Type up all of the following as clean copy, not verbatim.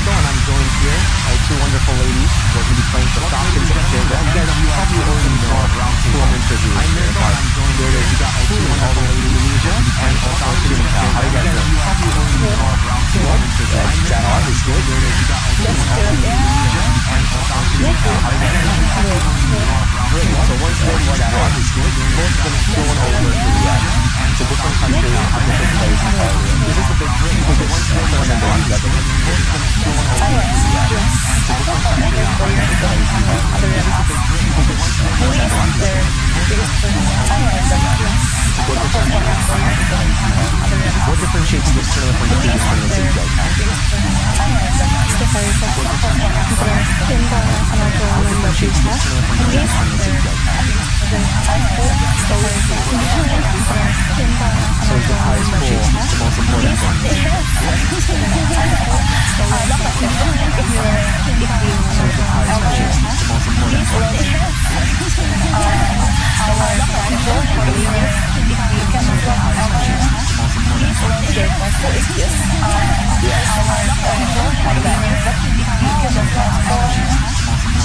Michael, and I'm joined here by two wonderful ladies. We're going to be playing for Falcons and Silver. You guys probably already know who I'm interviewing. I'm Michael, and I'm joined here. You got two all the way to Indonesia, and also Falcons and Silver. How you guys doing? You probably already know who I'm interviewing. Is that on? Is good? You got two all the way to Indonesia, and also Falcons and Silver. How you guys doing? Great. So once again, what that on is good. Both going to go over to Riyadh. It's a different country, a different place entirely. This is the big dream. Because once again, one of the ones that both going to go over to Riyadh. It's a different country, a different place entirely. This is the big dream. Because once again, one of the ones that what differentiates this tournament from the previous tournaments that you guys had? So is the prize pool the most important thing? So is the prize pool the most important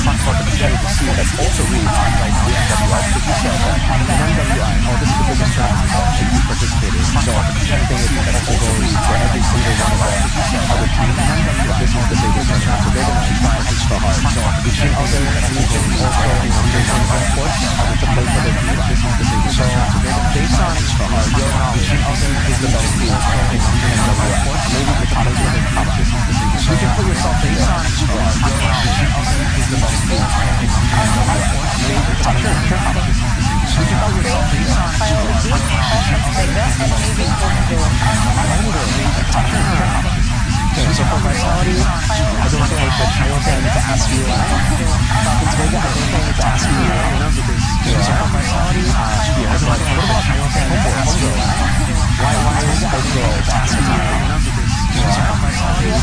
Let's talk about the EWC that's also really hot right now in MWI, because you said that in MWI, this is the biggest tournament that you participated in. So everything is that also goes for every single one of the other teams. This is the biggest tournament, so they're going to try extra hard. So we think other regions also in under 25 courts to play for their team. This is the biggest tournament, so they're going to based on extra hard. Your knowledge is the best team in MWI. Maybe the top of their team. This is the biggest. You can put yourself based on extra hard. Your knowledge is the best. So you can tell yourself based on okay, so for vitality, I don't think I need to ask you Falcons Vega, I don't think I need to ask you because so for vitality, what about Homegrown? Why is Homegrown asking you? So for vitality,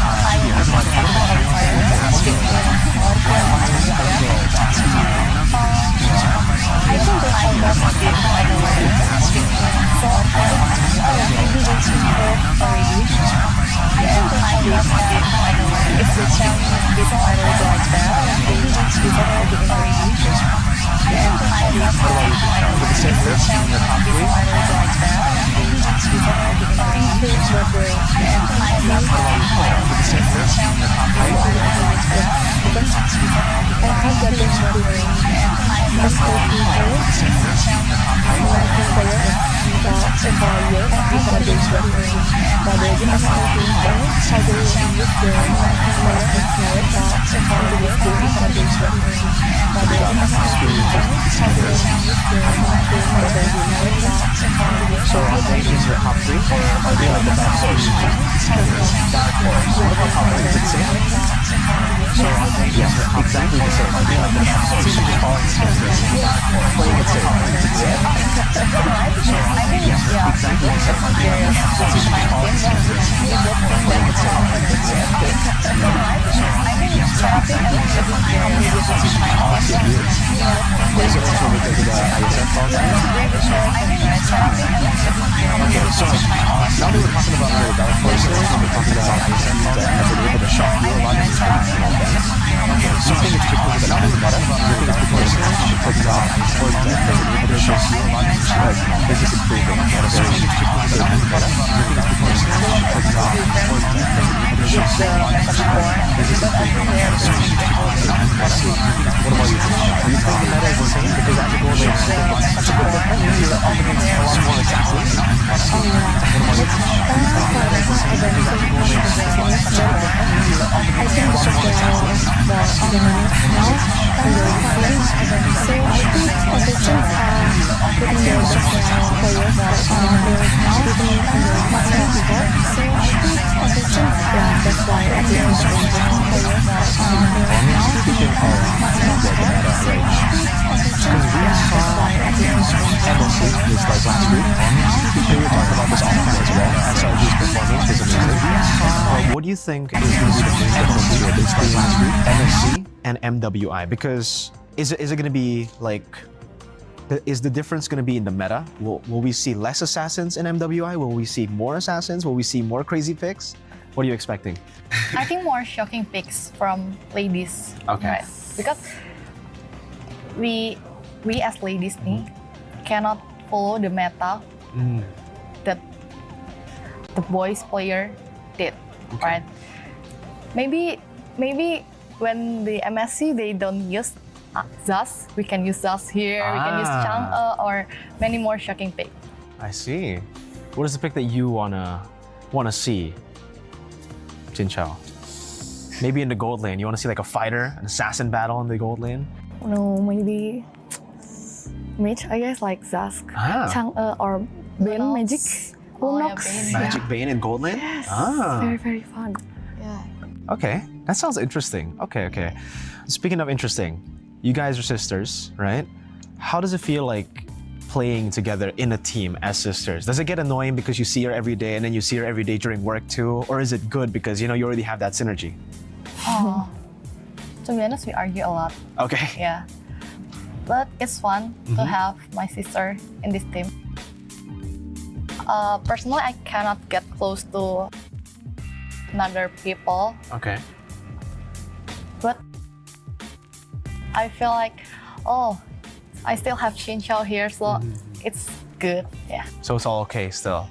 So are they in your top three? Are they like the top horse? Dark horse. What about top three? Is it the same? So are they exactly the same? Are they like the top horse? You're calling it dark horse. Playing it safe. Is it safe? So are they exactly the same? Are they like the top horse? You're calling it safe. Playing it safe. Is it safe? So are they exactly the same? Is it also because of the ISF qualifiers? Okay, so now that we're talking about the dark horses and we're talking about ISF that have been able to shock you a lot in international events, so you think it's because of the meta? You think it's because of sports that have been able to shock you a lot in international events? This is improving at a very meta? You think it's because of sports that have been able to shock you a lot in international events? This is improving at a very What about you? Do you think the meta is the same? Because as a goal later, that's a good difference. You're up against a lot more assassins. What about you? Do you think the meta is the same? Because as a goal later, you're up against a lot more assassins. Speaking of the meta range, because we saw MLC this like last week, we were talking about this offline as well. SRG's performance is amazing. What do you think is going to be the main difference here between last week, MLC and MWI? Because is it going to be like, is the difference going to be in the meta? Will we see less assassins in MWI? Will we see more assassins? Will we see more crazy picks? What are you expecting? I think more shocking picks from ladies. Okay. Right? Because we as ladies cannot follow the meta that the boys player did, right? Maybe when the MSC they don't use Zas, we can use Zas here. We can use Chang'e or many more shocking picks. I see. What is the pick that you wanna see, Jin Chao? Maybe in the gold lane, you wanna see like a fighter, an assassin battle in the gold lane? No, maybe mage, I guess, like Zask, Chang'e, or Bane Magic. Lunox. Magic Bane in gold lane? Yes. Ah. Very, very fun. Yeah. Okay, that sounds interesting. Okay. Speaking of interesting, you guys are sisters, right? How does it feel like playing together in a team as sisters? Does it get annoying because you see her every day and then you see her every day during work too? Or is it good because you already have that synergy? To be honest, we argue a lot. Okay. Yeah. But it's fun to have my sister in this team. Personally, I cannot get close to another people. Okay. But I feel like, I still have Jin Chao here, so it's good. Yeah. So it's all okay still.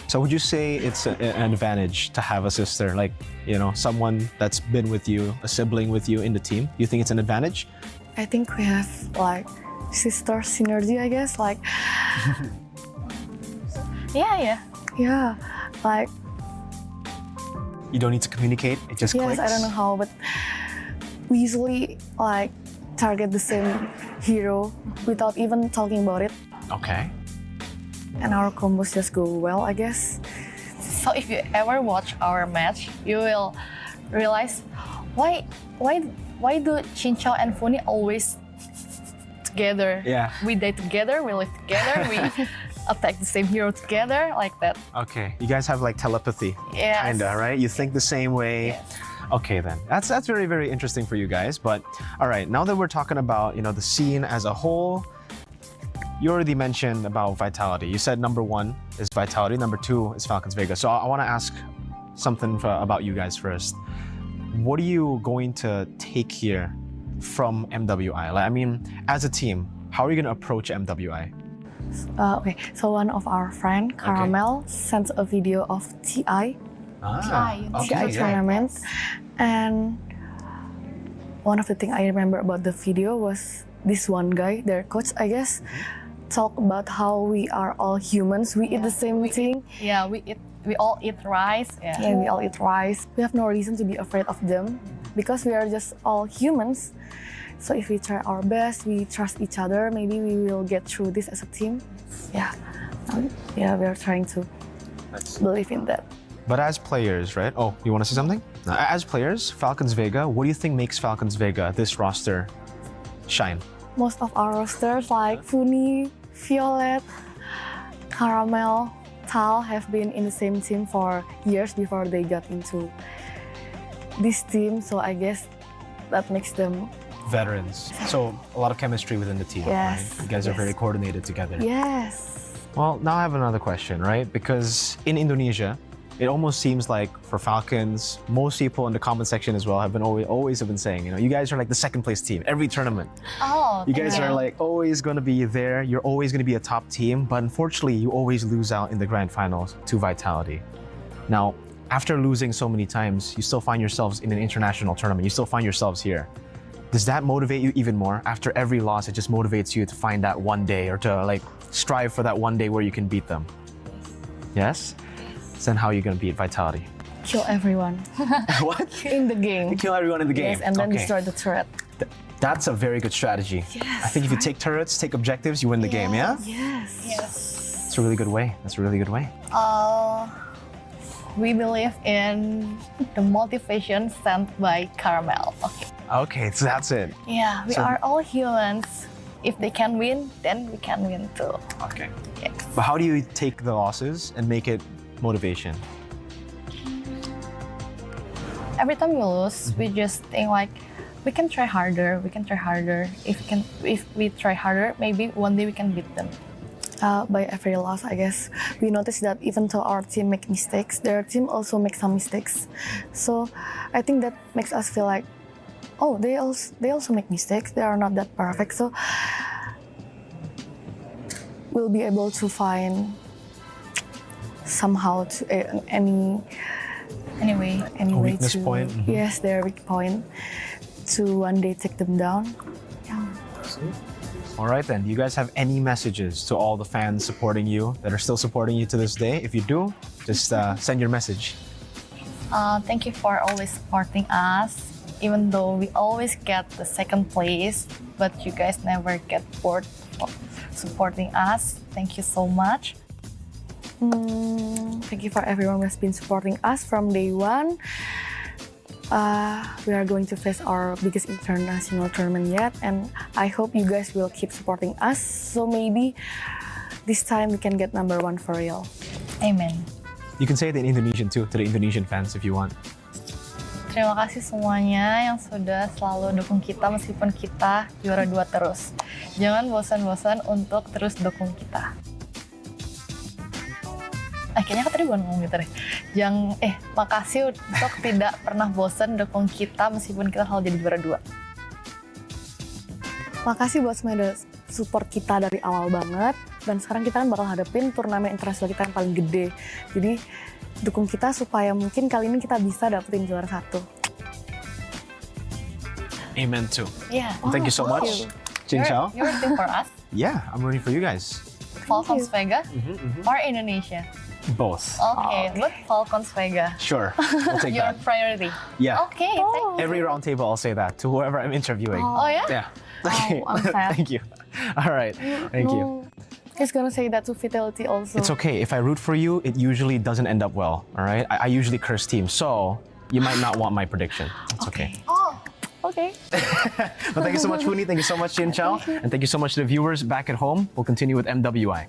So would you say it's an advantage to have a sister, like, someone that's been with you, a sibling with you in the team? You think it's an advantage? I think we have like sister synergy, I guess. Like, Yeah. yeah, like, You don't need to communicate, it just yes, clicks? I don't know how, but we usually like target the same hero without even talking about it. Okay. And our combos just go well, I guess. So if you ever watch our match, you will realize why do Jin Chao and Funi always together? Yeah. We die together, we live together, we attack the same hero together, like that. Okay. You guys have like telepathy. Yes. Kinda, right? You think the same way. Yes. Okay then, that's very, very interesting for you guys. But all right, now that we're talking about the scene as a whole, you already mentioned about Vitality. You said number 1 is Vitality, number 2 is Falcons Vega. So I want to ask something about you guys first. What are you going to take here from MWI? Like, I mean, as a team, how are you going to approach MWI? Okay, so one of our friend, Caramel, sent a video of TI tournament, and one of the things I remember about the video was this one guy, their coach, I guess, talk about how we are all humans. We eat the same thing. Yeah, we all eat rice. Yeah, we all eat rice. We have no reason to be afraid of them because we are just all humans. So if we try our best, we trust each other, maybe we will get through this as a team. Yeah, we are trying to believe in that. But as players, right? Oh, you want to say something? As players, Falcons Vega, what do you think makes Falcons Vega, this roster, shine? Most of our rosters like Funi, Violet, Caramel, Tal have been in the same team for years before they got into this team. So I guess that makes them Veterans. So a lot of chemistry within the team, Yes, right? You guys are yes. very coordinated together. yes. Well, now I have another question, right? Because in Indonesia, it almost seems like for Falcons, most people in the comment section as well have been always have been saying, you guys are like the second place team every tournament. Oh, You guys are like always going to be there. You're always going to be a top team, but unfortunately, you always lose out in the grand finals to Vitality. Now, after losing so many times, you still find yourselves in an international tournament. You still find yourselves here. Does that motivate you even more? After every loss, it just motivates you to find that one day or to like strive for that one day where you can beat them. Yes? Then how are you going to beat Vitality? Kill everyone What? in the game. Kill everyone in the game. Yes, and then Okay. destroy the turret. That's a very good strategy. Yes, I think if you take turrets, take objectives, you win the game, yeah? Yes. yes. It's a really good way. That's a really good way. We believe in the motivation sent by Caramel. Okay. Okay, so that's it. Yeah, we So- are all humans. If they can win, then we can win too. Okay. Yes. But how do you take the losses and make it motivation? Every time we lose, we just think like, we can try harder. We can try harder. If we try harder, maybe one day we can beat them. by every loss, I guess. We noticed that even though our team make mistakes, their team also make some mistakes. So I think that makes us feel like, oh, they also make mistakes. They are not that perfect. So we'll be able to find somehow to any Anyway, way weakness to point. yes, their weak point to one day take them down. Yeah. All right, then. Do you guys have any messages to all the fans supporting you that are still supporting you to this day? If you do, just send your message. thank you for always supporting us. Even though we always get the second place, but you guys never get bored of supporting us. Thank you so much. Thank you for everyone who has been supporting us from day one. We are going to face our biggest international tournament yet, and I hope you guys will keep supporting us. So maybe this time we can get number one for real. Amen. You can say it in Indonesian too, to the Indonesian fans if you want. Terima kasih semuanya yang sudah selalu dukung kita meskipun kita juara 2 terus. Jangan bosan-bosan untuk terus dukung kita. Kayaknya tadi bukan ngomong gitu deh. Makasih untuk tidak pernah bosan dukung kita meskipun kita selalu jadi juara 2. Makasih buat semuanya support kita dari awal banget. Dan sekarang kita kan bakal hadapin turnamen internasional kita yang paling gede. Jadi dukung kita supaya mungkin kali ini kita bisa dapetin juara 1. Amen too. Yeah. Thank you so much. Jin Chao. You're rooting for us? Yeah, I'm rooting for you guys. Falcons Vega or Indonesia? Both. Okay, but Falcons Vega. Sure, we'll take Your that. priority. Yeah. Okay, thank you. Every round table, I'll say that to whoever I'm interviewing. Oh yeah? Yeah. Oh, I'm sad. Thank you. All right. Thank you. No, he's gonna say that to Fidelity also. It's okay. If I root for you, it usually doesn't end up well. All right. I usually curse teams, so you might not want my prediction. It's okay. Oh, okay. But thank you so much, Funi. Thank you so much, Jin Chao. And thank you so much to the viewers back at home. We'll continue with MWI.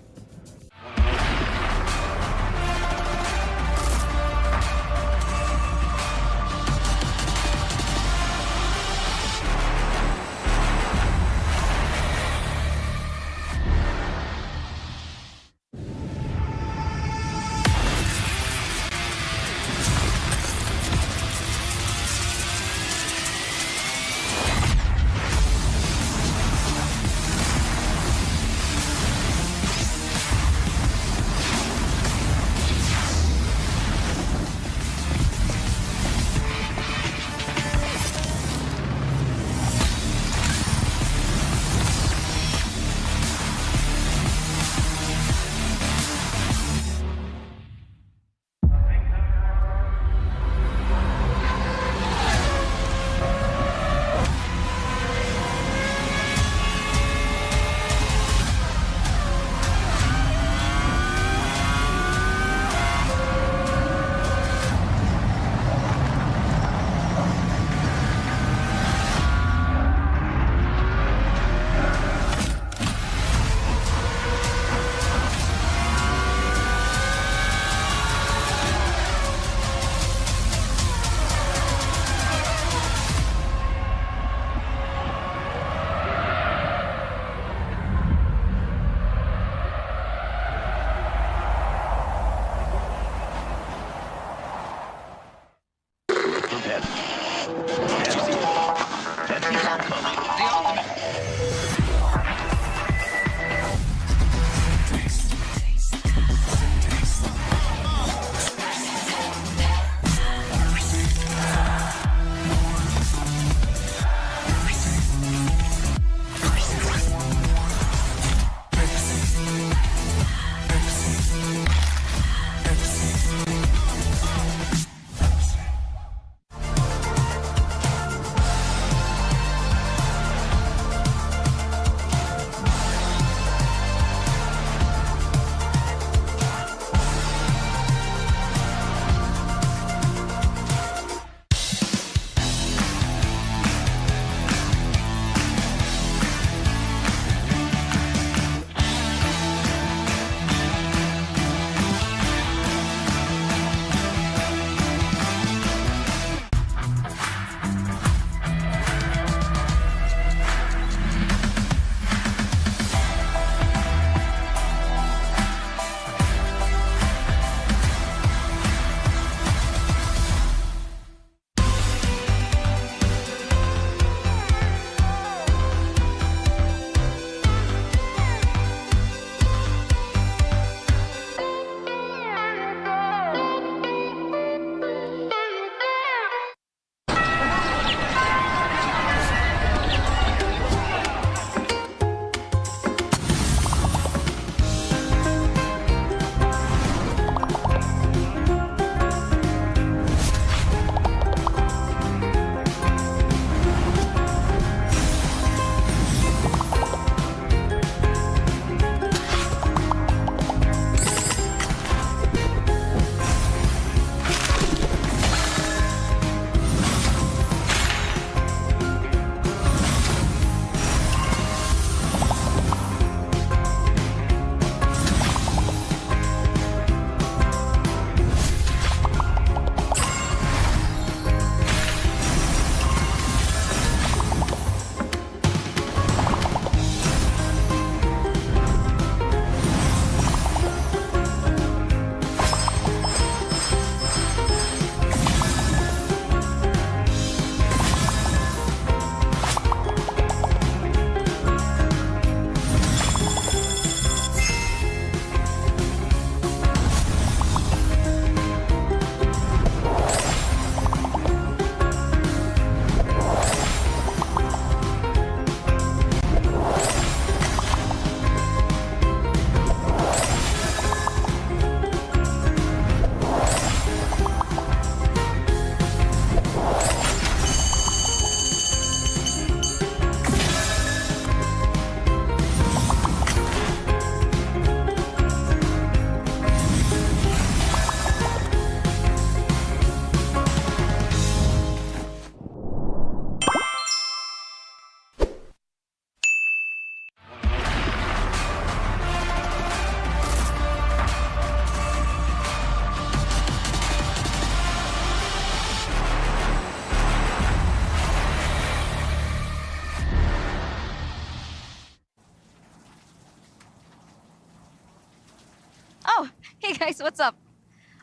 Hey guys, what's up?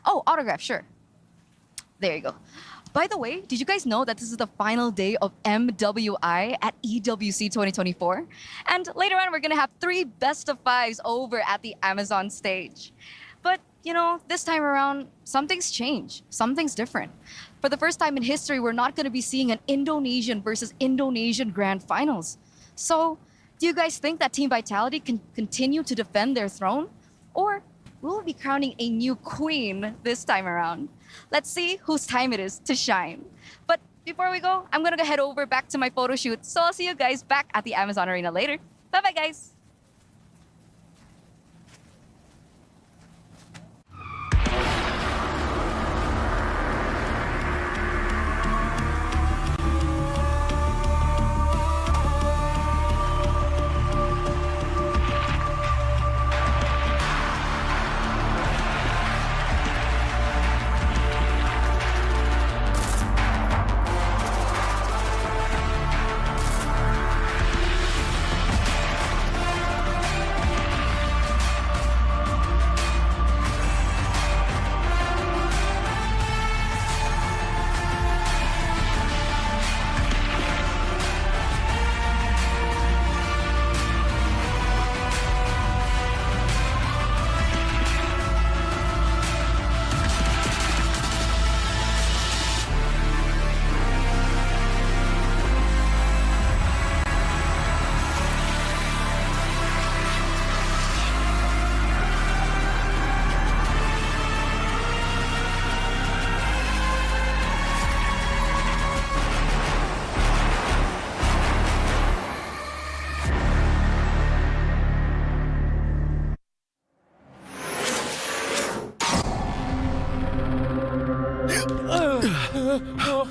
Oh, autograph, sure. There you go. By the way, did you guys know that this is the final day of MWI at EWC 2024? And later on, we're gonna have 3 best of 5s over at the Amazon stage. But, you know, this time around, something's changed. Something's different. For the first time in history, we're not gonna be seeing an Indonesian versus Indonesian grand finals. So, do you guys think that Team Vitality can continue to defend their throne? Or will we be crowning a new queen this time around? Let's see whose time it is to shine. But before we go, I'm gonna go head over back to my photo shoot. So I'll see you guys back at the Amazon Arena later. Bye-bye, guys.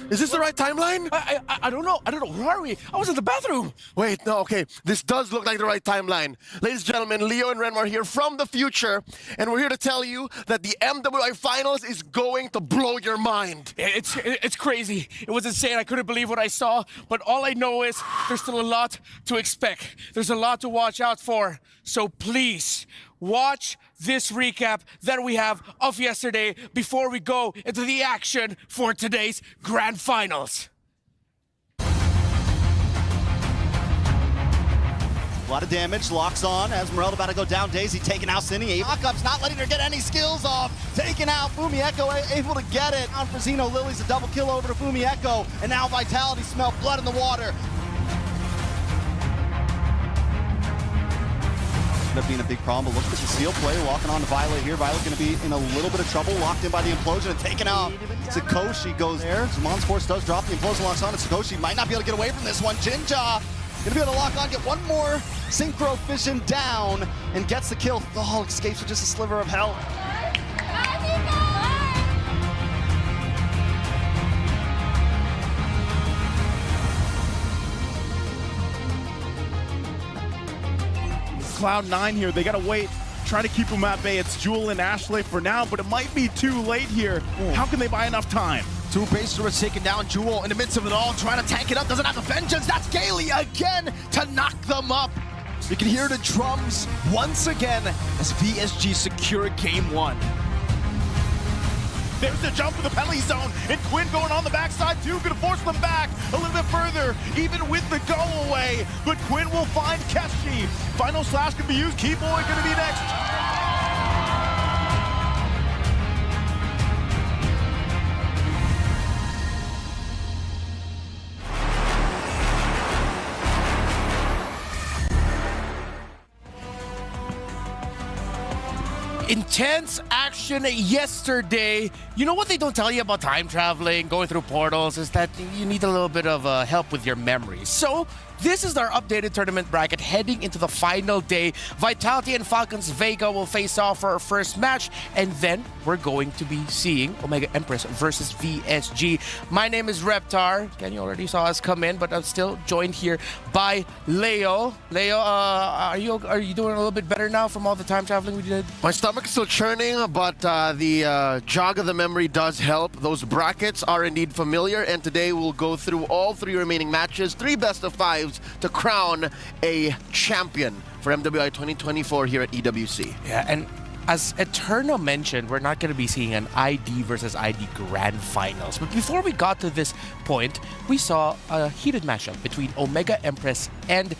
Is this the right timeline? I don't know. Where are we? I was in the bathroom. Wait, no, okay. This does look like the right timeline. Ladies and gentlemen, Leo and Renmar here from the future, and we're here to tell you that the MWI Finals is going to blow your mind. It's crazy. It was insane. I couldn't believe what I saw. But all I know is there's still a lot to expect. There's a lot to watch out for. So please, watch this recap that we have of yesterday before we go into the action for today's Grand Finals. A lot of damage, locks on. Esmeralda about to go down. Daisy taking out Cindy. Lockup's not letting her get any skills off. Taking out Fumi Echo, able to get it. On for Zeno, Lily's a double kill over to Fumi Echo. And now Vitality smell blood in the water. End up being a big problem, but look at the seal play, walking on to Violet here. Violet going to be in a little bit of trouble, locked in by the implosion and taken out. Sakoshi goes there. Zamon's Force does drop the implosion, locks on, and Sakoshi might not be able to get away from this one. Jinja going to be able to lock on, get one more synchro fission down, and gets the kill. Oh, escapes with just a sliver of health. Cloud9 here, they gotta wait, try to keep them at bay. It's Jewel and Ashley for now, but it might be too late here. How can they buy enough time? 2 Baserers taking down Jewel in the midst of it all, trying to tank it up, doesn't have the vengeance. That's Gailey again to knock them up. You can hear the drums once again as VSG secure game 1. There's the jump to the penalty zone, and Quinn going on the backside too, gonna force them back a little bit further, even with the go away. But Quinn will find Keshi. Final slash can be used. Keyboy gonna be next. Intense action yesterday. You know what they don't tell you about time traveling, going through portals, is that you need a little bit of help with your memories. So this is our updated tournament bracket heading into the final day. Vitality and Falcons Vega will face off for our first match, and then we're going to be seeing Omega Empress versus VSG. My name is Reptar. Again, you already saw us come in, but I'm still joined here by Leo. Leo, are you doing a little bit better now from all the time traveling we did? My stomach is still churning, but the jog of the memory does help. Those brackets are indeed familiar, and today we'll go through all 3 remaining matches, 3 best of 5s to crown a champion for MWI 2024 here at EWC. Yeah, and as Eterna mentioned, we're not going to be seeing an ID versus ID Grand Finals. But before we got to this point, we saw a heated matchup between Omega Empress and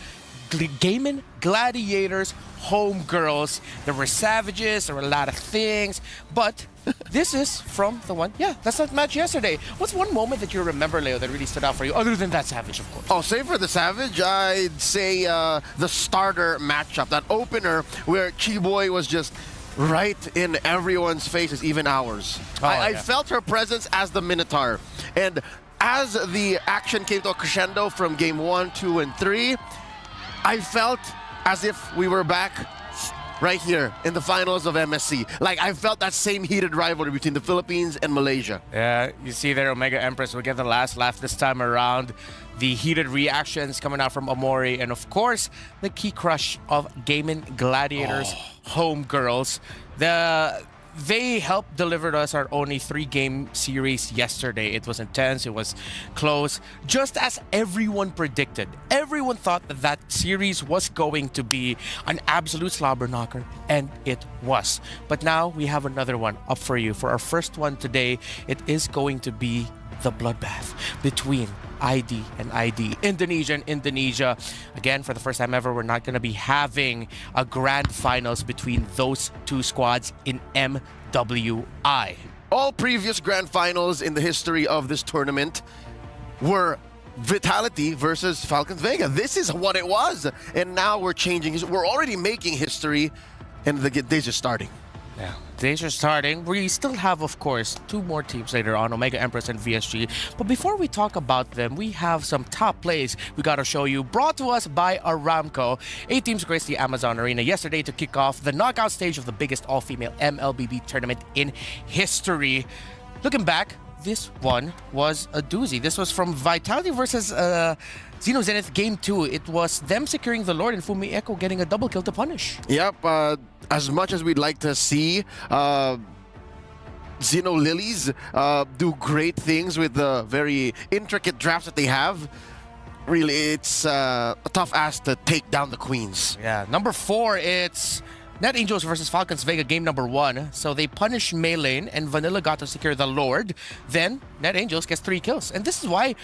Gaming Gladiators Homegirls. There were savages, there were a lot of things, but this is from the one, that's that match yesterday. What's one moment that you remember, Leo, that really stood out for you, other than that savage, of course? Oh, save for the savage, I'd say the starter matchup, that opener where Chiboy was just right in everyone's faces, even ours. I felt her presence as the Minotaur. And as the action came to a crescendo from game 1, 2, and 3, I felt as if we were back right here in the finals of MSC. Like, I felt that same heated rivalry between the Philippines and Malaysia. Yeah, you see there, Omega Empress will get the last laugh this time around. The heated reactions coming out from Amori, and of course, the key crush of Gaming Gladiators Homegirls. They helped deliver us our only 3-game series yesterday. It was intense, it was close, just as everyone predicted. Everyone thought that that series was going to be an absolute slobber knocker, and it was. But now we have another one up for you. For our first one today, it is going to be the bloodbath between ID and ID. Indonesia. Again, for the first time ever, we're not going to be having a grand finals between those two squads in MWI. All previous grand finals in the history of this tournament were Vitality versus Falcons Vega. This is what it was. And now we're changing. We're already making history, and the days are starting. Yeah, days are starting. We still have, of course, 2 more teams later on, Omega Empress and VSG. But before we talk about them, we have some top plays we got to show you, brought to us by Aramco. 8 teams graced the Amazon Arena yesterday to kick off the knockout stage of the biggest all-female MLBB tournament in history. Looking back, this one was a doozy. This was from Vitality versus Xeno Zenith Game 2. It was them securing the Lord and Fumi Echo getting a double kill to punish. Yep, as much as we'd like to see Xeno Lilies do great things with the very intricate drafts that they have, really, it's a tough ask to take down the Queens. Yeah, number 4, it's Net Angels versus Falcons Vega game number 1. So they punish Maylane and Vanilla got to secure the Lord. Then Net Angels gets 3 kills. And this is why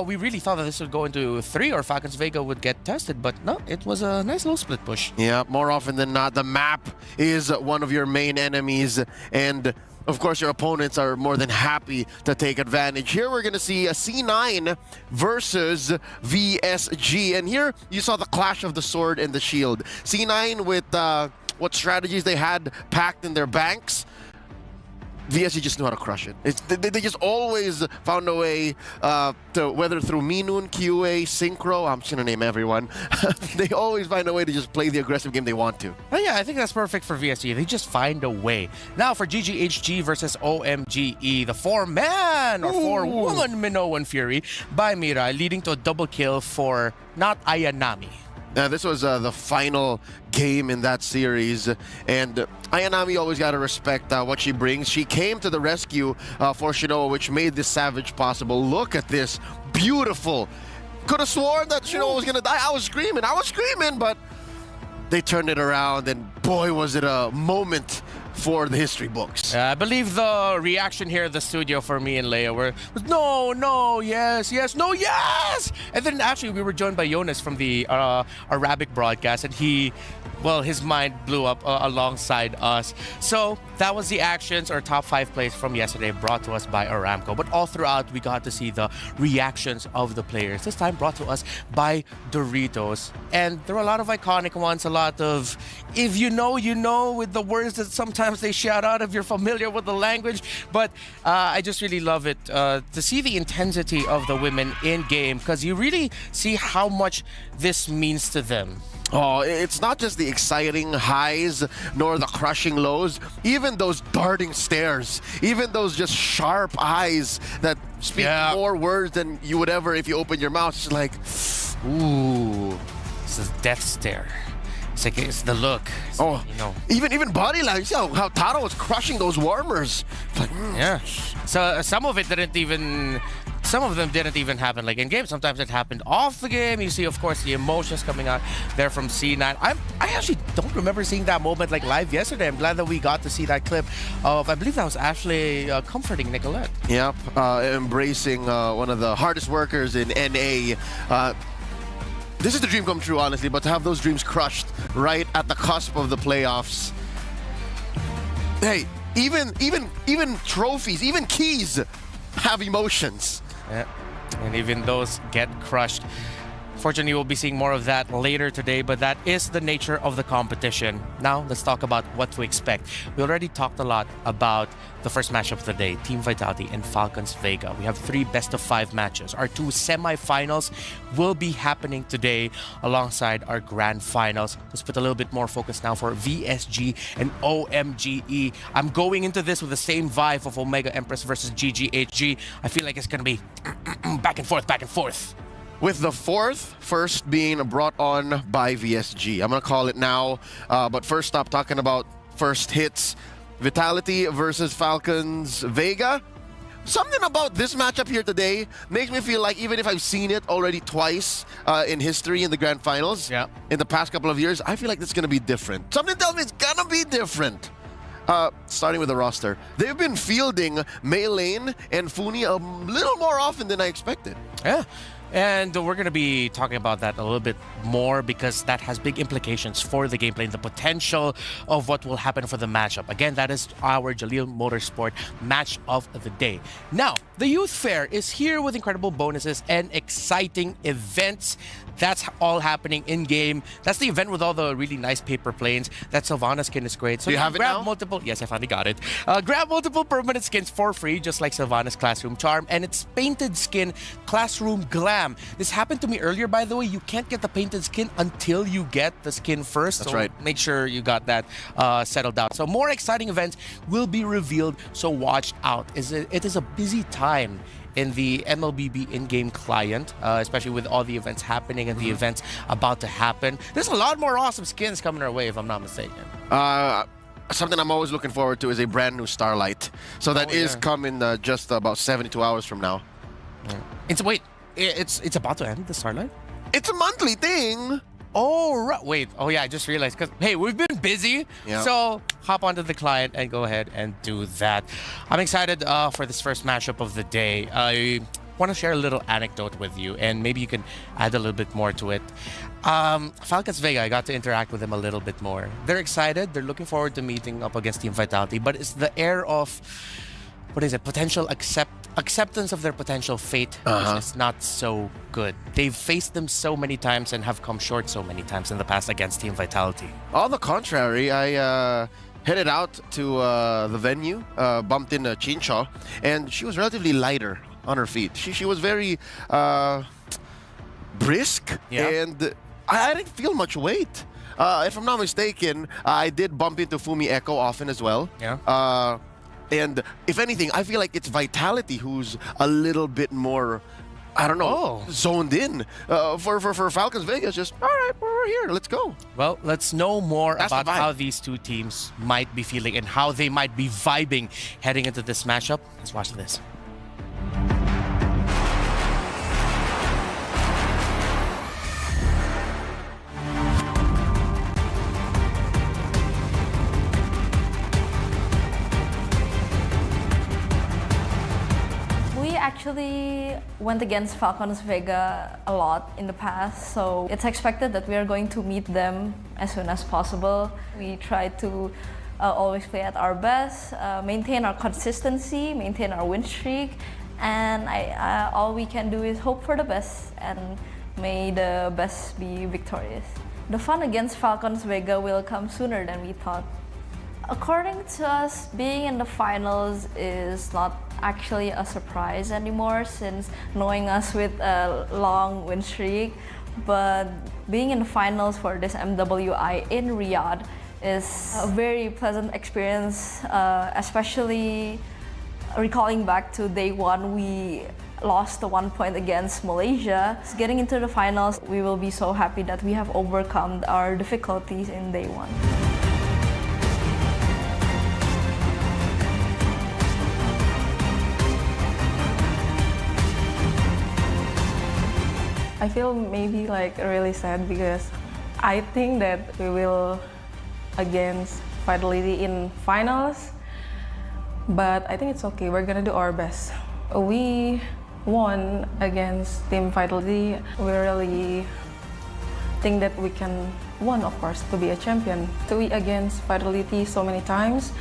we really thought that this would go into 3 or Falcons Vega would get tested. But no, it was a nice little split push. Yeah, more often than not, the map is one of your main enemies. And of course, your opponents are more than happy to take advantage. Here we're going to see a C9 versus VSG. And here you saw the clash of the sword and the shield. C9 with what strategies they had packed in their banks. VSG just knew how to crush it. They just always found a way to, whether through Minun, QA, Synchro, I'm just going to name everyone. They always find a way to just play the aggressive game they want to. Oh yeah, I think that's perfect for VSG. They just find a way. Now for GGHG versus OMGE, the 4-man or 4-woman Minoan Fury by Mirai, leading to a double kill for not Ayanami. This was the final game in that series, and Ayanami always got to respect what she brings. She came to the rescue for Shinoa, which made this savage possible. Look at this. Beautiful. Could have sworn that Shinoa was going to die. I was screaming, but they turned it around, and boy, was it a moment for the history books. I believe the reaction here at the studio for me and Leia was no, yes, no, yes! And then actually we were joined by Jonas from the Arabic broadcast, and his mind blew up alongside us. So that was the actions or top 5 plays from yesterday brought to us by Aramco. But all throughout, we got to see the reactions of the players. This time brought to us by Doritos. And there were a lot of iconic ones, a lot of, if you know, you know, with the words that sometimes they shout out if you're familiar with the language. But I just really love it to see the intensity of the women in game, because you really see how much this means to them. Oh, it's not just the exciting highs nor the crushing lows, even those darting stares, even those just sharp eyes that speak more words than you would ever if you open your mouth. It's like, ooh. It's a death stare. It's like, it's the look. It's, you know. Even body language. You know, how Taro was crushing those warmers. Like, yeah. So some of it didn't even some of them didn't even happen like in game. Sometimes it happened off the game. You see, of course, the emotions coming out there from C9. I actually don't remember seeing that moment like live yesterday. I'm glad that we got to see that clip of, I believe that was Ashley comforting Nicolette. Yep, embracing one of the hardest workers in NA. This is the dream come true, honestly, but to have those dreams crushed right at the cusp of the playoffs. Hey, even trophies, even keys have emotions. Yeah. And even those get crushed. Fortunately, we'll be seeing more of that later today, but that is the nature of the competition. Now, let's talk about what to expect. We already talked a lot about the first matchup of the day, Team Vitality and Falcons Vega. We have 3 best-of-5 matches. Our 2 semifinals will be happening today alongside our grand finals. Let's put a little bit more focus now for VSG and OMGE. I'm going into this with the same vibe of Omega Empress versus GGHG. I feel like it's going to be back and forth, back and forth. With the first being brought on by VSG. I'm going to call it now. But first stop talking about first hits. Vitality versus Falcons Vega. Something about this matchup here today makes me feel like even if I've seen it already twice in history in the grand finals, in the past couple of years, I feel like it's going to be different. Something tells me it's going to be different. Starting with the roster. They've been fielding Mei Lane and Funi a little more often than I expected. Yeah. And we're going to be talking about that a little bit more because that has big implications for the gameplay and the potential of what will happen for the matchup. Again, that is our Jalil Motorsport match of the day. Now, the Youth Fair is here with incredible bonuses and exciting events. That's all happening in-game. That's the event with all the really nice paper planes. That Sylvana skin is great. So do you have it grab now? multiple. Yes, I finally got it. Grab multiple permanent skins for free, just like Sylvana's Classroom Charm and its painted skin, Classroom Glam. This happened to me earlier, by the way. You can't get the painted skin until you get the skin first. That's so right. Make sure you got that settled out. So more exciting events will be revealed. So watch out. It is a busy time in the MLBB in-game client, especially with all the events happening and the events about to happen. There's a lot more awesome skins coming our way, if I'm not mistaken. Something I'm always looking forward to is a brand new Starlight. So that is coming just about 72 hours from now. It's about to end, the Starlight? It's a monthly thing. Oh, right. Wait. Oh, yeah, I just realized. Because, hey, we've been busy. Yeah. So hop onto the client and go ahead and do that. I'm excited for this first matchup of the day. I want to share a little anecdote with you, and maybe you can add a little bit more to it. Falcons Vega, I got to interact with them a little bit more. They're excited. They're looking forward to meeting up against Team Vitality, but it's the air of, what is it, potential acceptance of their potential fate is not so good. They've faced them so many times and have come short so many times in the past against Team Vitality. On the contrary, I headed out to the venue, bumped into Chincha, and she was relatively lighter on her feet. She was very brisk, and I didn't feel much weight. If I'm not mistaken, I did bump into Fumi Echo often as well. Yeah. And if anything, I feel like it's Vitality who's a little bit more, I don't know, zoned in. For Falcons Vegas, just, all right, we're here, let's go. Well, let's know more That's about the vibe. how these two teams might be feeling and how they might be vibing heading into this matchup. Let's watch this. Actually went against Falcons Vega a lot in the past, so it's expected that we are going to meet them as soon as possible. We try to always play at our best, maintain our consistency, maintain our win streak, and all we can do is hope for the best, and may the best be victorious. The fun against Falcons Vega will come sooner than we thought. According to us, being in the finals is not actually a surprise anymore, since knowing us with a long win streak. But being in the finals for this MWI in Riyadh is a very pleasant experience, especially recalling back to day one, we lost the 1 point against Malaysia. Getting into the finals, we will be so happy that we have overcome our difficulties in day one. I feel maybe like really sad because I think that we will against Fidelity in finals, but I think it's okay. We're gonna do our best. We won against Team Fidelity. We really think that we can win, of course, to be a champion. To be against Fidelity so many times,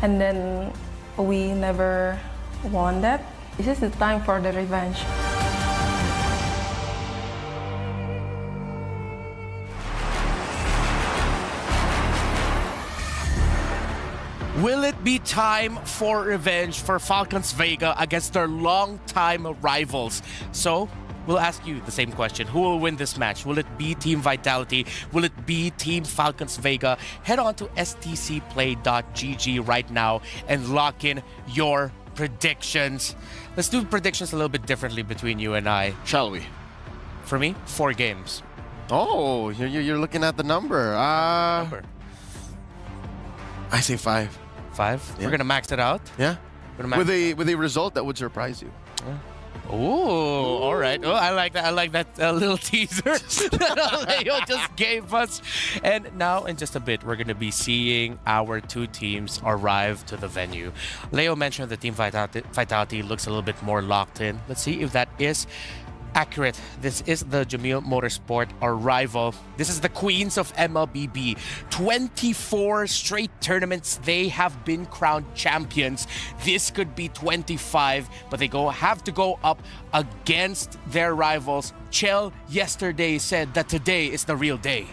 and then we never won that. This is the time for the revenge. Will it be time for revenge for Falcons Vega against their longtime rivals? So, we'll ask you the same question. Who will win this match? Will it be Team Vitality? Will it be Team Falcons Vega? Head on to stcplay.gg right now and lock in your predictions. Let's do predictions a little bit differently between you and I. Shall we? For me, 4 games. Oh, you're looking at the number. Number. I say 5. 5? Yeah. We're gonna max it out. Yeah. We're gonna max With a result that would surprise you. Oh, all right. Oh, I like that. I like that little teaser that Leo just gave us. And now, in just a bit, we're going to be seeing our 2 teams arrive to the venue. Leo mentioned that Team Vitality looks a little bit more locked in. Let's see if that is accurate. This is the Jamil Motorsport arrival. This is the queens of MLBB. 24 straight tournaments they have been crowned champions. This could be 25, but they have to go up against their rivals. Chell yesterday said that today is the real day.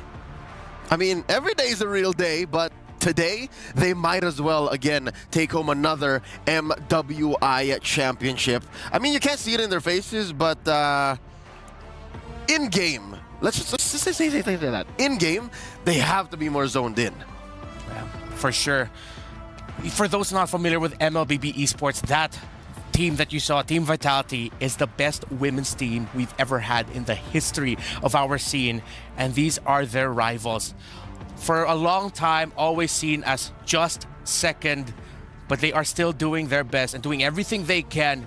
I mean, every day is a real day, but today, they might as well, again, take home another MWI championship. I mean, you can't see it in their faces, but in-game, let's just say that. In-game, they have to be more zoned in. Yeah, for sure. For those not familiar with MLBB Esports, that team that you saw, Team Vitality, is the best women's team we've ever had in the history of our scene, and these are their rivals. For a long time, always seen as just second, but they are still doing their best and doing everything they can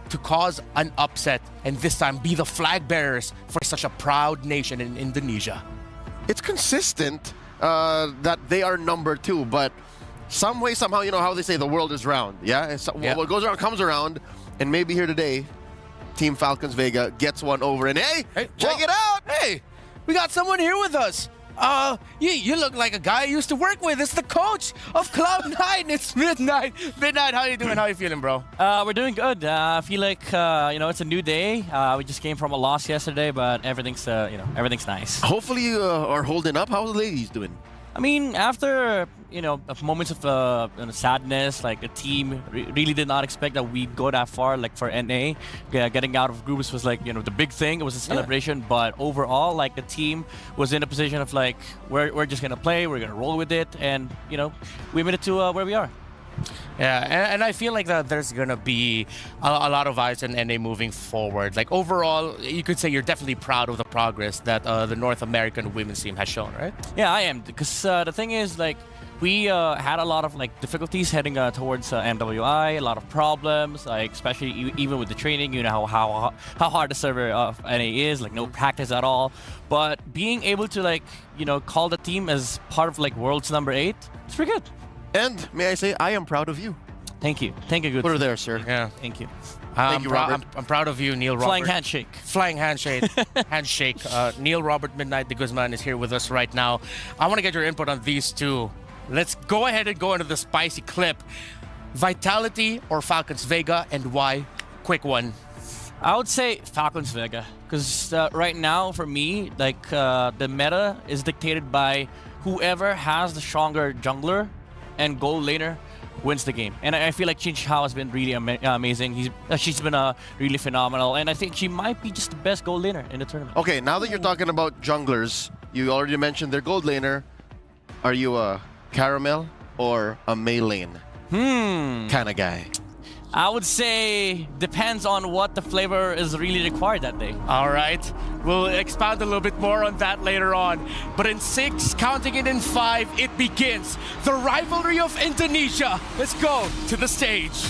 to cause an upset, and this time be the flag bearers for such a proud nation in Indonesia. It's consistent that they are number 2, but some way, somehow, you know how they say the world is round, yeah? What goes around comes around, and maybe here today, Team Falcons Vega gets one over, and hey check it out! Hey, we got someone here with us. You look like a guy I used to work with. It's the coach of Cloud9. It's Midnight. Midnight, how you doing? How you feeling, bro? We're doing good. I feel like it's a new day. We just came from a loss yesterday, but everything's everything's nice. Hopefully you are holding up. How are the ladies doing? I mean, after moments of sadness, like the team really did not expect that we'd go that far. Like for NA, getting out of groups was like the big thing. It was a celebration, but overall, like the team was in a position of like we're just gonna play, we're gonna roll with it, and we made it to where we are. Yeah, and I feel like that there's gonna be a lot of eyes on NA moving forward. Like overall, you could say you're definitely proud of the progress that the North American women's team has shown, right? Yeah, I am, because the thing is, like, we had a lot of difficulties heading towards MWI, a lot of problems, like especially even with the training. You know how hard the server of NA is, like no practice at all. But being able to call the team as part of world's number 8, it's pretty good. And may I say, I am proud of you. Thank you, good. Put her there, sir. Yeah, thank you. Thank you, Robert. I'm proud of you, Neil Robert. Flying handshake. Flying handshake. Handshake. Neil Robert Midnight de Guzman is here with us right now. I want to get your input on these two. Let's go ahead and go into the spicy clip. Vitality or Falcons Vega, and why? Quick one. I would say Falcons Vega, because right now for me, the meta is dictated by whoever has the stronger jungler and gold laner wins the game. And I feel like Chin Hao has been really amazing. She's been really phenomenal, and I think she might be just the best gold laner in the tournament. Okay, now that you're talking about junglers, you already mentioned their gold laner. Are you a Caramel or a Mei lane kind of guy? I would say depends on what the flavor is really required that day. All right, we'll expound a little bit more on that later on. But in 6, counting it in 5, it begins. The rivalry of Indonesia. Let's go to the stage.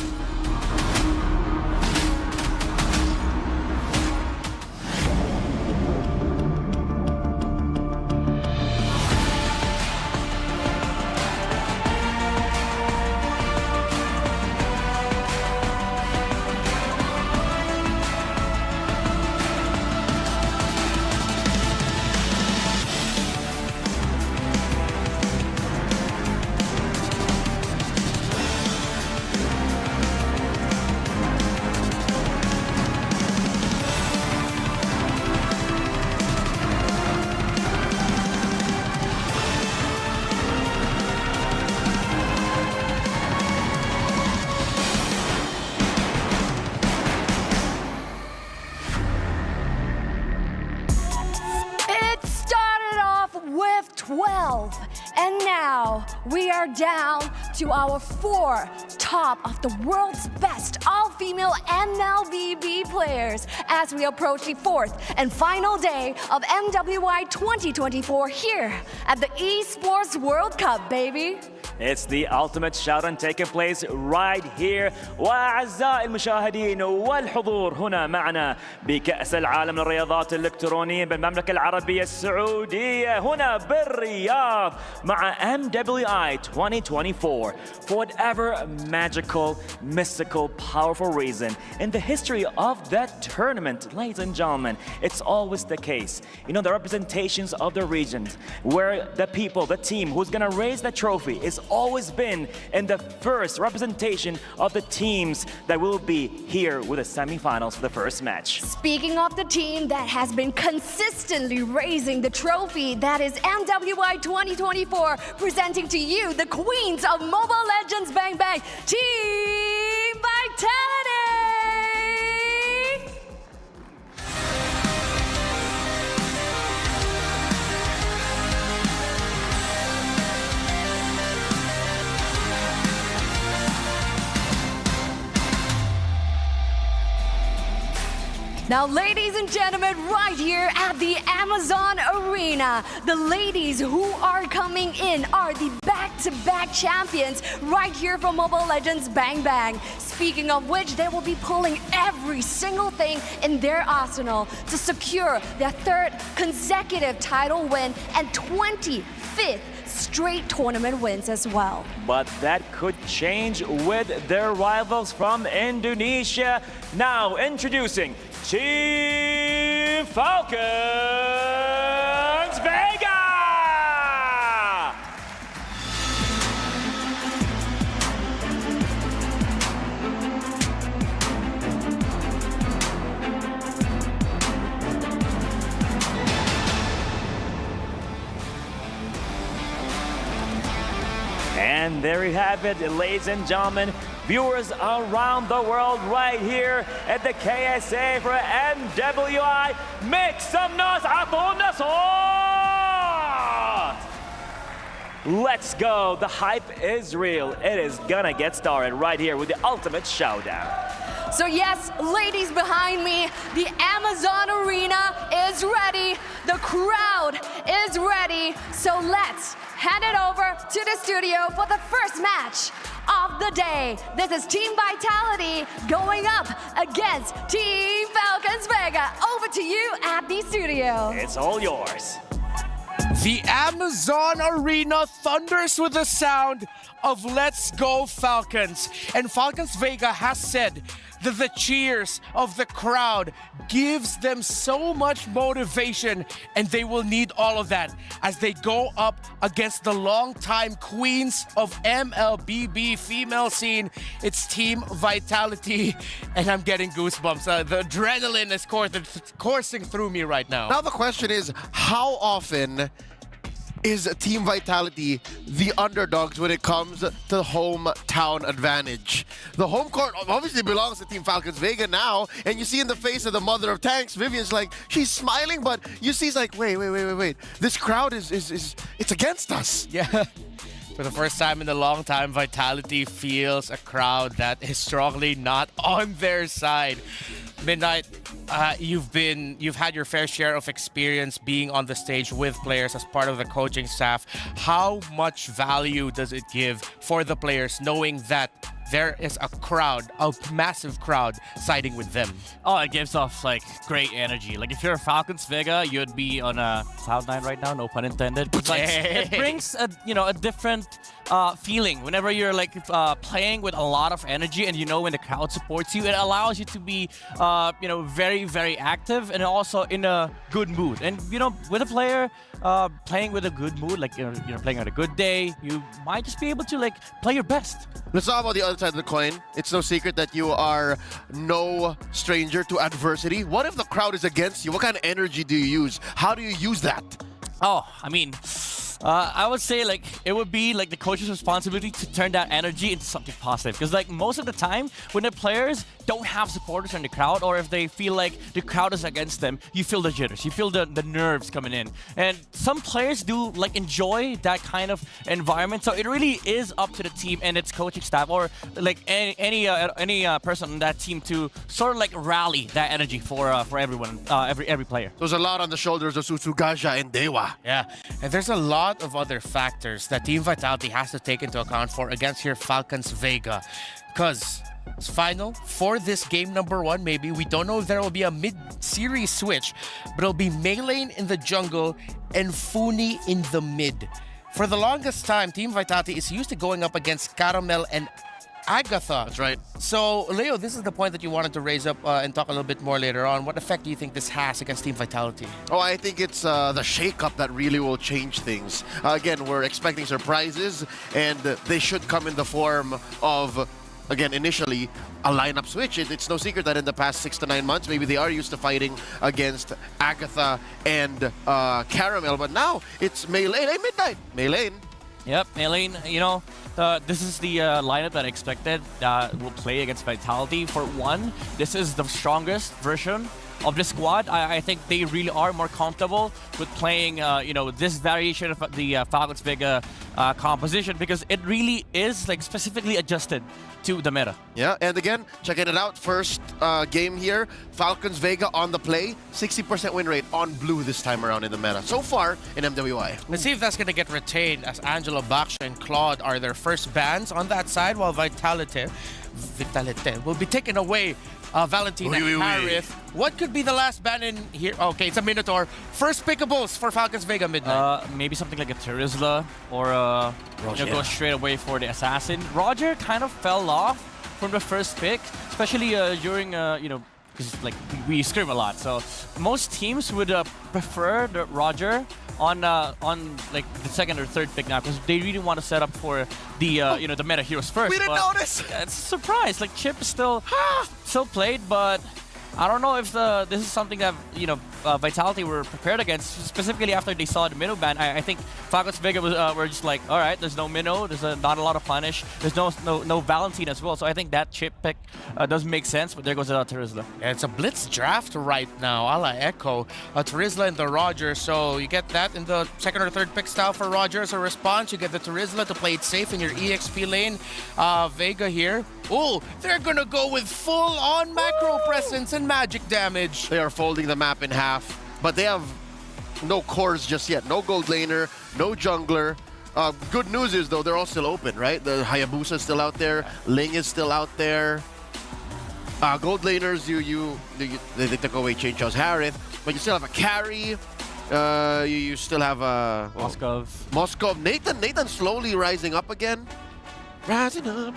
12. And now we are down to our 4 top of the world's best all-female MLBB players as we approach the 4th and final day of MWI 2024 here at the Esports World Cup, baby. It's the ultimate showdown taking place right here. وأعزائي المشاهدين والحضور هنا معنا بكأس العالم للرياضات الإلكترونية بالمملكة العربية السعودية هنا بالرياض مع MWI 2024. For whatever magical, mystical, powerful reason in the history of that tournament, ladies and gentlemen, it's always the case. You know, the representations of the regions where the people, the team who's gonna raise the trophy is always been in the first representation of the teams that will be here with the semifinals for the first match. Speaking of the team that has been consistently raising the trophy, that is MWI 2024, presenting to you the queens of Mobile Legends Bang Bang, Team Vitality! Now, ladies and gentlemen, right here at the Amazon Arena, the ladies who are coming in are the back-to-back champions right here from Mobile Legends Bang Bang. Speaking of which, they will be pulling every single thing in their arsenal to secure their 3rd consecutive title win and 25th straight tournament wins as well. But that could change with their rivals from Indonesia. Now introducing Team Falcons Vega! And there you have it, ladies and gentlemen, viewers around the world right here at the KSA for MWI. Make some noise, Let's go, the hype is real. It is gonna get started right here with the ultimate showdown. So yes, ladies behind me, the Amazon Arena is ready. The crowd is ready. So let's hand it over to the studio for the first match of the day. This is Team Vitality going up against Team Falcons Vega. Over to you at the studio. It's all yours. The Amazon Arena thunders with the sound of Let's Go Falcons. And Falcons Vega has said that the cheers of the crowd gives them so much motivation, and they will need all of that as they go up against the longtime queens of MLBB female scene. It's Team Vitality, and I'm getting goosebumps. The adrenaline is coursing through me right now. Now the question is, how often is Team Vitality the underdogs when it comes to hometown advantage? The home court obviously belongs to Team Falcons Vega now, and you see in the face of the mother of tanks, Vivian's like, she's smiling, but you see it's like, wait. This crowd is it's against us. Yeah. For the first time in a long time, Vitality feels a crowd that is strongly not on their side. Midnight, you've had your fair share of experience being on the stage with players as part of the coaching staff. How much value does it give for the players knowing that there is a crowd, a massive crowd siding with them? Oh, it gives off like great energy. Like if you're a Falcons Vega, you'd be on a cloud9 right now, no pun intended. But like, it brings a different feeling whenever you're like playing with a lot of energy, and when the crowd supports you, it allows you to be very, very active and also in a good mood. And with a player playing with a good mood, like you're playing on a good day, you might just be able to like play your best. Let's talk about the other side of the coin. It's no secret that you are no stranger to adversity. What if the crowd is against you? What kind of energy do you use? How do you use that? Oh, I mean, I would say like it would be like the coach's responsibility to turn that energy into something positive. Because like most of the time, when the players don't have supporters in the crowd, or if they feel like the crowd is against them, you feel the jitters, you feel the nerves coming in. And some players do like enjoy that kind of environment. So it really is up to the team and its coaching staff, or like any person on that team to sort of like rally that energy for everyone, every player. There's a lot on the shoulders of Tsutsugaja and Dewa. Yeah, and there's a lot of other factors that Team Vitality has to take into account for against here Falcons Vega. Because it's final for this game number 1, maybe. We don't know if there will be a mid-series switch, but it'll be Melee in the jungle and Funi in the mid. For the longest time, Team Vitality is used to going up against Caramel and Agatha. That's right. So, Leo, this is the point that you wanted to raise up and talk a little bit more later on. What effect do you think this has against Team Vitality? Oh, I think it's the shake-up that really will change things. Again, we're expecting surprises, and they should come in the form of, again, initially, a lineup switch. It's no secret that in the past 6 to 9 months, maybe they are used to fighting against Agatha and Caramel, but now it's Melee. Hey, Midnight! Melee. Yep, Melee, you know, this is the lineup that I expected will play against Vitality. For one, this is the strongest version of the squad. I think they really are more comfortable with playing, you know, this variation of the Falcons Vega composition, because it really is like specifically adjusted to the meta. Yeah, and again, checking it out. First game here, Falcons Vega on the play, 60% win rate on blue this time around in the meta. So far in MWI. Let's see if that's going to get retained, as Angelo, Baksha, and Claude are their first bans on that side, while Vitality will be taken away. Valentina and Harith. What could be the last ban in here? Okay, it's a Minotaur. First pickables for Falcons Vega Midnight. Maybe something like a Terizla, or you know, go straight away for the Assassin. Roger kind of fell off from the first pick, especially during, you know, because like we scrim a lot. So most teams would prefer the Roger on like the second or third pick now, because they really want to set up for the you know, the meta heroes first. We didn't notice. It's a surprise. Like Chip is still played, but I don't know if this is something that, you know, Vitality were prepared against, specifically after they saw the Minnow ban. I think Falcons Vega were just like, all right, there's no Minnow, there's not a lot of punish, there's no Valentine as well. So I think that chip pick does make sense, but there goes Terizla. Yeah, it's a blitz draft right now, a la Echo. Terizla and the Roger, so you get that in the second or third pick style for Roger as a response. You get the Terizla to play it safe in your EXP lane. Vega here. Oh, they're gonna go with full-on macro presence and magic damage. They are folding the map in half, but they have no cores just yet. No gold laner, no jungler. Good news is, though, they're all still open, right? The Hayabusa is still out there. Ling is still out there. Gold laners, they took away Chain Chow's Harith, but you still have a carry. You still have Moskov. Nathan slowly rising up again. Rising up.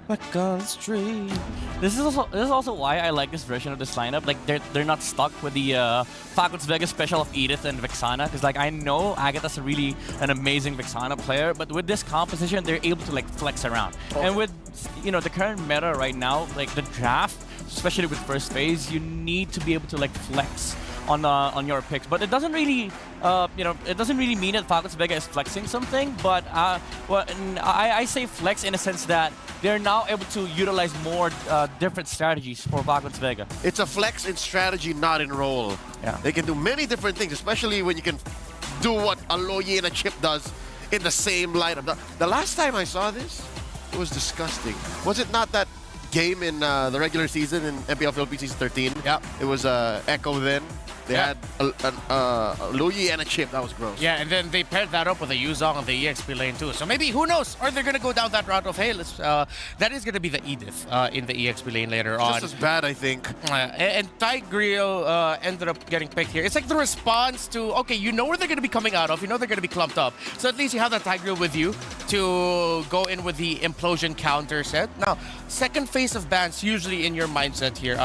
Back on the street. This is also why I like this version of this lineup. Like they're not stuck with the Falcons Vega special of Edith and Vexana, because like I know Agatha's really an amazing Vexana player, but with this composition they're able to like flex around. And with, you know, the current meta right now, like the draft, especially with first phase, you need to be able to like flex on your picks, but it doesn't really you know, it doesn't really mean that Falcons Vega is flexing something, but well, I say flex in a sense that they're now able to utilize more different strategies for Falcons Vega. It's a flex in strategy, not in role. Yeah, they can do many different things, especially when you can do what a Loyi and a Chip does in the same lineup. The last time I saw this, it was disgusting. Was it not that game in the regular season in MPL Philippines Season 13? Yeah, it was Echo then. They had a Loyi and a Chip. That was gross. Yeah, and then they paired that up with a Yuzong on the EXP lane too. So maybe, who knows? Or they're going to go down that route of, hey, let's, that is going to be the Edith in the EXP lane later on. Just as bad, I think. And Tigreal ended up getting picked here. It's like the response to, okay, you know where they're going to be coming out of. You know they're going to be clumped up. So at least you have that Tigreal with you to go in with the implosion counter set. Now, second phase of bans usually in your mindset here.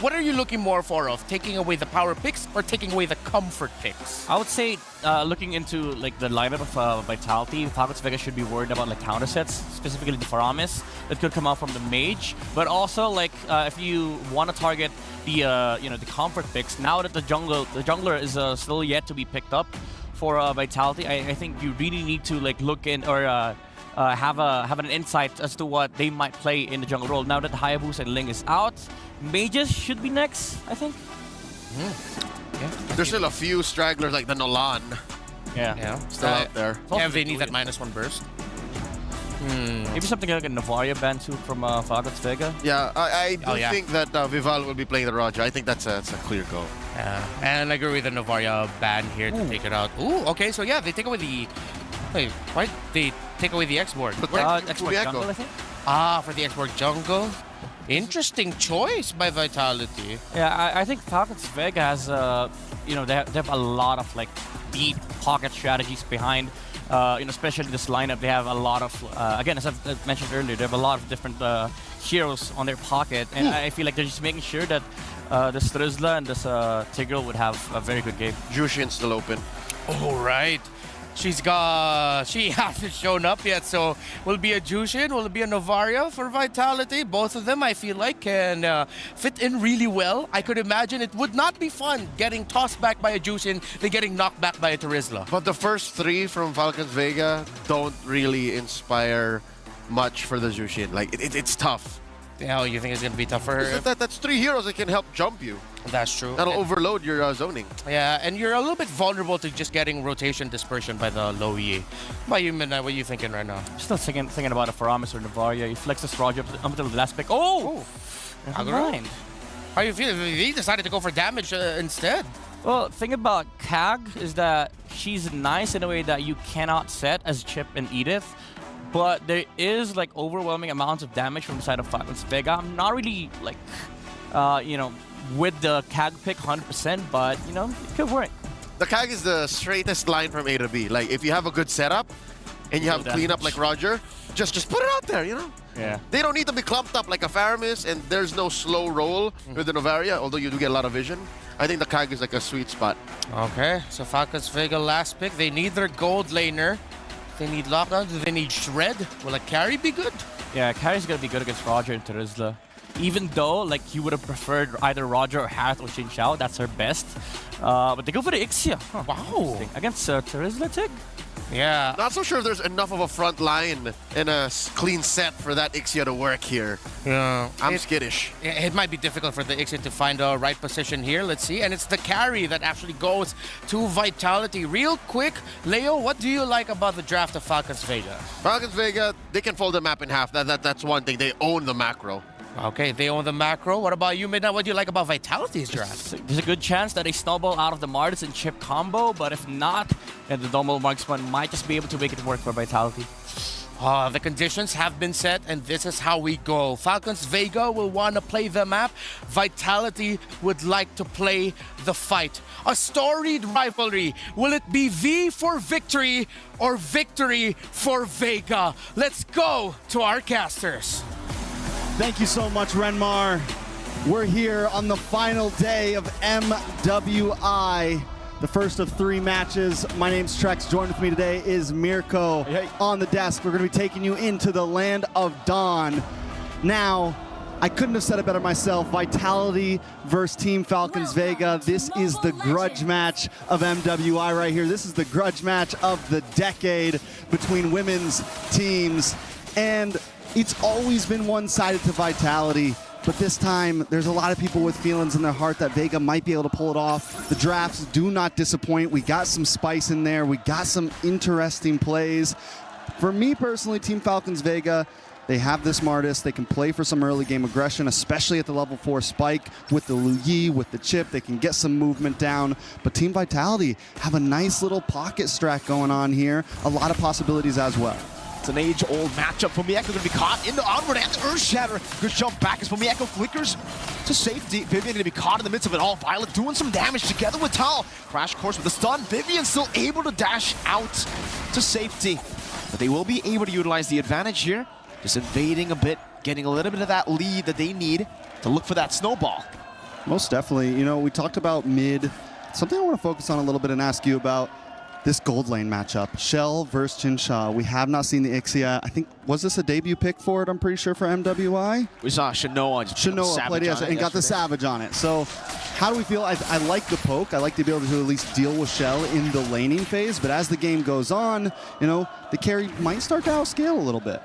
What are you looking more for of? Taking away the power picks or taking away the comfort picks? I would say looking into like the lineup of Vitality, Falcons Vega should be worried about like counter sets, specifically the Faramis that could come out from the Mage. But also like if you want to target the you know, the comfort picks, now that the jungler is still yet to be picked up for Vitality. I think you really need to like look in or have an insight as to what they might play in the jungle role. Now that Hayabusa and Ling is out, Mages should be next, I think. Yeah. There's still a few stragglers like the Nolan. Yeah. Still out there. Yeah, they need that -1 burst. Maybe something like a Navaria ban too from Falcons Vega. Yeah, I do think that Vival will be playing the Roger. I think that's a clear go. Yeah, and I agree with the Navaria ban here to take it out. Ooh, okay, so yeah, they take away the... Wait, why? They take away the X-Board. X-Board jungle, I think? Ah, for the X-Board jungle? Interesting choice by Vitality. Yeah, I think Falcons Vega has, you know, they have a lot of like deep pocket strategies behind. You know, especially this lineup, they have a lot of, again, as I've mentioned earlier, they have a lot of different heroes on their pocket, and I feel like they're just making sure that this Trizla and this Tigreal would have a very good game. Jushin's still open. All right. She hasn't shown up yet, so will it be a Jushin? Will it be a Novaria for Vitality? Both of them, I feel like, can fit in really well. I could imagine it would not be fun getting tossed back by a Jushin than getting knocked back by a Trizla. But the first 3 from Falcons Vega don't really inspire much for the Jushin. Like, it's tough. Yeah, you think it's going to be tough for her? That's 3 heroes that can help jump you. That's true. That'll overload your zoning. Yeah, and you're a little bit vulnerable to just getting rotation dispersion by the low E. What are you thinking right now? Still thinking about a Faramis or Navaria. He flexes Roger up until the last pick. Oh! Never mind. How you feel? He decided to go for damage instead. Well, thing about Kag is that she's nice in a way that you cannot set as Chip and Edith. But there is like overwhelming amounts of damage from the side of Falcons Vega. I'm not really like, you know, with the Kag pick 100%, but you know, it could work. The Kag is the straightest line from A to B. Like if you have a good setup and you have cleanup like Roger, just put it out there, you know? Yeah. They don't need to be clumped up like a Faramis, and there's no slow roll with the Novaria, although you do get a lot of vision. I think the Kag is like a sweet spot. Okay, so Falcons Vega last pick. They need their gold laner. They need lockdown. Do they need shred? Will a carry be good? Yeah, carry's gonna be good against Roger and Trizla. Even though, like, you would have preferred either Roger or Harith or Xin Xiao. That's her best. But they go for the Ixia. Huh, wow. Against Trizla Tig? Yeah. Not so sure if there's enough of a front line and a clean set for that Ixia to work here. Yeah. I'm skittish. It might be difficult for the Ixia to find the right position here. Let's see. And it's the carry that actually goes to Vitality. Real quick, Leo, what do you like about the draft of Falcons Vega? Falcons Vega, they can fold the map in half. That's one thing. They own the macro. Okay, they own the macro. What about you, Midnight? What do you like about Vitality's draft? There's a good chance that they snowball out of the Mardis and Chip combo, but if not, then the Domo Marksman might just be able to make it work for Vitality. The conditions have been set, and this is how we go. Falcons Vega will want to play the map. Vitality would like to play the fight. A storied rivalry. Will it be V for victory or victory for Vega? Let's go to our casters. Thank you so much, Renmar. We're here on the final day of MWI, the first of 3 matches. My name's Trex. Joined with me today is Mirko. Hey. On the desk. We're going to be taking you into the land of Dawn. Now, I couldn't have said it better myself. Vitality versus Team Falcons Vega. This is the grudge match of MWI right here. This is the grudge match of the decade between women's teams. And it's always been one-sided to Vitality, but this time there's a lot of people with feelings in their heart that Vega might be able to pull it off. The drafts do not disappoint. We got some spice in there. We got some interesting plays. For me personally, Team Falcons Vega, they have this Mardis. They can play for some early game aggression, especially at the level 4 spike with the Lu Yi, with the chip. They can get some movement down. But Team Vitality have a nice little pocket strat going on here. A lot of possibilities as well. It's an age-old matchup. Fumieko going to be caught in the onward and the Earthshatter. Good jump back as Fumieko flickers to safety. Vivian going to be caught in the midst of it all. Violet doing some damage together with Tal. Crash course with the stun. Vivian still able to dash out to safety. But they will be able to utilize the advantage here. Just invading a bit, getting a little bit of that lead that they need to look for that snowball. Most definitely. You know, we talked about mid. Something I want to focus on a little bit and ask you about. This gold lane matchup, Shell versus Chinsha. We have not seen the Ixia. I think, was this a debut pick for it? I'm pretty sure for MWI. We saw Shanoa played it and got the Savage on it. So how do we feel? I like the poke. I like to be able to at least deal with Shell in the laning phase. But as the game goes on, you know, the carry might start to outscale a little bit.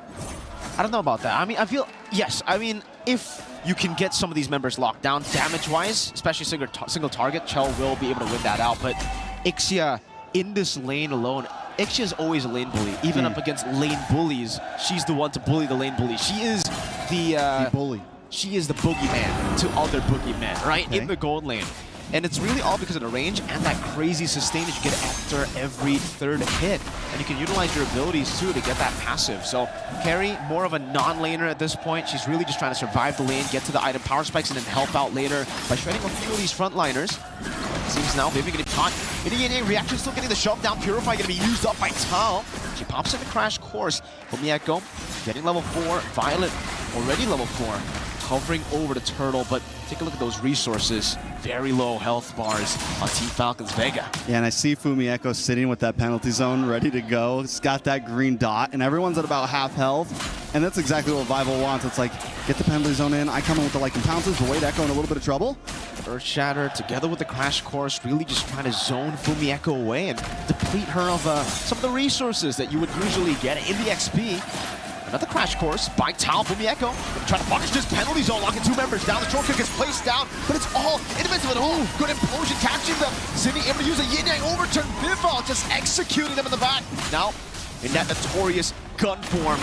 I don't know about that. I mean, I feel, yes, I mean, if you can get some of these members locked down damage-wise, especially single target, Chell will be able to win that out. But Ixia in this lane alone, Ixia is always a lane bully. Even up against lane bullies, she's the one to bully the lane bully. She is the bully. She is the boogeyman to other boogeymen, right? In the gold lane. And it's really all because of the range and that crazy sustain that you get after every third hit. And you can utilize your abilities too to get that passive. So Carrie, more of a non-laner at this point. She's really just trying to survive the lane, get to the item power spikes, and then help out later by shredding a few of these frontliners. Seems now Vivi getting caught. Any reaction, still getting the shove down. Purify going to be used up by Tal. She pops in the crash course. Mieko getting level 4. Violet already level 4. Hovering over the turtle, but take a look at those resources. Very low health bars on Team Falcons Vega. Yeah, and I see Fumieko sitting with that penalty zone ready to go. It's got that green dot, and everyone's at about half health. And that's exactly what Vival wants. It's like, get the penalty zone in. I come in with the Lycan Pounces, Void Echo in a little bit of trouble. Earth Shatter together with the Crash Course, really just trying to zone Fumieko away and deplete her of some of the resources that you would usually get in the XP. Another Crash Course by Tal. Fumieko trying to punish this penalty zone, locking 2 members down. The short kick is placed down, but it's all in the midst of it. Oh, good implosion, catching them. Zinni able to use a yin-yang overturn. Vival just executing them in the back. Now, in that notorious gun form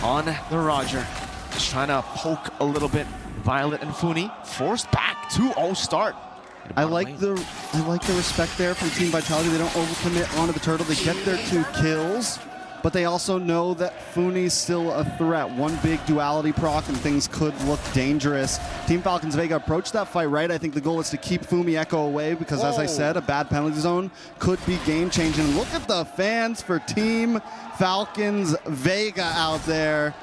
on the Roger. Just trying to poke a little bit. Violet and Funi forced back 2-0 start. I like the respect there from Team Vitality. They don't overcommit onto the turtle. They get their 2 kills. But they also know that Funi's still a threat. One big duality proc and things could look dangerous. Team Falcons Vega approached that fight right. I think the goal is to keep Fumieko away because, as I said, a bad penalty zone could be game-changing. Look at the fans for Team Falcons Vega out there.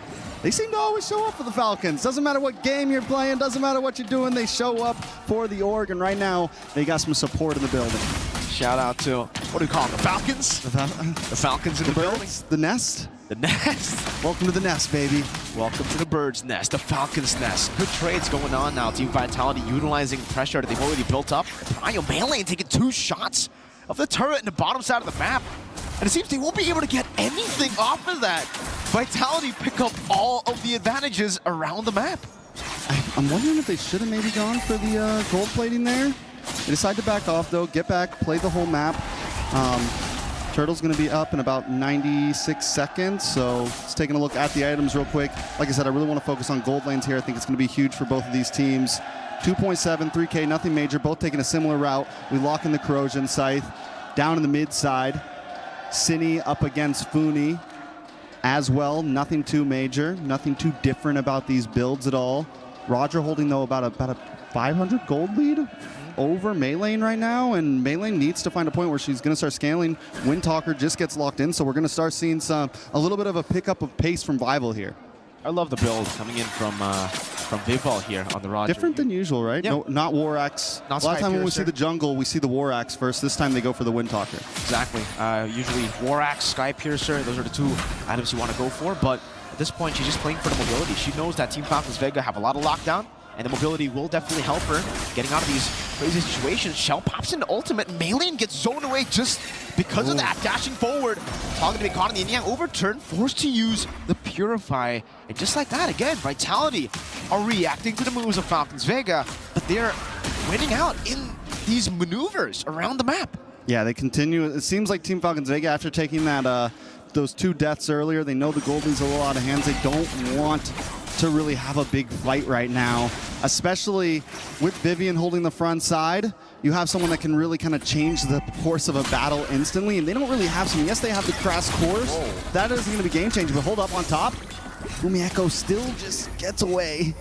They seem to always show up for the Falcons. Doesn't matter what game you're playing, doesn't matter what you're doing, they show up for the org. And right now, they got some support in the building. Shout out to, what do we call them, the Falcons? The Falcons in the building. The nest? The nest. Welcome to the nest, baby. Welcome to the bird's nest, the Falcons nest. Good trades going on now. Team Vitality utilizing pressure that they've already built up. Prio Melee taking 2 shots of the turret in the bottom side of the map. And it seems they won't be able to get anything off of that. Vitality pick up all of the advantages around the map. I'm wondering if they should have maybe gone for the gold plating there. They decide to back off, though, get back, play the whole map. Turtle's going to be up in about 96 seconds, so just taking a look at the items real quick. Like I said, I really want to focus on gold lanes here. I think it's going to be huge for both of these teams. 2.7, 3K, nothing major, both taking a similar route. We lock in the Corrosion Scythe. Down in the mid side, Zinni up against Funi as well. Nothing too major, nothing too different about these builds at all. Roger holding, though, about a 500 gold lead over Maylane right now, and Maylane needs to find a point where she's going to start scaling. Windtalker just gets locked in, so we're going to start seeing a little bit of a pickup of pace from Vival here. I love the build coming in from Vival here on the Roger. Different than usual, right? Yeah. No, not War Axe. A lot of time when we see the jungle, we see the War Axe first. This time they go for the Windtalker. Exactly. Usually War Axe, Sky Piercer, those are the 2 items you want to go for, but at this point she's just playing for the mobility. She knows that Team Falcons Vega have a lot of lockdown, and the mobility will definitely help her getting out of these crazy situations. Shell pops into ultimate. Maylane gets zoned away just because of that, dashing forward. Talking to be caught in the yin-yang overturn, forced to use the Purify. And just like that, again, Vitality are reacting to the moves of Falcons Vega, but they're winning out in these maneuvers around the map. Yeah, they continue. It seems like Team Falcons Vega, after taking that those 2 deaths earlier, they know the gold leads a little out of hands. They don't want to really have a big fight right now, especially with Vivian holding the front side. You have someone that can really kind of change the course of a battle instantly, and they don't really have some. Yes, they have the Crash Course. Whoa. That isn't going to be game-changing, but hold up on top. Fumieko still just gets away.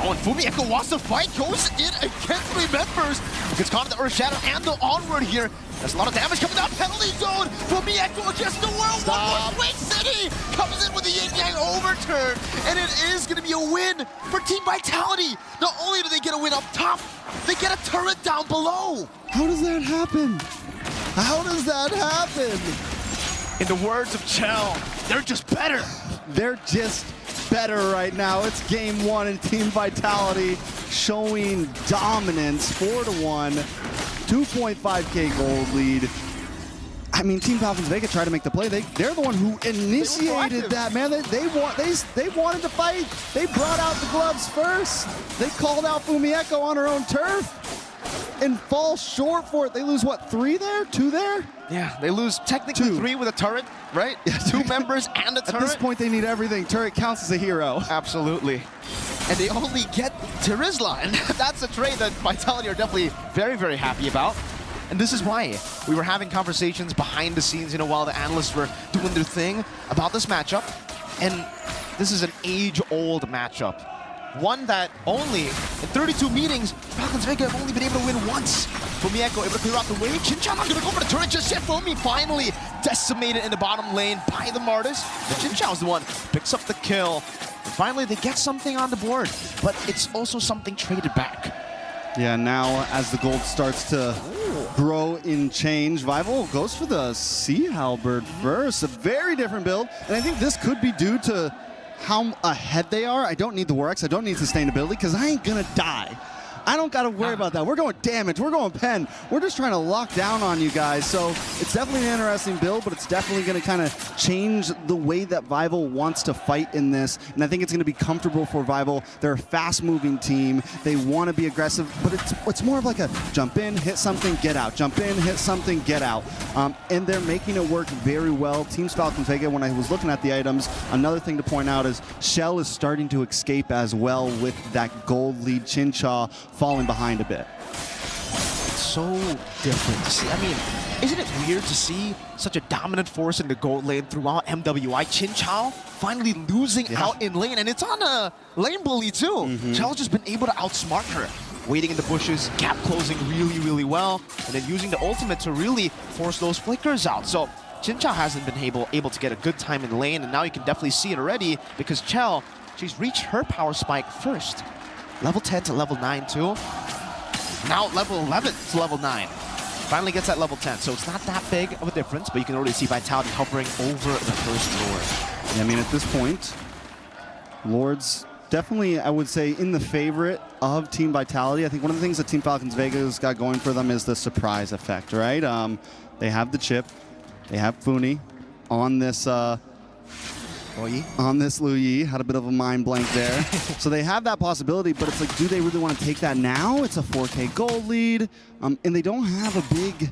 Oh, and Fumieko wants to fight, goes in against 3 members. Gets caught in the Earth Shadow and the onward here. There's a lot of damage coming down, penalty zone. Fumieko against the world. One more swing, Zinni comes in with the yin-yang overturn. And it is going to be a win for Team Vitality. Not only do they get a win up top, they get a turret down below. How does that happen? How does that happen? In the words of Chell, they're just better. They're just better right now. It's game 1 in Team Vitality. showing dominance, 4-1, 2.5K gold lead. I mean, Team Falcons Vega tried to make the play. They're the one who initiated that, man. They wanted to fight. They brought out the gloves first. They called out Fumieko on her own turf and fall short for it. They lose, what, 3 there? 2 there? Yeah, they lose technically 2. 3 with a turret, right? 2 members and a turret. At this point, they need everything. Turret counts as a hero. Absolutely. And they only get Terizla, and that's a trade that Vitality are definitely very, very happy about. And this is why we were having conversations behind the scenes, while the analysts were doing their thing about this matchup. And this is an age-old matchup. One that only, in 32 meetings, Falcons Vega have only been able to win once. Fumieko able to clear out the way. Chinchao not going to go for the turret just yet. Fumi finally decimated in the bottom lane by the Martis. But Chinchao's the one who picks up the kill. And finally, they get something on the board. But it's also something traded back. Yeah, now as the gold starts to grow in change, Vival goes for the Sea Halberd first. A very different build. And I think this could be due to how ahead they are. I don't need the War Axe. I don't need sustainability because I ain't going to die. I don't got to worry about that. We're going damage. We're going pen. We're just trying to lock down on you guys. So it's definitely an interesting build, but it's definitely going to kind of change the way that Vival wants to fight in this. And I think it's going to be comfortable for Vival. They're a fast-moving team. They want to be aggressive, but it's more of like a jump in, hit something, get out. Jump in, hit something, get out. And they're making it work very well. Team Falcons Vega, when I was looking at the items, another thing to point out is Shell is starting to escape as well with that gold lead. Chinchao falling behind a bit. It's so different to see. I mean, isn't it weird to see such a dominant force in the gold lane throughout MWI? Chinchao finally losing out in lane, and it's on a lane bully too. Chao's just been able to outsmart her. Waiting in the bushes, gap closing really, really well, and then using the ultimate to really force those flickers out. So Chinchao hasn't been able to get a good time in lane, and now you can definitely see it already because Chell, she's reached her power spike first. Level 10 to level 9 too. Now level 11 to level 9. Finally gets that level 10, so it's not that big of a difference, but you can already see Vitality hovering over the first Lord. Yeah, I mean, at this point, Lord's definitely, I would say, in the favorite of Team Vitality. I think one of the things that Team Falcons Vega's got going for them is the surprise effect, right? They have the chip. They have Funi on this Lu Yi. Had a bit of a mind blank there. So they have that possibility, but it's like, do they really want to take that now? It's a 4K gold lead, and they don't have a big...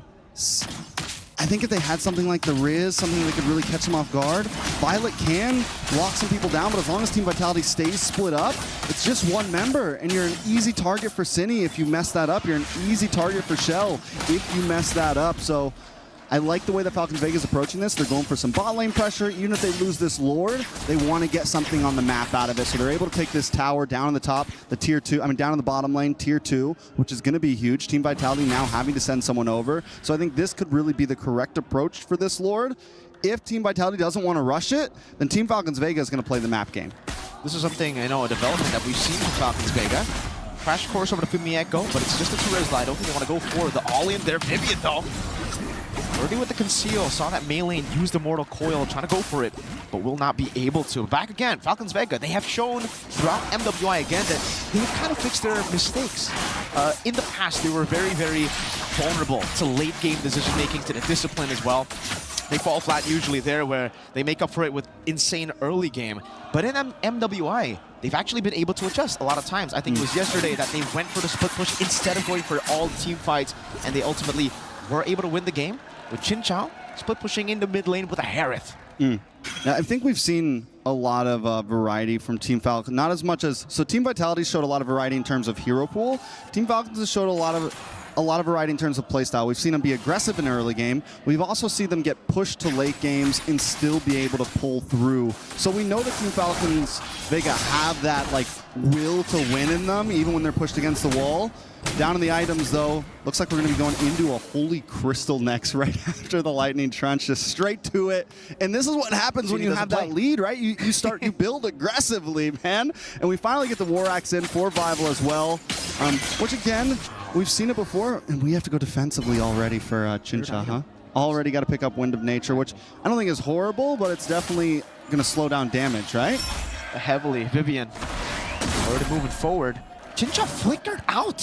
I think if they had something like the Riz, something that could really catch them off guard, Violet can lock some people down, but as long as Team Vitality stays split up, it's just one member, and you're an easy target for Cine if you mess that up. You're an easy target for Shell if you mess that up. So I like the way that Falcons Vega is approaching this. They're going for some bot lane pressure. Even if they lose this Lord, they want to get something on the map out of it. So they're able to take this tower down on the top, the tier 2, down on the bottom lane, tier 2, which is going to be huge. Team Vitality now having to send someone over. So I think this could really be the correct approach for this Lord. If Team Vitality doesn't want to rush it, then Team Falcons Vega is going to play the map game. This is something, a development that we've seen from Falcons Vega. Crash course over to Fumieko, but it's just a Terizla. I don't think they want to go for the all-in there. Vivian, though, already with the conceal, saw that melee and used the Mortal Coil, trying to go for it, but will not be able to. Back again, Falcons Vega, they have shown throughout MWI again that they've kind of fixed their mistakes. In the past, they were very, very vulnerable to late game decision making, to the discipline as well. They fall flat usually there, where they make up for it with insane early game. But in MWI, they've actually been able to adjust a lot of times. I think it was yesterday that they went for the split push instead of going for all team fights, and they ultimately were able to win the game with Chinchao split pushing into mid lane with a Harith. Now, I think we've seen a lot of variety from Team Falcons. Not as much as... So Team Vitality showed a lot of variety in terms of hero pool. Team Falcons has showed a lot of variety in terms of playstyle. We've seen them be aggressive in early game. We've also seen them get pushed to late games and still be able to pull through. So we know that Team Falcons Vega have that will to win in them, even when they're pushed against the wall. Down in the items, though, looks like we're going to be going into a Holy Crystal next right after the Lightning Trench, just straight to it. And this is what happens when you have that lead, right? You build aggressively, man. And we finally get the War Axe in for Vival as well, which again, we've seen it before, and we have to go defensively already for Chinchao, huh? Already got to pick up Wind of Nature, which I don't think is horrible, but it's definitely going to slow down damage, right? Heavily. Vivian already moving forward. Chincha flickered out.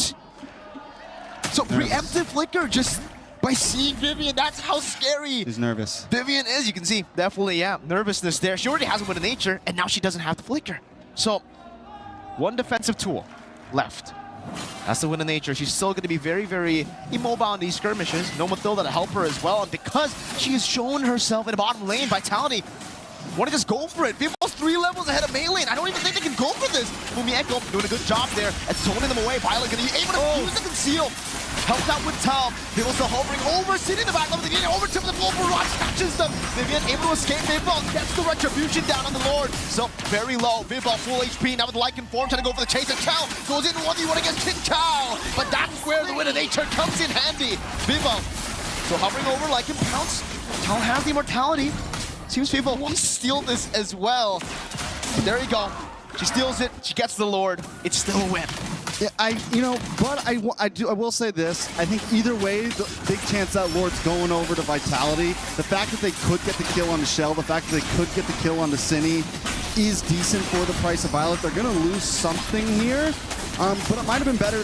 So preemptive flicker just by seeing Vivian. That's how scary He's nervous. Vivian is. You can see definitely, yeah, nervousness there. She already has a Wind of Nature, and now she doesn't have the flicker. So one defensive tool left. That's the Wind of Nature. She's still going to be very, very immobile in these skirmishes. No Mathilda to help her as well. And because she has shown herself in the bottom lane, Vitality want to just go for it. Vival's 3 levels ahead of Maylane. I don't even think they can go for this. Fumieko doing a good job there at zoning them away. Violet going to be able to use the conceal. Helps out with Tal. Vival still hovering over, sitting in the back of the game. Over to the full barrage, snatches them. Vivian able to escape. Vival gets the retribution down on the Lord. So very low. Vival full HP now with Lycan form, trying to go for the chase. And Tal goes in 1v1 against King Tal. But that's where the Wind of Nature comes in handy. Vival so hovering over Lycan pounce. Tal has the immortality. Seems people want to steal this as well. But there you go. She steals it. She gets the Lord. It's still a win. Yeah, I will say this. I think either way, the big chance that Lord's going over to Vitality. The fact that they could get the kill on the Shell, the fact that they could get the kill on the Cine is decent for the price of Violet. They're going to lose something here. But it might have been better.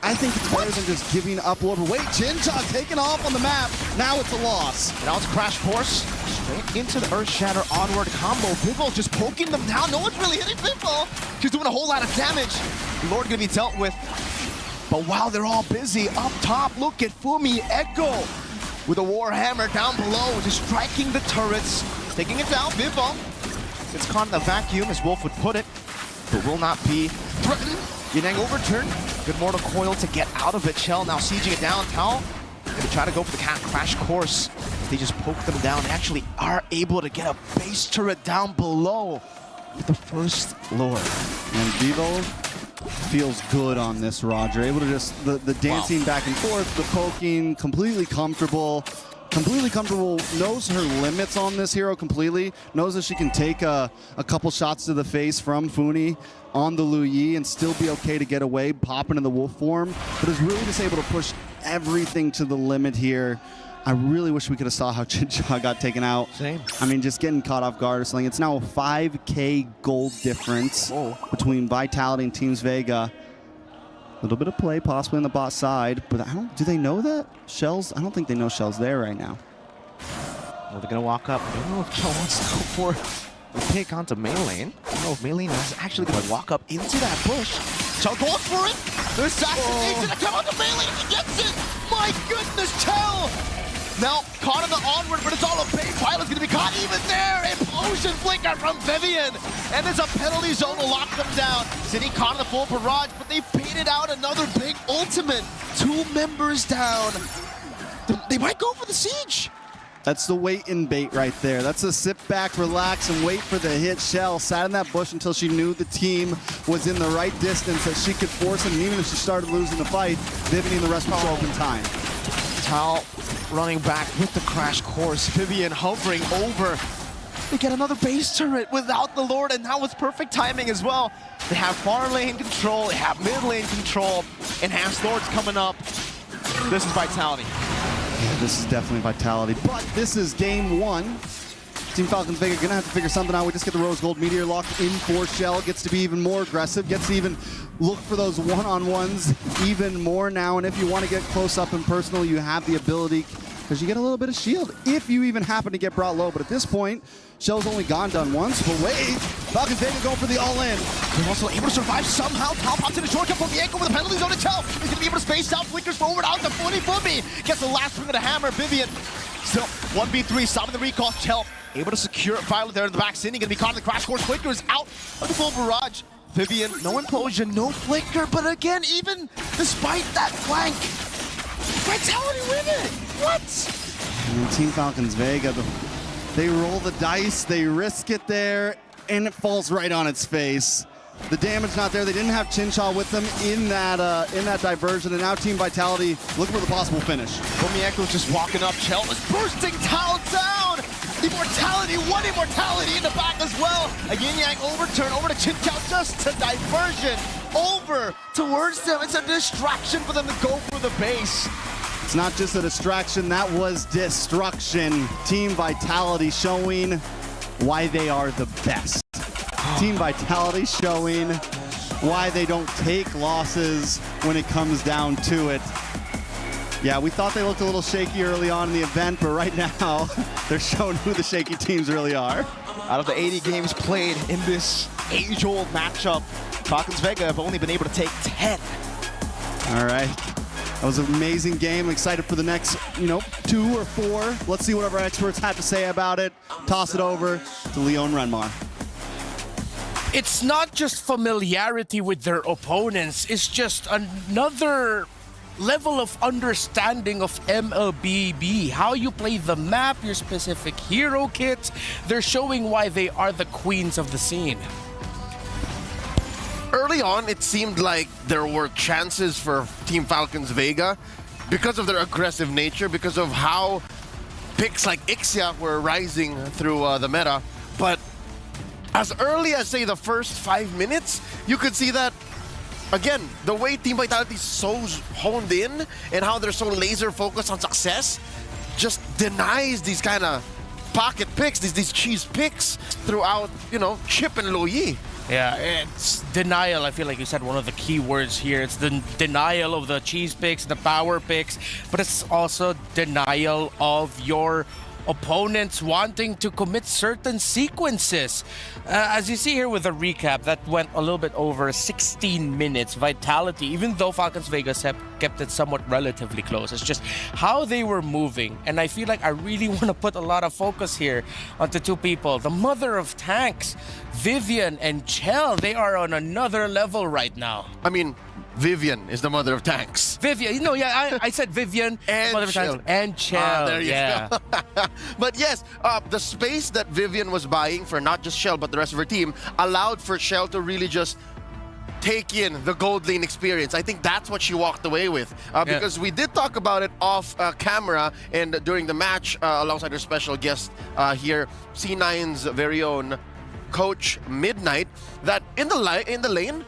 I think it's better than just giving up Lord. Wait, Jinja taking off on the map. Now it's a loss. Now it's Crash Course. Straight into the Earth Shatter onward combo. Vival just poking them down. No one's really hitting Vival. She's doing a whole lot of damage. Lord gonna be dealt with. But while they're all busy, up top, look at Fumieko with a Warhammer down below, just striking the turrets. Taking it down, Vival gets caught in the vacuum, as Wolf would put it, but will not be threatened. Yinang overturned. Good mortal coil to get out of it. Shell now sieging it down. Tao gonna try to go for the Crash Course. They just poke them down. They actually are able to get a base turret down below with the first Lord. And Vivo feels good on this, Roger. Able to just, the dancing back and forth, the poking, completely comfortable, knows her limits on this hero completely, knows that she can take a couple shots to the face from Funi on the Lu Yi and still be okay to get away, pop into the wolf form, but is really just able to push everything to the limit here. I really wish we could have saw how Chincha got taken out. Same. I mean, just getting caught off guard or something. It's now a 5K gold difference between Vitality and Teams Vega. A little bit of play possibly on the bot side, but do they know that? Shell's, I don't think they know Shell's there right now. Well, they're gonna walk up. I don't know if Shell wants to go for the pick onto Maylane. I don't know if Maylane is actually gonna walk up into that bush. Shell goes for it. There's assassination to come onto Maylane. He gets it. My goodness, Shell! Now caught in the onward, but it's all a bait. Violet's gonna be caught even there. Implosion flicker from Vivian. And there's a penalty zone to lock them down. City caught in the full barrage, but they baited out another big ultimate. 2 members down. They might go for the siege. That's the wait and bait right there. That's a sit back, relax, and wait for the hit. Shell sat in that bush until she knew the team was in the right distance, that she could force it, and even if she started losing the fight, Vivian and the rest would show up in time. Tal running back with the Crash Course. Vivian hovering over. They get another base turret without the Lord, and now with perfect timing as well. They have far lane control, they have mid lane control. Enhanced Lords coming up. This is Vitality. Yeah, this is definitely Vitality, but this is game 1. Team Falcons Vega gonna have to figure something out. We just get the Rose Gold Meteor locked in for Shell. Gets to be even more aggressive, gets to even look for those one-on-ones even more now. And if you want to get close up and personal, you have the ability, because you get a little bit of shield if you even happen to get brought low. But at this point, Shell's only done once. But wait, Falcons Vega going for the all-in. They're also able to survive somehow. Tal pops in a shortcut from Bianco with a penalty zone to Tal. He's going to be able to space out, flickers forward out to Fumi. Gets the last swing of the hammer. Vivian still 1v3, stopping the recall. Tal able to secure Violet there in the back. Cindy going to be caught in the Crash Course. Flickers out of the full barrage. Vivian, no implosion, no flicker. But again, even despite that flank, Vitality win it. What? And Team Falcons Vega, they roll the dice, they risk it there, and it falls right on its face. The damage not there. They didn't have Chincha with them in that diversion, and now Team Vitality looking for the possible finish. Fumieko just walking up. Chell is bursting Tal down. Immortality, one immortality in the back as well. A yin-yang overturn over to Chincha, just to diversion over towards them. It's a distraction for them to go for the base. It's not just a distraction, that was destruction. Team Vitality showing why they are the best. Team Vitality showing why they don't take losses when it comes down to it. Yeah, we thought they looked a little shaky early on in the event, but right now they're showing who the shaky teams really are. Out of the 80 games played in this age-old matchup, Falcons Vega have only been able to take 10. All right. That was an amazing game. I'm excited for the next, 2 or 4. Let's see whatever experts have to say about it. Toss it over to Leon Renmar. It's not just familiarity with their opponents, it's just another level of understanding of MLBB, how you play the map, your specific hero kits. They're showing why they are the queens of the scene. Early on, it seemed like there were chances for Team Falcons Vega because of their aggressive nature, because of how picks like Ixia were rising through the meta. But as early as, say, the first 5 minutes, you could see that, again, the way Team Vitality is so honed in and how they're so laser focused on success just denies these kind of pocket picks, these cheese picks throughout, Chip and Loyi. Yeah, it's denial. I feel like you said one of the key words here. It's the denial of the cheese picks, the power picks, but it's also denial of your opponents wanting to commit certain sequences. As you see here with the recap, that went a little bit over 16 minutes. Vitality, even though Falcons Vegas have kept it somewhat relatively close, it's just how they were moving. And I feel like I really want to put a lot of focus here onto 2 people. The mother of tanks, Vivian and Chell, they are on another level right now. I mean, Vivian is the mother of tanks. Vivian, I said Vivian and mother of tanks and Chell. There you go. But yes, the space that Vivian was buying for not just Shell but the rest of her team allowed for Shell to really just take in the gold lane experience. I think that's what she walked away with because we did talk about it off camera and during the match alongside her special guest here, C9's very own Coach Midnight, that in the lane,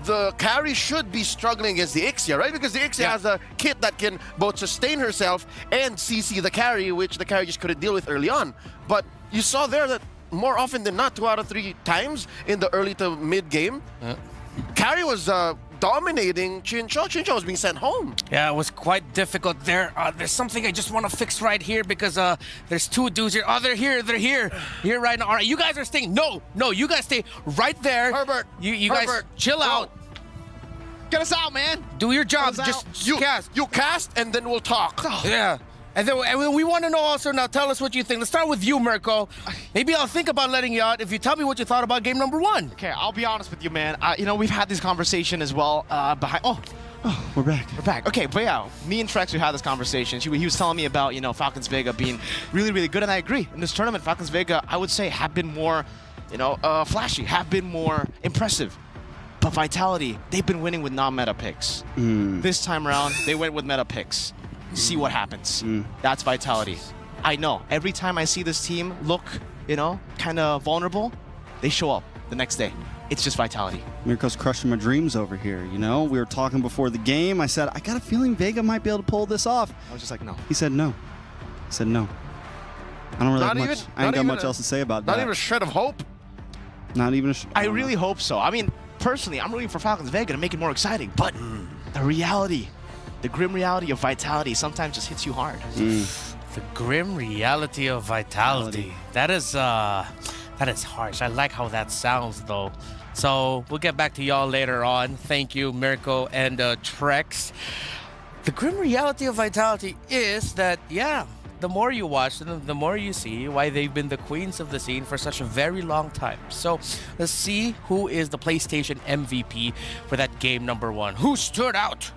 the carry should be struggling against the Ixia, right? Because the Ixia has a kit that can both sustain herself and CC the carry, which the carry just couldn't deal with early on. But you saw there that more often than not, 2 out of 3 times in the early to mid game, carry was dominating Chincho. Chincho was being sent home. Yeah, it was quite difficult there. There's something I just want to fix right here because there's 2 dudes here. Oh, they're here here right now. All right, you guys are staying. No, you guys stay right there. Herbert, you guys chill out. Get us out, man. Do your job. Just cast. You cast, and then we'll talk. Yeah. And then we want to know also, now tell us what you think. Let's start with you, Mirko. Maybe I'll think about letting you out if you tell me what you thought about game number 1. Okay, I'll be honest with you, man. We've had this conversation as well behind... Oh, we're back. We're back. Okay, but yeah, me and Trex, we had this conversation. He was telling me about, Falcons Vega being really, really good, and I agree. In this tournament, Falcons Vega, I would say, have been more, flashy, have been more impressive. But Vitality, they've been winning with non-meta picks. This time around, they went with meta picks. See what happens. That's Vitality. I know. Every time I see this team look, kind of vulnerable, they show up the next day. It's just Vitality. Mirko's crushing my dreams over here, We were talking before the game. I said, I got a feeling Vega might be able to pull this off. I was just like, no. He said no. I said no. I don't really have much. I ain't got much else to say about that. Not even a shred of hope. Not even a I really hope so. I mean, personally, I'm rooting for Falcons Vega to make it more exciting, but the reality, the grim reality of Vitality sometimes just hits you hard. The grim reality of Vitality. That is harsh. I like how that sounds, though. So we'll get back to y'all later on. Thank you, Mirko and Trex. The grim reality of Vitality is that, the more you watch them, the more you see why they've been the queens of the scene for such a very long time. So let's see who is the PlayStation MVP for that game number 1. Who stood out?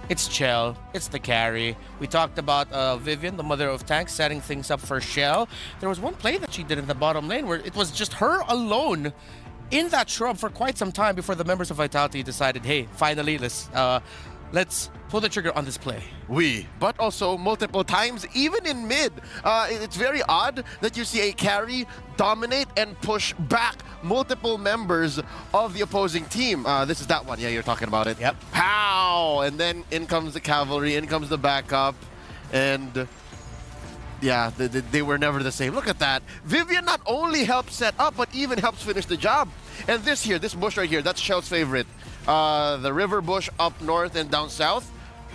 It's Chell. It's the carry. We talked about Vivian, the mother of tanks, setting things up for Shell. There was one play that she did in the bottom lane where it was just her alone in that shrub for quite some time before the members of Vitality decided, hey, finally, let's pull the trigger on this play. But also multiple times, even in mid. It's very odd that you see a carry dominate and push back multiple members of the opposing team. This is that one. Yeah, you're talking about it. Yep. Pow! And then in comes the cavalry, in comes the backup, and yeah, they were never the same. Look at that. Vivian not only helps set up, but even helps finish the job. And this bush right here, that's Shell's favorite. The river bush up north and down south.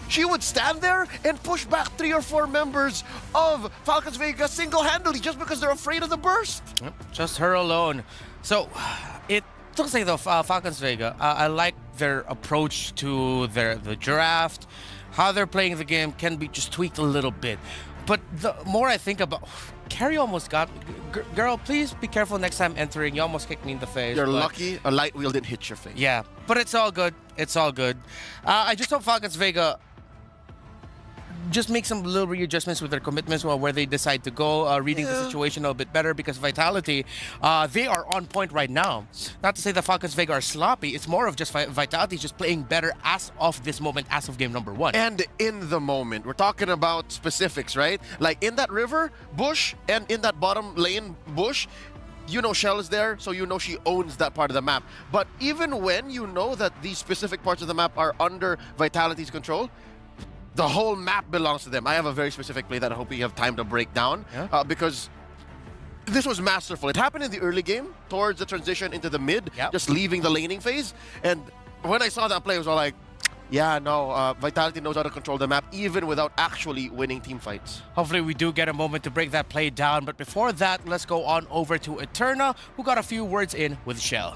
She would stand there and push back 3 or 4 members of Falcons Vega single-handedly just because they're afraid of the burst. Yep, just her alone. So it looks like the Falcons Vega, I like their approach to the draft. How they're playing the game can be just tweaked a little bit. But the more I think about, Carrie almost got me. Girl, please be careful next time entering. You almost kicked me in the face. You're lucky a light wheel didn't hit your face. Yeah, but it's all good. It's all good. I just hope Falcons Vega just make some little readjustments with their commitments where they decide to go, reading the situation a little bit better, because Vitality, they are on point right now. Not to say the Falcons Vega are sloppy, it's more of just Vitality just playing better as of this moment, as of game number 1. And in the moment, we're talking about specifics, right? Like in that river bush and in that bottom lane bush, you know Shell is there, so you know she owns that part of the map. But even when you know that these specific parts of the map are under Vitality's control, the whole map belongs to them. I have a very specific play that I hope we have time to break down, because this was masterful. It happened in the early game, towards the transition into the mid, just leaving the laning phase. And when I saw that play, I was all like, yeah, no, Vitality knows how to control the map even without actually winning team fights. Hopefully we do get a moment to break that play down. But before that, let's go on over to Eterna, who got a few words in with Shell.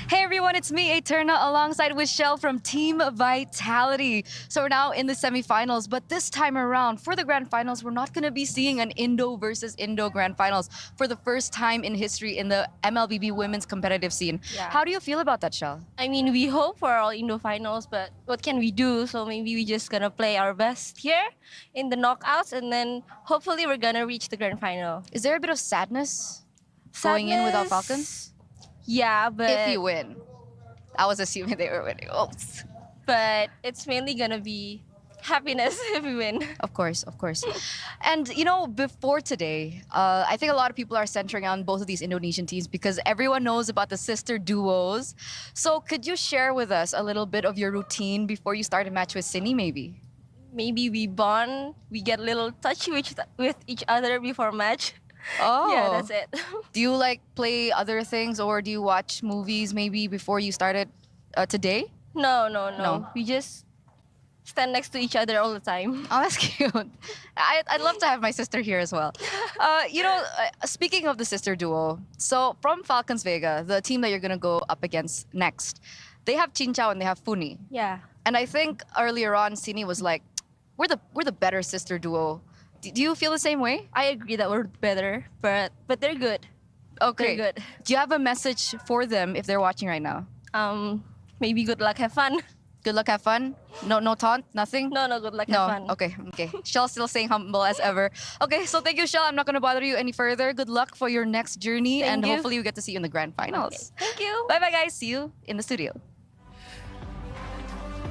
Hey everyone, it's me, Eterna, alongside with Shell from Team Vitality. So we're now in the semifinals, but this time around, for the grand finals, we're not going to be seeing an Indo versus Indo grand finals for the first time in history in the MLBB women's competitive scene. Yeah. How do you feel about that, Shell? I mean, we hope for all Indo finals, but what can we do? So maybe we just gonna play our best here in the knockouts, and then hopefully we're gonna reach the grand final. Is there a bit of sadness going in without Falcons? Yeah, but if you win. I was assuming they were winning. Oops. But it's mainly gonna be happiness if we win. Of course, of course. And you know, before today, I think a lot of people are centering on both of these Indonesian teams because everyone knows about the sister duos. So could you share with us a little bit of your routine before you start a match with Sini, maybe? Maybe we bond, we get a little touchy with each other before match. Oh. Yeah, that's it. Do you like play other things, or do you watch movies maybe before you started today? No. We just stand next to each other all the time. Oh, that's cute. I'd love to have my sister here as well. You know, speaking of the sister duo, so from Falcons Vega, the team that you're going to go up against next, they have Chin Chao and they have Funi. Yeah. And I think earlier on, Sini was like, we're the better sister duo. Do you feel the same way? I agree that we're better, but they're good. Okay. They're good. Do you have a message for them if they're watching right now? Maybe good luck, have fun. Good luck, have fun? No taunt? Nothing? No, good luck, have fun. Okay. Shell still staying humble as ever. Okay, so thank you, Shell. I'm not going to bother you any further. Good luck for your next journey, and hopefully we get to see you in the grand finals. Okay. Thank you. Bye-bye, guys. See you in the studio.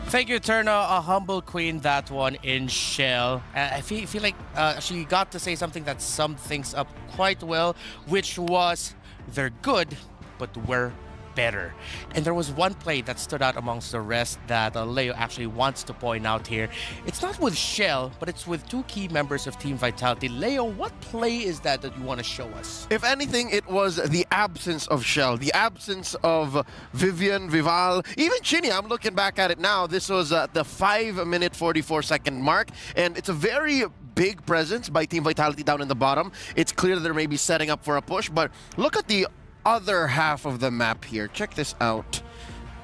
Thank you, Eterna. A humble queen, that one in Shell. I feel like she got to say something that summed things up quite well, which was, they're good, but we're better. And there was one play that stood out amongst the rest that Leo actually wants to point out here. It's not with Shell, but it's with two key members of Team Vitality. Leo, what play is that you want to show us? If anything, it was the absence of Shell, the absence of Vivian, Vival, even Chini. I'm looking back at it now. This was the 5-minute 44-second mark, and it's a very big presence by Team Vitality down in the bottom. It's clear that they're maybe setting up for a push, but look at the other half of the map here. Check this out.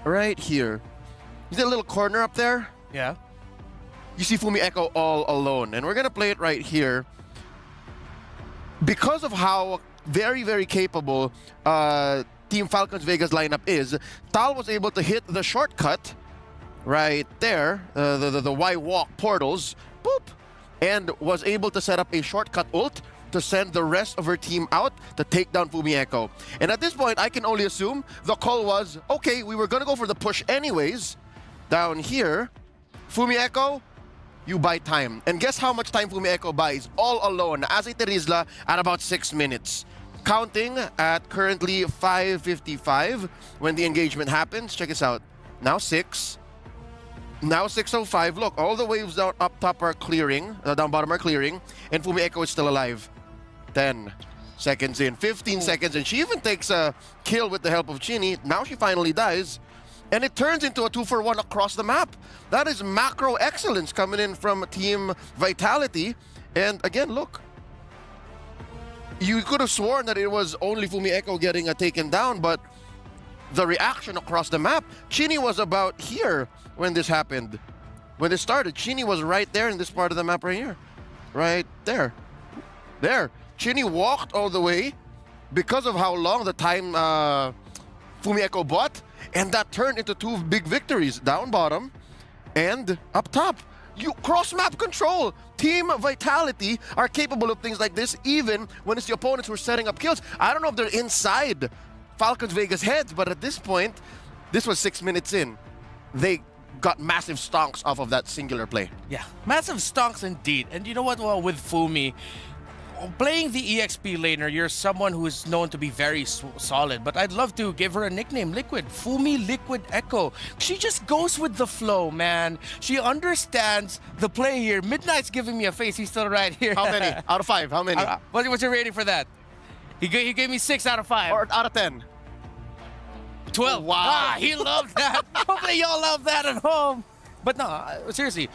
Right here. You see a little corner up there? Yeah. You see Fumi Echo all alone. And we're going to play it right here. Because of how very, very capable Team Falcons Vega's lineup is, Tal was able to hit the shortcut right there, the Y-Walk portals, boop, and was able to set up a shortcut ult to send the rest of her team out to take down Fumi Echo. And at this point, I can only assume the call was, okay, we were going to go for the push anyways. Down here, Fumi Echo, you buy time. And guess how much time Fumi Echo buys all alone as a Terizla at about 6 minutes. Counting at currently 5:55 when the engagement happens. Check this out. Now 6. Now 6:05. Look, all the waves down up top are clearing. Down bottom are clearing. And Fumi Echo is still alive. 10, seconds in, 15 seconds, and she even takes a kill with the help of Chini. Now she finally dies, and it turns into a 2-for-1 across the map. That is macro excellence coming in from Team Vitality. And again, look. You could have sworn that it was only Fumi Echo getting taken down, but the reaction across the map, Chini was about here when this happened. When it started, Chini was right there in this part of the map right here. Right there. There. Chini walked all the way because of how long the time Fumi Echo bought, and that turned into 2 big victories, down bottom and up top. You cross-map control. Team Vitality are capable of things like this even when it's the opponents who are setting up kills. I don't know if they're inside Falcons Vegas heads, but at this point, this was 6 minutes in. They got massive stonks off of that singular play. Yeah, massive stonks indeed. And you know what? Well, with Fumi, playing the EXP laner, you're someone who is known to be very solid, but I'd love to give her a nickname, Liquid. Fumi Liquid Echo. She just goes with the flow, man. She understands the play here. Midnight's giving me a face. He's still right here. How many? Out of 5, how many? What's your rating for that? He gave me 6 out of 5. Or out of 10? 12. Oh, wow. Ah, he loved that. Hopefully y'all love that at home. But no, seriously.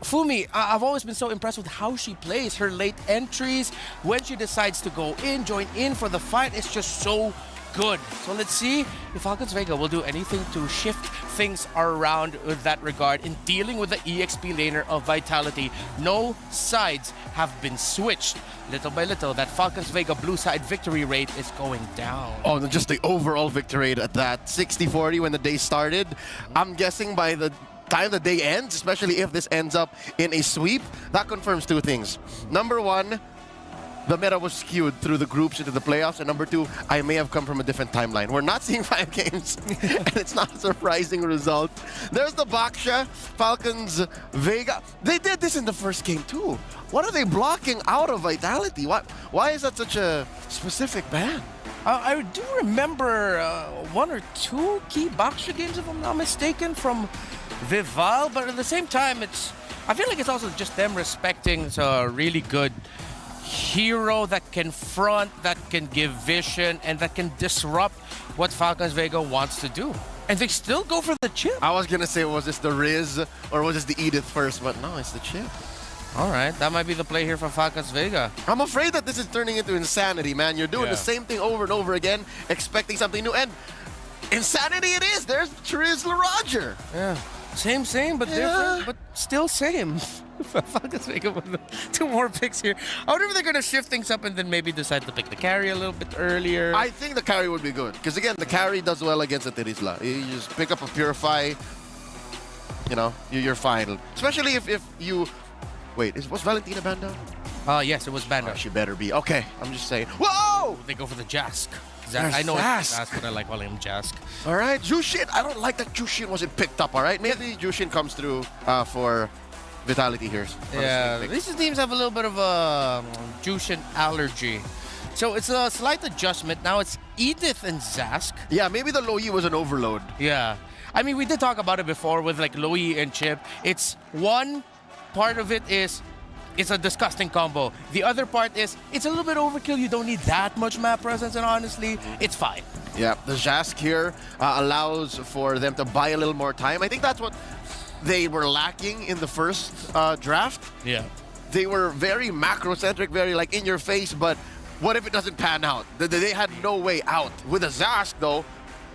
Fumi, I've always been so impressed with how she plays. Her late entries, when she decides to go in, join in for the fight, it's just so good. So let's see if Falcons Vega will do anything to shift things around with that regard in dealing with the EXP laner of Vitality. No sides have been switched. Little by little, that Falcons Vega blue side victory rate is going down. Oh, just the overall victory rate at that 60-40 when the day started. I'm guessing by the time the day ends, especially if this ends up in a sweep, that confirms 2 things. Number 1, the meta was skewed through the groups into the playoffs, and number 2, I may have come from a different timeline. We're not seeing 5 games, and it's not a surprising result. There's the Baksha, Falcons Vega. They did this in the first game too. What are they blocking out of Vitality? Why is that such a specific ban? I do remember 1 or 2 key Baksha games, if I'm not mistaken, from Vival, but at the same time, I feel like it's also just them respecting a really good hero that can front, that can give vision, and that can disrupt what Falcons Vega wants to do. And they still go for the chip. I was gonna say, was this the Riz or was this the Edith first? But no, it's the chip. All right, that might be the play here for Falcons Vega. I'm afraid that this is turning into insanity, man. You're doing the same thing over and over again, expecting something new, and insanity it is. There's Triz Roger. Yeah. Same, but different, but still same. Falcons Vega with 2 more picks here. I wonder if they're going to shift things up and then maybe decide to pick the carry a little bit earlier. I think the carry would be good. Because again, the carry does well against the Tirisla. You just pick up a Purify, you know, you're fine. Especially if you... Wait, was Valentina banned down? Yes, it was banned out. She better be. Okay, I'm just saying. Whoa! They go for the Jask. I know it's Jask, but I like calling him Jask. All right, Jushin. I don't like that Jushin wasn't picked up, all right? Maybe Jushin comes through for Vitality here. Yeah, these teams have a little bit of a Jushin allergy. So it's a slight adjustment. Now it's Edith and Zask. Yeah, maybe the Loyi was an overload. Yeah. I mean, we did talk about it before with like Loyi and Chip. It's one part of it is it's a disgusting combo. The other part is it's a little bit overkill. You don't need that much map presence, and honestly, it's fine. Yeah, the Jask here allows for them to buy a little more time. I think that's what they were lacking in the first draft. Yeah. They were very macro-centric, very like in your face, but what if it doesn't pan out? They had no way out. With a Zask, though,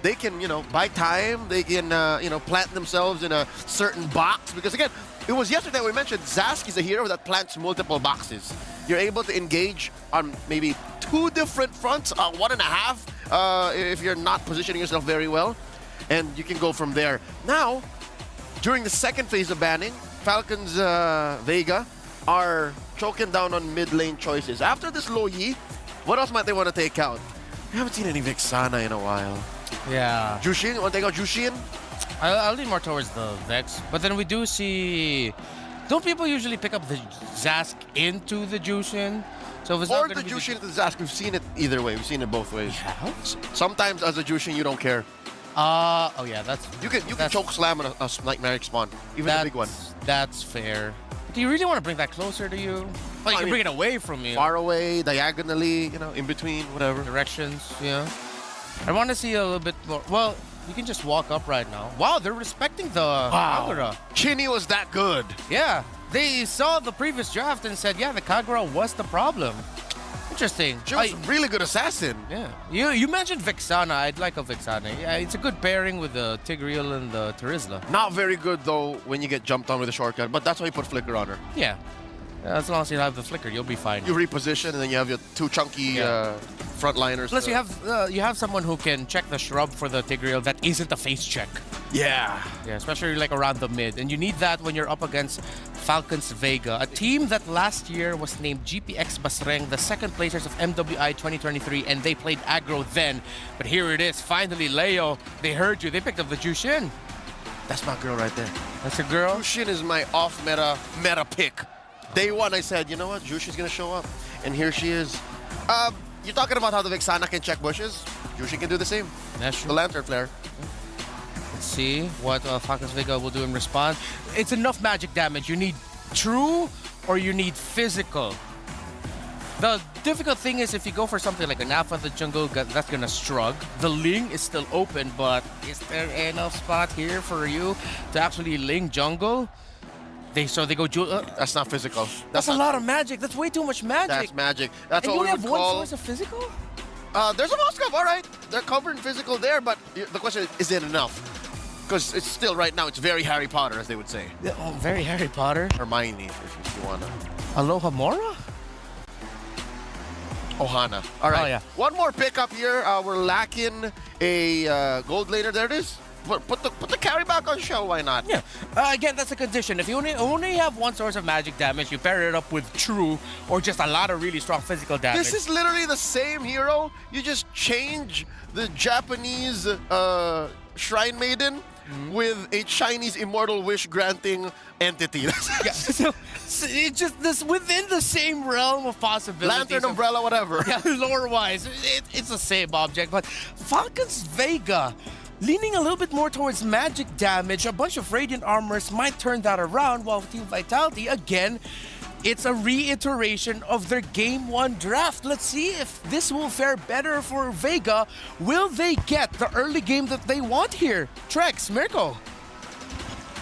they can, buy time. They can, plant themselves in a certain box. Because again, it was yesterday we mentioned Zask is a hero that plants multiple boxes. You're able to engage on maybe 2 different fronts, 1.5 if you're not positioning yourself very well. And you can go from there. Now, during the second phase of banning, Falcons Vega are choking down on mid lane choices. After this Loyi, what else might they want to take out? I haven't seen any Vexana in a while. Yeah. Jushin? You want to take out Jushin? I'll lean more towards the Vex. But then we do see... Don't people usually pick up the Zask into the Jushin? So if it's or not the Jushin into the Zask. We've seen it either way. We've seen it both ways. Yeah. Sometimes as a Jushin, you don't care. Oh yeah, that's... You can choke slam on a Nightmare spawn. Even the big one. That's fair. Do you really want to bring that closer to you? But you can bring it away from you. Far away, diagonally, you know, in between, whatever. Directions, yeah. I want to see a little bit more. Well, you can just walk up right now. Wow, they're respecting the Kagura. Chinny was that good. Yeah, they saw the previous draft and said, yeah, the Kagura was the problem. Interesting. She was a really good assassin. Yeah. You mentioned Vexana. I'd like a Vexana. Yeah, it's a good pairing with the Tigreal and the Terizla. Not very good, though, when you get jumped on with a shortcut, but that's why you put Flicker on her. Yeah. As long as you have the Flicker, you'll be fine. You reposition, and then you have your two chunky frontliners. Plus, you have someone who can check the shrub for the Tigreal that isn't a face check. Yeah. Yeah, especially like around the mid. And you need that when you're up against Falcons Vega, a team that last year was named GPX Basreng, the second placers of MWI 2023, and they played aggro then. But here it is, finally, Leo, they heard you. They picked up the Jushin. That's my girl right there. That's your girl? Jushin is my off-meta pick. Day one, I said, you know what? Jushin's going to show up. And here she is. You're talking about how the Vexana can check bushes. Jushin can do the same. That's true. The Lantern Flare. Let's see what Falcons Vega will do in response. It's enough magic damage. You need true or you need physical. The difficult thing is if you go for something like an Alpha the jungle, that's going to struggle. The Ling is still open, but is there enough spot here for you to actually Ling jungle? So they go that's not physical. That's a lot of magic. That's way too much magic. That's magic. That's and what you we only would have call... one source of physical? There's a Moskov, all right. They're covered in physical there, but the question is it enough? Because it's still, right now, it's very Harry Potter, as they would say. Yeah, oh, very Harry Potter. Hermione, if you want to. Aloha Mora? Ohana. All right. Oh, yeah. One more pickup here. We're lacking a gold laner. There it is. Put the carry back on show. Why not? Yeah. Again, that's a condition. If you only have one source of magic damage, you pair it up with true or just a lot of really strong physical damage. This is literally the same hero. You just change the Japanese Shrine Maiden with a Chinese Immortal Wish granting entity. Yeah, so it's just this within the same realm of possibilities. Lantern, umbrella, whatever. Yeah, lore-wise, it's the same object. But Falcons Vega, leaning a little bit more towards magic damage, a bunch of Radiant Armors might turn that around, while Team Vitality, again, it's a reiteration of their Game 1 draft. Let's see if this will fare better for Vega. Will they get the early game that they want here? Trex, Mirko.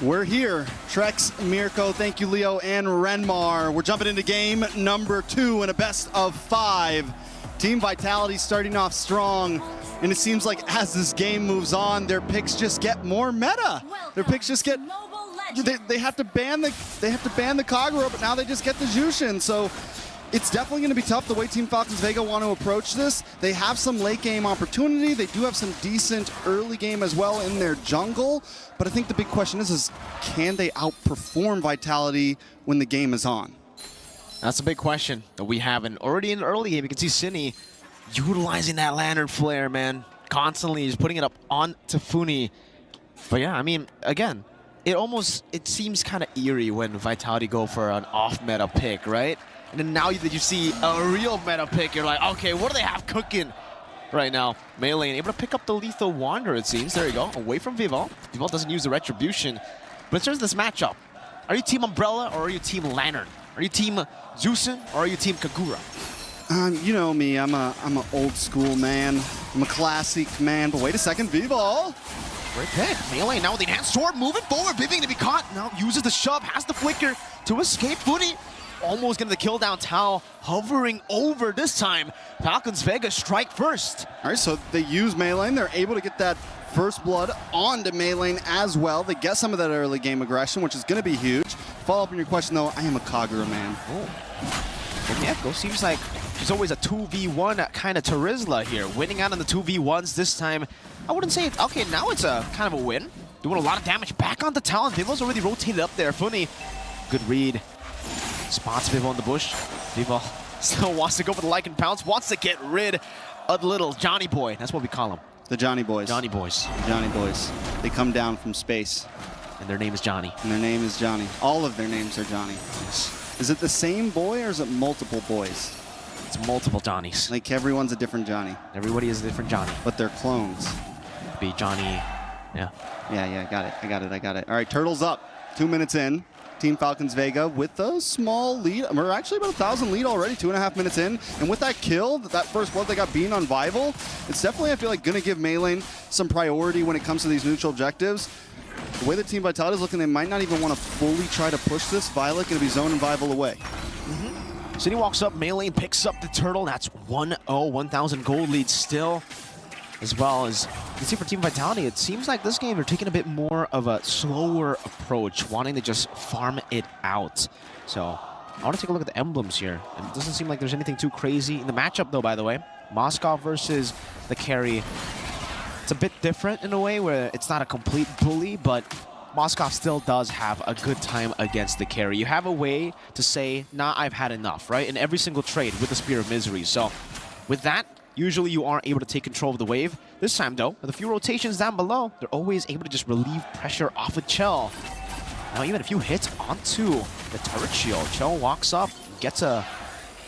We're here. Trex, Mirko, thank you, Leo, and Renmar. We're jumping into game number 2 in a best of 5. Team Vitality starting off strong. And it seems like as this game moves on, their picks just get more meta. Their picks just get... They have to ban the Kagura, but now they just get the Jushin. So it's definitely going to be tough the way Team Falcons Vega want to approach this. They have some late game opportunity. They do have some decent early game as well in their jungle. But I think the big question is can they outperform Vitality when the game is on? That's a big question that we have. And already in the early game, you can see Cine utilizing that Lantern Flare, man. Constantly just putting it up on Tafuni. But yeah, I mean, again, it seems kind of eerie when Vitality go for an off-meta pick, right? And then now that you see a real meta pick, you're like, okay, what do they have cooking right now? Melee able to pick up the Lethal Wanderer, it seems. There you go, away from Vival. Vival doesn't use the Retribution. But there's this matchup. Are you Team Umbrella or are you Team Lantern? Are you Team Jushin or are you Team Kagura? You know me, I'm a old school man. I'm a classic man, but wait a second, Vival. Great pick. Melee now with the enhanced sword, moving forward, Vivian to be caught. Now uses the shove, has the flicker to escape. Funi almost getting the kill down. Tao hovering over this time. Falcons Vega strike first. All right, so they use Melee. They're able to get that first blood onto Melee as well. They get some of that early game aggression, which is going to be huge. Follow up on your question, though, I am a Kagura man. And yeah, Go seems like she's always a 2v1 kind of Terizla here. Winning out on the 2v1s this time. I wouldn't say it's... Okay, now it's a kind of a win. Doing a lot of damage back on the Talon. Vival's already rotated up there. Funi, good read. Spots Vival in the bush. Vival still wants to go for the Lycan Pounce. Wants to get rid of the little Johnny Boy. That's what we call him. The Johnny Boys. Johnny Boys. Johnny Boys. They come down from space. And their name is Johnny. And their name is Johnny. All of their names are Johnny. Yes. Is it the same boy or is it multiple boys? It's multiple Johnnies. Like everyone's a different Johnny. Everybody is a different Johnny. But they're clones. Be Johnny, yeah. Yeah, I got it. All right, Turtle's up. 2 minutes in. Team Falcons Vega with a small lead. We're actually about 1,000 lead already, 2.5 minutes in. And with that kill, that first blood they got beaten on Vival, it's definitely, I feel like, going to give Melee some priority when it comes to these neutral objectives. The way the Team Vitality is looking, they might not even want to fully try to push this. Violet going to be zoning Vival away. City walks up, Melee picks up the turtle. That's 1-0, 1,000 gold lead still. As well as, you can see for Team Vitality, it seems like this game they're taking a bit more of a slower approach, wanting to just farm it out. So, I want to take a look at the emblems here. It doesn't seem like there's anything too crazy in the matchup though, by the way. Moskov versus the carry. It's a bit different in a way where it's not a complete bully, but Moskov still does have a good time against the carry. You have a way to say, nah, I've had enough, right? In every single trade with the Spear of Misery. So, with that, usually you aren't able to take control of the wave. This time though, with a few rotations down below, they're always able to just relieve pressure off of Chell. Now even a few hits onto the turret shield. Chell walks up, gets a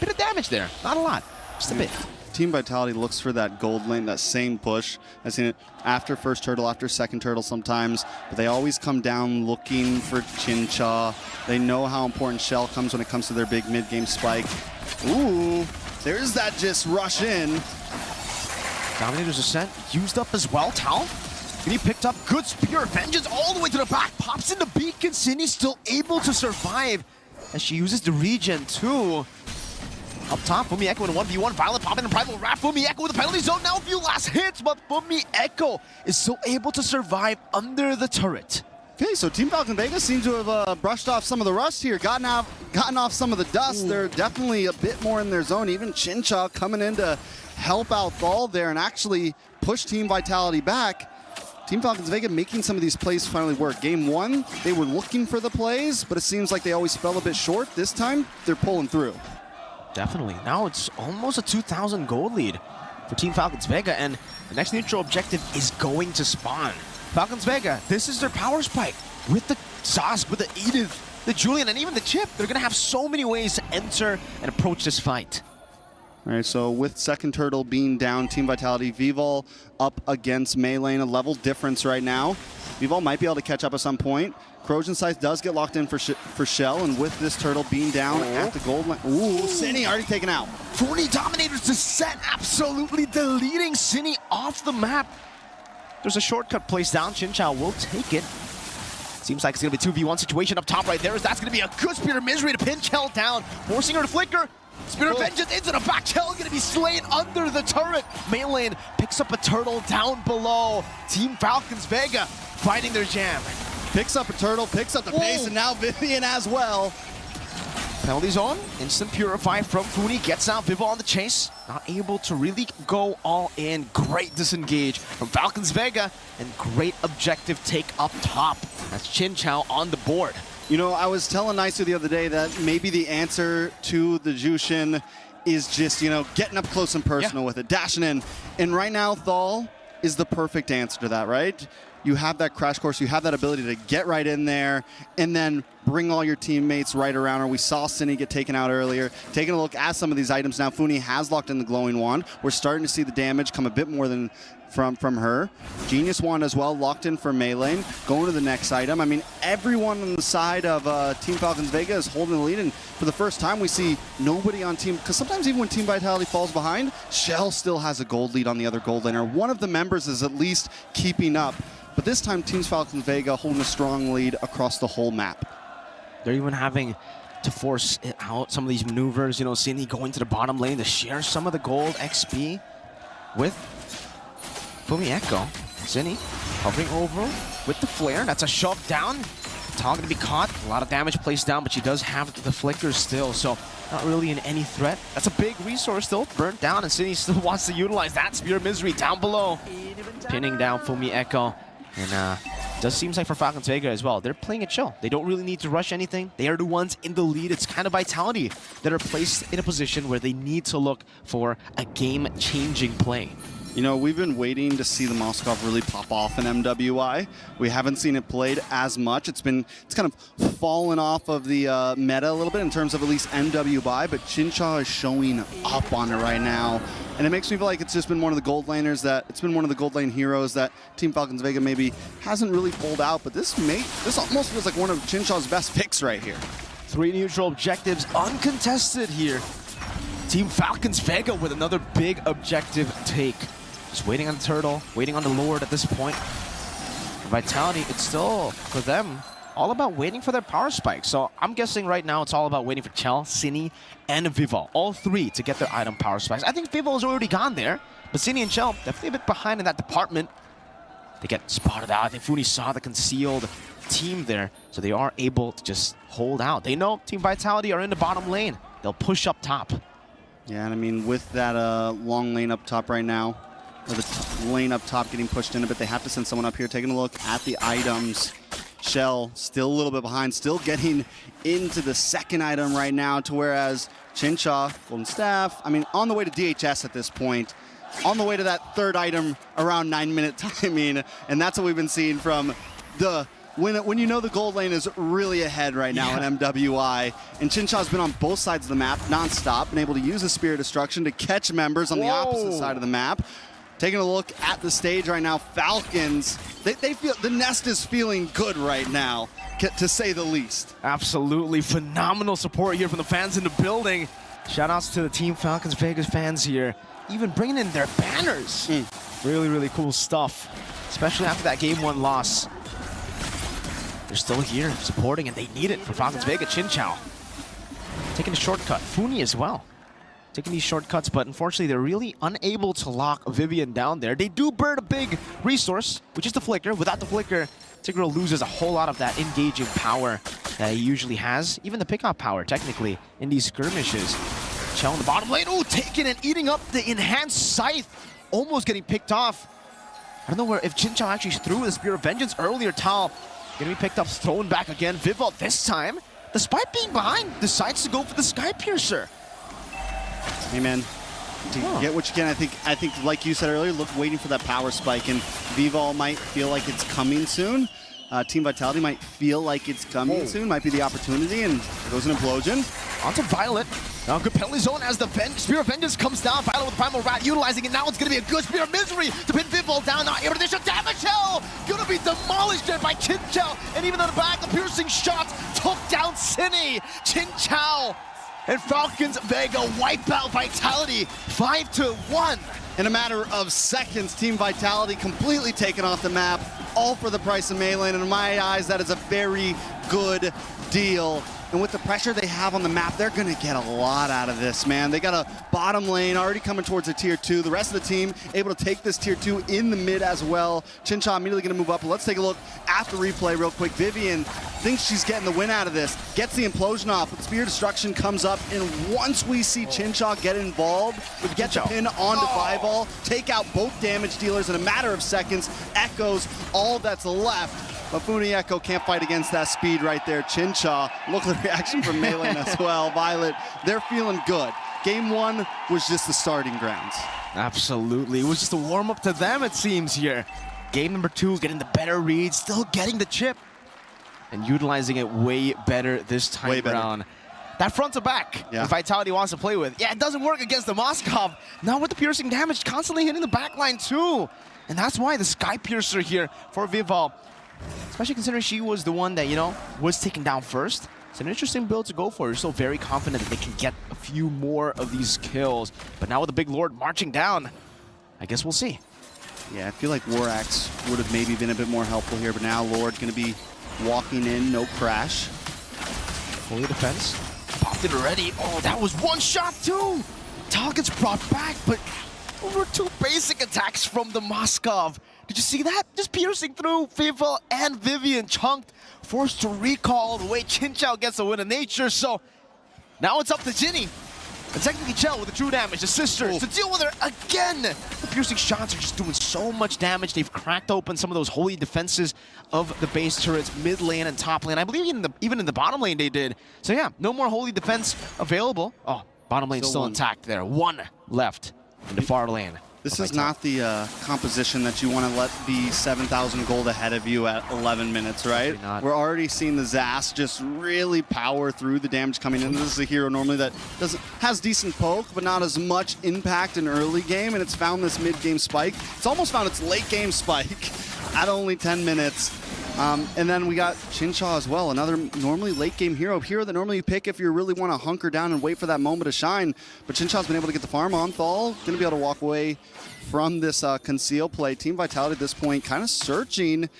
bit of damage there. Not a lot, just a bit. Team Vitality looks for that gold lane, that same push. I've seen it after first turtle, after second turtle sometimes, but they always come down looking for Chincha. They know how important Shell comes when it comes to their big mid-game spike. Ooh, there's that just rush in. Dominator's Ascent used up as well. Tal, and he picked up good Spear of Vengeance all the way to the back. Pops in the beacon. Cindy's still able to survive as she uses the regen too. Up top, Fumi Echo in a 1v1. Violet popping in Primal Wrap. Fumi Echo with the penalty zone. Now a few last hits, but Fumi Echo is still able to survive under the turret. Okay, so Team Falcon Vegas seems to have brushed off some of the rust here, gotten off some of the dust. Ooh. They're definitely a bit more in their zone. Even Chincha coming in to help out Thal there and actually push Team Vitality back. Team Falcons Vega making some of these plays finally work. Game one, they were looking for the plays, but it seems like they always fell a bit short. This time, they're pulling through. Definitely. Now it's almost a 2,000 gold lead for Team Falcons Vega, and the next neutral objective is going to spawn. Falcons Vega, this is their power spike. With the Sauce, with the Edith, the Julian, and even the Chip, they're going to have so many ways to enter and approach this fight. All right, so with second turtle being down, Team Vitality, Vivol up against Melee, a level difference right now. Vivol might be able to catch up at some point. Corrosion Scythe does get locked in for Shell, and with this turtle being down at the gold line. Ooh, Cine already taken out. 40 Dominators to set, absolutely deleting Cine off the map. There's a shortcut placed down. Chinchao will take it. Seems like it's going to be a 2v1 situation up top right there. That's going to be a good Spear of Misery to pin Chell down, forcing her to flicker. Spear of Vengeance into the back. Chell going to be slain under the turret. Mainlane picks up a turtle down below. Team Falcons Vega fighting their jam. Picks up a turtle, picks up the pace, and now Vivian as well. Penalty zone, instant purify from Funi, gets out, Vivo on the chase. Not able to really go all in. Great disengage from Falcons Vega, and great objective take up top. That's Chinchao on the board. You know, I was telling Nicer the other day that maybe the answer to the Jushin is just, you know, getting up close and personal with it, dashing in. And right now, Thal is the perfect answer to that, right? You have that crash course, you have that ability to get right in there and then bring all your teammates right around her. We saw Cine get taken out earlier. Taking a look at some of these items now, Funi has locked in the glowing wand. We're starting to see the damage come a bit more than from her. Genius wand as well, locked in for Melee. Going to the next item. I mean, everyone on the side of Team Falcons Vega is holding the lead, and for the first time we see nobody on team, because sometimes even when Team Vitality falls behind, Shell still has a gold lead on the other gold laner. One of the members is at least keeping up. But this time, Team Falcons Vega holding a strong lead across the whole map. They're even having to force it out some of these maneuvers. You know, Cindy going to the bottom lane to share some of the gold XP with Fumi Echo. Cindy hovering over with the flare. That's a shove down. Tal going to be caught. A lot of damage placed down, but she does have the flicker still, so not really in any threat. That's a big resource still burnt down, and Cindy still wants to utilize that Spear of Misery down below. Pinning down Fumi Echo. And does seem like for Falcons Vega as well, they're playing it chill. They don't really need to rush anything. They are the ones in the lead. It's kind of Vitality that are placed in a position where they need to look for a game-changing play. You know, we've been waiting to see the Moskov really pop off in MWI. We haven't seen it played as much. It's kind of fallen off of the meta a little bit in terms of at least MWI, but Chincha is showing up on it right now. And it makes me feel like it's just been one of the gold laners it's been one of the gold lane heroes that Team Falcons Vega maybe hasn't really pulled out, but this almost feels like one of Chincha's best picks right here. 3 neutral objectives uncontested here. Team Falcons Vega with another big objective take. Just waiting on the turtle, waiting on the Lord at this point. For Vitality, it's still, for them, all about waiting for their power spike. So I'm guessing right now it's all about waiting for Chell, Cine, and Vival, all 3 to get their item power spikes. I think Vival's already gone there, but Cine and Chell definitely a bit behind in that department. They get spotted out. I think Funi saw the concealed team there, so they are able to just hold out. They know Team Vitality are in the bottom lane. They'll push up top. Yeah, and I mean, with that long lane up top right now, or the lane up top getting pushed in a bit, they have to send someone up here. Taking a look at the items. Shell still a little bit behind, still getting into the second item right now, to whereas Chincha, Golden Staff, I mean, on the way to DHS at this point, on the way to that third item around 9-minute timing, and that's what we've been seeing from the when you know the gold lane is really ahead right now in MWI, and Chincha's been on both sides of the map non-stop, been able to use the Spear of Destruction to catch members on the opposite side of the map. Taking a look at the stage right now, Falcons, they feel the nest is feeling good right now, to say the least. Absolutely phenomenal support here from the fans in the building. Shoutouts to the Team Falcons Vegas fans here, even bringing in their banners. Really, really cool stuff, especially after that Game 1 loss. They're still here supporting, and they need it for Falcons Vega. Chinchao taking a shortcut. Funi as well. Taking these shortcuts, but unfortunately they're really unable to lock Vivian down there. They do burn a big resource, which is the Flicker. Without the Flicker, Tigreal loses a whole lot of that engaging power that he usually has. Even the pickup power, technically, in these skirmishes. Chell in the bottom lane. Oh, taking and eating up the enhanced scythe. Almost getting picked off. I don't know if Chinchao actually threw the Spear of Vengeance earlier. Tal gonna be picked up, thrown back again. Vival this time, despite being behind, decides to go for the Sky Piercer. Hey man, to get what you can, I think like you said earlier, waiting for that power spike, and Vival might feel like it's coming soon. Team Vitality might feel like it's coming soon, might be the opportunity, and there goes an implosion. Onto Violet. Now good penalty zone as the Spear of Vengeance comes down. Violet with Primal Rat utilizing it. Now it's going to be a good Spear of Misery to pin Vival down. Now initial damage Shell going to be demolished there by Chinchao. And even on the back, the piercing shots took down Cine. Chinchao and Falcons Vega wipe out Vitality 5-1. In a matter of seconds, Team Vitality completely taken off the map, all for the price of Melee, and in my eyes, that is a very good deal. And with the pressure they have on the map, they're going to get a lot out of this, man. They got a bottom lane already coming towards a tier 2. The rest of the team able to take this tier 2 in the mid as well. Chincha immediately going to move up. Let's take a look at the replay real quick. Vivian thinks she's getting the win out of this. Gets the implosion off. But Spear Destruction comes up. And once we see Chincha get involved, we get the pin onto Vival, take out both damage dealers in a matter of seconds. Echoes all that's left. But Funi Echo can't fight against that speed right there. Chincha, look at the reaction from Melee as well. Violet, they're feeling good. Game 1 was just the starting grounds. Absolutely, it was just a warm-up to them, it seems here. Game number 2, getting the better read, still getting the chip, and utilizing it way better this time around. That front to back, Vitality wants to play with. Yeah, it doesn't work against the Moskov. Now with the piercing damage, constantly hitting the backline too. And that's why the Sky Piercer here for Vival, especially considering she was the one that, you know, was taken down first. It's an interesting build to go for. You're still very confident that they can get a few more of these kills. But now with the Big Lord marching down, I guess we'll see. Yeah, I feel like War Axe would have maybe been a bit more helpful here, but now Lord's going to be walking in, no crash. Fully defense. Popped it already. Oh, that was one shot too! Tal gets brought back, but over 2 basic attacks from the Moskov. Did you see that? Just piercing through Vival and Vivian, chunked, forced to recall the way Chinchao gets a win of nature. So now it's up to Jinny and technically Chell with the true damage, the sisters, to deal with her again. The piercing shots are just doing so much damage. They've cracked open some of those holy defenses of the base turrets, mid lane and top lane. I believe even in the bottom lane they did. So yeah, no more holy defense available. Oh, bottom lane still intact there. 1 left in the far lane. This is not the composition that you want to let be 7,000 gold ahead of you at 11 minutes, right? We're already seeing the Zas just really power through the damage coming in. This is a hero normally that has decent poke, but not as much impact in early game, and it's found this mid-game spike. It's almost found its late-game spike at only 10 minutes. And then we got Chincha as well, another normally late-game hero that normally you pick if you really want to hunker down and wait for that moment to shine. But Chincha's been able to get the farm on Thal, going to be able to walk away from this conceal play. Team Vitality at this point kind of searching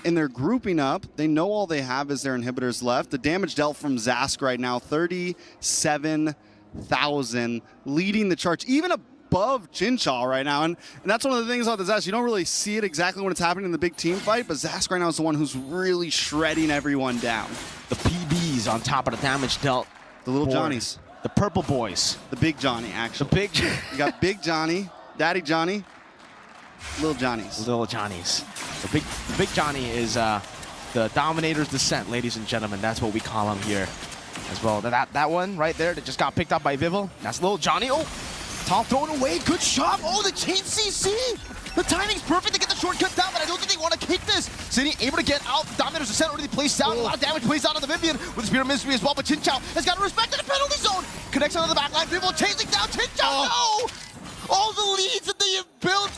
in their grouping up. They know all they have is their inhibitors left. The damage dealt from Zask right now, 37,000, leading the charge, even above Chincha right now. And that's one of the things about the Zask. You don't really see it exactly when it's happening in the big team fight, but Zask right now is the one who's really shredding everyone down. The PBs on top of the damage dealt. The little Johnnies. The purple boys. The big Johnny, actually. The big You got Big Johnny, Daddy Johnny, Little Johnnies. Little Johnnies. The big Johnny is the Dominator's Descent, ladies and gentlemen. That's what we call him here as well. That one right there that just got picked up by Vivel. That's Little Johnny. Oh, Thal thrown away. Good shot. Oh, the chain CC. The timing's perfect to get the shortcut down, but I don't think they want to kick this. City able to get out. Dominator's Descent already placed down. A lot of damage placed out on the Vivian with the Spear of Mystery as well, but Chincha has got to respect the penalty zone. Connection on the back line. Vivel chasing down Chincha. No! All the leads that they have built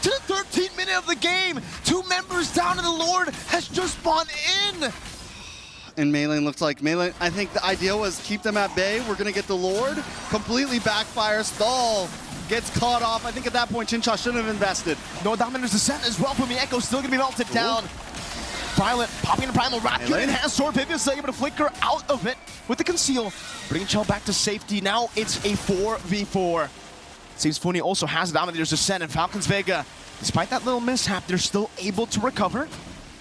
to the 13th minute of the game. 2 members down and the Lord has just spawned in. And Melee looked like Melee. I think the idea was keep them at bay. We're going to get the Lord. Completely backfires. Thal gets caught off. I think at that point, Chincha shouldn't have invested. No Dominator's Descent as well. From Echo still going to be melted down. Violent popping the Primal Wrap. Enhanced Sword. Vivian's able to flicker out of it with the Conceal. Bringing Chell back to safety. Now it's a 4v4. Seems Funi also has the Dominator's Descent, and Falcons Vega, despite that little mishap, they're still able to recover.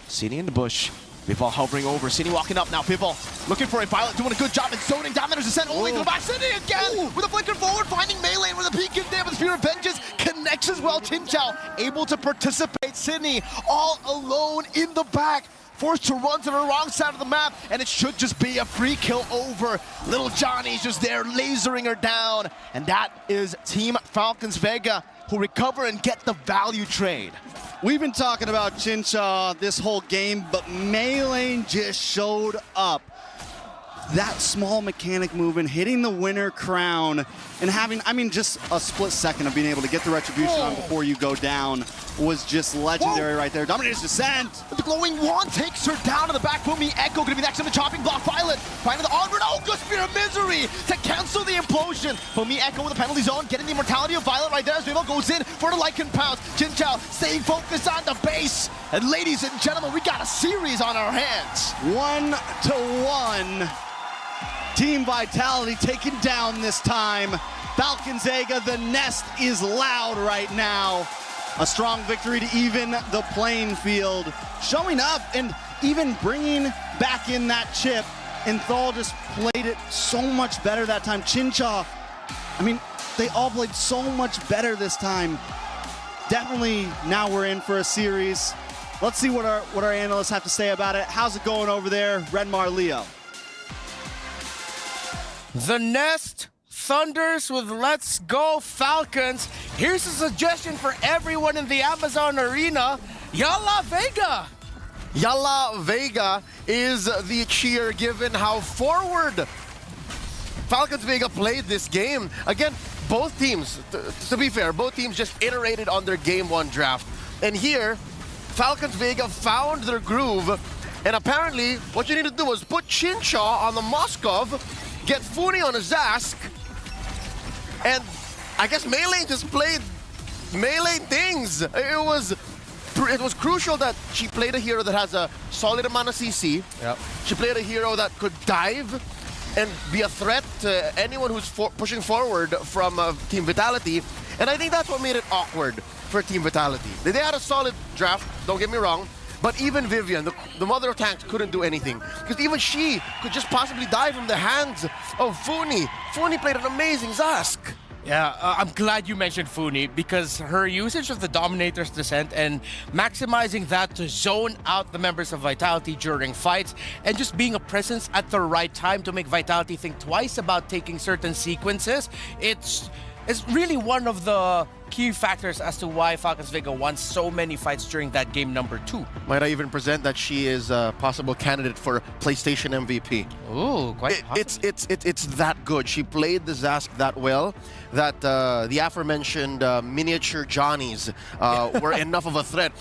Cini in the bush. Vival hovering over. Cini walking up now. Vival looking for a Violet, doing a good job in zoning. Dominator's Descent all the way to the back. Cini again with a flicker forward, finding Melee with a peek in there with the Spear of Vengeance. Connects as well. Chinchao able to participate. Cini all alone in the back. Forced to run to the wrong side of the map, and it should just be a free kill over. Little Johnny's just there lasering her down, and that is Team Falcons Vega who recover and get the value trade. We've been talking about Chincha this whole game, but Melee just showed up. That small mechanic movement, hitting the winner crown, and having, I mean, just a split second of being able to get the retribution on before you go down was just legendary right there. Dominator's Descent. The glowing wand takes her down to the back. Fumi Echo gonna be next to the chopping block. Violet finding the onward. Oh, good Spear of Misery to cancel the implosion. Fumi Echo with the penalty zone, getting the immortality of Violet right there as Vivo goes in for the Lycan Pounce. Chinchao staying focused on the base. And ladies and gentlemen, we got a series on our hands. 1-1. Team Vitality taken down this time. Falcons Vega, the nest is loud right now. A strong victory to even the playing field. Showing up and even bringing back in that chip. And Thal just played it so much better that time. Chincha, I mean, they all played so much better this time. Definitely now we're in for a series. Let's see what our analysts have to say about it. How's it going over there, Redmar Leo? The Nest thunders with Let's Go Falcons. Here's a suggestion for everyone in the Amazon arena. Yalla Vega! Yalla Vega is the cheer given how forward Falcons Vega played this game. Again, both teams, to be fair, both teams just iterated on their Game 1 draft. And here, Falcons Vega found their groove. And apparently, what you need to do was put Chincha on the Moskov, get Funi on a Zask, and I guess Melee just played Melee things. It was crucial that she played a hero that has a solid amount of CC. Yep. She played a hero that could dive and be a threat to anyone who's pushing forward from Team Vitality. And I think that's what made it awkward for Team Vitality. They had a solid draft, don't get me wrong, but even Vivian, the mother of tanks, couldn't do anything. Because even she could just possibly die from the hands of Funi. Funi played an amazing Zask. Yeah, I'm glad you mentioned Funi because her usage of the Dominator's Descent and maximizing that to zone out the members of Vitality during fights and just being a presence at the right time to make Vitality think twice about taking certain sequences. It's really one of the key factors as to why Falcons Vega won so many fights during that game number 2. Might I even present that she is a possible candidate for PlayStation MVP? Ooh, quite It's that good. She played the Zask that well that the aforementioned miniature Johnnies were enough of a threat.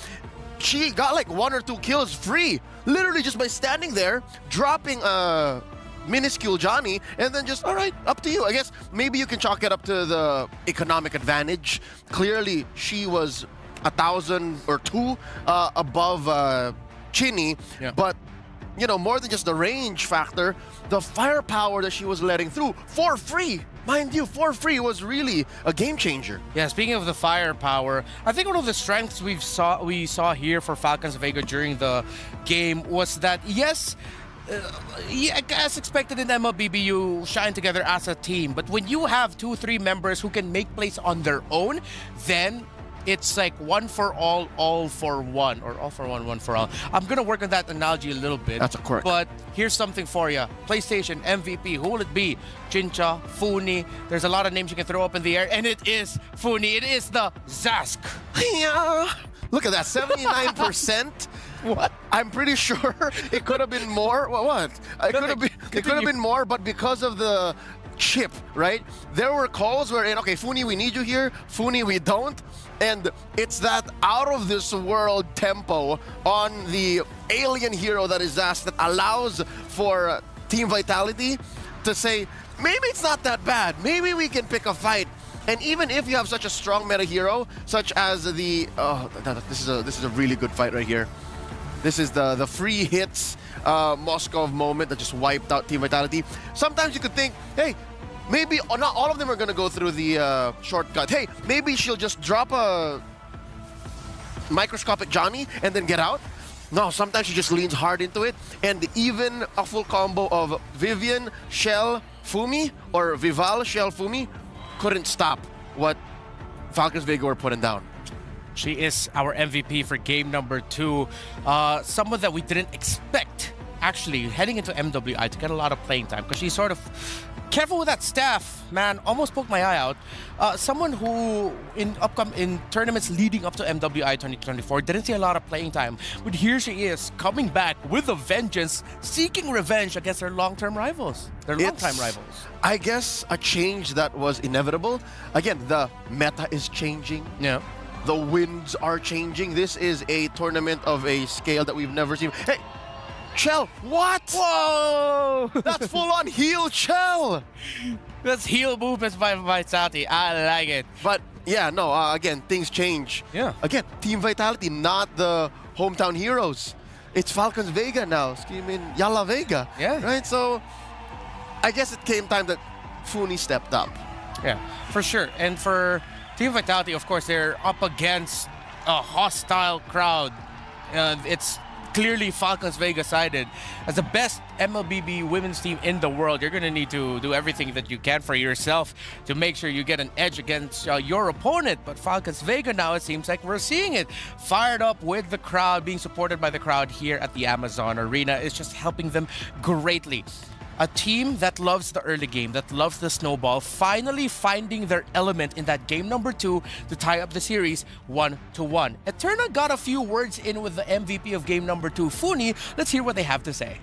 She got like 1 or 2 kills free, literally just by standing there, dropping a minuscule Johnny, and then just, all right, up to you. I guess maybe you can chalk it up to the economic advantage. Clearly, she was 1,000 or 2 above Chinny, but you know, more than just the range factor, the firepower that she was letting through for free. Mind you, for free was really a game changer. Yeah, speaking of the firepower, I think one of the strengths we saw here for Falcons Vega during the game was that, yes, as expected in MLBB, you shine together as a team. But when you have 2-3 members who can make plays on their own, then it's like one for all for one, or all for one for all. I'm gonna work on that analogy a little bit. That's a quirk. But here's something for you. PlayStation MVP, who will it be? Jincha, Funi. There's a lot of names you can throw up in the air, and it is Funi. It is the Zask. Yeah. Look at that, 79%. What? I'm pretty sure it could have been more. What? It could have been more, but because of the chip, right? There were calls where, okay, Funi, we need you here. Funi, we don't. And it's that out of this world tempo on the alien hero that is Zask that allows for team vitality to say, maybe it's not that bad. Maybe we can pick a fight. And even if you have such a strong meta hero, such as the this is a really good fight right here. This is the free hits Moskov moment that just wiped out team vitality. Sometimes you could think, hey, maybe not all of them are gonna go through the shortcut. Hey, maybe she'll just drop a microscopic Johnny and then get out. No, sometimes she just leans hard into it. And even a full combo of Vivian, Shell, Fumi, or Vival, Shell, Fumi, couldn't stop what Falcons Vega were putting down. She is our MVP for game number 2. Someone that we didn't expect, actually, heading into MWI to get a lot of playing time, because she's sort of careful with that staff, man. Almost poked my eye out. Someone who in tournaments leading up to MWI 2024 didn't see a lot of playing time, but here she is coming back with a vengeance, seeking revenge against their long-term rivals, their long-time rivals. I guess a change that was inevitable. Again, the meta is changing. Yeah. The winds are changing. This is a tournament of a scale that we've never seen. Hey, Chell, what? Whoa! That's full-on heel Chell. That's heel movements by Vitality. I like it. But yeah, no, again, things change. Yeah. Again, Team Vitality, not the hometown heroes. It's Falcons Vega now, screaming Yalla Vega. Yeah. Right? So I guess it came time that Funi stepped up. Yeah, for sure. And for Team Vitality, of course, they're up against a hostile crowd. It's clearly Falcons Vega sided. As the best MLBB women's team in the world, you're going to need to do everything that you can for yourself to make sure you get an edge against your opponent. But Falcons Vega now, it seems like we're seeing it. Fired up with the crowd, being supported by the crowd here at the Amazon Arena is just helping them greatly. A team that loves the early game, that loves the snowball, finally finding their element in that game number 2 to tie up the series 1-1. Eterna got a few words in with the MVP of game number 2, Funi. Let's hear what they have to say.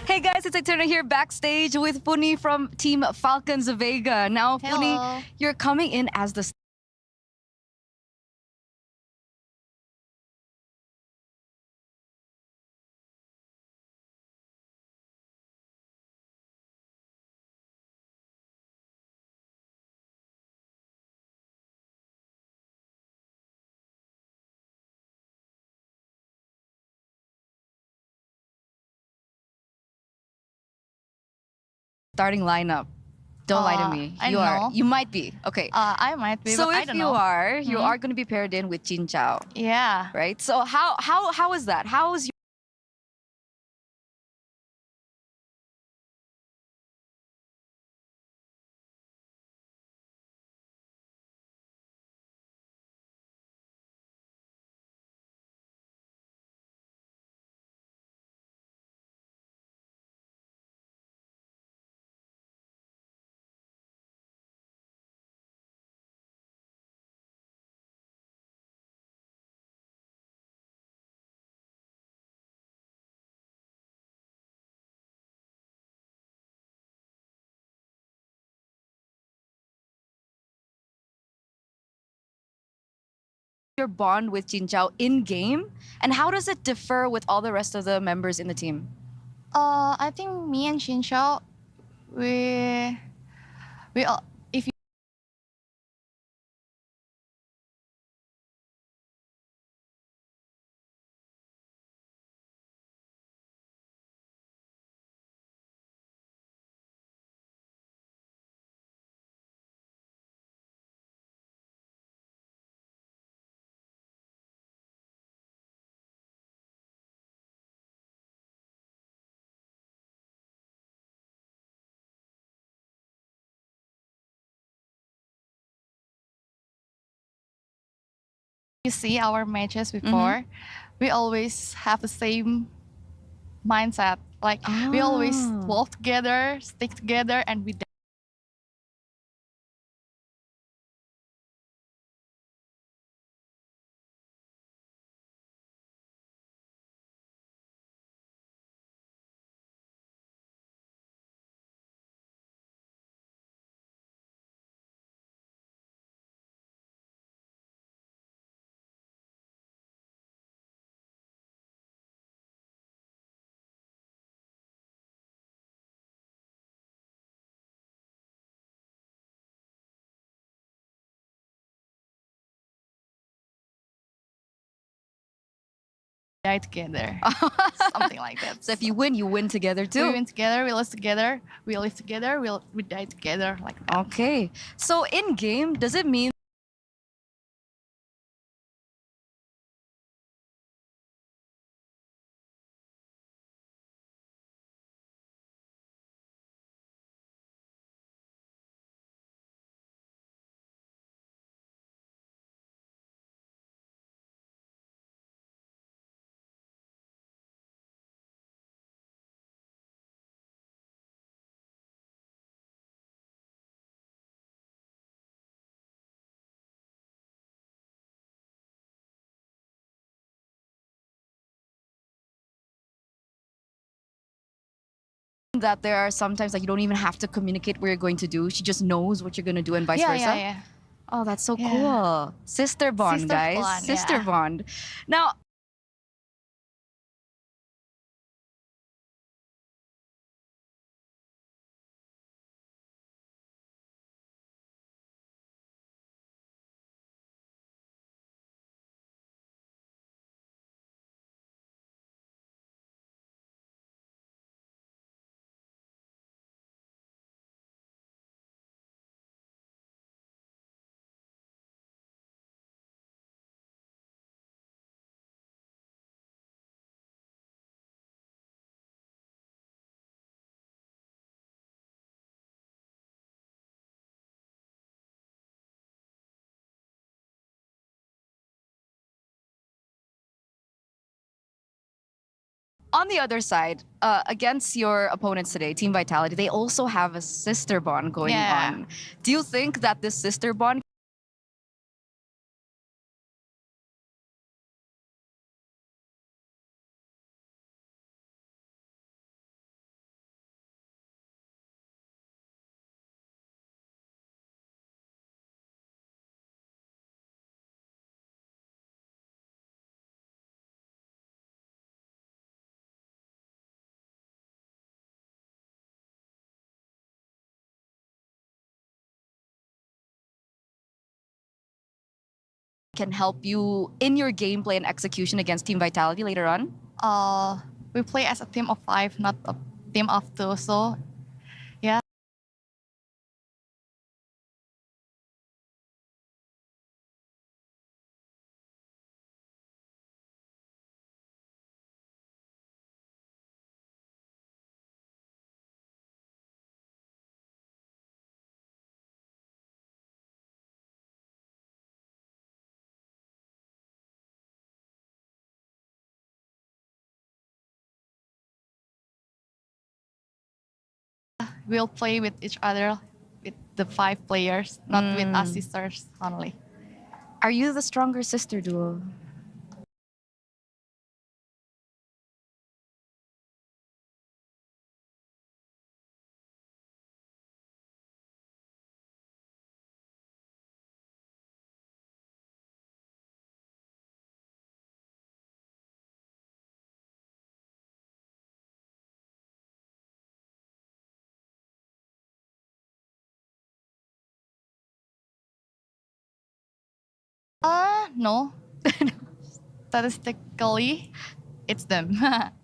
Hey guys, it's Eterna here backstage with Funi from Team Falcons Vega. Now, Funi, you're coming in as the starting lineup? Don't lie to me. I You don't are. know. You might be. Okay. I might be, So but I if don't you know. are, you Mhm. are going to be paired in with Jin Chao, Yeah. right? So how is that? How is your bond with Jin Chao in game, and how does it differ with all the rest of the members in the team? I think me and Shinshao, we all, if you see our matches before, we always have the same mindset. Like we always work together, stick together, and we die together. Something like that. So if you win together too. We win together, we lose together, we live together, we die together, like that. Okay. So in game, does it mean that there are sometimes that you don't even have to communicate what you're going to do? She just knows what you're going to do and vice versa? Yeah. Oh, that's so cool. Sister bond, Sister guys. bond, Sister yeah. bond. Now, on the other side, against your opponents today, Team Vitality, they also have a sister bond going on. Do you think that this sister bond can help you in your gameplay and execution against Team Vitality later on? We play as a team of 5, not a team of 2. So, yeah. we'll play with each other, with the 5 players, not with us sisters only. Are you the stronger sister duo? No. Statistically, it's them.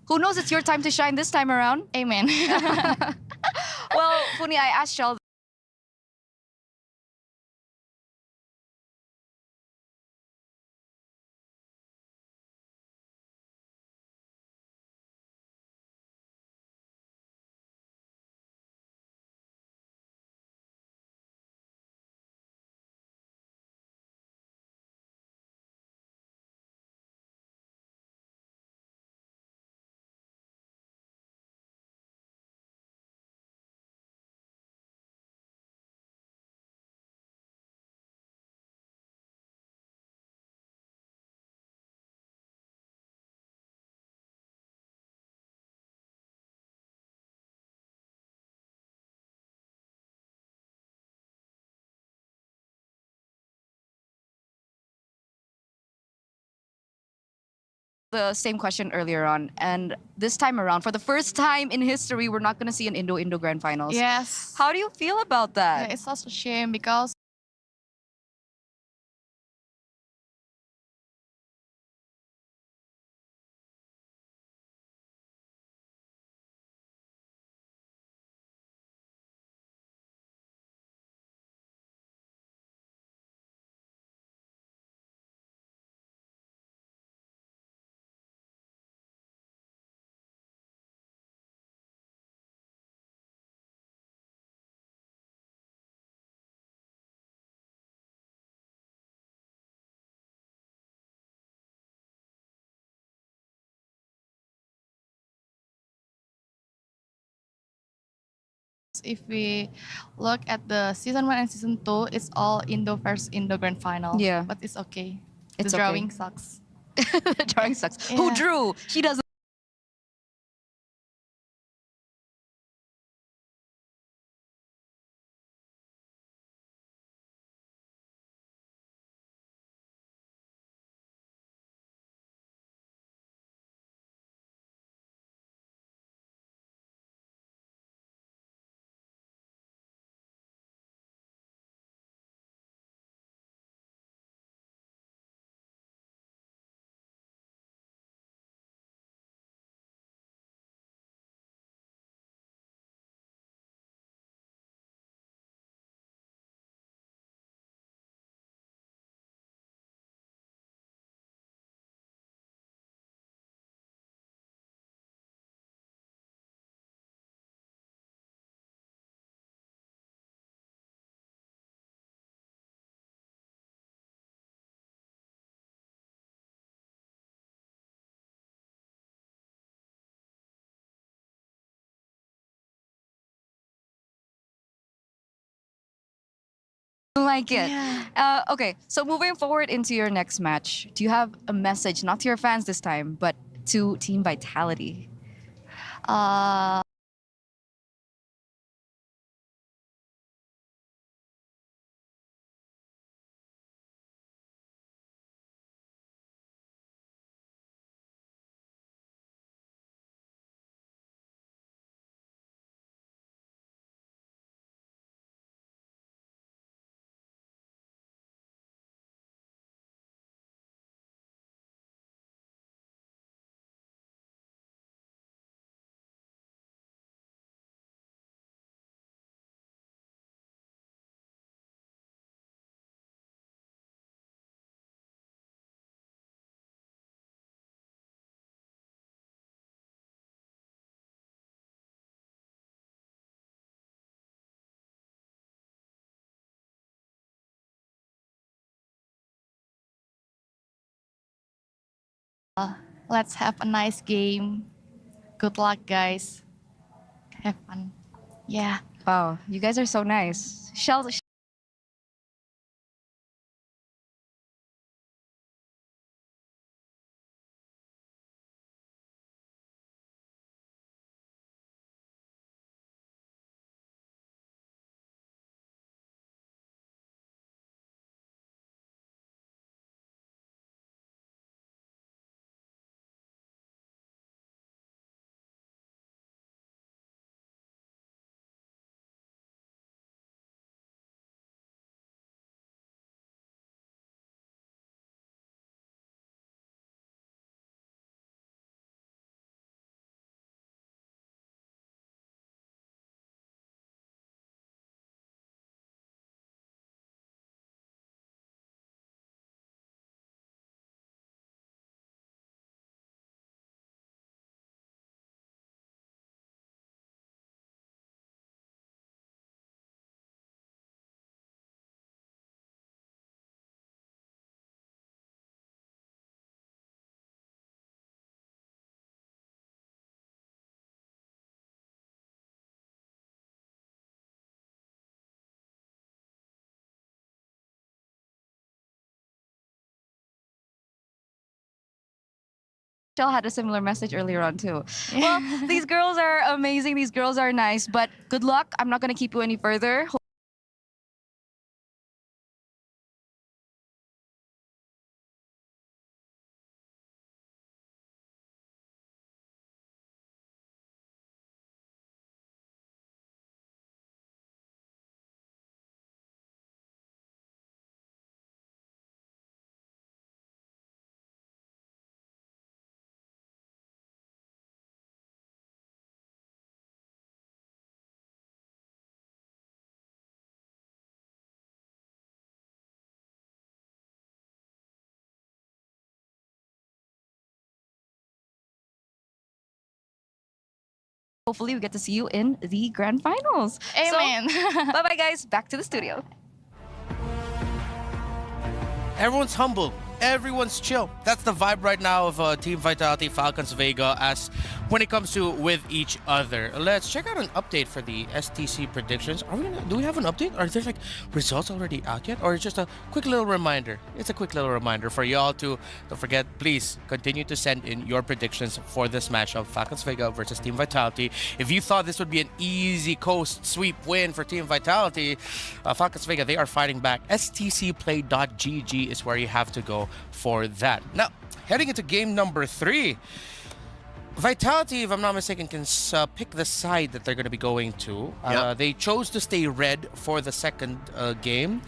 Who knows, it's your time to shine this time around. Amen. Well, Funi, I asked Shell. The same question earlier on, and this time around, for the first time in history, we're not going to see an Indo Grand Finals. Yes. How do you feel about that? Yeah, it's such a shame because if we look at the season 1 and season 2, it's all Indo versus Indo Grand Final. Yeah. But it's okay. It's the okay. drawing sucks. The drawing sucks. Yeah. Who drew? He doesn't. Like it. Yeah. Okay, so moving forward into your next match, do you have a message, not to your fans this time, but to Team Vitality? Let's have a nice game. Good luck, guys. Have fun. Yeah. Wow, you guys are so nice. Shell. Shell had a similar message earlier on too. Well, these girls are amazing. These girls are nice, but good luck. I'm not going to keep you any further. Hopefully we get to see you in the grand finals. Amen. So, bye-bye guys. Back to the studio. Everyone's humble. Everyone's chill. That's the vibe right now of Team Vitality, Falcons Vega, as when it comes to with each other. Let's check out an update for the STC predictions. Do we have an update? Are there like results already out yet? Or just a quick little reminder? It's a quick little reminder for y'all to, don't forget, please continue to send in your predictions for this matchup, Falcons Vega versus Team Vitality. If you thought this would be an easy coast sweep win for Team Vitality, Falcons Vega, they are fighting back. stcplay.gg is where you have to go for that. Now, heading into game number 3, Vitality, if I'm not mistaken, can pick the side that they're going to be going to. They chose to stay red for the second game.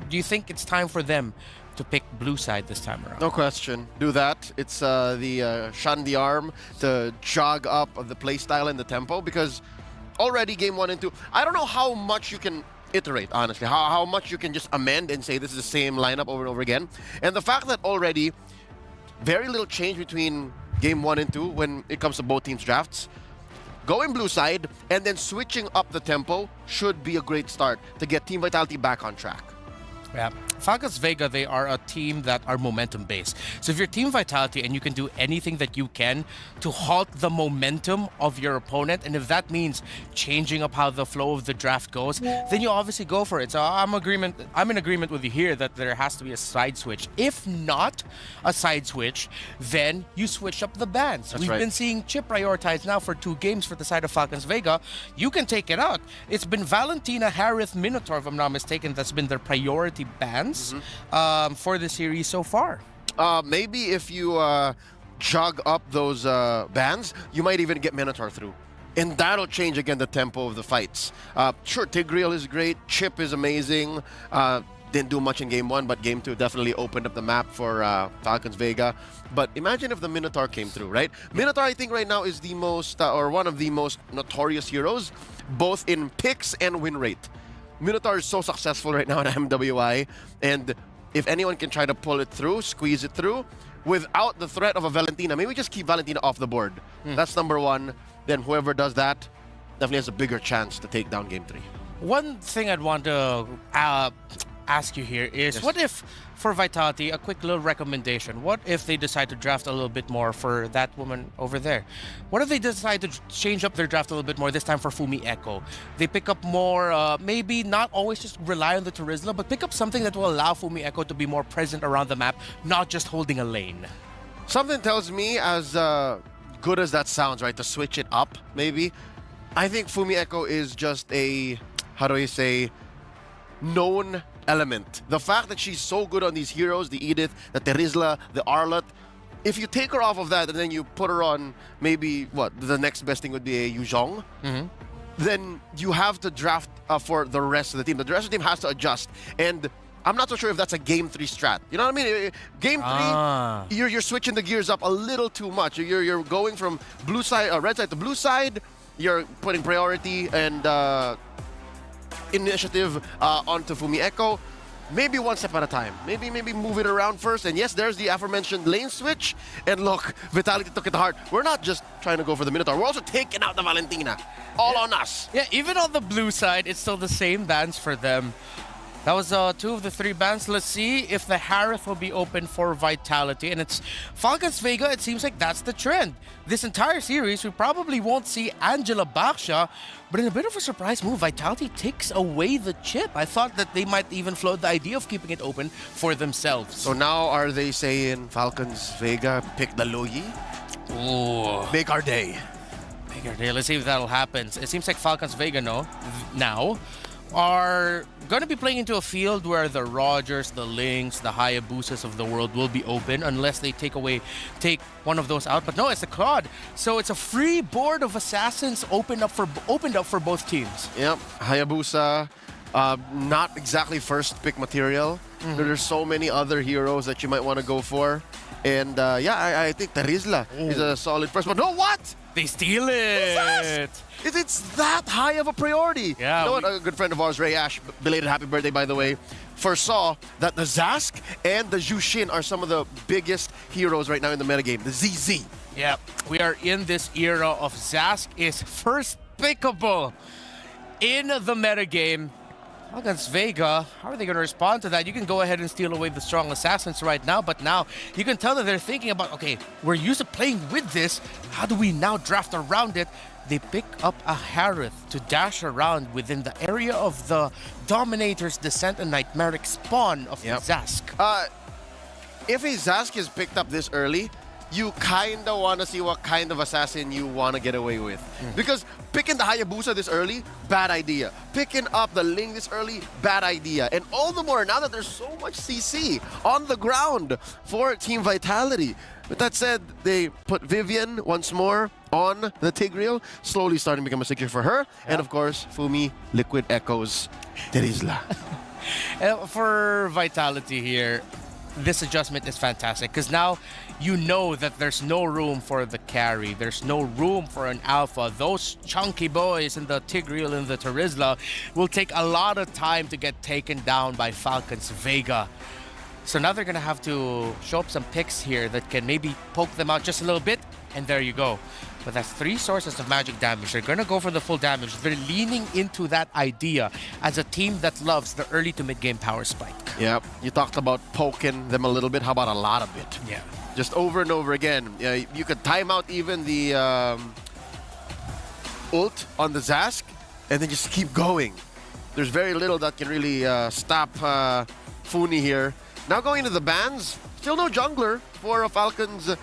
Do you think it's time for them to pick blue side this time around? No question. Do that. It's the shun the arm to jog up the playstyle and the tempo, because already game 1 and 2, I don't know how much you can iterate, honestly, how much you can just amend and say this is the same lineup over and over again. And the fact that already very little change between game 1 and 2 when it comes to both teams' drafts, going blue side and then switching up the tempo should be a great start to get Team Vitality back on track. Yeah. Falcons Vega, they are a team that are momentum based. So if you're Team Vitality and you can do anything that you can to halt the momentum of your opponent, and if that means changing up how the flow of the draft goes, then you obviously go for it. So I'm in agreement with you here that there has to be a side switch. If not a side switch, then you switch up the bans. We've been seeing Chip prioritize now for 2 games for the side of Falcons Vega. You can take it out. It's been Valentina, Harith, Minotaur, if I'm not mistaken, that's been their priority bans for the series so far. Maybe if you jog up those bans, you might even get Minotaur through. And that'll change again the tempo of the fights. Sure, Tigreal is great, Chip is amazing. Didn't do much in game 1, but game 2 definitely opened up the map for Falcons Vega. But imagine if the Minotaur came through, right? Minotaur, I think right now is the most, or one of the most notorious heroes, both in picks and win rate. Minotaur is so successful right now in MWI, and if anyone can try to pull it through, squeeze it through, without the threat of a Valentina, maybe just keep Valentina off the board. That's number 1. Then whoever does that definitely has a bigger chance to take down game 3. One thing I'd want to ask you here is, what if, for Vitality, a quick little recommendation, what if they decide to draft a little bit more for that woman over there? What if they decide to change up their draft a little bit more, this time for Fumi Echo? They pick up more, maybe not always just rely on the Terizla, but pick up something that will allow Fumi Echo to be more present around the map, not just holding a lane. Something tells me, as good as that sounds, right, to switch it up, maybe, I think Fumi Echo is just a, how do I say, known element. The fact that she's so good on these heroes, the Edith, the Terizla, the Arlott, if you take her off of that and then you put her on maybe, what, the next best thing would be a Yu Zhong, then you have to draft for the rest of the team. The rest of the team has to adjust. And I'm not so sure if that's a Game 3 strat. You know what I mean? Game 3, you're switching the gears up a little too much. You're going from blue side, red side to blue side. You're putting priority and initiative onto Fumi Echo. Maybe one step at a time. Maybe move it around first. And yes, there's the aforementioned lane switch. And look, Vitality took it to heart. We're not just trying to go for the Minotaur. We're also taking out the Valentina. All on us. Yeah, even on the blue side, it's still the same bans for them. That was 2 of the 3 bans. Let's see if the Harith will be open for Vitality. And it's Falcons Vega. It seems like that's the trend. This entire series, we probably won't see Angela Baksha. But in a bit of a surprise move, Vitality takes away the chip. I thought that they might even float the idea of keeping it open for themselves. So now are they saying Falcons Vega pick the Loyi? Ooh. Make our day. Make our day. Let's see if that'll happen. It seems like Falcons Vega now are going to be playing into a field where the Rogers, the Lynx, the Hayabusas of the world will be open unless they take one of those out. But no, it's the Claude. So it's a free board of assassins opened up for both teams. Yep, Hayabusa, not exactly first pick material. There's so many other heroes that you might want to go for. And yeah, I think Terizla is a solid first. But no, what? They steal it. It's that high of a priority. Yeah, you know what? A good friend of ours, Ray Ash, belated happy birthday, by the way, foresaw that the Zask and the Jushin are some of the biggest heroes right now in the metagame. The ZZ. Yeah, we are in this era of Zask is first pickable in the metagame. Against Vega, how are they going to respond to that? You can go ahead and steal away the strong assassins right now, but now you can tell that they're thinking about, okay, we're used to playing with this. How do we now draft around it? They pick up a Harith to dash around within the area of the Dominator's Descent and Nightmaric spawn of the Zask. If a Zask is picked up this early, you kind of want to see what kind of assassin you want to get away with. Because picking the Hayabusa this early, bad idea. Picking up the Ling this early, bad idea. And all the more now that there's so much CC on the ground for Team Vitality. With that said, they put Vivian once more on the Tigreal, slowly starting to become a signature for her. And of course, Fumi, Liquid Echoes, Terizla. For Vitality here, this adjustment is fantastic because now you know that there's no room for the carry. There's no room for an alpha. Those chunky boys in the Tigreal and the Terizla will take a lot of time to get taken down by Falcons Vega. So now they're going to have to show up some picks here that can maybe poke them out just a little bit, and there you go. But that's 3 sources of magic damage. They're going to go for the full damage. They're leaning into that idea as a team that loves the early to mid-game power spike. Yep, you talked about poking them a little bit. How about a lot of it? Yeah. Just over and over again. You could time out even the ult on the Zask, and then just keep going. There's very little that can really stop Funi here. Now going into the bans, still no jungler for Falcons,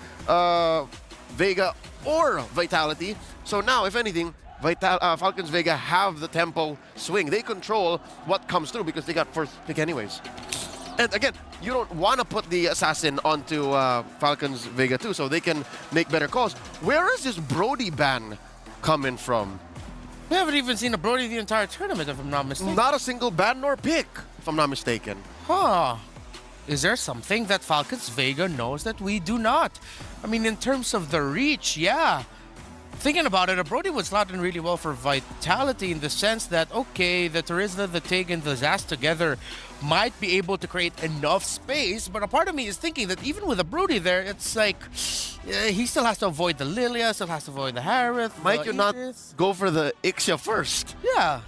Vega, or Vitality. So now, if anything, Falcons Vega have the tempo swing. They control what comes through because they got first pick anyways. And again, you don't want to put the assassin onto Falcons Vega too, so they can make better calls. Where is this Brody ban coming from? We haven't even seen a Brody the entire tournament, if I'm not mistaken. Not a single ban nor pick, if I'm not mistaken. Huh. Is there something that Falcons Vega knows that we do not? I mean, in terms of the reach, yeah. Thinking about it, a Brody would slot in really well for Vitality in the sense that, okay, the Terizla, the Tig, and the Zaz together might be able to create enough space, but a part of me is thinking that even with a Brody there, it's like, he still has to avoid the Lilia, still has to avoid the Harith. Might you not go for the Ixia first? Yeah.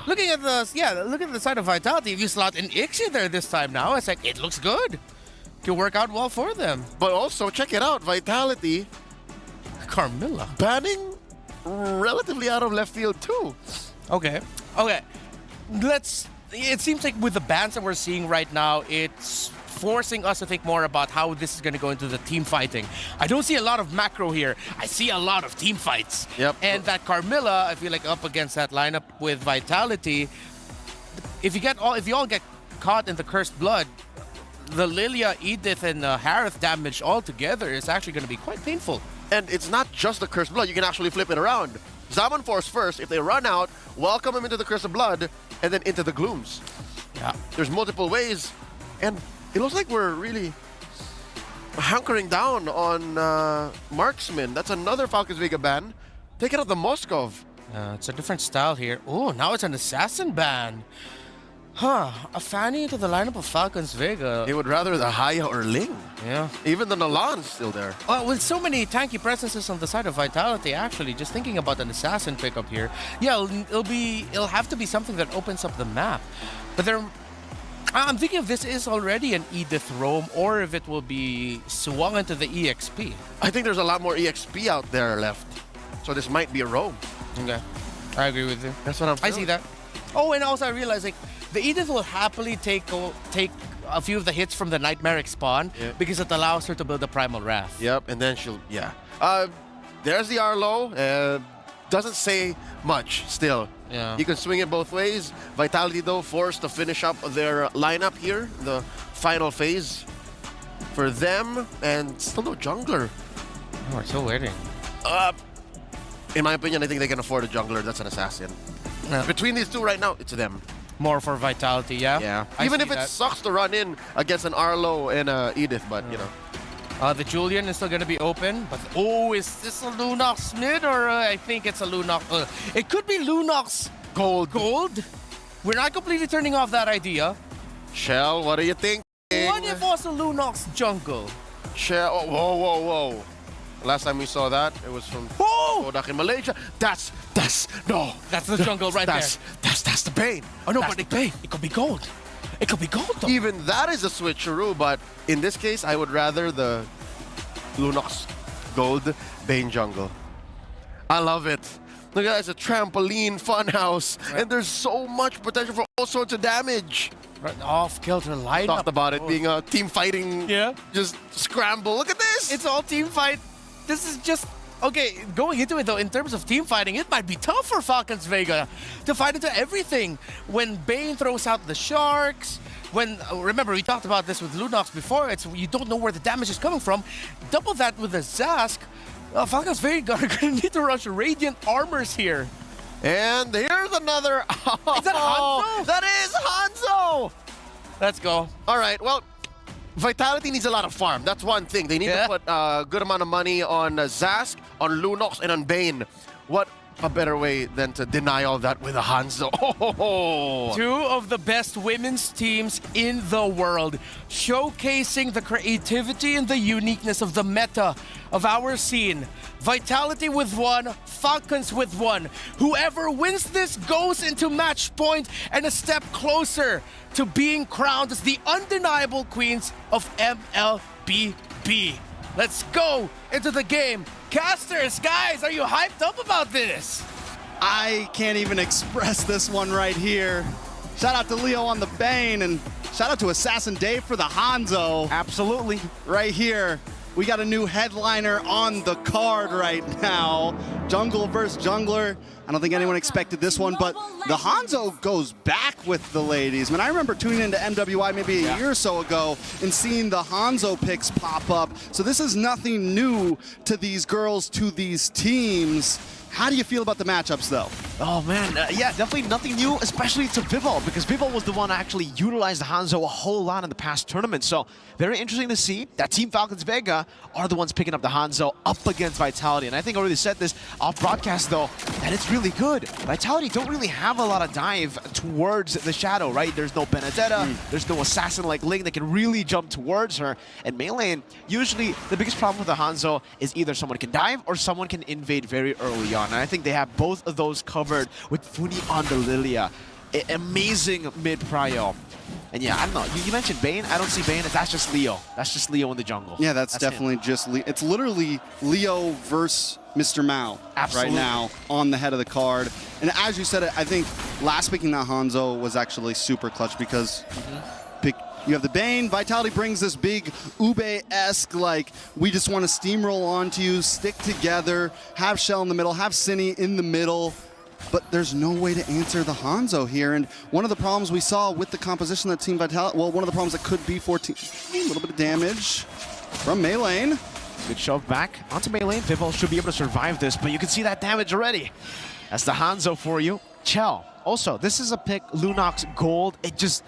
Looking at the side of Vitality, if you slot in Ixie there this time now, it's like, it looks good. Can work out well for them. But also, check it out, Vitality. Carmilla. Banning relatively out of left field too. Okay. It seems like with the bans that we're seeing right now, it's forcing us to think more about how this is going to go into the team fighting. I don't see a lot of macro here. I see a lot of team fights. Yep. And that Carmilla, I feel like up against that lineup with Vitality, if you all get caught in the Cursed Blood, the Lilia, Edith, and Harith damage all together is actually going to be quite painful. And it's not just the Cursed Blood. You can actually flip it around. Zaman Force first. If they run out, welcome him into the Cursed Blood, and then into the Glooms. Yeah. There's multiple ways, and it looks like we're really hunkering down on Marksman. That's another Falcons Vega ban. Take it out the Moskov. It's a different style here. Oh, now it's an Assassin ban. Huh, a Fanny into the lineup of Falcons Vega. They would rather the Haya or Ling. Yeah. Even the Nalan's still there. With so many tanky presences on the side of Vitality, actually, just thinking about an Assassin pickup here, yeah, it'll have to be something that opens up the map. But I'm thinking if this is already an Edith roam or if it will be swung into the EXP. I think there's a lot more EXP out there left. So this might be a roam. Okay. I agree with you. That's what I'm feeling. I see that. Oh, and also I realize, like, the Edith will happily take a few of the hits from the Nightmaric spawn because it allows her to build a Primal Wrath. Yep, and then she'll, there's the Arlo. Doesn't say much still. Yeah. You can swing it both ways. Vitality, though, forced to finish up their lineup here, the final phase for them, and still no jungler. Oh, we're still waiting. In my opinion, I think they can afford a jungler. That's an assassin. Yeah. Between these two right now, it's them. More for Vitality, yeah? Yeah. I Even see if it that. sucks to run in against an Arlo and Edith, but, you know. The Julian is still going to be open, but is this a Lunox mid or I think it's a Lunox? It could be Lunox Gold. We're not completely turning off that idea. Shell, what do you think? What if also Lunox jungle? Shell, whoa. Last time we saw that, it was from Kodak in Malaysia. That's the jungle right there. That's the Bane. Oh no, that's but it could be gold. It could be gold though. Even that is a switcheroo, but in this case, I would rather the Lunox Gold Bane jungle. I love it. Look at that, it's a trampoline funhouse, and there's so much potential for all sorts of damage. Right, off-kilter lineup. Talked about it being a team fighting, just scramble. Look at this. It's all team fight. This is just, okay, going into it though, in terms of team fighting, it might be tough for Falcons Vega to fight into everything. When Bane throws out the Sharks, remember we talked about this with Lunox before, you don't know where the damage is coming from. Double that with the Zask, Falcons Vega are going to need to rush Radiant Armors here. And here's another. Is that Hanzo? That is Hanzo! Let's go. All right, well, Vitality needs a lot of farm. That's one thing. They need to put a good amount of money on Zask, on Lunox, and on Bane. What a better way than to deny all that with a Hanzo. Two of the best women's teams in the world, showcasing the creativity and the uniqueness of the meta of our scene. Vitality with one, Falcons with one. Whoever wins this goes into match point and a step closer to being crowned as the undeniable queens of MLBB. Let's go into the game. Casters, guys, are you hyped up about this? I can't even express this one right here. Shout out to Leo on the Bane, and shout out to Assassin Dave for the Hanzo. Absolutely. Right here. We got a new headliner on the card right now. Jungle versus Jungler. I don't think anyone expected this one, but the Hanzo goes back with the ladies. Man, I remember tuning into MWI maybe a year or so ago and seeing the Hanzo picks pop up. So this is nothing new to these girls, to these teams. How do you feel about the matchups, though? Oh, man. Yeah, definitely nothing new, especially to Vivol, because Vivol was the one that actually utilized the Hanzo a whole lot in the past tournament. So very interesting to see that Team Falcons Vega are the ones picking up the Hanzo up against Vitality. And I think I already said this off broadcast, though, that it's really good. Vitality don't really have a lot of dive towards the Shadow, right? There's no Benedetta, there's no assassin like Ling that can really jump towards her. And melee, usually the biggest problem with the Hanzo is either someone can dive or someone can invade very early on. And I think they have both of those covered covered with Funi on the Lilia. Amazing mid-prio. And yeah, I don't know. You mentioned Bane. I don't see Bane. That's just Leo. That's just Leo in the jungle. Yeah, that's definitely just Leo. It's literally Leo versus Mr. Mao right now on the head of the card. And as you said, I think last picking that Hanzo was actually super clutch because you have the Bane. Vitality brings this big Ube-esque, like, we just want to steamroll onto you, stick together, have Shell in the middle, have Cine in the middle. But there's no way to answer the Hanzo here. And one of the problems we saw with the composition that Team Vitality, well, one of the problems that could be for a little bit of damage from Meilane. Good shove back onto Meilane. Vivol should be able to survive this, but you can see that damage already. That's the Hanzo for you. Chell. Also, this is a pick, Lunox Gold. It just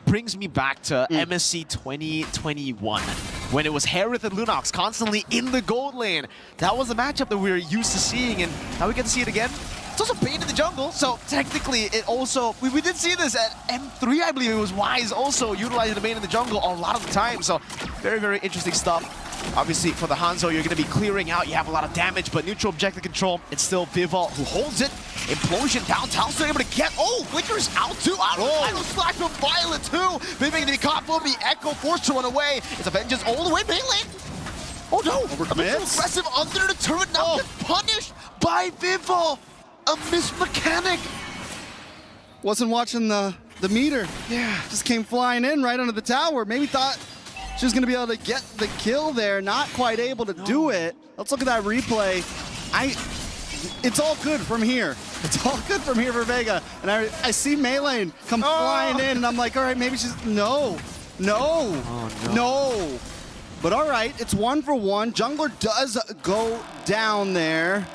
brings me back to MSC 2021 when it was Harith and Lunox constantly in the gold lane. That was a matchup that we were used to seeing, and now we get to see it again. It's also Bane in the jungle, so technically it also, we did see this at M3, I believe it was Wise also utilizing the Bane in the jungle a lot of the time, so very, very interesting stuff. Obviously, for the Hanzo, you're going to be clearing out. You have a lot of damage, but neutral objective control, it's still Vivol who holds it. Implosion downtown, still able to get, Flicker's out too. Final slash from Violet too. Vivian going to be caught for the Echo, forced to run away. It's a Vengeance all the way, Melee. Oh no, a bit too aggressive under the turret, now gets punished by Vivol. A missed mechanic. Wasn't watching the meter. Yeah, just came flying in right under the tower. Maybe thought she was going to be able to get the kill there. Not quite able to do it. Let's look at that replay. It's all good from here. It's all good from here for Vega. And I see Meilane come flying in, and I'm like, all right, maybe she's... No. But all right, it's 1 for 1. Jungler does go down there.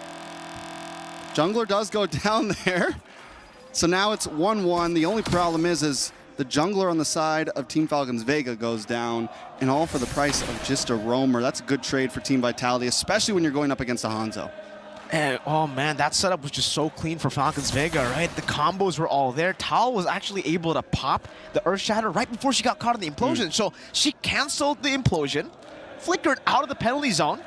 So now it's 1-1. The only problem is the jungler on the side of Team Falcons Vega goes down, and all for the price of just a roamer. That's a good trade for Team Vitality, especially when you're going up against a Hanzo. And, oh man, that setup was just so clean for Falcons Vega, right? The combos were all there. Tal was actually able to pop the Earth Shatter right before she got caught in the implosion. So she canceled the implosion, flickered out of the penalty zone,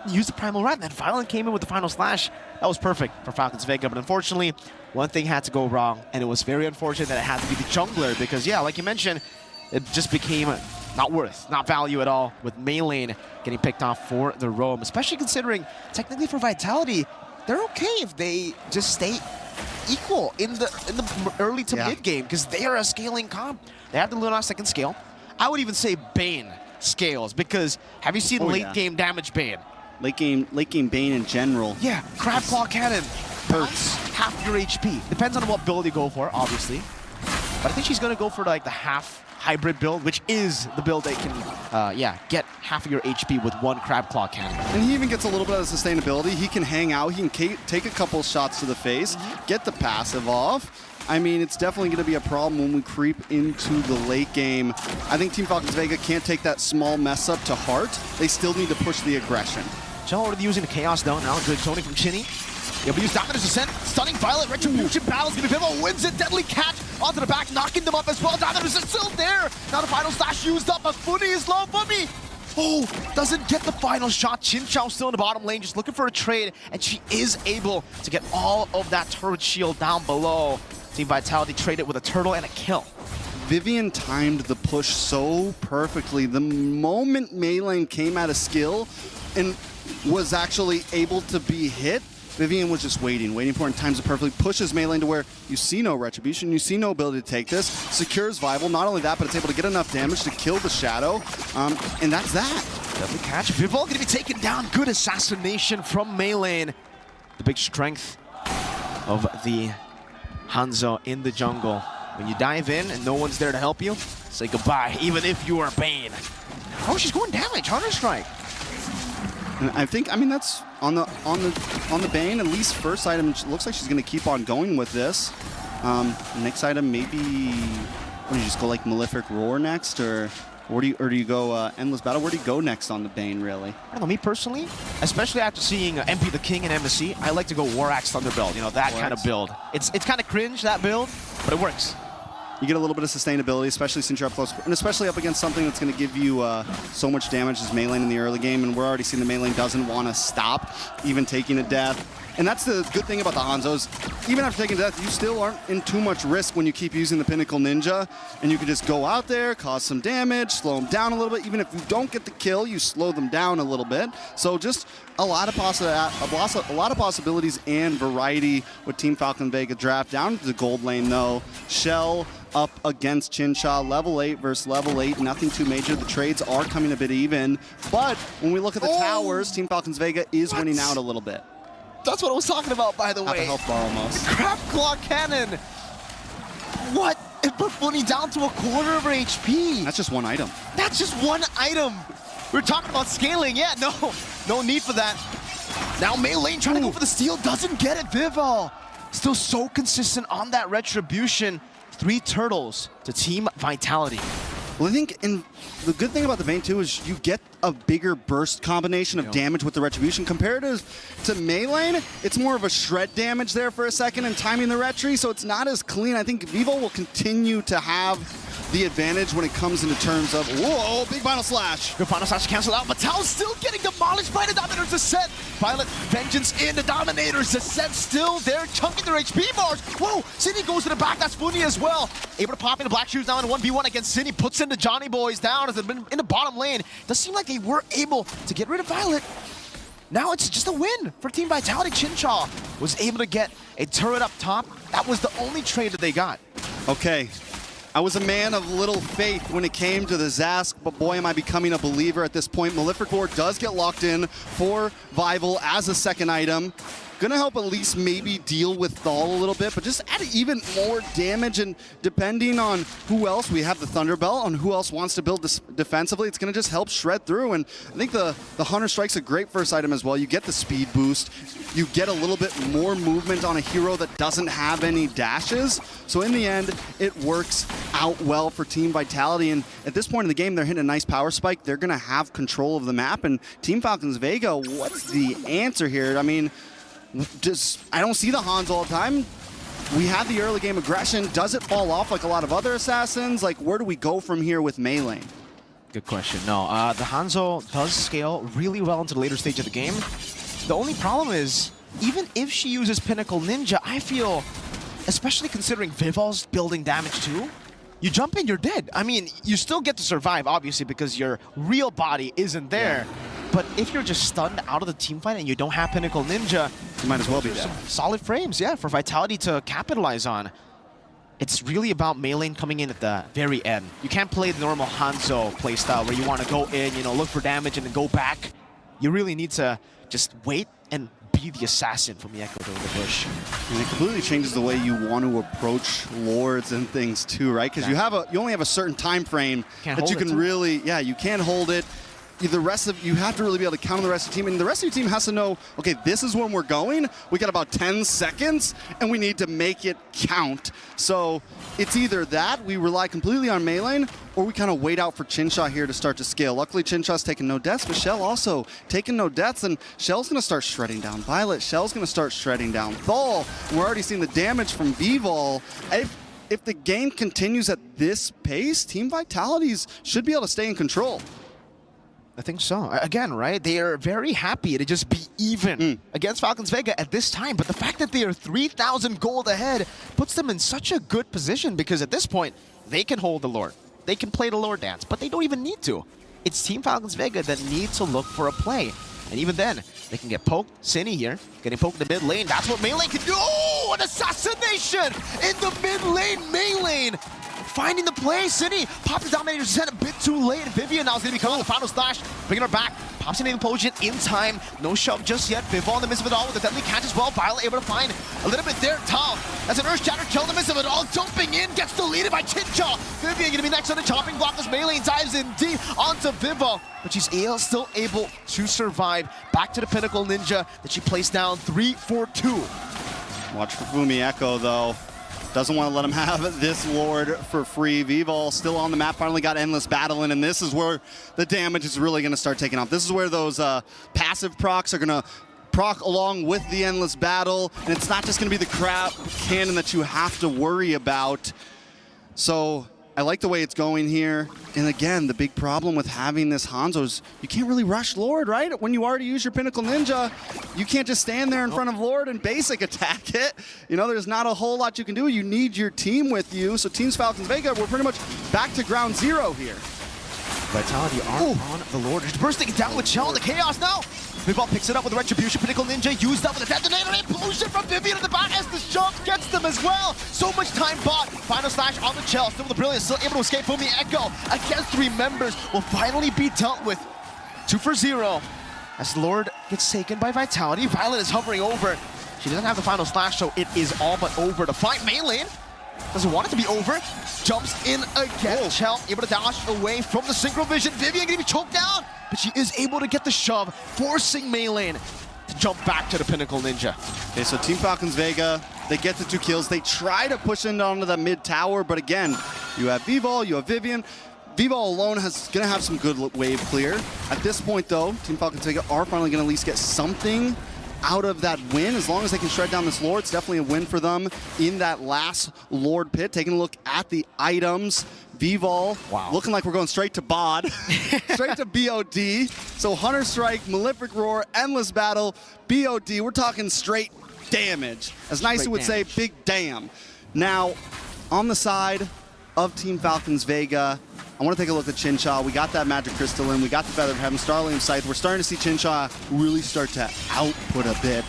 used the Primal Rat, and then Violent came in with the final slash. That was perfect for Falcons Vega, but unfortunately, one thing had to go wrong, and it was very unfortunate that it had to be the jungler, because yeah, like you mentioned, it just became not value at all, with Meilane getting picked off for the roam, especially considering, technically for Vitality, they're okay if they just stay equal in the early to mid game, because they are a scaling comp. They have the Lunox that can scale. I would even say Bane scales, because have you seen late game damage Bane? Late game Bane in general. Yeah, Crab Claw Cannon hurts half your HP. Depends on what build you go for, obviously. But I think she's going to go for like the half hybrid build, which is the build that can, get half of your HP with one Crab Claw Cannon. And he even gets a little bit of sustainability. He can hang out. He can take a couple shots to the face, get the passive off. I mean, it's definitely going to be a problem when we creep into the late game. I think Team Falcons Vega can't take that small mess up to heart. They still need to push the aggression. Joe already using the Chaos though now. Good Tony from Chinny. Yeah, but use Dominus Ascent, stunning Violet, Retribution battles, gonna be Vivo wins it, deadly catch onto the back, knocking them up as well. Dominus is still there. Now the final slash used up, but Funi is low. Funi, doesn't get the final shot. Chin Chao still in the bottom lane, just looking for a trade, and she is able to get all of that turret shield down below. Team Vitality traded with a turtle and a kill. Vivian timed the push so perfectly. The moment Meilane came out of skill and was actually able to be hit, Vivian was just waiting for it, and times it perfectly, pushes Meilane to where you see no retribution, you see no ability to take this, secures Viable. Not only that, but it's able to get enough damage to kill the Shadow, and that's that. Deadly catch. Vivol gonna be taken down. Good assassination from Meilane. The big strength of the Hanzo in the jungle. When you dive in and no one's there to help you, say goodbye, even if you are Bane. Oh, she's going damage. Hunter Strike. And I think, that's on the Bane. At least first item, looks like she's going to keep on going with this. Next item, maybe, what do you just go like Malefic Roar next, or do you go Endless Battle? Where do you go next on the Bane, really? I don't know, me personally, especially after seeing MP the King and MSC, I like to go War Axe Thunderbelt, that kind of build. It's kind of cringe, that build, but it works. You get a little bit of sustainability, especially since you're up close, and especially up against something that's going to give you so much damage as Melee in the early game, and we're already seeing the Melee doesn't want to stop, even taking a death. And that's the good thing about the Hanzos. Even after taking death, you still aren't in too much risk when you keep using the Pinnacle Ninja, and you can just go out there, cause some damage, slow them down a little bit. Even if you don't get the kill, you slow them down a little bit. So just a lot of possibilities and variety with Team Falcon Vega draft. Down to the gold lane though. Shell up against Chinsha, level 8 versus level 8, nothing too major. The trades are coming a bit even, but when we look at the towers, Team Falcons Vega is winning out a little bit. That's what I was talking about, by the way. Half a health bar almost. The Crab Claw Cannon. What? It put Funny down to a quarter of her HP. That's just one item. That's just one item. We're talking about scaling. Yeah, no need for that. Now Mei Lane trying to go for the steal, doesn't get it. Vival still so consistent on that retribution. 3 turtles to Team Vitality. Well, I think the good thing about the Vayne too is you get a bigger burst combination of damage with the Retribution. Compared to Melee, it's more of a shred damage there for a second and timing the Retri, so it's not as clean. I think Vivo will continue to have the advantage when it comes into terms of, whoa, big Final Slash. Good Final Slash canceled out. Mattel still getting demolished by the Dominator's Descent. Violet Vengeance in the Dominator's Descent still there, chunking their HP bars. Whoa, Cindy goes to the back, that's Funny as well. Able to pop into Black Shoes now in 1v1 against Cindy, puts in the Johnny Boys down as they've been in the bottom lane. Does seem like they were able to get rid of Violet. Now it's just a win for Team Vitality. Chinsha was able to get a turret up top. That was the only trade that they got. Okay. I was a man of little faith when it came to the Zask, but boy, am I becoming a believer at this point. Maleficor does get locked in for Vival as a second item. Gonna help at least maybe deal with Thal a little bit, but just add even more damage, and depending on who else, we have the Thunderbelt, on who else wants to build this defensively, it's gonna just help shred through. And I think the Hunter Strike's a great first item as well. You get the speed boost, you get a little bit more movement on a hero that doesn't have any dashes. So in the end, it works out well for Team Vitality. And at this point in the game, they're hitting a nice power spike. They're gonna have control of the map. And Team Falcons Vega, what's the answer here? I mean, I don't see the Hans all the time. We have the early game aggression. Does it fall off like a lot of other assassins? Like, where do we go from here with Melee? Good question. No, the Hanzo does scale really well into the later stage of the game. The only problem is, even if she uses Pinnacle Ninja, I feel, especially considering Vival's building damage too, you jump in, you're dead. I mean, you still get to survive, obviously, because your real body isn't there. Yeah. But if you're just stunned out of the team fight and you don't have Pinnacle Ninja, you might as well be dead. Solid frames, yeah, for Vitality to capitalize on. It's really about Melee coming in at the very end. You can't play the normal Hanzo playstyle where you want to go in, you know, look for damage and then go back. You really need to just wait and be the assassin from the Echo to the bush. And it completely changes the way you want to approach lords and things too, right? Because you only have a certain time frame that you can really, you can't hold it. The rest of you have to really be able to count on the rest of the team, and the rest of your team has to know, okay, this is when we're going. We got about 10 seconds, and we need to make it count. So it's either that we rely completely on Melee, or we kind of wait out for Chinsha here to start to scale. Luckily, Chinsha's taking no deaths, but Shell also taking no deaths, and Shell's going to start shredding down Violet. Shell's going to start shredding down Thal. We're already seeing the damage from Vival. If the game continues at this pace, Team Vitalities should be able to stay in control. I think so. Again, right? They are very happy to just be even against Falcons Vega at this time. But the fact that they are 3,000 gold ahead puts them in such a good position, because at this point, they can hold the Lord. They can play the Lord dance, but they don't even need to. It's Team Falcons Vega that needs to look for a play. And even then, they can get poked. Cindy here, getting poked in the mid lane. That's what Melee can do. Oh, an assassination in the mid lane. Melee finding the play. Cindy popped the Dominator Descent a bit too late. Vivian now is going to be coming with the Final Slash, bringing her back. Pops in the Implosion in time. No shove just yet. Vival in the midst of it all with the deadly catch as well. Violet able to find a little bit there. Tal, as an Earth Shatter kill in the midst of it all. Jumping in, gets deleted by Chinsha. Vivian going to be next on the chopping block as Melee dives in deep onto Vival. But she's still able to survive. Back to the Pinnacle Ninja that she placed down 3-4-2. Watch for Fumi Echo though. Doesn't want to let him have this Lord for free. Vival still on the map, finally got Endless Battle in, and this is where the damage is really going to start taking off. This is where those passive procs are going to proc along with the Endless Battle, and it's not just going to be the crab cannon that you have to worry about. So I like the way it's going here. And again, the big problem with having this Hanzo is you can't really rush Lord, right? When you already use your Pinnacle Ninja, you can't just stand there in front of Lord and basic attack it. You know, there's not a whole lot you can do. You need your team with you. So Teams Falcons Vega, we're pretty much back to ground zero here. Vitality are on the Lord. Just bursting it down with Shell in the chaos now. Vivol picks it up with the Retribution. Pinnacle Ninja used up with the detonator. Implosion from Vivian in the back as the shot gets them as well. So much time bought. Final slash on the Shell. Still with the Brilliance. Still able to escape from the Echo. Against 3 members will finally be dealt with. 2 for 0. As Lord gets taken by Vitality. Violet is hovering over. She doesn't have the final slash, so it is all but over to fight Main Lane. Doesn't want it to be over. Jumps in again. Shell able to dash away from the Synchro Vision. Vivian gonna be choked down, but she is able to get the shove, forcing Main Lane to jump back to the Pinnacle Ninja. Okay, so Team Falcons Vega, they get the 2 kills. They try to push into onto the mid tower, but again, you have Vivol, you have Vivian. Vivol alone gonna have some good wave clear. At this point though, Team Falcons Vega are finally gonna at least get something out of that win. As long as they can shred down this Lord, it's definitely a win for them in that last Lord pit. Taking a look at the items, Vivol, looking like we're going straight to BOD, straight to BOD. So Hunter Strike, Malefic Roar, Endless Battle, BOD, we're talking straight damage. As Nicey would say, big damn. Now, on the side of Team Falcons Vega, I want to take a look at Chincha. We got that Magic Crystal in. We got the Feather of Heaven, Starlight Scythe. We're starting to see Chincha really start to output a bit.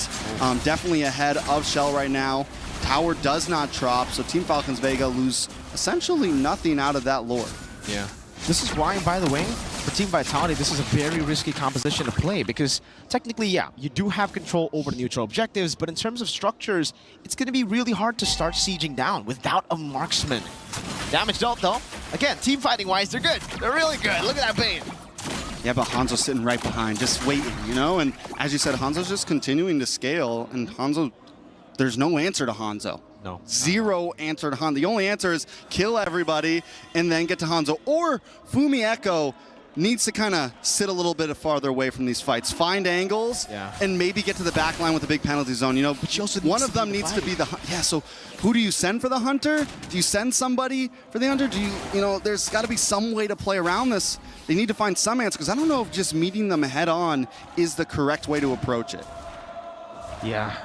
Definitely ahead of Shell right now. Tower does not drop, so Team Falcons Vega lose essentially nothing out of that Lord. Yeah. This is why, by the way, for Team Vitality, this is a very risky composition to play because technically, yeah, you do have control over the neutral objectives, but in terms of structures, it's going to be really hard to start sieging down without a marksman. Damage dealt, though. Again, team fighting-wise, they're good. They're really good. Look at that Bane. Yeah, but Hanzo's sitting right behind, just waiting, you know? And as you said, Hanzo's just continuing to scale, and Hanzo, there's no answer to Hanzo. No. Zero answer to Hanzo. The only answer is kill everybody and then get to Hanzo. Or Fumi Echo needs to kind of sit a little bit farther away from these fights, find angles, and maybe get to the back line with a big penalty zone. You know, but one of them needs to be the so who do you send for the Hunter? Do you send somebody for the Hunter? Do you know? There's got to be some way to play around this. They need to find some answer because I don't know if just meeting them head on is the correct way to approach it. Yeah.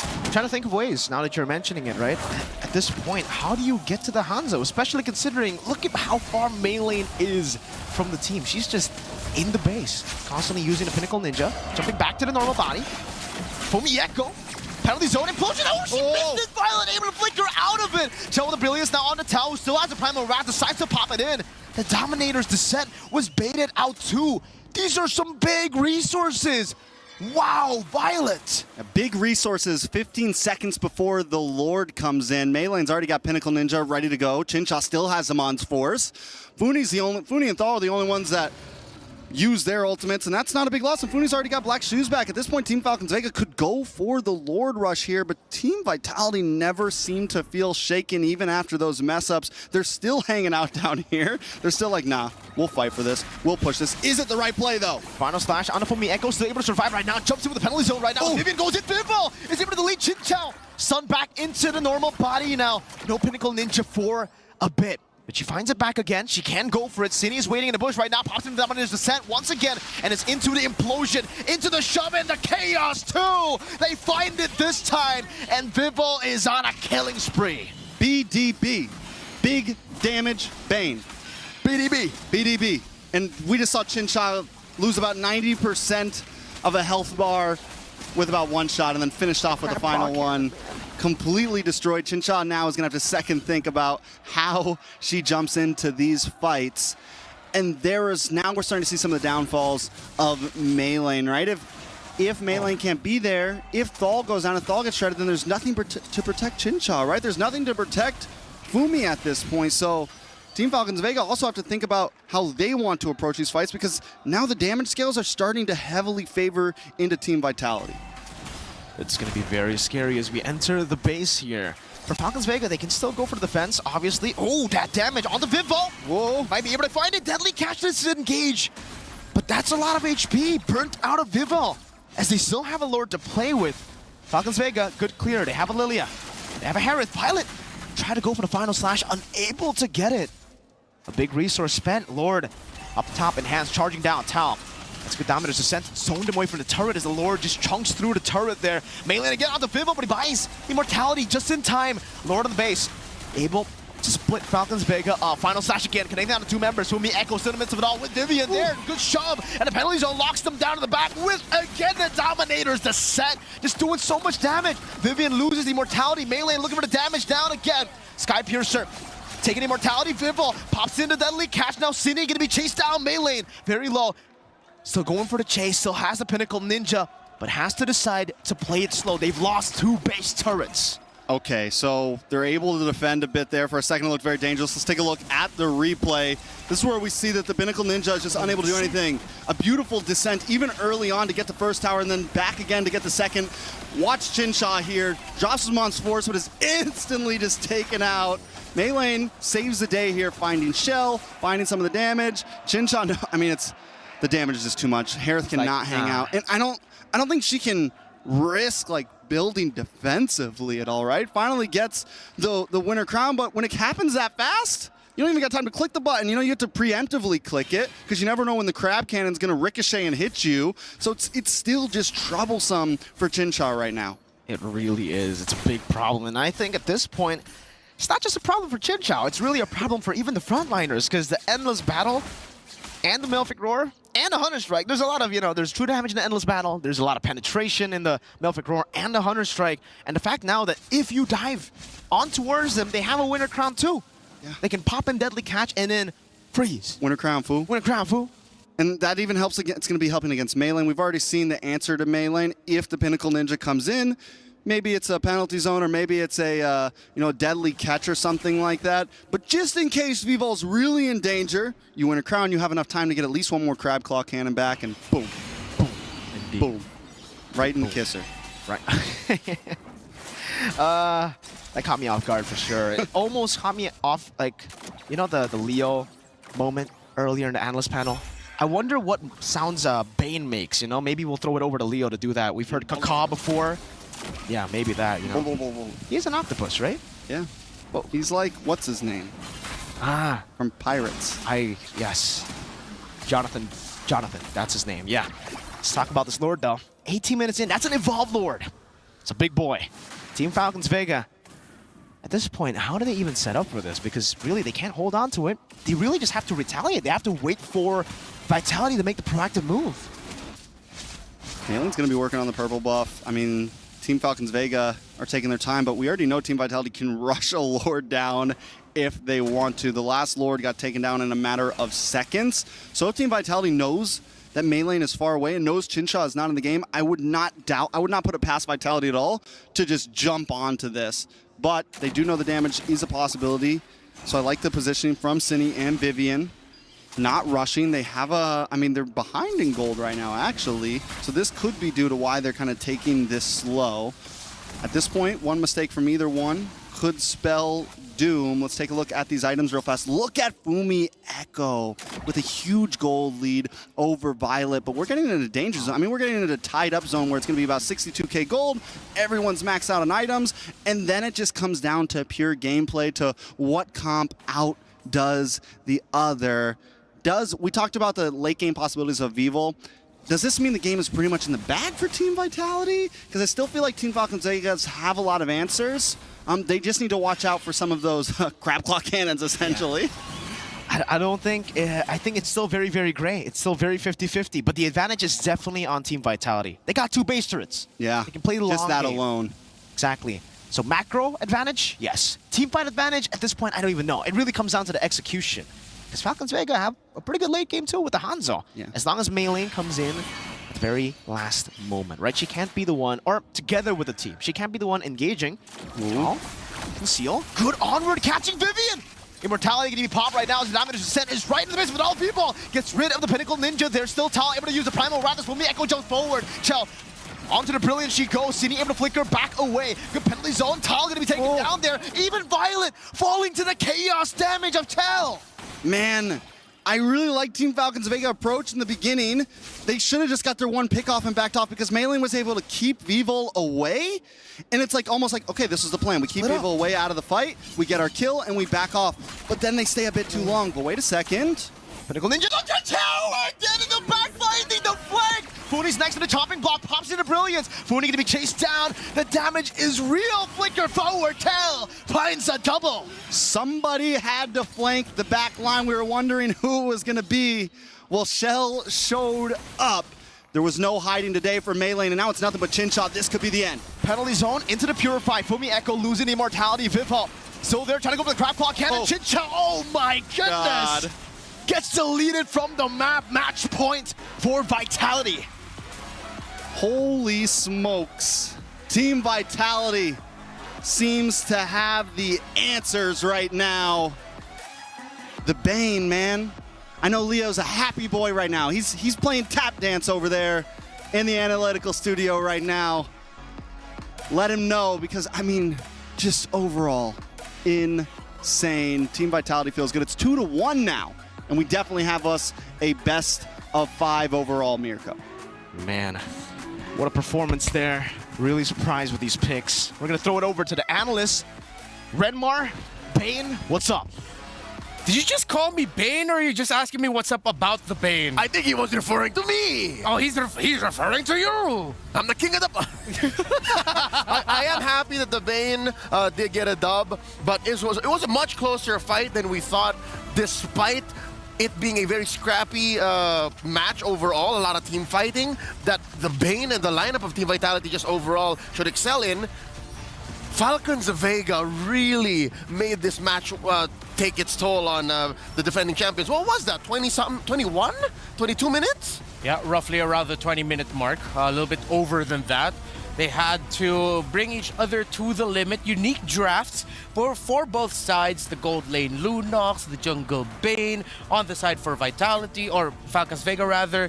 I'm trying to think of ways, now that you're mentioning it, right? At this point, how do you get to the Hanzo? Especially considering, look at how far Main Lane is from the team. She's just in the base, constantly using the Pinnacle Ninja, jumping back to the normal body. Foamy Echo, penalty zone, implosion. Oh, she missed it! Violet able to flicker out of it. Shell with the Brilliance now on the tower, still has a Primal Wrath, decides to pop it in. The Dominator's descent was baited out too. These are some big resources. Wow, Violet! Big resources 15 seconds before the Lord comes in. Maylane's already got Pinnacle Ninja ready to go. Chincha still has Amon's Force. Funi and Thal are the only ones that use their ultimates, and that's not a big loss. And Funi's already got Black Shoes back. At this point, Team Falcons Vega could go for the Lord Rush here, but Team Vitality never seemed to feel shaken even after those mess-ups. They're still hanging out down here. They're still like, nah, we'll fight for this. We'll push this. Is it the right play, though? Final slash on the Foamy Echo, still able to survive right now. Jumps in with the penalty zone right now. Vivian goes in. Vivol is able to delete Chin Chow. Sun back into the normal body now. No Pinnacle Ninja for a bit. But she finds it back again. She can go for it. Cine is waiting in the bush right now. Pops into the Dominator's descent once again. And it's into the implosion, into the shove, and the chaos too. They find it this time. And Vivol is on a killing spree. BDB. Big Damage Bane. BDB. BDB. And we just saw Chincha lose about 90% of a health bar with about one shot and then finished off with the final one. Completely destroyed. Chincha now is going to have to second think about how she jumps into these fights. And now we're starting to see some of the downfalls of Maylane, right? If Maylane can't be there, if Thal goes down and Thal gets shredded, then there's nothing to protect Chincha, right? There's nothing to protect Fumi at this point. So Team Falcons Vega also have to think about how they want to approach these fights because now the damage scales are starting to heavily favor into Team Vitality. It's going to be very scary as we enter the base here. For Falcons Vega, they can still go for the defense, obviously. Oh, that damage on the Vivol. Whoa, might be able to find it. Deadly Catch to engage. But that's a lot of HP burnt out of Vivol as they still have a Lord to play with. Falcons Vega, good clear. They have a Lilia. They have a Harith. Violet try to go for the final slash, unable to get it. A big resource spent. Lord up top, enhanced, charging down. Tal. That's good damage. Descent zoned him away from the turret as the Lord just chunks through the turret there. Melee again onto Vivo, but he buys Immortality just in time. Lord on the base. Able to split Falcons Vega. Final slash again, connecting down to two members. Fumi echoes in the midst of it all with Vivian there. Good shove. And the penalty zone locks them down to the back with, again, the Dominators. The set just doing so much damage. Vivian loses the Immortality. Melee looking for the damage down again. Sky Piercer taking Immortality. Vivo pops into Deadly Catch. Now Cine gonna be chased down. Melee very low. Still going for the chase. Still has the Pinnacle Ninja, but has to decide to play it slow. They've lost 2 base turrets. Okay, so they're able to defend a bit there. For a second, it looked very dangerous. Let's take a look at the replay. This is where we see that the Pinnacle Ninja is just unable to do anything. A beautiful descent, even early on, to get the first tower, and then back again to get the second. Watch Chinsha here. Drops his Mon's Force, but is instantly just taken out. Meilane saves the day here, finding Shell, finding some of the damage. Chinsha, no, I mean, the damage is just too much. Harith cannot hang out. And I don't think she can risk, like, building defensively at all, right? Finally gets the winner crown, but when it happens that fast, you don't even got time to click the button. You know, you have to preemptively click it because you never know when the crab cannon's going to ricochet and hit you. So it's still just troublesome for Chinsha right now. It really is. It's a big problem. And I think at this point, it's not just a problem for Chinsha. It's really a problem for even the frontliners because the Endless Battle and the Malefic Roar and the Hunter Strike. There's a lot of, there's true damage in the Endless Battle. There's a lot of penetration in the Malefic Roar and the Hunter Strike. And the fact now that if you dive on towards them, they have a Winter Crown too. Yeah. They can pop in Deadly Catch and then freeze. Winter Crown, fool. Winter Crown, fool. And that even helps, it's going to be helping against Melee. We've already seen the answer to Melee. If the Pinnacle Ninja comes in, maybe it's a penalty zone or maybe it's a Deadly Catch or something like that. But just in case Vivol's really in danger, you win a crown, you have enough time to get at least one more Crab Claw Cannon back, and boom, boom, indeed. Boom. Right in the kisser. Right. That caught me off guard for sure. It almost caught me off, the Leo moment earlier in the Analyst panel. I wonder what sounds Bane makes, Maybe we'll throw it over to Leo to do that. We've heard Caw before. Yeah, maybe that, He's an octopus, right? Yeah. Well, he's like, what's his name? From Pirates. Yes. Jonathan, that's his name, yeah. Let's talk about this Lord, though. 18 minutes in, that's an Evolved Lord. It's a big boy. Team Falcons Vega. At this point, how do they even set up for this? Because really, they can't hold on to it. They really just have to retaliate. They have to wait for Vitality to make the proactive move. Malin's going to be working on the purple buff. I mean, Team Falcons Vega are taking their time, but we already know Team Vitality can rush a Lord down if they want to. The last Lord got taken down in a matter of seconds. So if Team Vitality knows that Meilane is far away and knows Chinsha is not in the game, I would not put it past Vitality at all to just jump onto this. But they do know the damage is a possibility. So I like the positioning from Cine and Vivian. Not rushing. They have they're behind in gold right now, actually. So this could be due to why they're kind of taking this slow. At this point, one mistake from either one could spell doom. Let's take a look at these items real fast. Look at Fumi Echo with a huge gold lead over Violet, but we're getting into danger zone. I mean, we're getting into a tied up zone where it's going to be about 62k gold. Everyone's maxed out on items, and then it just comes down to pure gameplay, to what comp outdoes the other. We talked about the late game possibilities of Vivol. Does this mean the game is pretty much in the bag for Team Vitality? Because I still feel like Team Falcons Vegas have a lot of answers. They just need to watch out for some of those crab claw cannons, essentially. Yeah. I think it's still very, very gray. It's still very 50-50, but the advantage is definitely on Team Vitality. They got 2 base turrets. Yeah, they can play the long just that game. Alone. Exactly. So macro advantage, yes. Team fight advantage, at this point, I don't even know. It really comes down to the execution. Because Falcons Vega have a pretty good late game too with the Hanzo. Yeah. As long as Meilane comes in at the very last moment, right? She can't be the one, or together with the team, she can't be the one engaging. Oh, conceal. Good onward catching Vivian! Immortality going to be popped right now as the damage descent is right in the midst with all people. Gets rid of the Pinnacle Ninja. They're still Tal able to use the Primal Raptors. When Echo jumps forward. Chell onto the Brilliant she goes. Cine able to flicker back away. Good penalty zone. Tal going to be taken down there. Even Violet falling to the chaos damage of Tal. Man, I really like Team Falcons Vega approach in the beginning. They should have just got their one pick off and backed off because Maylin was able to keep Vivol away. And it's like almost like, okay, this is the plan. We keep Vivol away out of the fight, we get our kill, and we back off. But then they stay a bit too long. But wait a second. Pinnacle Ninja on the tower! Getting the back finding the flank! Fooni's next to the chopping block, pops into Brilliance. Foony gonna be chased down. The damage is real. Flicker forward. Tell finds a double. Somebody had to flank the back line. We were wondering who it was gonna be. Well, Shell showed up. There was no hiding today for Melee, and now it's nothing but chin shot. This could be the end. Penalty zone into the Purify. Fumi Echo losing the immortality. Vivol still there, trying to go for the crab claw cannon. Chin shot. Oh my goodness! God. Gets deleted from the map. Match point for Vitality. Holy smokes. Team Vitality seems to have the answers right now. The Bane, man. I know Leo's a happy boy right now. He's playing tap dance over there in the analytical studio right now. Let him know because, I mean, just overall, insane. Team Vitality feels good. It's 2-1 now, and we definitely have us a best of 5 overall, Mirko. Man. What a performance there. Really surprised with these picks. We're going to throw it over to the analysts. Redmar, Bane, what's up? Did you just call me Bane, or are you just asking me what's up about the Bane? I think he was referring to me. Oh, he's referring to you. I'm the king of the... I am happy that the Bane did get a dub, but it was a much closer fight than we thought, despite it being a very scrappy match overall, a lot of team fighting, that the Bane and the lineup of Team Vitality just overall should excel in. Falcons Vega really made this match take its toll on the defending champions. What was that, 20-something, 21? 22 minutes? Yeah, roughly around the 20-minute mark, a little bit over than that. They had to bring each other to the limit. Unique drafts for both sides. The gold lane Lunox, the jungle Bane. On the side for Vitality, or Falcons Vega rather,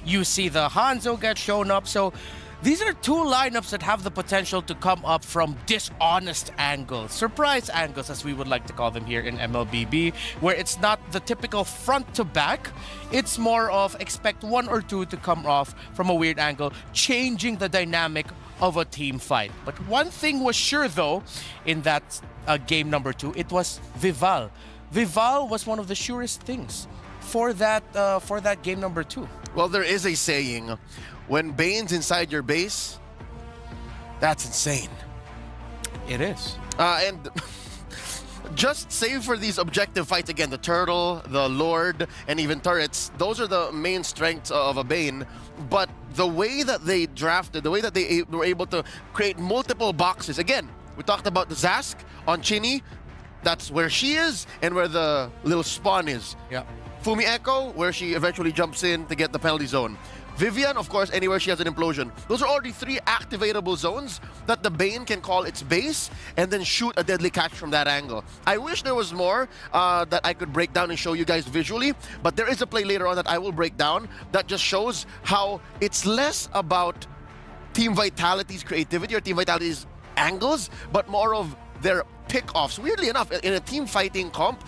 you see the Hanzo get shown up. So these are two lineups that have the potential to come up from dishonest angles. Surprise angles, as we would like to call them here in MLBB, where it's not the typical front to back. It's more of expect one or two to come off from a weird angle, changing the dynamic of a team fight. But one thing was sure though, in that game number 2, it was Vival. Vival was one of the surest things for that game number 2. Well, there is a saying, when Bane's inside your base, that's insane. It is. And just save for these objective fights, again, the Turtle, the Lord, and even turrets, those are the main strengths of a Bane. But the way that they drafted, the way that they were able to create multiple boxes, again, we talked about the Zask on Chinny, that's where she is, and where the little spawn is. Yeah. Fumi Echo, where she eventually jumps in to get the penalty zone. Vivian, of course, anywhere she has an implosion. Those are already 3 activatable zones that the Bane can call its base and then shoot a deadly catch from that angle. I wish there was more that I could break down and show you guys visually, but there is a play later on that I will break down that just shows how it's less about Team Vitality's creativity or Team Vitality's angles, but more of their pick-offs. Weirdly enough, in a team fighting comp,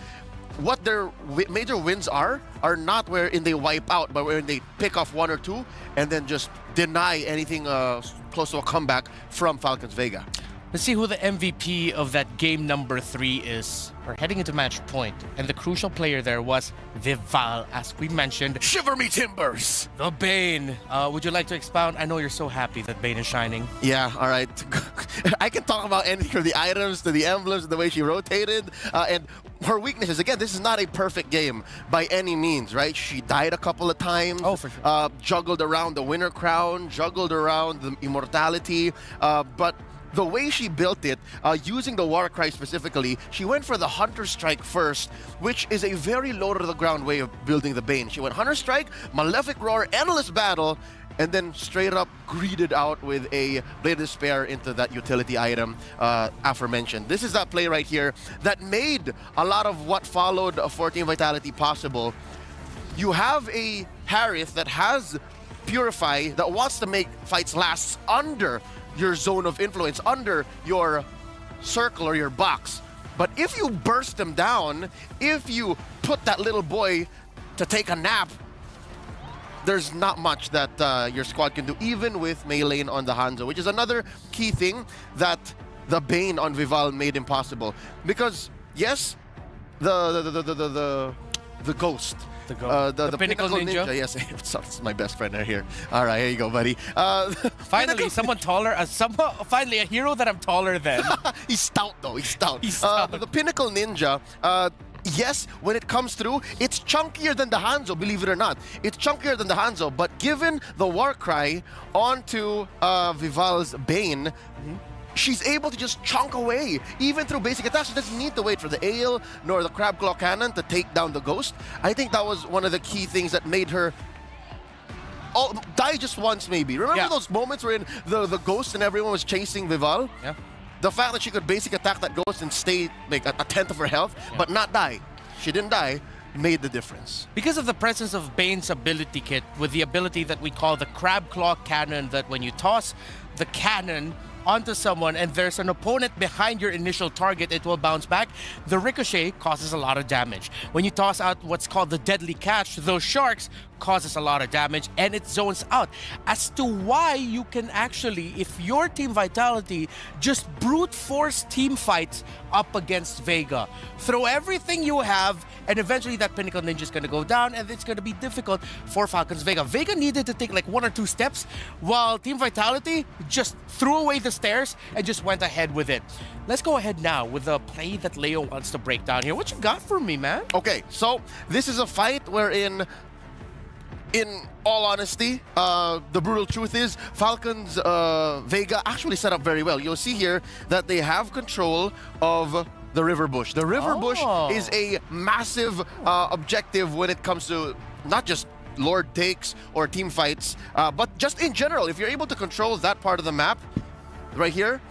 what their major wins are not wherein they wipe out, but wherein they pick off 1 or 2 and then just deny anything close to a comeback from Falcons Vega. Let's see who the MVP of that game number 3 is. We're heading into match point, and the crucial player there was Vival, as we mentioned. Shiver me timbers! The Bane. Would you like to expound? I know you're so happy that Bane is shining. Yeah, all right. I can talk about anything from the items to the emblems, the way she rotated, and her weaknesses. Again, this is not a perfect game by any means, right? She died a couple of times. Oh, for sure. Juggled around the winner crown, juggled around the immortality, but the way she built it, using the Warcry specifically, she went for the Hunter Strike first, which is a very low-to-the-ground way of building the Bane. She went Hunter Strike, Malefic Roar, Endless Battle, and then straight up greeted out with a Blade of Despair into that utility item aforementioned. This is that play right here that made a lot of what followed for Team Vitality possible. You have a Harith that has Purify that wants to make fights last under your zone of influence, under your circle or your box. But if you burst them down, if you put that little boy to take a nap, there's not much that your squad can do, even with Mei Lane on the Hanzo, which is another key thing that the Bane on Vival made impossible. Because yes, the ghost. The Pinnacle Ninja? Yes, it's my best friend right here. All right, here you go, buddy. Finally, someone taller. Finally, a hero that I'm taller than. He's stout, though. He's stout. He's stout. The Pinnacle Ninja, yes, when it comes through, it's chunkier than the Hanzo, believe it or not. It's chunkier than the Hanzo, but given the Warcry onto Vival's Bane, she's able to just chunk away, even through basic attacks. She doesn't need to wait for the Ale nor the Crab Claw Cannon to take down the Ghost. I think that was one of the key things that made her die just once, maybe. Remember those moments wherein the Ghost and everyone was chasing Vival? Yeah. The fact that she could basic attack that Ghost and stay like a tenth of her health, but not die. She didn't die. Made the difference. Because of the presence of Bane's ability kit, with the ability that we call the Crab Claw Cannon, that when you toss the cannon onto someone and there's an opponent behind your initial target, it will bounce back. The ricochet causes a lot of damage. When you toss out what's called the deadly catch, those sharks causes a lot of damage and it zones out. As to why you can actually, if your Team Vitality just brute force team fights up against Vega, throw everything you have, and eventually that Pinnacle Ninja is going to go down and it's going to be difficult for Falcons Vega. Vega needed to take like 1 or 2 steps, while Team Vitality just threw away the stairs and just went ahead with it. Let's go ahead now with the play that Leo wants to break down here. What you got for me, man? Okay, so this is a fight wherein, in all honesty, the brutal truth is Falcons Vega actually set up very well. You'll see here that they have control of the River Bush. The River Bush is a massive objective when it comes to not just Lord takes or team fights, but just in general. If you're able to control that part of the map right here,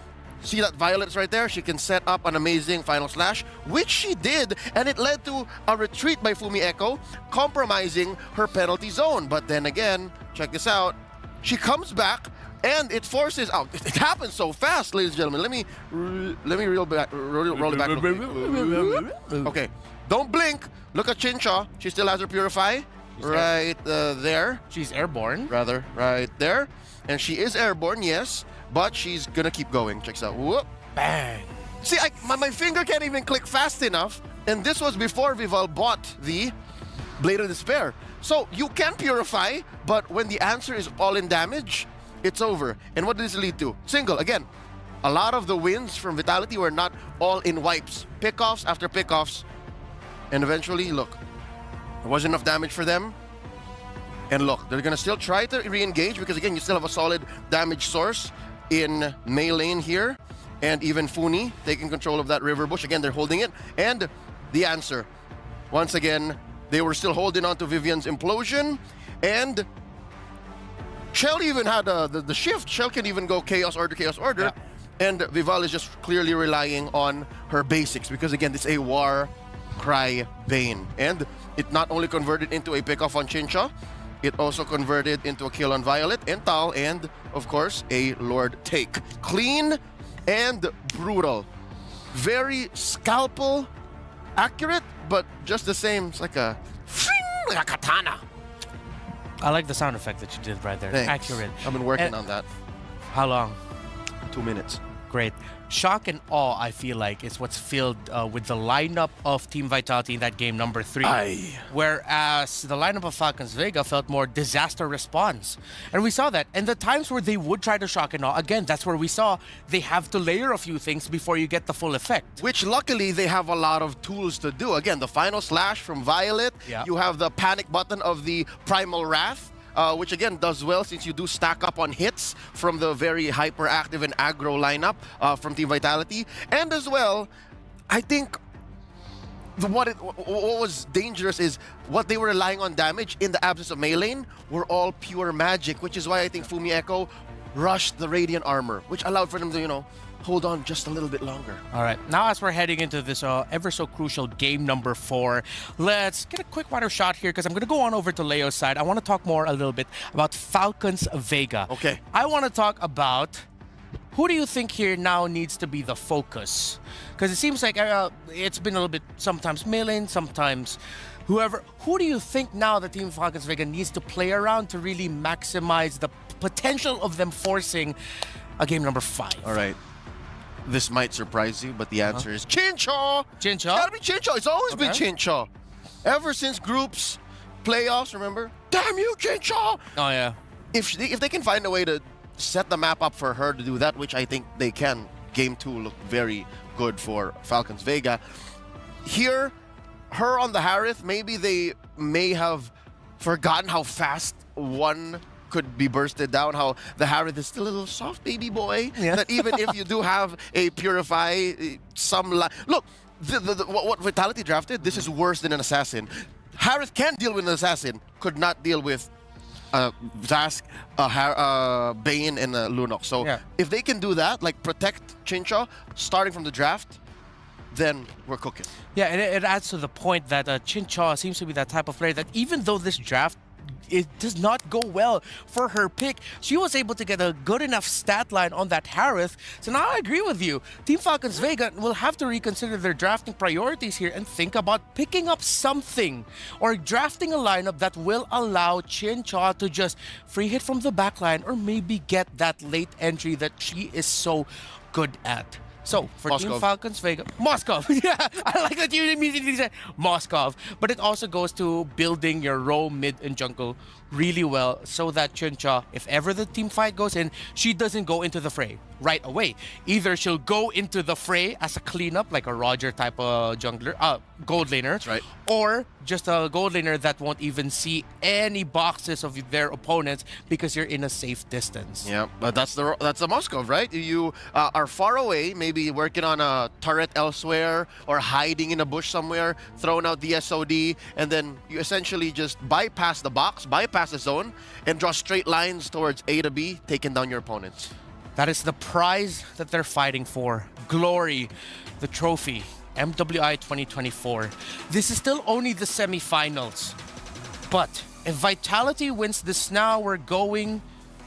see that Violet's right there? She can set up an amazing final slash, which she did, and it led to a retreat by Fumi Echo, compromising her penalty zone. But then again, check this out. She comes back, and it forces out. It happens so fast, ladies and gentlemen. Let me roll it back. Okay, don't blink. Look at Chincha. She still has her Purify. Right there. She's airborne. Rather, right there. And she is airborne, yes, but she's gonna keep going. Check this out. Whoop. Bang. See, my finger can't even click fast enough, and this was before Vival bought the Blade of Despair. So you can purify, but when the answer is all in damage, it's over. And what does this lead to? Single. Again, a lot of the wins from Vitality were not all in wipes. Pickoffs after pickoffs. And eventually, look, there wasn't enough damage for them. And look, they're gonna still try to re-engage because again, you still have a solid damage source in Mei Lane here. And even Funi taking control of that River Bush. Again, they're holding it. And the answer, once again, they were still holding on to Vivian's implosion. And Shell even had the shift. Shell can even go Chaos Order, Chaos Order. Yeah. And Vival is just clearly relying on her basics because again, this is a War Cry Bane. And it not only converted into a pickoff on Chincha, it also converted into a kill on Violet and Tal, and of course, a Lord take. Clean and brutal. Very scalpel accurate, but just the same. It's like a katana. I like the sound effect that you did right there. Thanks. Accurate. I've been working on that. How long? 2 minutes. Great. Shock and awe, I feel like, is what's filled with the lineup of Team Vitality in that game number 3. Aye. Whereas the lineup of Falcons Vega felt more disaster response. And we saw that. And the times where they would try to shock and awe, again, that's where we saw they have to layer a few things before you get the full effect. Which luckily they have a lot of tools to do. Again, the final slash from Violet. Yeah. You have the panic button of the Primal Wrath. Which again does well since you do stack up on hits from the very hyperactive and aggro lineup from Team Vitality. And as well, I think what was dangerous is what they were relying on damage in the absence of Mei Lane were all pure magic, which is why I think Fumi Echo rushed the Radiant Armor, which allowed for them to, you know, hold on just a little bit longer. All right, now as we're heading into this ever so crucial game number 4, let's get a quick water shot here because I'm going to go on over to Leo's side. I want to talk more a little bit about Falcons Vega. Okay. I want to talk about who do you think here now needs to be the focus? Because it seems like it's been a little bit sometimes Mei Lane, sometimes Who do you think now the Team Falcons Vega needs to play around to really maximize the potential of them forcing a game number 5? All right. This might surprise you, but the answer is Chincho! Chincho? Gotta be Chincho. It's always been Chincho. Ever since groups, playoffs, remember? Damn you, Chincho! Oh, yeah. If they can find a way to set the map up for her to do that, which I think they can, Game 2 looked very good for Falcons Vega. Here, her on the Harith, maybe they may have forgotten how fast one could be bursted down, how the Harith is still a little soft baby boy, that even if you do have a Purify, look, what Vitality drafted, this is worse than an Assassin. Harith can deal with an Assassin, could not deal with Zask, Bane, and Lunok. So if they can do that, like protect Chincha starting from the draft, then we're cooking. Yeah, and it adds to the point that Chincha seems to be that type of player that even though this draft, it does not go well for her pick, she was able to get a good enough stat line on that Harith. So now I agree with you. Team Falcons Vega will have to reconsider their drafting priorities here and think about picking up something or drafting a lineup that will allow Chincha to just free hit from the backline or maybe get that late entry that she is so good at. So, for Team Falcons Vega, Moskov. Yeah, I like that you immediately said Moskov. But it also goes to building your row, mid, and jungle really well so that Chincha, if ever the team fight goes in, she doesn't go into the fray right away. Either she'll go into the fray as a cleanup, like a Roger type of jungler, gold laner. That's right. Or just a gold laner that won't even see any boxes of their opponents because you're in a safe distance. Yeah, but that's the Moskov, right? You are far away, maybe working on a turret elsewhere or hiding in a bush somewhere, throwing out the SOD, and then you essentially just bypass the box, bypass the zone, and draw straight lines towards A to B, taking down your opponents. That is the prize that they're fighting for. Glory, the trophy, MWI 2024. This is still only the semifinals. But if Vitality wins this now, we're going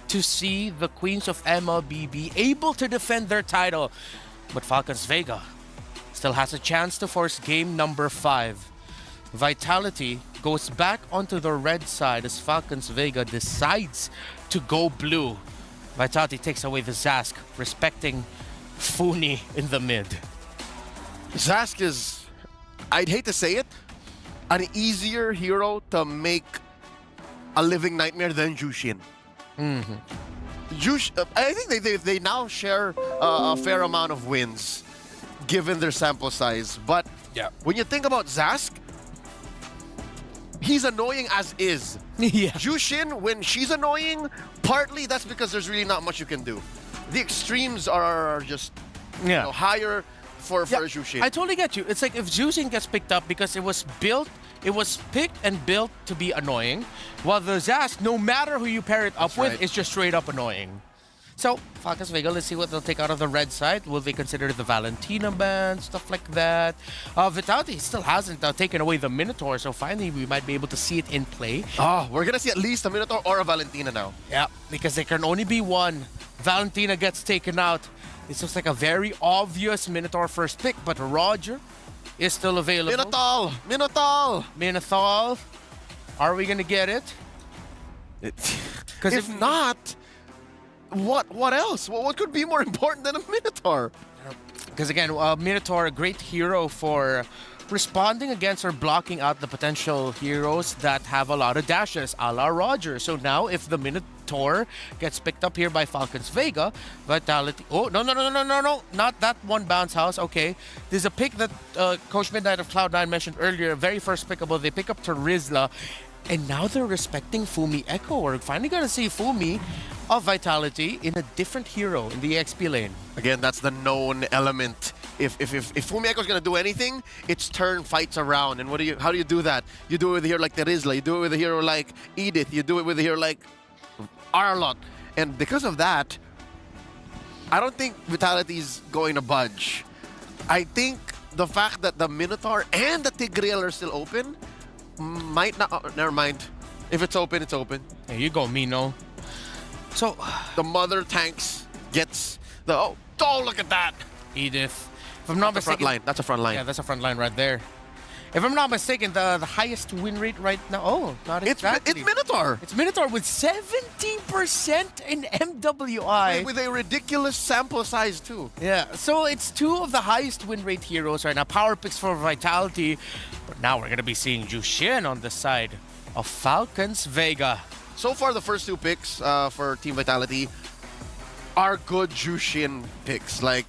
to see the Queens of MLBB able to defend their title. But Falcons Vega still has a chance to force game number 5. Vitality goes back onto the red side as Falcons Vega decides to go blue. Vitality takes away the Zask, respecting Funi in the mid. Zask is, I'd hate to say it, an easier hero to make a living nightmare than Jushin. I think they now share a fair amount of wins, given their sample size. But when you think about Zask, he's annoying as is. Jushin, when she's annoying, partly that's because there's really not much you can do. The extremes are just higher for Jushin. I totally get you. It's like if Jushin gets picked up because it was picked and built to be annoying, while the Zask, no matter who you pair it up with, is just straight up annoying. So, Falcons Vega, let's see what they'll take out of the red side. Will they consider the Valentina ban, stuff like that? Vitality still hasn't taken away the Minotaur, so finally we might be able to see it in play. Oh, we're gonna see at least a Minotaur or a Valentina now. Yeah, because there can only be one. Valentina gets taken out. This looks like a very obvious Minotaur first pick, but Roger is still available. Minotaur. Are we gonna get it? Because if not, what else? What could be more important than a Minotaur? Because again, Minotaur, a great hero for responding against or blocking out the potential heroes that have a lot of dashes, a la Roger. So now, if the Minotaur gets picked up here by Falcons Vega, Vitality... Oh, no. Not that one bounce house. Okay. There's a pick that Coach Midnight of Cloud9 mentioned earlier, very first pickable. They pick up Terizla. And now they're respecting Fumi Echo. We're finally going to see Fumi of Vitality in a different hero in the XP lane. Again, that's the known element. If Fumi Echo is going to do anything, it's turn fights around. And how do you do that? You do it with a hero like Terizla. You do it with a hero like Edith. You do it with a hero like Arlott. And because of that, I don't think Vitality's going to budge. I think the fact that the Minotaur and the Tigreal are still open might not... Oh, never mind. If it's open, it's open. There you go, Mino. So, the mother tanks gets the... Oh, look at that! Edith. If I'm not mistaken... Front line. That's a front line. Yeah, that's a front line right there. If I'm not mistaken, the highest win rate right now. Oh, not exactly. It's Minotaur. It's Minotaur with 70% in MWI. With a ridiculous sample size too. Yeah, so it's two of the highest win rate heroes right now. Power picks for Vitality. But now we're going to be seeing Jushin on the side of Falcons Vega. So far, the first two picks for Team Vitality are good Jushin picks. Like,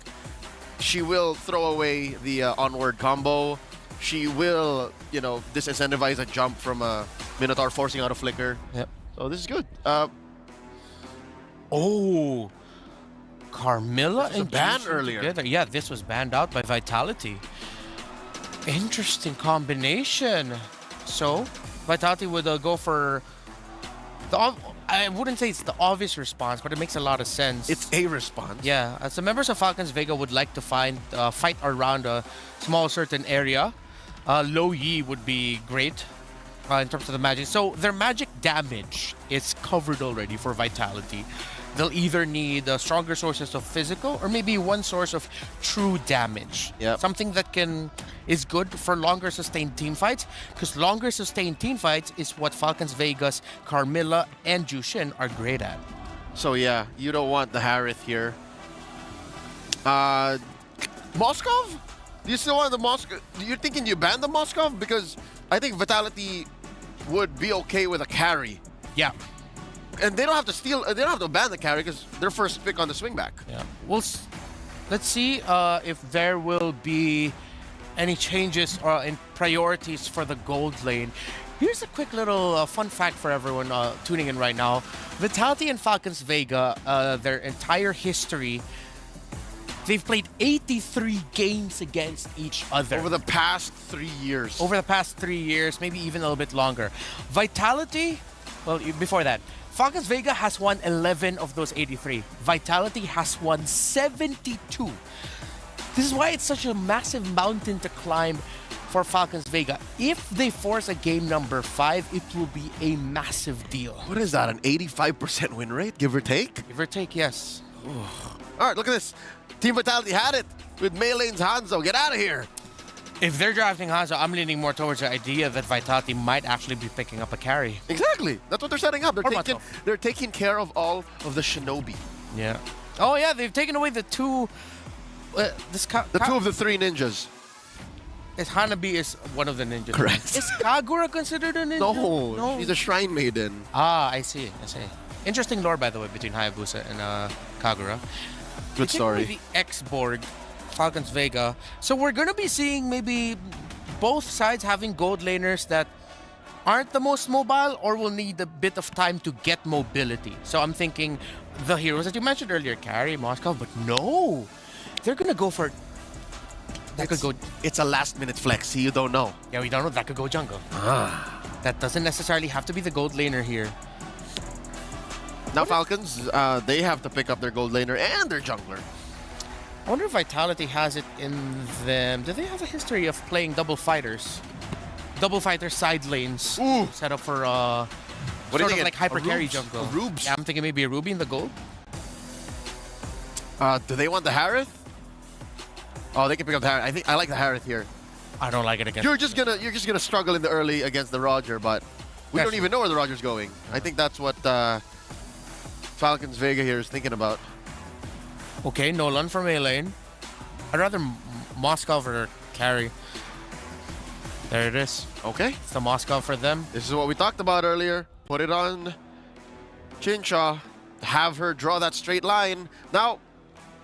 she will throw away the onward combo. She will, you know, disincentivize a jump from a Minotaur forcing out a flicker. Yep. So this is good. Oh, Carmilla and banned Jushin earlier. together. Yeah, this was banned out by Vitality. Interesting combination. So, Vitality would go for the... I wouldn't say it's the obvious response, but it makes a lot of sense. It's a response. Yeah, so members of Falcons Vega would like to fight around a small certain area. Low Yi would be great in terms of the magic. So their magic damage is covered already for Vitality. They'll either need stronger sources of physical or maybe one source of true damage. Yep. Something that is good for longer sustained team fights, because longer sustained team fights is what Falcons Vegas, Carmilla, and Jushin are great at. So yeah, you don't want the Harith here. Moskov? Do you still want the Moskov? You're thinking you ban the Moskov? Because I think Vitality would be okay with a carry. Yeah. And they don't have to steal. They don't have to ban the carry because their first pick on the swing back. Yeah. Let's see if there will be any changes in priorities for the gold lane. Here's a quick little fun fact for everyone tuning in right now. Vitality and Falcons Vega, their entire history, they've played 83 games against each other. Over the past 3 years. Over the past 3 years, maybe even a little bit longer. Vitality, well, before that, Falcons Vega has won 11 of those 83. Vitality has won 72. This is why it's such a massive mountain to climb for Falcons Vega. If they force a game number 5, it will be a massive deal. What is that, an 85% win rate, give or take? Give or take, yes. All right, look at this. Team Vitality had it with Maylane's Hanzo. Get out of here. If they're drafting Hanzo, I'm leaning more towards the idea that Vitality might actually be picking up a carry. Exactly. That's what they're setting up. They're taking care of all of the Shinobi. Yeah. Oh, yeah, they've taken away the two... the two of the 3 ninjas. Hanabi is one of the ninjas. Correct. Is Kagura considered a ninja? No, she's a shrine maiden. Ah, I see. Interesting lore, by the way, between Hayabusa and Kagura. Good story. The X-Borg, Falcons Vega. So we're going to be seeing maybe both sides having gold laners that aren't the most mobile or will need a bit of time to get mobility. So I'm thinking the heroes that you mentioned earlier, Carry, Moscow, but no. They're going to go for... It's a last-minute flex. You don't know. Yeah, we don't know. That could go jungle. That doesn't necessarily have to be the gold laner here. Now Falcons, they have to pick up their gold laner and their jungler. I wonder if Vitality has it in them. Do they have a history of playing double fighters? Double fighter side lanes. Ooh. Set up for what do you think? like hyper carry jungle. Rubes. Yeah, I'm thinking maybe a Ruby in the gold. Do they want the Harith? Oh, they can pick up the Harith. I like the Harith here. I don't like it against. You're just gonna struggle in the early against the Roger, but we don't even know where the Roger's going. I think that's what Falcons Vega here is thinking about. Okay, Nolan from A lane. I'd rather Moscow for carry. There it is. Okay. It's the Moscow for them. This is what we talked about earlier. Put it on Chinsha. Have her draw that straight line. Now,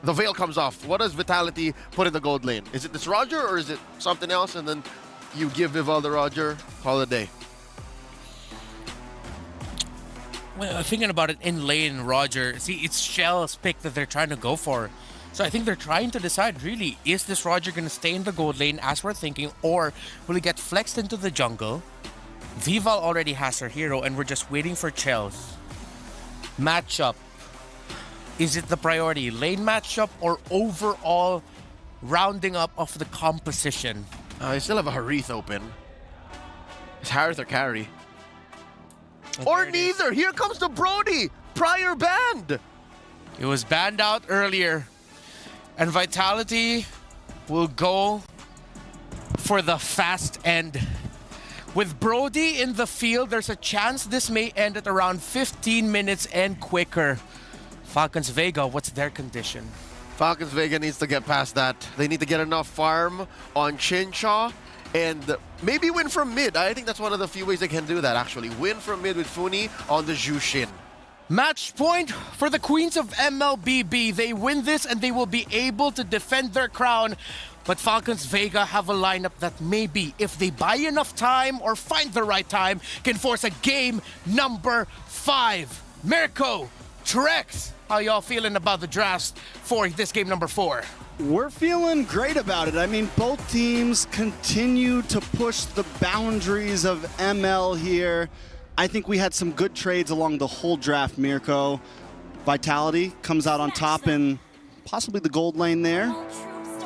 the veil comes off. What does Vitality put in the gold lane? Is it this Roger or is it something else? And then you give Vival the Roger, call it a day. Well, thinking about it, in lane, Roger, see, it's Shell's pick that they're trying to go for. So I think they're trying to decide, really, is this Roger going to stay in the gold lane as we're thinking, or will he get flexed into the jungle? Vival already has her hero, and we're just waiting for Chell's matchup. Is it the priority, lane matchup, or overall rounding up of the composition? I still have a Harith open. It's Harith or carry. Or neither. Here comes the Brody. Prior banned. It was banned out earlier. And Vitality will go for the fast end. With Brody in the field, there's a chance this may end at around 15 minutes and quicker. Falcons Vega, what's their condition? Falcons Vega needs to get past that. They need to get enough farm on Chincha and maybe win from mid. I think that's one of the few ways they can do that, actually. Win from mid with Funi on the Jushin. Match point for the Queens of MLBB. They win this and they will be able to defend their crown. But Falcons Vega have a lineup that maybe, if they buy enough time or find the right time, can force a game number 5. Mirko, Trex, how y'all feeling about the draft for this game number 4? We're feeling great about it. I mean, both teams continue to push the boundaries of ML here. I think we had some good trades along the whole draft, Mirko. Vitality comes out on top in possibly the gold lane there.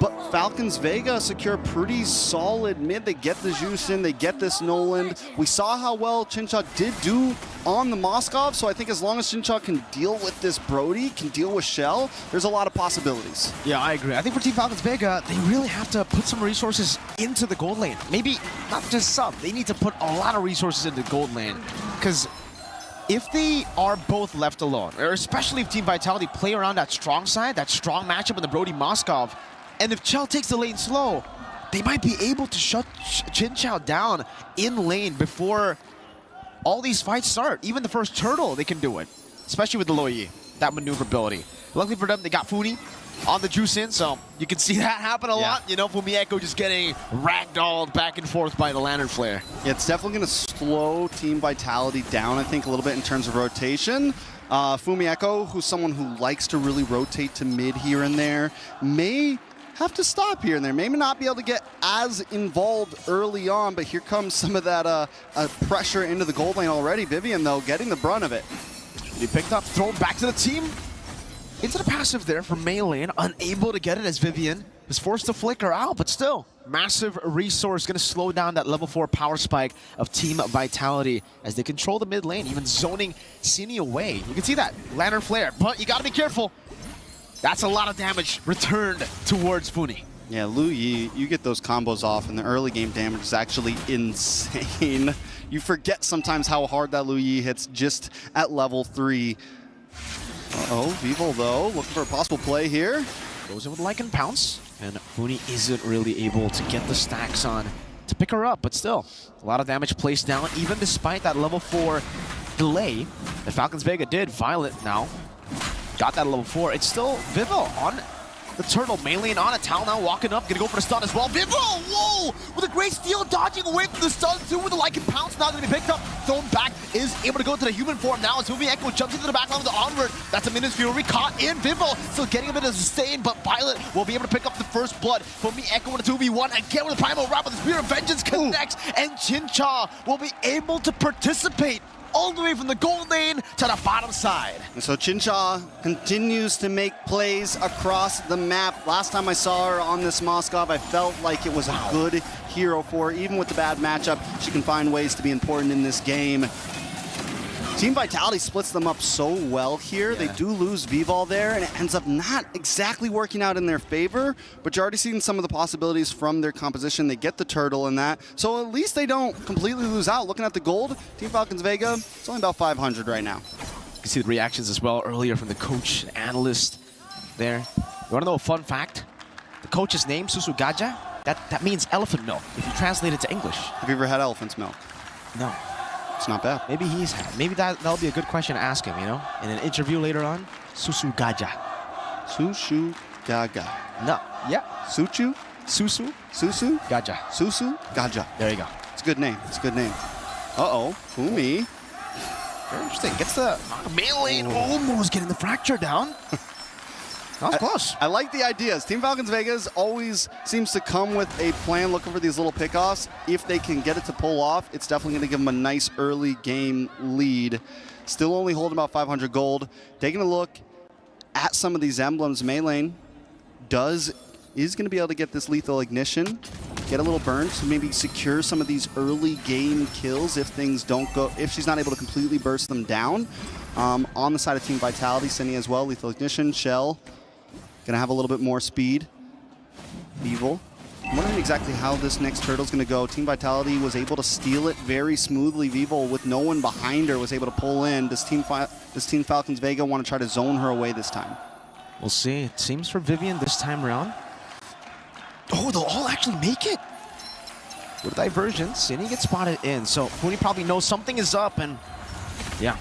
But Falcons Vega secure pretty solid mid. They get the juice in, they get this Noland. We saw how well Chincha did do on the Moskov, so I think as long as Chincha can deal with this Brody, can deal with Shell, there's a lot of possibilities. Yeah, I agree. I think for Team Falcons Vega, they really have to put some resources into the gold lane. Maybe not just some. They need to put a lot of resources into the gold lane. Because if they are both left alone, or especially if Team Vitality play around that strong side, that strong matchup in the Brody Moskov, and if Chell takes the lane slow, they might be able to shut Chinchao down in lane before all these fights start. Even the first turtle, they can do it, especially with the Loyi, that maneuverability. Luckily for them, they got Funi on the juice in, so you can see that happen a lot. You know, Fumieko just getting ragdolled back and forth by the Lantern Flare. Yeah, it's definitely going to slow Team Vitality down, I think, a little bit in terms of rotation. Fumieko, who's someone who likes to really rotate to mid here and there, may have to stop here and there. Maybe not be able to get as involved early on, but here comes some of that pressure into the gold lane already. Vivian, though, getting the brunt of it. He picked up, thrown back to the team. Into the passive there from Mei lane, unable to get it as Vivian is forced to flicker out, but still, massive resource going to slow down that level 4 power spike of Team Vitality as they control the mid lane, even zoning Cine away. You can see that, Lantern Flare, but you got to be careful. That's a lot of damage returned towards Funi. Yeah, Lu Yi, you get those combos off, and the early game damage is actually insane. You forget sometimes how hard that Lu Yi hits just at level 3. Uh-oh, Vivo, though, looking for a possible play here. Goes in with Lycan Pounce, and Funi isn't really able to get the stacks on to pick her up, but still, a lot of damage placed down, even despite that level 4 delay that Falcons Vega did. Violet now got that level 4. It's still Vivo on the turtle, mainly on a Tal now walking up, gonna go for the stun as well. Vivo, whoa! With a great steal, dodging away from the stun too with the Lycan Pounce now gonna be picked up, thrown back, is able to go to the human form now as Fumieko jumps into the back line with the onward. That's a Minus Fury caught in. Vivo still getting a bit of sustain, but Violet will be able to pick up the first blood. Fumieko with a 2v1 again with the Primal Wrap, but the Spear of Vengeance connects, and Chincha will be able to participate all the way from the gold lane to the bottom side. And so Chincha continues to make plays across the map. Last time I saw her on this Moskov, I felt like it was a good hero for her. Even with the bad matchup, she can find ways to be important in this game. Team Vitality splits them up so well here. They do lose Vivol there, and it ends up not exactly working out in their favor, but you're already seeing some of the possibilities from their composition. They get the turtle in that, so at least they don't completely lose out. Looking at the gold, Team Falcons Vega, it's only about 500 right now. You can see the reactions as well earlier from the coach and analyst there. You want to know a fun fact? The coach's name, Susu Gaja, that means elephant milk, if you translate it to English. Have you ever had elephant's milk? No. It's not bad. Maybe he's had. Maybe that'll be a good question to ask him, you know? In an interview later on. Susu Gaja. Susu Gaga. No. Yeah. Suchu? Susu? Susu? Gaja. Susu Gaja. There you go. It's a good name. It's a good name. Uh-oh. Fumi. Very interesting. Gets the Mei lane. Almost getting the fracture down. That was close. I like the ideas. Team Falcons Vegas always seems to come with a plan looking for these little pickoffs. If they can get it to pull off, it's definitely going to give them a nice early game lead. Still only holding about 500 gold. Taking a look at some of these emblems, Mei lane is going to be able to get this lethal ignition, get a little burn to maybe secure some of these early game kills if things don't go, if she's not able to completely burst them down. On the side of Team Vitality, Cine as well, lethal ignition, Shell. Gonna have a little bit more speed. Evil I'm wondering exactly how this next turtle's going to go. Team Vitality was able to steal it very smoothly. Vivo, with no one behind her, was able to pull in. Does Team Falcons Vega want to try to zone her away this time? We'll see. It seems for Vivian this time around. Oh, they'll all actually make it. With diversion, Cine gets spotted in, so Funi probably knows something is up, and yeah.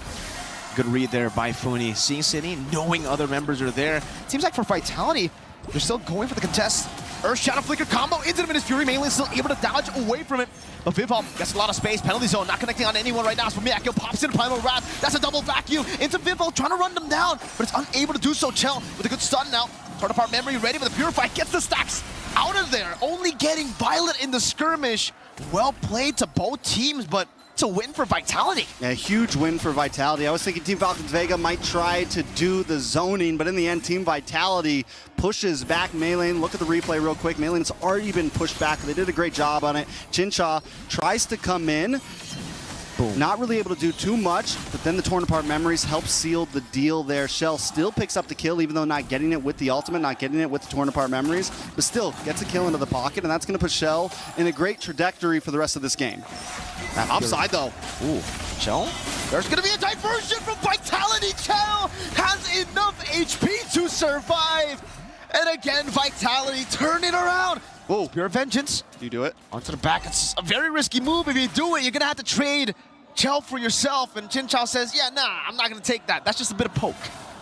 Good read there by Funi. Seeing Cine, knowing other members are there. Seems like for Vitality, they're still going for the contest. Earth Shadow Flicker combo into the Minus Fury. Mainly still able to dodge away from it. But Vivol gets a lot of space. Penalty zone, not connecting on anyone right now. So Miyako pops in Primal Wrath. That's a double vacuum into Vivol, trying to run them down, but it's unable to do so. Chell with a good stun now. Torn apart memory, ready for the Purify. Gets the stacks out of there. Only getting Violet in the skirmish. Well played to both teams, but it's a win for Vitality. Yeah, huge win for Vitality. I was thinking Team Falcons Vega might try to do the zoning, but in the end, Team Vitality pushes back Maylane. Look at the replay real quick. Maylane's already been pushed back. They did a great job on it. Chincha tries to come in. Boom. Not really able to do too much, but then the torn apart memories help seal the deal there. Shell still picks up the kill, even though not getting it with the ultimate, not getting it with the torn apart memories, but still gets a kill into the pocket, and that's going to put Shell in a great trajectory for the rest of this game. That upside though. Ooh, Shell? There's going to be a diversion from Vitality. Chell has enough HP to survive. And again, Vitality turning around. Whoa. Pure Vengeance. You do it. Onto the back. It's a very risky move. If you do it, you're going to have to trade Chell for yourself. And Chinchao says, yeah, nah, I'm not going to take that. That's just a bit of poke.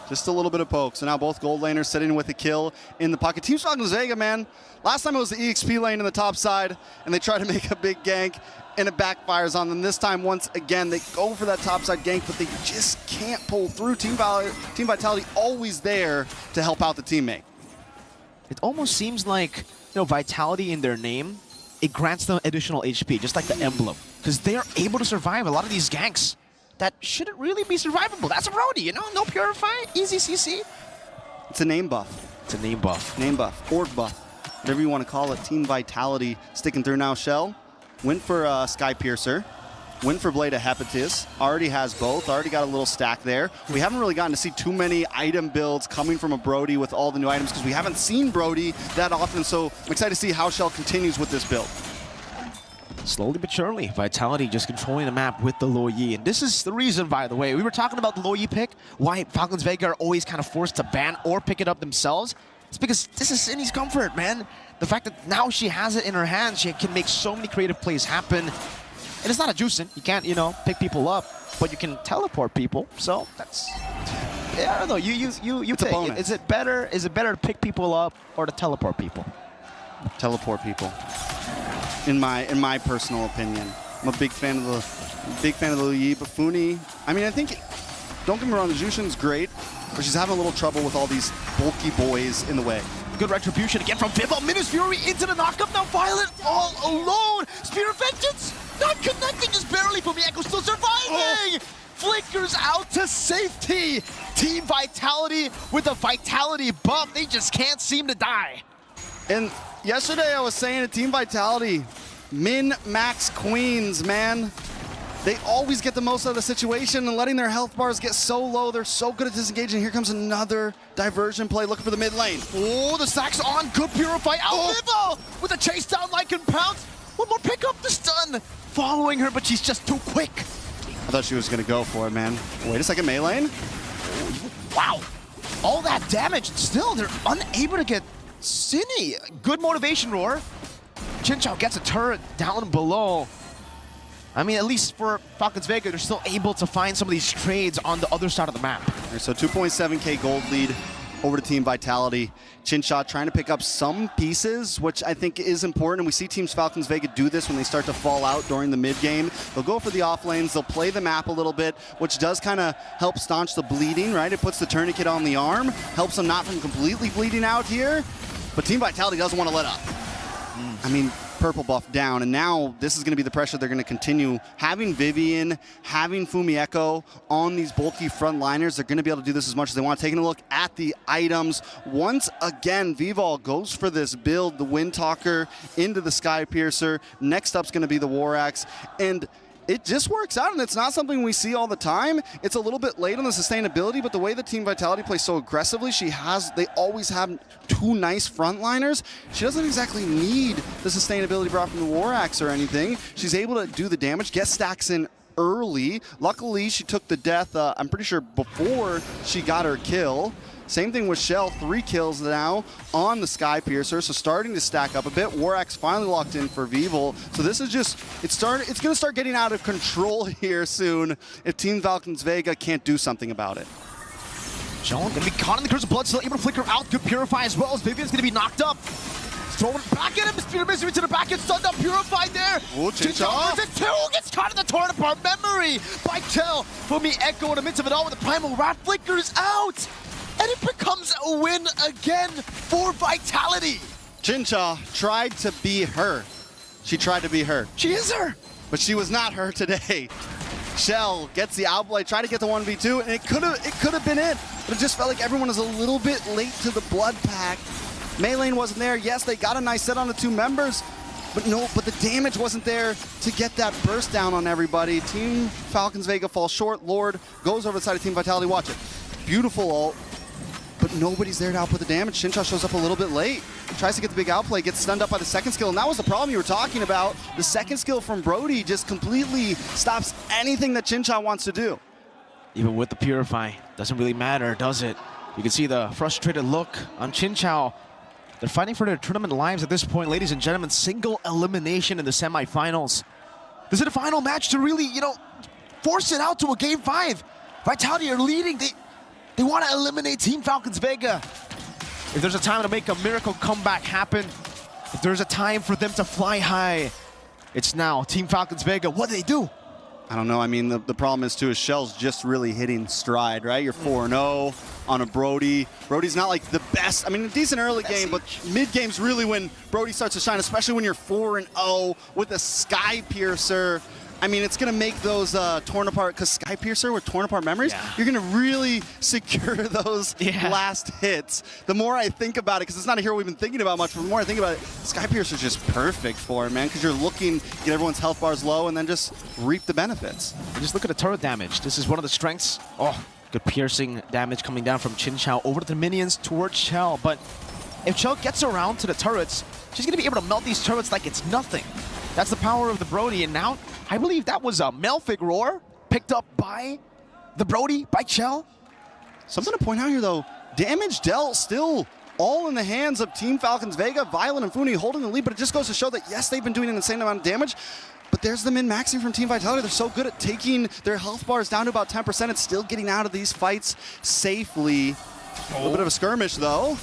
Just a little bit of poke. So now both gold laners sitting with a kill in the pocket. Team Falcons Vega, man. Last time it was the EXP lane in the top side, and they try to make a big gank, and it backfires on them. This time, once again, they go for that topside gank, but they just can't pull through. Team Vitality always there to help out the teammate. It almost seems like, Vitality in their name, it grants them additional HP, just like the emblem. Because they are able to survive a lot of these ganks that shouldn't really be survivable. That's a roadie, no Purify, easy CC. It's a name buff. It's a name buff. Name buff, org buff, whatever you want to call it. Team Vitality sticking through now. Shell went for Sky Piercer, went for Blade of Hepatis, already has both, already got a little stack there. We haven't really gotten to see too many item builds coming from a Brody with all the new items because we haven't seen Brody that often, so I'm excited to see how Shell continues with this build. Slowly but surely, Vitality just controlling the map with the Lo Yi. And this is the reason, by the way, we were talking about the Lo Yi pick, why Falcons Vega are always kind of forced to ban or pick it up themselves. It's because this is Cindy's comfort, man. The fact that now she has it in her hands, she can make so many creative plays happen. And it's not a juicing. You can't, pick people up, but you can teleport people. So that's, I don't know. You pick. Is it better to pick people up or to teleport people? Teleport people. In my personal opinion, I'm a big fan of the Lo Yi, but Funi, I think, don't get me wrong, the Jushin's great, but she's having a little trouble with all these bulky boys in the way. Good retribution again from Vivol. Minus Fury into the knockup. Now Violet all alone. Spear of Vengeance not connecting just barely. Miyako still surviving. Flickers out to safety. Team Vitality with a Vitality buff. They just can't seem to die. And yesterday I was saying to Team Vitality, min-max queens, man. They always get the most out of the situation, and letting their health bars get so low, they're so good at disengaging. Here comes another diversion play, looking for the mid lane. Oh, the stack's on. Good Purify out. Vivol with a chase down like and pounce. One more pick up the stun. Following her, but she's just too quick. I thought she was going to go for it, man. Wait a second, Mei lane? Wow. All that damage. Still, they're unable to get Cine. Good motivation roar. Chinchao gets a turret down below. At least for Falcons Vega, they're still able to find some of these trades on the other side of the map. So 2.7k gold lead over to Team Vitality. Chinchao trying to pick up some pieces, which I think is important. And we see Teams Falcons Vega do this when they start to fall out during the mid game. They'll go for the off lanes. They'll play the map a little bit, which does kind of help staunch the bleeding, right? It puts the tourniquet on the arm, helps them not from completely bleeding out here. But Team Vitality doesn't want to let up. Purple buff down, and now this is going to be the pressure they're going to continue. Having Vivian, having Fumieco on these bulky frontliners, they're going to be able to do this as much as they want. Taking a look at the items. Once again, Vivol goes for this build, the Wind Talker into the Sky Piercer. Next up's going to be the War Axe, and it just works out, and it's not something we see all the time. It's a little bit late on the sustainability, but the way the Team Vitality plays so aggressively, they always have two nice frontliners. She doesn't exactly need the sustainability brought from the War Axe or anything. She's able to do the damage, get stacks in early. Luckily, she took the death, I'm pretty sure, before she got her kill. Same thing with Shell, 3 kills now on the Sky Piercer, so starting to stack up a bit. Warax finally locked in for Weevil, so this is just, it's going to start getting out of control here soon if Team Falcons Vega can't do something about it. Shell going to be caught in the Curse of Blood, still able to flicker out. Good Purify as well, as Vivian's going to be knocked up. Throwing it back at him, Spear Mystery to the back, it's stunned up, Purified there. Oh, Chincha versus 2, gets caught in the torn apart memory by Chell. Fumi Echo in the midst of it all with the Primal Rat flickers out. And it becomes a win again for Vitality. Chincha tried to be her. She tried to be her. She is her. But she was not her today. Shell gets the outplay, tried to get the 1v2, and it could have been it. But it just felt like everyone was a little bit late to the blood pack. Melee wasn't there. Yes, they got a nice set on the 2 members, but the damage wasn't there to get that burst down on everybody. Team Falcons Vega falls short. Lord goes over the side of Team Vitality. Watch it. Beautiful ult. But nobody's there to output the damage. Chincha shows up a little bit late. Tries to get the big outplay, gets stunned up by the second skill, and that was the problem you were talking about. The second skill from Brody just completely stops anything that Chincha wants to do. Even with the Purify, doesn't really matter, does it? You can see the frustrated look on Chinchao. They're fighting for their tournament lives at this point, ladies and gentlemen. Single elimination in the semifinals. This is the final match to really, force it out to a Game 5. Vitality are leading. They want to eliminate Team Falcons Vega. If there's a time to make a miracle comeback happen, if there's a time for them to fly high, it's now. Team Falcons Vega, what do they do? I don't know. I mean, the problem is, too, is Shell's just really hitting stride, right? You're 4-0 on a Brody. Brody's not like the best. I mean, a decent early game, but mid-game's really when Brody starts to shine, especially when you're 4-0 with a Sky Piercer. I mean, it's going to make those torn apart, because Sky Piercer with torn apart memories, you're going to really secure those last hits. The more I think about it, because it's not a hero we've been thinking about much, but the more I think about it, Sky Piercer is just perfect for it, man, because you're looking, get everyone's health bars low, and then just reap the benefits. And just look at the turret damage. This is one of the strengths. Oh, good piercing damage coming down from Chinchao over to the minions towards Chell. But if Chell gets around to the turrets, she's going to be able to melt these turrets like it's nothing. That's the power of the Brody, and now I believe that was a Melfic Roar picked up by the Brody, by Chell. Something to point out here, though. Damage dealt still all in the hands of Team Falcons Vega. Violent and Funi holding the lead, but it just goes to show that, yes, they've been doing an insane amount of damage, but there's the min-maxing from Team Vitality. They're so good at taking their health bars down to about 10% and still getting out of these fights safely. A little bit of a skirmish, though.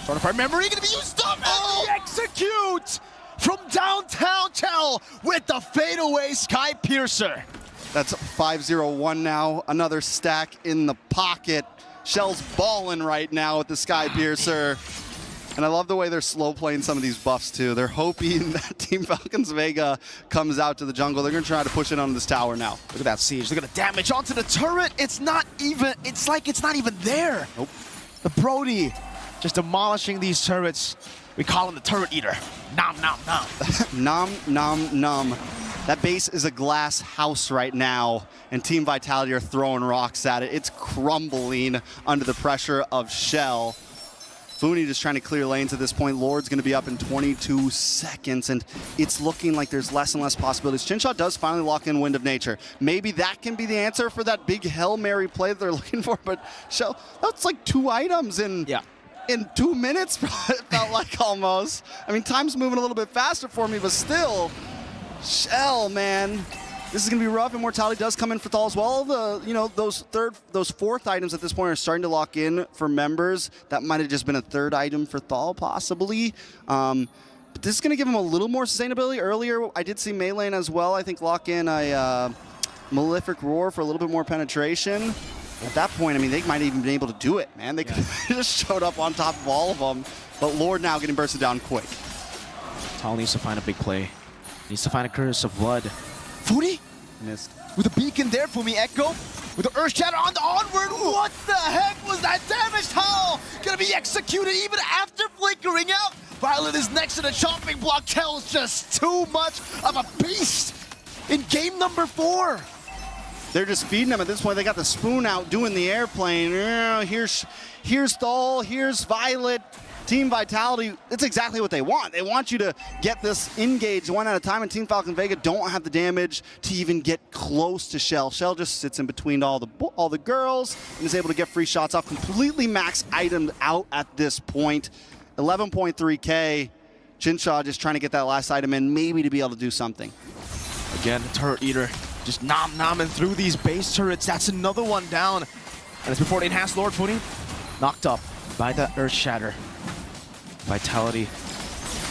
Torn apart memory going to be used up, and the execute from downtown Chell with the fadeaway Sky Piercer. That's 5-0-1 now. Another stack in the pocket. Shell's balling right now with the Sky Piercer. And I love the way they're slow playing some of these buffs too. They're hoping that Team Falcons Vega comes out to the jungle. They're gonna try to push in on this tower now. Look at that siege. Look at the damage onto the turret. It's not even there. Nope. The Brody just demolishing these turrets. We call him the turret eater. Nom, nom, nom. Nom, nom, nom. That base is a glass house right now, and Team Vitality are throwing rocks at it. It's crumbling under the pressure of Shell. Funi just trying to clear lanes at this point. Lord's going to be up in 22 seconds, and it's looking like there's less and less possibilities. Chinshot does finally lock in Wind of Nature. Maybe that can be the answer for that big Hail Mary play that they're looking for, but Shell, that's like 2 items in 2 minutes, it felt like almost. I mean, time's moving a little bit faster for me, but still, Shell, man. This is going to be rough. Immortality does come in for Thal as well. Those 4th items at this point are starting to lock in for members. That might have just been a 3rd item for Thal, possibly. But this is going to give him a little more sustainability. Earlier, I did see Melee as well, I think, lock in a Malefic Roar for a little bit more penetration. At that point, I mean, they might have even been able to do it, man. They could have just showed up on top of all of them. But Lord now getting bursted down quick. Thal needs to find a big play. Needs to find a Curse of Blood. Funi? Missed. With a beacon there, Fumi Echo. With the Earth Shatter on the onward. What the heck was that damage? Thal gonna be executed even after flickering out. Violet is next to the chopping block. Tell's just too much of a beast. in game number 4. They're just feeding them at this point. They got the spoon out doing the airplane. Here's Thal, here's Violet. Team Vitality, it's exactly what they want. They want you to get this engaged one at a time, and Team Falcon Vega don't have the damage to even get close to Shell. Shell just sits in between all the girls and is able to get free shots off, completely max itemed out at this point. 11.3K. Chinshaw just trying to get that last item in, maybe to be able to do something. Again, Turret Eater just nom-nomming through these base turrets. That's another one down. And it's before the enhanced Lord Footy, knocked up by the Earth Shatter. Vitality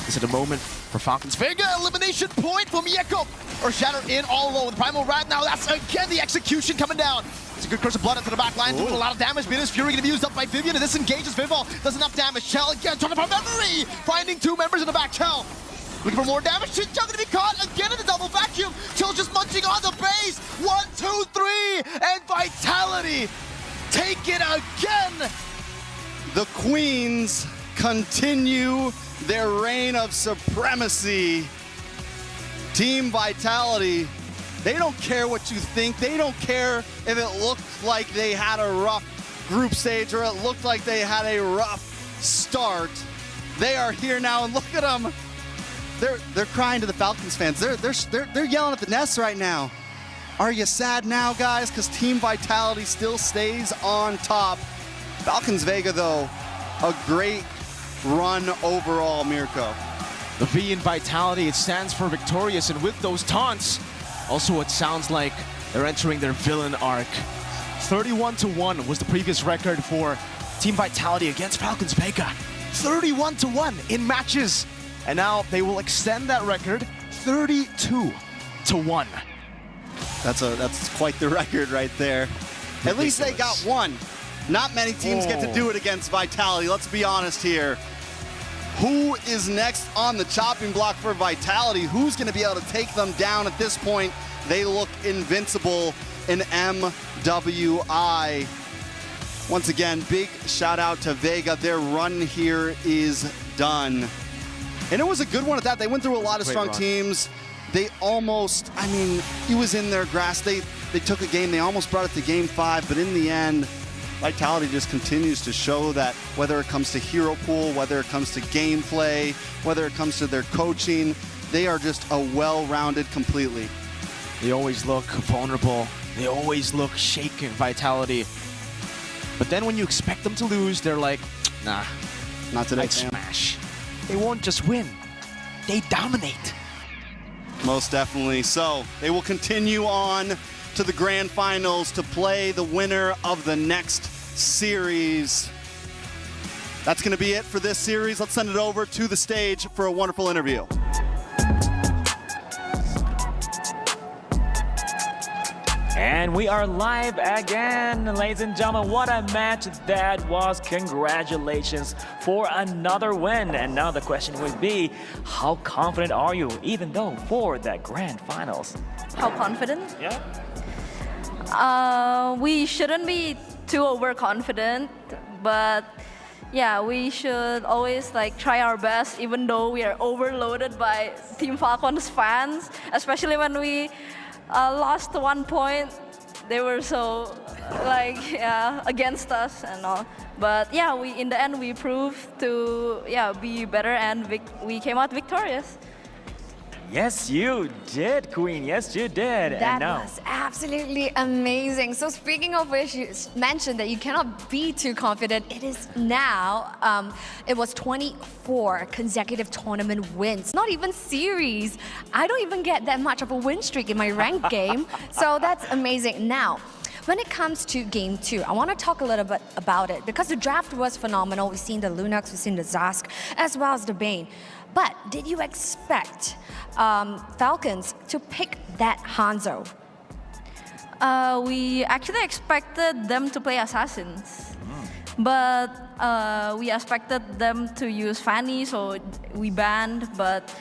is at a moment for Falcons Vega. Elimination point from Yeko. Earth Shatter in all alone with Primal Rat. Now that's again the execution coming down. It's a good curse of blood into the back line, doing a lot of damage. Venus Fury gonna be used up by Vivian, and this engages Vivol. Does enough damage. Shell again, trying to find memory. Finding 2 members in the back. Shell looking for more damage. Chinchou gonna be caught again in the double vacuum. Shell just munching on the base. 1, 2, 3, and Vitality take it again. The Queens continue their reign of supremacy. Team Vitality, they don't care what you think. They don't care if it looked like they had a rough group stage or it looked like they had a rough start. They are here now, and look at them. They're crying to the Falcons fans. They're yelling at the Nest right now. Are you sad now, guys? Because Team Vitality still stays on top. Falcons Vega, though, a great run overall, Mirko. The V in Vitality, it stands for victorious, and with those taunts, also it sounds like they're entering their villain arc. 31-1 was the previous record for Team Vitality against Falcons Vega. 31-1 in matches, and now they will extend that record 32-1. That's quite the record right there. Ridiculous. At least they got one. Not many teams get to do it against Vitality, let's be honest here. Who is next on the chopping block for Vitality? Who's going to be able to take them down at this point? They look invincible in MWI. Once again, big shout out to Vega. Their run here is done. And it was a good one at that. They went through a lot of strong teams. They almost, I mean, it was in their grasp. They took a game, they almost brought it to game 5, but in the end, Vitality just continues to show that whether it comes to hero pool, whether it comes to gameplay, whether it comes to their coaching, they are just a well-rounded completely. They always look vulnerable. They always look shaken, Vitality. But then when you expect them to lose, they're like, nah, not today, I'd smash. They won't just win, they dominate. Most definitely. So they will continue on to the grand finals to play the winner of the next series. That's going to be it for this series. Let's send it over to the stage for a wonderful interview. And we are live again, ladies and gentlemen. What a match that was. Congratulations for another win. And now the question would be, how confident are you, even though for that grand finals? How confident? Yeah. We shouldn't be too overconfident, but yeah, we should always like try our best, even though we are overloaded by Team Falcons fans, especially when we lost 1 point. They were so against us and all. But yeah, in the end we proved to be better, and we came out victorious. Yes, you did, Queen. Yes, you did. That was absolutely amazing. So speaking of which, you mentioned that you cannot be too confident. It is now, it was 24 consecutive tournament wins. Not even series. I don't even get that much of a win streak in my ranked game. So that's amazing. Now, when it comes to Game 2, I want to talk a little bit about it because the draft was phenomenal. We've seen the Lunox, we've seen the Zask, as well as the Bane. But did you expect Falcons to pick that Hanzo? We actually expected them to play Assassins. But we expected them to use Fanny, so we banned. But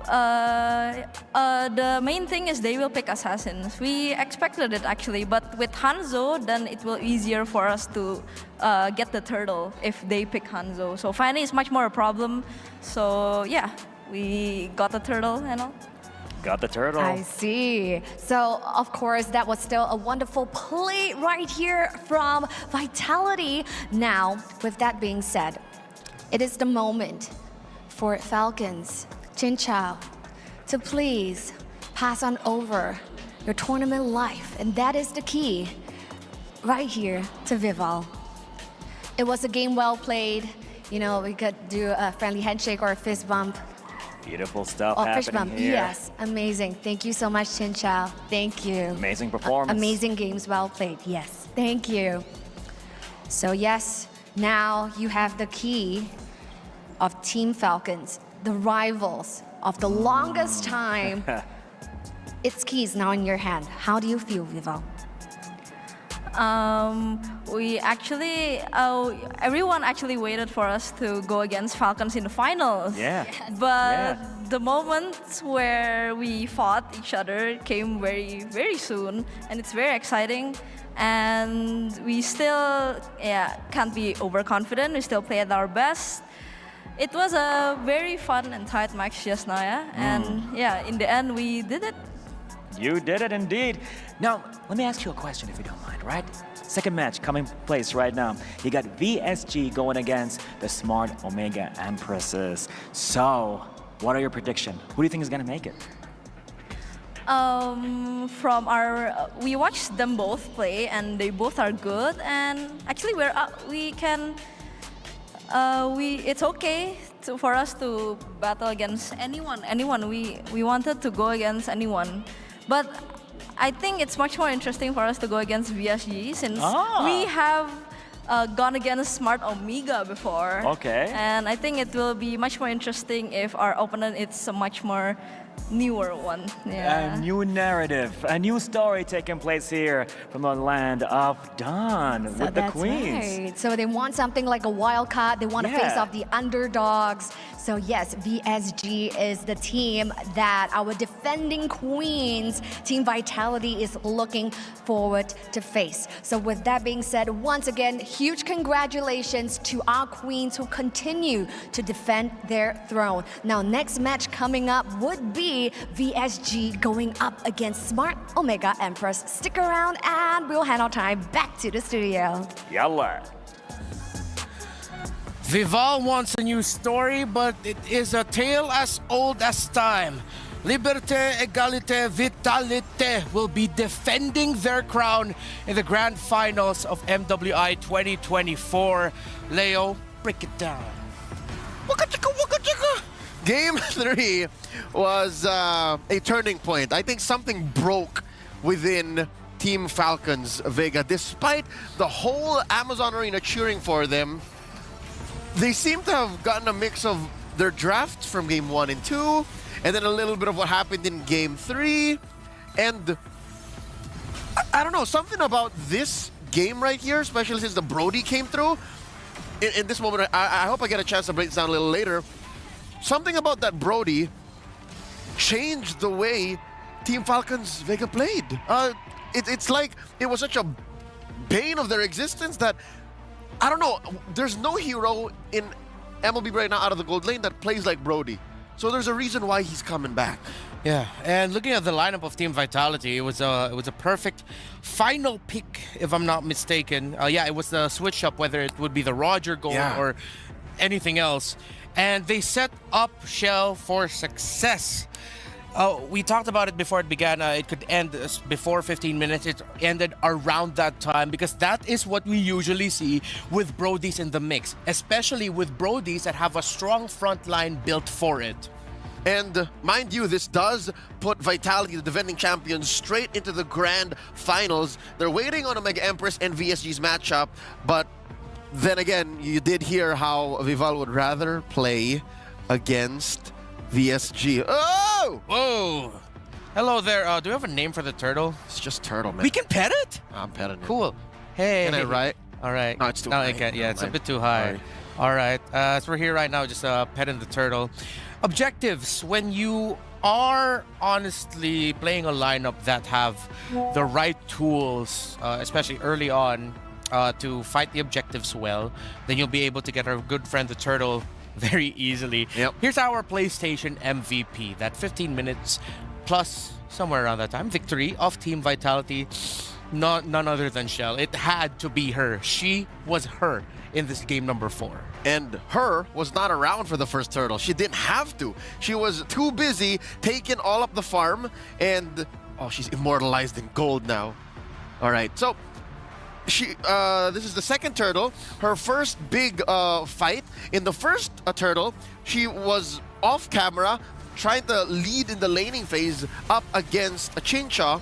the main thing is they will pick Assassins. We expected it actually, but with Hanzo, then it will be easier for us to get the turtle if they pick Hanzo. So Fanny is much more a problem. So yeah, we got the turtle and all. got the turtle. I see. So, of course, that was still a wonderful play right here from Vitality. Now, with that being said, it is the moment for Falcons, Jin Chao, to please pass on over your tournament life. And that is the key right here to Vival. It was a game well played. You know, we could do a friendly handshake or a fist bump. Beautiful stuff Oh, happening fish bump. here. Yes, amazing. Thank you so much, Chin Chao. Thank you. Amazing performance. Amazing games, well played. Yes, thank you. So yes, now you have the key of Team Falcons, the rivals of the longest time. Its key is now in your hand. How do you feel, Vival? We actually, everyone actually waited for us to go against Falcons in the finals. Yeah. But the moments where we fought each other came very, very soon, and it's very exciting. And we still, can't be overconfident. We still play at our best. It was a very fun and tight match just now, and in the end, we did it. You did it indeed. Now, let me ask you a question if you don't mind, right? Second match coming place right now. You got VSG going against the Smart Omega Empresses. So, what are your predictions? Who do you think is going to make it? From our, we watched them both play, and they both are good. And actually, it's okay for us to battle against anyone. We wanted to go against anyone. But I think it's much more interesting for us to go against VSG since we have gone against Smart Omega before. Okay. And I think it will be much more interesting if our opponent is a much more newer one. Yeah. A new narrative, a new story taking place here from the land of Dawn with the Queens. Right. So they want something like a wild card. They want to face off the underdogs. So yes, VSG is the team that our defending queens, Team Vitality, is looking forward to face. So with that being said, once again, huge congratulations to our queens who continue to defend their throne. Now, next match coming up would be VSG going up against Smart Omega Empress. Stick around and we'll hand our time back to the studio. Yalla. Vival wants a new story, but it is a tale as old as time. Liberté, Égalité, Vitalité will be defending their crown in the grand finals of MWI 2024. Leo, break it down. Game 3 was a turning point. I think something broke within Team Falcons Vega. Despite the whole Amazon Arena cheering for them, they seem to have gotten a mix of their drafts from Game 1 and 2, and then a little bit of what happened in Game 3. And I don't know, something about this game right here, especially since the Brody came through. In this moment, I hope I get a chance to break this down a little later. Something about that Brody changed the way Team Falcons Vega played. It's like it was such a bane of their existence that, I don't know, there's no hero in MLBB right now out of the gold lane that plays like Brody. So there's a reason why he's coming back. Yeah, and looking at the lineup of Team Vitality, it was a perfect final pick, if I'm not mistaken. It was the switch up, whether it would be the Roger goal or anything else. And they set up Shell for success. We talked about it before it began. It could end before 15 minutes. It ended around that time because that is what we usually see with Brodies in the mix, especially with Brodies that have a strong front line built for it. And mind you, this does put Vitality, the defending champions, straight into the grand finals. They're waiting on Omega Empress and VSG's matchup, but then again, you did hear how Vival would rather play against VSG. Oh! Whoa! Hello there. Do we have a name for the turtle? It's just turtle, man. We can pet it? I'm petting it. Cool. Hey. Can I ride? All right. No, it's too high. It's a bit too high. All right. So we're here right now just petting the turtle. Objectives. When you are honestly playing a lineup that have the right tools, especially early on, to fight the objectives well, then you'll be able to get our good friend the turtle very easily. Yep. Here's our PlayStation MVP. That 15 minutes plus somewhere around that time, victory of Team Vitality. None other than Shell. It had to be her. She was her in this game number 4. And her was not around for the first turtle. She didn't have to. She was too busy taking all up the farm, and oh, she's immortalized in gold now. All right, so this is the second turtle. Her first big fight. In the first turtle, she was off camera trying to lead in the laning phase up against a Chincha,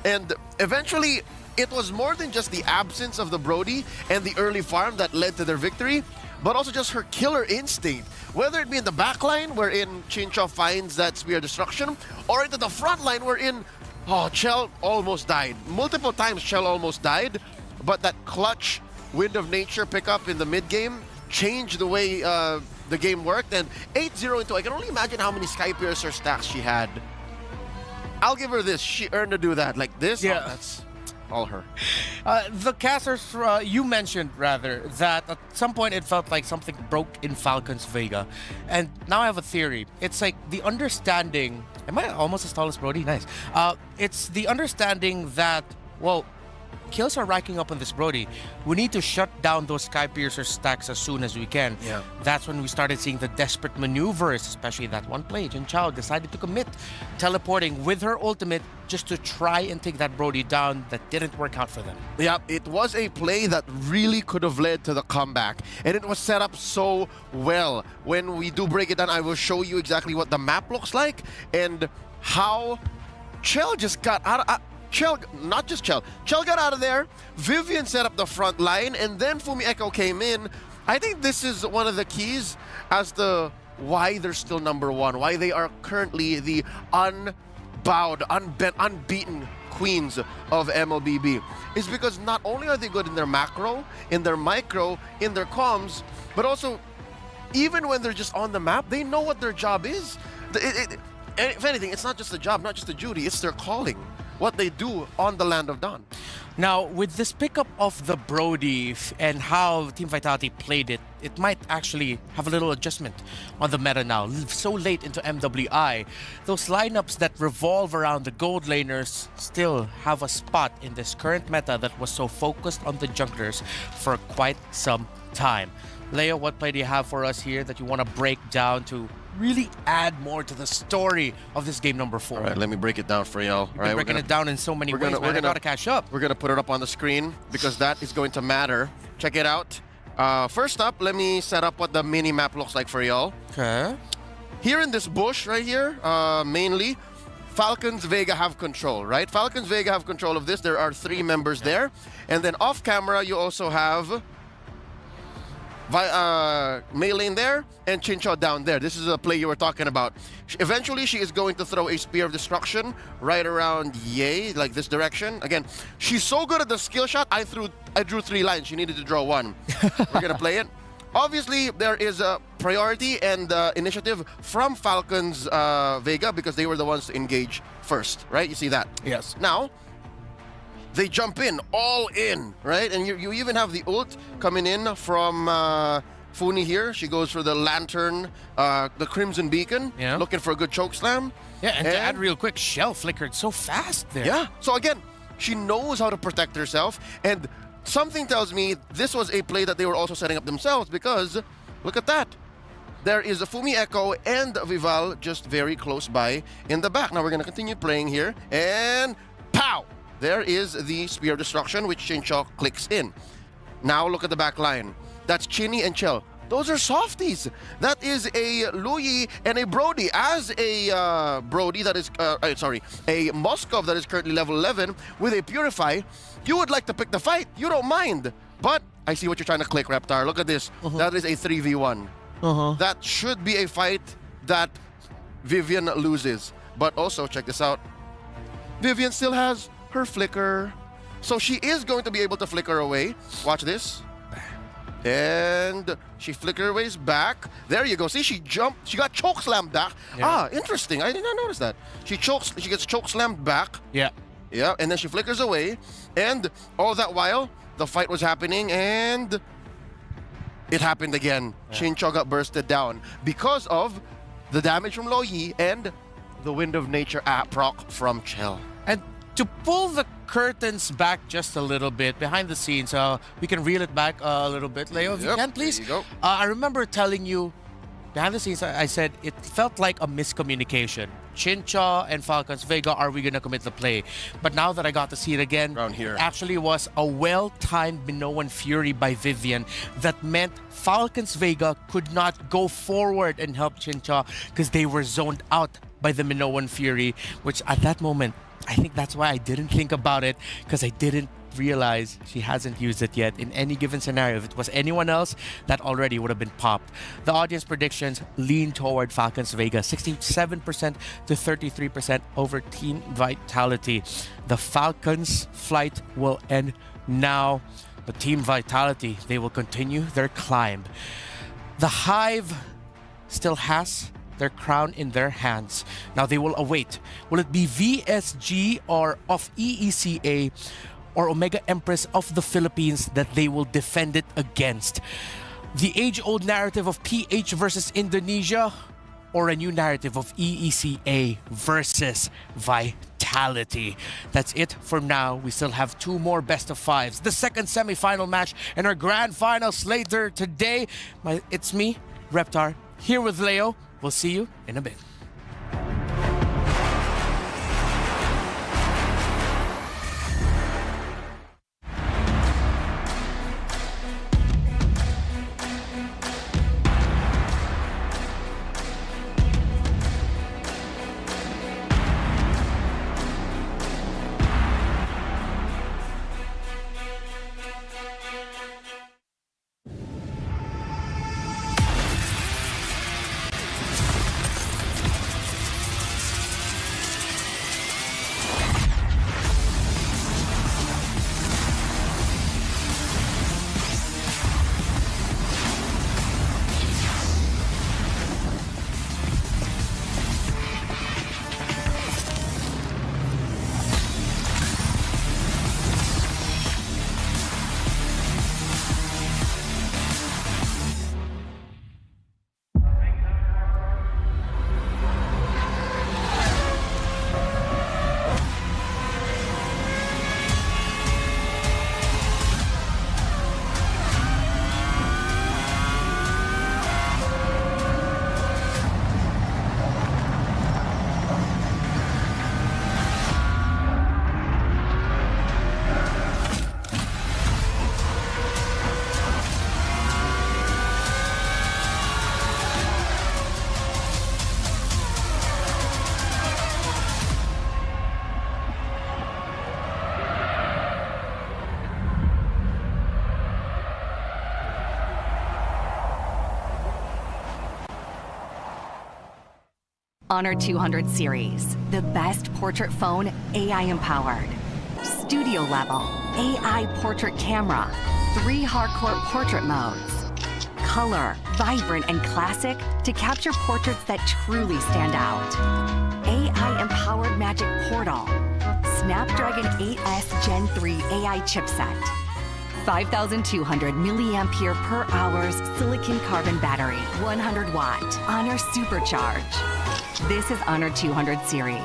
and eventually it was more than just the absence of the Brody and the early farm that led to their victory, but also just her killer instinct. Whether it be in the back line, wherein Chincha finds that Spear Destruction, or into the front line, wherein Chell almost died. Multiple times Chell almost died, but that clutch Wind of Nature pickup in the mid-game changed the way the game worked, and 8-0 into, I can only imagine how many Sky Piercer stacks she had. I'll give her this. She earned to do that. Like this, Yeah. That's all her. The casters, you mentioned rather, that at some point it felt like something broke in Falcons Vega. And now I have a theory. It's like the understanding, am I almost as tall as Brody? Nice. It's the understanding that, well, kills are racking up on this Brody. We need to shut down those Sky Piercer stacks as soon as we can. Yeah. That's when we started seeing the desperate maneuvers, especially that one play. Jin Chao decided to commit, teleporting with her ultimate just to try and take that Brody down. That didn't work out for them. Yeah, it was a play that really could have led to the comeback, and it was set up so well. When we do break it down, I will show you exactly what the map looks like and how Chell just got out of... Chell got out of there, Vivian set up the front line, and then Fumi Echo came in. I think this is one of the keys as to why they're still number 1, why they are currently the unbowed, unbeaten queens of MLBB, is because not only are they good in their macro, in their micro, in their comms, but also even when they're just on the map, they know what their job is. If anything, it's not just a job, not just a duty, it's their calling. What they do on the Land of Dawn. Now, with this pickup of the Brody and how Team Vitality played it, it might actually have a little adjustment on the meta now. So late into MWI, those lineups that revolve around the gold laners still have a spot in this current meta that was so focused on the junglers for quite some time. Leo, what play do you have for us here that you want to break down to really add more to the story of this game number 4? All right, let me break it down for y'all. You've been breaking it down in so many ways, man. I gotta catch up. We're gonna put it up on the screen because that is going to matter. Check it out. First up, let me set up what the mini map looks like for y'all. Okay. Here in this bush right here, mainly, Falcons Vega have control, right? Falcons Vega have control of this. There are 3 members there. And then off camera, you also have Mei Lane there and Chincha down there. This is a play you were talking about. Eventually, she is going to throw a Spear of Destruction right around Ye, like this direction. Again, she's so good at the skill shot, I drew 3 lines. She needed to draw 1. We're gonna play it. Obviously, there is a priority and initiative from Falcons Vega because they were the ones to engage first, right? You see that? Yes. Now, they jump in, all in, right? And you even have the ult coming in from Funi here. She goes for the Lantern, the Crimson Beacon, looking for a good choke slam. Yeah, and to add real quick, Shell flickered so fast there. Yeah, so again, she knows how to protect herself, and something tells me this was a play that they were also setting up themselves because, look at that. There is a Fumi Echo and Vival just very close by in the back. Now we're gonna continue playing here, and pow! There is the Spear of Destruction, which Chincha clicks in. Now look at the back line. That's Chinny and Chell. Those are softies. That is a Louis and a Brody. As a Brody that is, a Moskov that is currently level 11 with a Purify, you would like to pick the fight. You don't mind. But I see what you're trying to click, Reptar. Look at this. That is a 3v1. That should be a fight that Vivian loses. But also, check this out. Vivian still has her flicker. So she is going to be able to flicker away. Watch this. And she flicker ways back. There you go. See, she jumped. She got choke slammed back. Yeah. Interesting. I did not notice that. She gets choke slammed back. Yeah. Yeah, and then she flickers away. And all that while, the fight was happening, and it happened again. Yeah. Chincha got bursted down because of the damage from Lo Yi and the Wind of Nature proc from Chell. And to pull the curtains back just a little bit behind the scenes, we can reel it back a little bit. Leo, if you can, please. There you go. I remember telling you behind the scenes, I said it felt like a miscommunication. Chincha and Falcons Vega, are we going to commit the play? But now that I got to see it again, Around here. it actually was a well-timed Minoan Fury by Vivian that meant Falcons Vega could not go forward and help Chincha because they were zoned out by the Minoan Fury, which at that moment, I think that's why I didn't think about it, because I didn't realize she hasn't used it yet. In any given scenario, if it was anyone else, that already would have been popped. The audience predictions lean toward Falcons Vega, 67% to 33% over Team Vitality. The Falcons flight will end now. But Team Vitality, they will continue their climb. The Hive still has their crown in their hands. Now they will await. Will it be VSG or of EECA or Omega Empress of the Philippines that they will defend it against? The age-old narrative of PH versus Indonesia, or a new narrative of EECA versus Vitality? That's it for now. We still have 2 more best of 5s. The second semi-final match and our grand finals later today. It's me, Reptar, here with Leo. We'll see you in a bit. Honor 200 series, the best portrait phone AI empowered. Studio level, AI portrait camera, 3 hardcore portrait modes. Color, vibrant and classic to capture portraits that truly stand out. AI empowered magic portal. Snapdragon 8S Gen 3 AI chipset. 5,200 milliampere per hours silicon carbon battery, 100 watt, Honor Supercharge. This is Honor 200 series.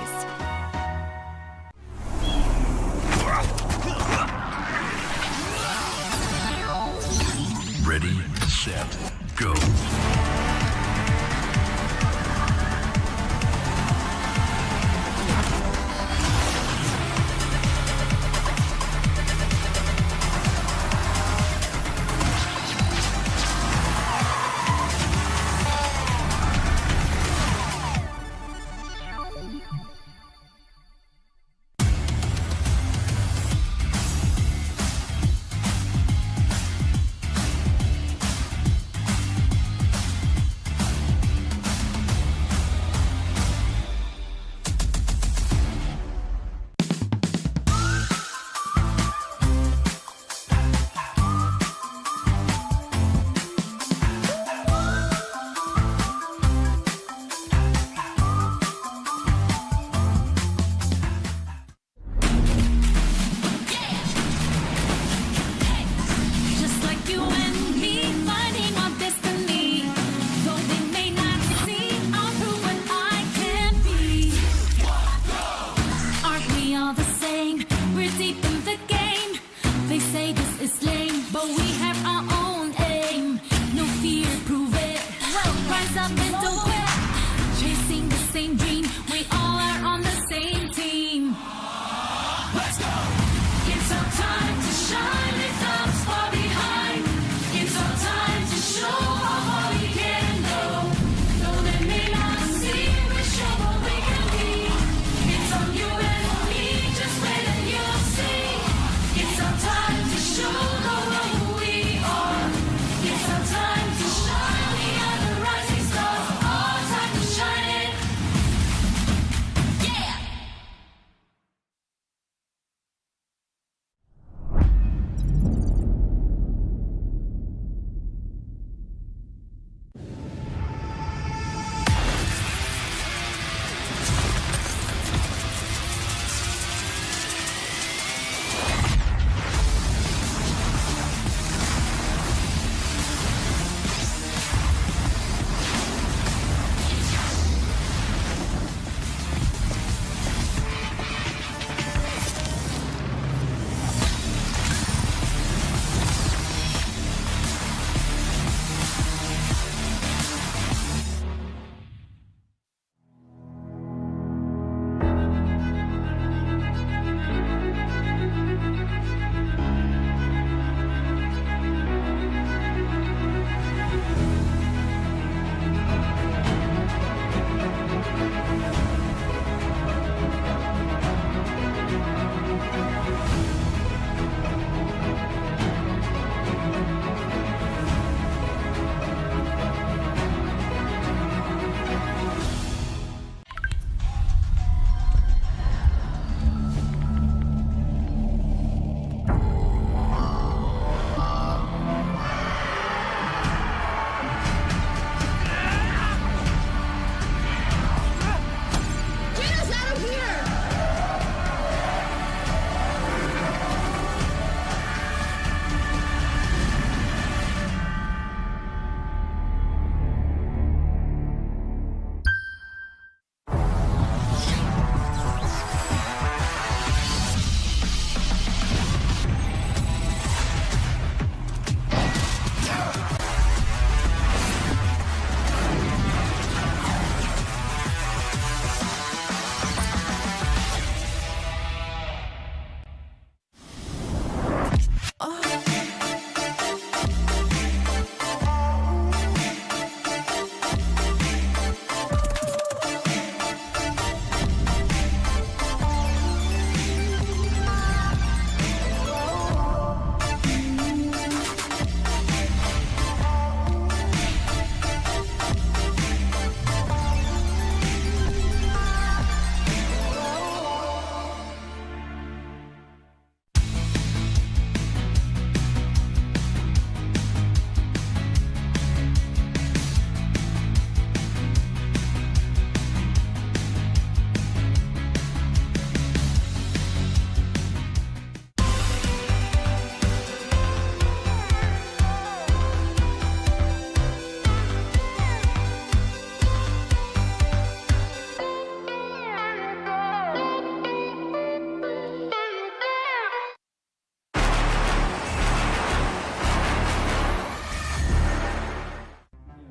Ready, set, go. this lane, but we have our own aim. No fear, prove it. Rise up and don't quit. Chasing the same dream, we all are on the same team. Let's go. It's our time to shine. It comes far behind. It's our time to show how far we can go. Though they may not see, we show what we can be. It's on you and me, just wait and you'll see. It's our time to show the world who we are. It's our time to shine. We are the rising stars. Our time to shine it. Yeah.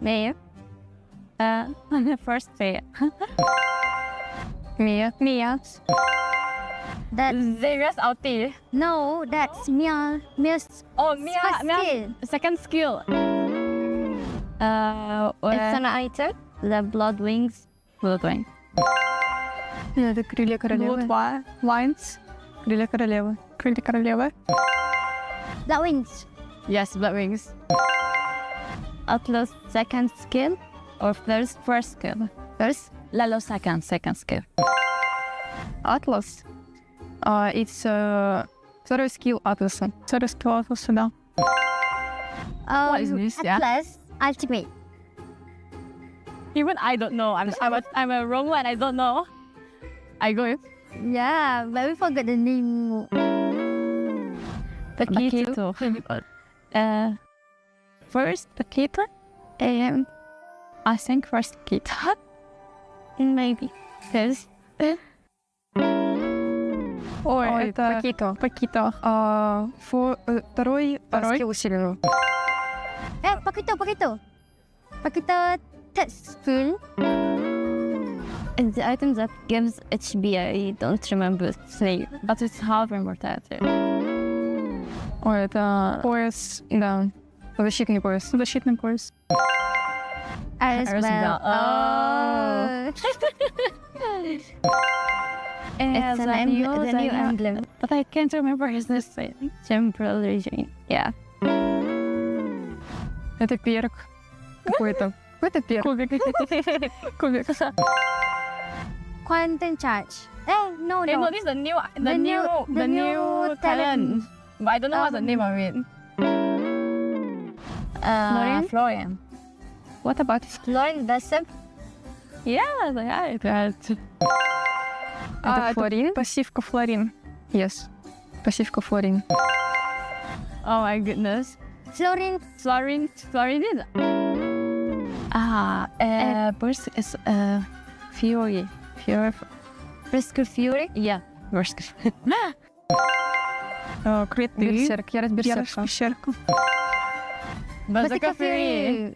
Mia. I'm the first player. Mia. Mia. That's Xavier's ulti. No, that's Mia. Mia's Oh, Mia. skill. Second skill. It's an item. The blood wings. Blood wings. Это крылья королевы. Blood wings. Крылья королевы. Крылья королевы. Blood wings. Yes, blood wings. Atlas second skill or first skill? First. Lalo second skill. Atlas. It's второй скилл Атласа. Второй скилл Атласа, да. What is this? Atlas ultimate. Even I don't know. I'm a wrong one. I don't know. I go. Yeah, but we forgot the name. Paquito. First Paquito. I think first Paquito. Maybe. Yes. Ой, это... Пакито. Второй скилл усиленный. Pakito. Pakito test spoon. And the item that gives HB, I don't remember its name, but it's however mortality. Ой, это пояс, да. Защитный пояс. Защитный пояс. Arizbell. Oh. It's the new emblem. But I can't remember his name. Temporal region. Yeah. Это перк какой-то. Какой-то перк. Кубик. Quantum charge. No. This is the new talent. But I don't know what's the name of it. Florian. What about Florian Bessep? Yeah, это Флорин? Пассивка Флорин. Yes. Пассивка Флорин. Oh my goodness. Florin is... Burst is Fury. Brisker Fury? Yeah, Brisker. Крит Берсерк. Я Берсерка. Berserker Fury.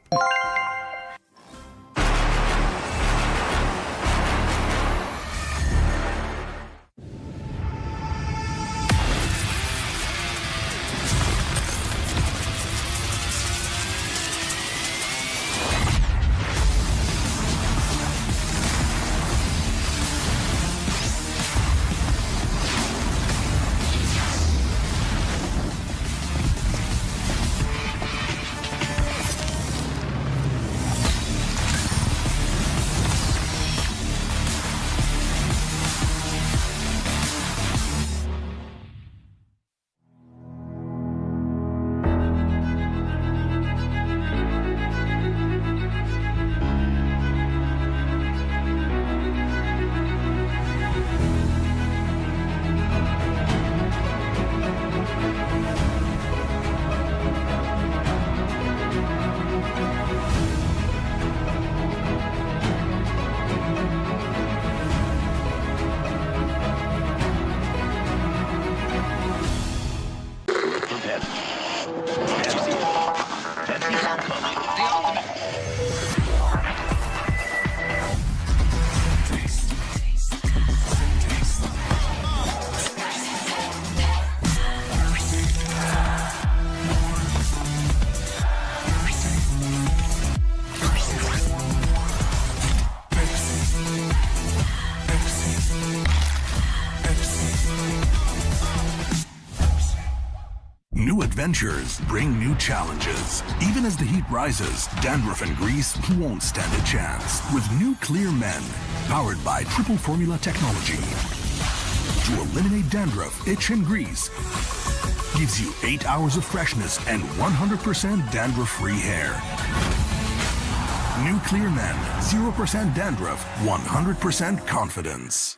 New adventures bring new challenges. Even as the heat rises, dandruff and grease won't stand a chance. With new Clear Men, powered by triple formula technology. To eliminate dandruff, itch, and grease, gives you 8 hours of freshness and 100% dandruff-free hair. New Clear Men, 0% dandruff, 100% confidence.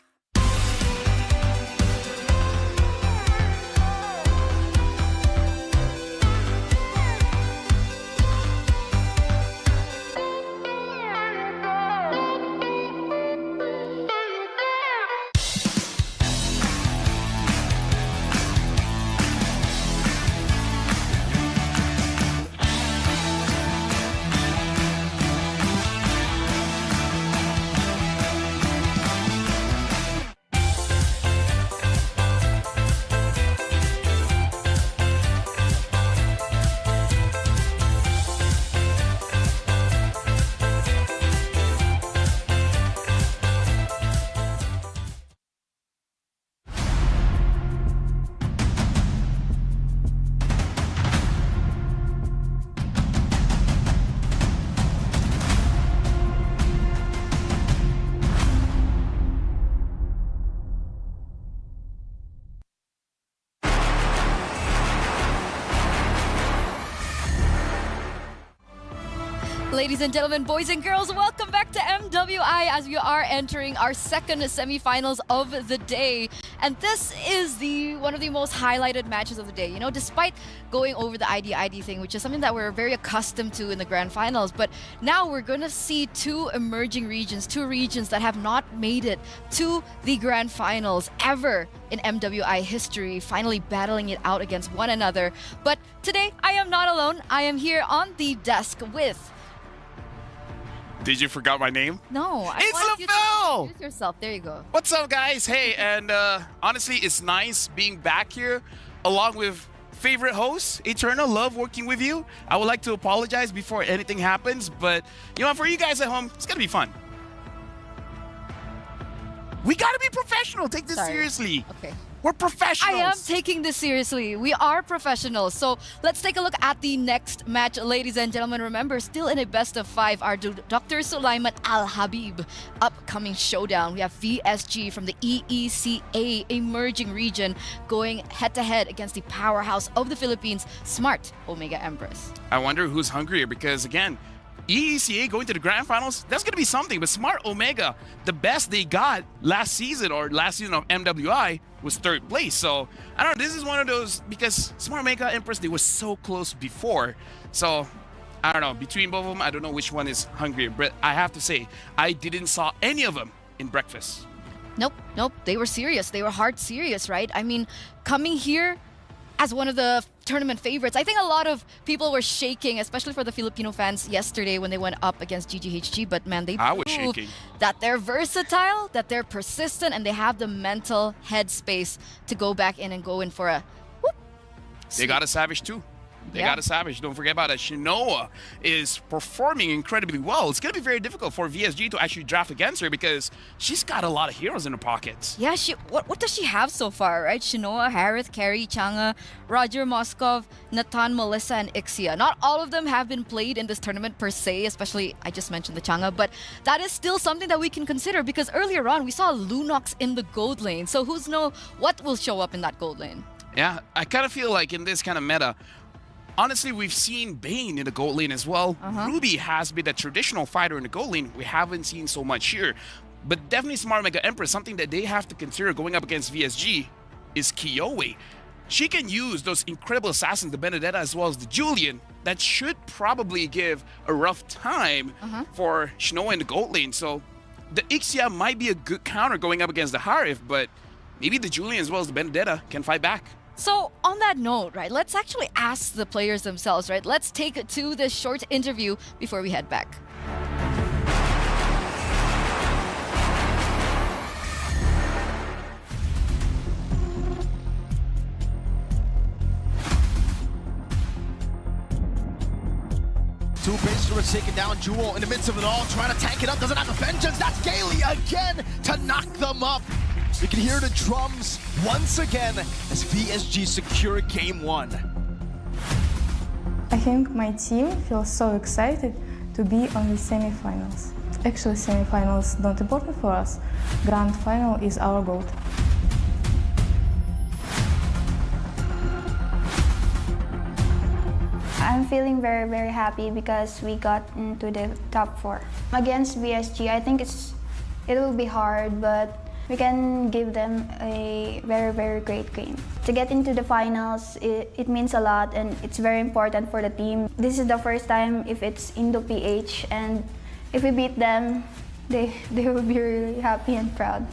Ladies and gentlemen, boys and girls, welcome back to MWI as we are entering our second semifinals of the day. And this is one of the most highlighted matches of the day. You know, despite going over the ID thing, which is something that we're very accustomed to in the grand finals, but now we're going to see two emerging regions, two regions that have not made it to the grand finals ever in MWI history, finally battling it out against one another. But today, I am not alone. I am here on the desk with... Did you forget my name? No, I it's want you to LaFell! introduce yourself. There you go. What's up, guys? Hey, and honestly, it's nice being back here along with favorite host, Eternal. Love working with you. I would like to apologize before anything happens, but you know, for you guys at home, it's gonna be fun. We gotta be professional. Take this seriously. Okay. We're professionals. I am taking this seriously. We are professionals. So let's take a look at the next match, ladies and gentlemen. Remember, still in a best of 5 are Dr. Sulaiman Al Habib upcoming showdown. We have VSG from the EECA emerging region going head to head against the powerhouse of the Philippines, Smart Omega Empress. I wonder who's hungrier because, again, EECA going to the grand finals, that's going to be something. But Smart Omega, the best they got last season of MWI was 3rd place. So, I don't know, this is one of those, because Smart Omega Empress, they were so close before. So, I don't know, between both of them, I don't know which one is hungrier. But I have to say, I didn't saw any of them in breakfast. Nope. They were serious. They were hard serious, right? I mean, coming here as one of the tournament favorites. I think a lot of people were shaking, especially for the Filipino fans yesterday when they went up against GGHG. But man, they proved that they're versatile, that they're persistent, and they have the mental headspace to go back in and go in for a whoop. They got a Savage too. They got a Savage. Don't forget about it. Shinoa is performing incredibly well. It's going to be very difficult for VSG to actually draft against her because she's got a lot of heroes in her pockets. Yeah, what does she have so far, right? Shinoa, Harith, Carrie, Changa, Roger Moskov, Natan, Melissa, and Ixia. Not all of them have been played in this tournament per se, especially I just mentioned the Changa, but that is still something that we can consider because earlier on we saw Lunox in the gold lane. So who's know what will show up in that gold lane? Yeah, I kind of feel like in this kind of meta, honestly, we've seen Bane in the gold lane as well. Ruby has been a traditional fighter in the gold lane. We haven't seen so much here. But definitely Smart Mega Empress, something that they have to consider going up against VSG is Kyowe. She can use those incredible assassins, the Benedetta as well as the Julian, that should probably give a rough time for Shinoa in the gold lane. So the Ixia might be a good counter going up against the Harith, but maybe the Julian as well as the Benedetta can fight back. So on that note, right, let's actually ask the players themselves, right? Let's take it to this short interview before we head back. Two Basterers taking down Jewel in the midst of it all, trying to tank it up, doesn't have the vengeance. That's Gailey again to knock them up. You can hear the drums once again as VSG secure game 1. I think my team feels so excited to be on the semifinals. Actually, semifinals not important for us. Grand final is our goal. I'm feeling very, very happy because we got into the top 4. Against VSG, I think it will be hard, but we can give them a very, very great game. To get into the finals, it means a lot and it's very important for the team. This is the first time if it's Indo-PH, and if we beat them, they will be really happy and proud.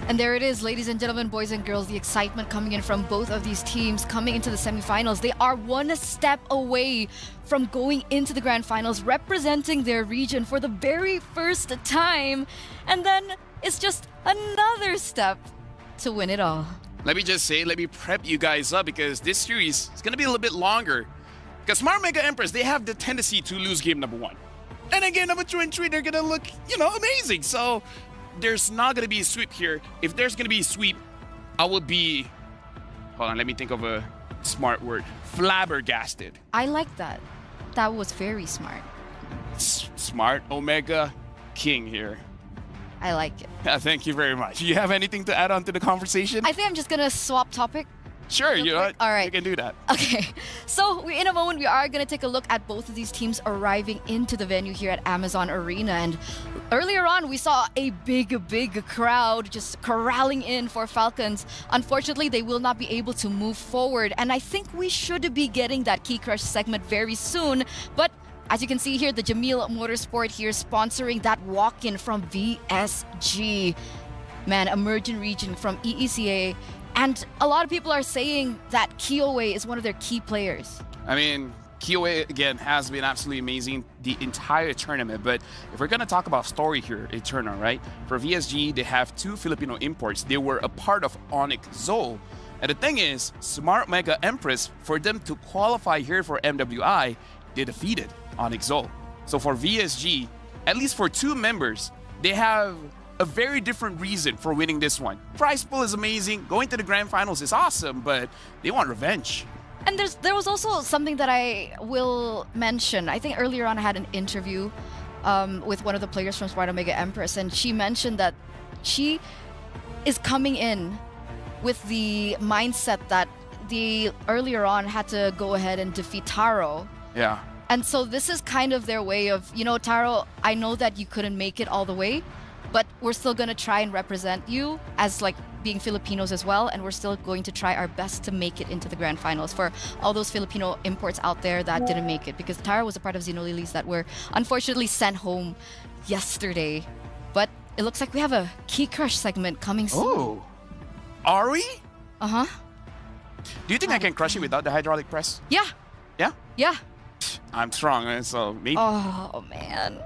And there it is, ladies and gentlemen, boys and girls, the excitement coming in from both of these teams coming into the semifinals. They are one step away from going into the grand finals, representing their region for the very first time. And then it's just another step to win it all. Let me just say, let me prep you guys up because this series is going to be a little bit longer. Because Smart Mega Empress, they have the tendency to lose game number 1. And then game number 2 and 3, they're going to look, amazing. So there's not going to be a sweep here. If there's going to be a sweep, I would be, hold on, let me think of a smart word, flabbergasted. I like that. That was very smart. Smart Omega King here. I like it. Yeah, thank you very much. You have anything to add on to the conversation? I think I'm just gonna swap topic. Sure, you know what? All right. You can do that. Okay, so in a moment we are going to take a look at both of these teams arriving into the venue here at Amazon Arena. And earlier on, we saw a big crowd just corralling in for Falcons. Unfortunately, they will not be able to move forward. And I think we should be getting that Key Crush segment very soon. But as you can see here, the Jamil Motorsport here sponsoring that walk-in from VSG. Man, Emerging Region from EECA. And a lot of people are saying that Kiowe is one of their key players. I mean, Kiowe, again, has been absolutely amazing the entire tournament. But if we're going to talk about story here, Eternal, right? For VSG, they have 2 Filipino imports. They were a part of Onyx Zol. And the thing is, Smart Mega Empress, for them to qualify here for MWI, they defeated Onyx Zol. So for VSG, at least for 2 members, they have a very different reason for winning this one. Prize pool is amazing. Going to the grand finals is awesome, but they want revenge. And there was also something that I will mention. I think earlier on I had an interview with one of the players from Smart Omega Empress, and she mentioned that she is coming in with the mindset that they earlier on had to go ahead and defeat Taro. Yeah. And so this is kind of their way of, you know, Taro, I know that you couldn't make it all the way, but we're still going to try and represent you as like being Filipinos as well, and we're still going to try our best to make it into the grand finals for all those Filipino imports out there that didn't make it, because Tara was a part of Xenolilies that were unfortunately sent home yesterday. But it looks like we have a Key Crush segment coming soon. Oh, are we? Uh-huh. Do you think I can crush it without the hydraulic press? Yeah. Yeah? Yeah. I'm strong, so maybe. Oh, man.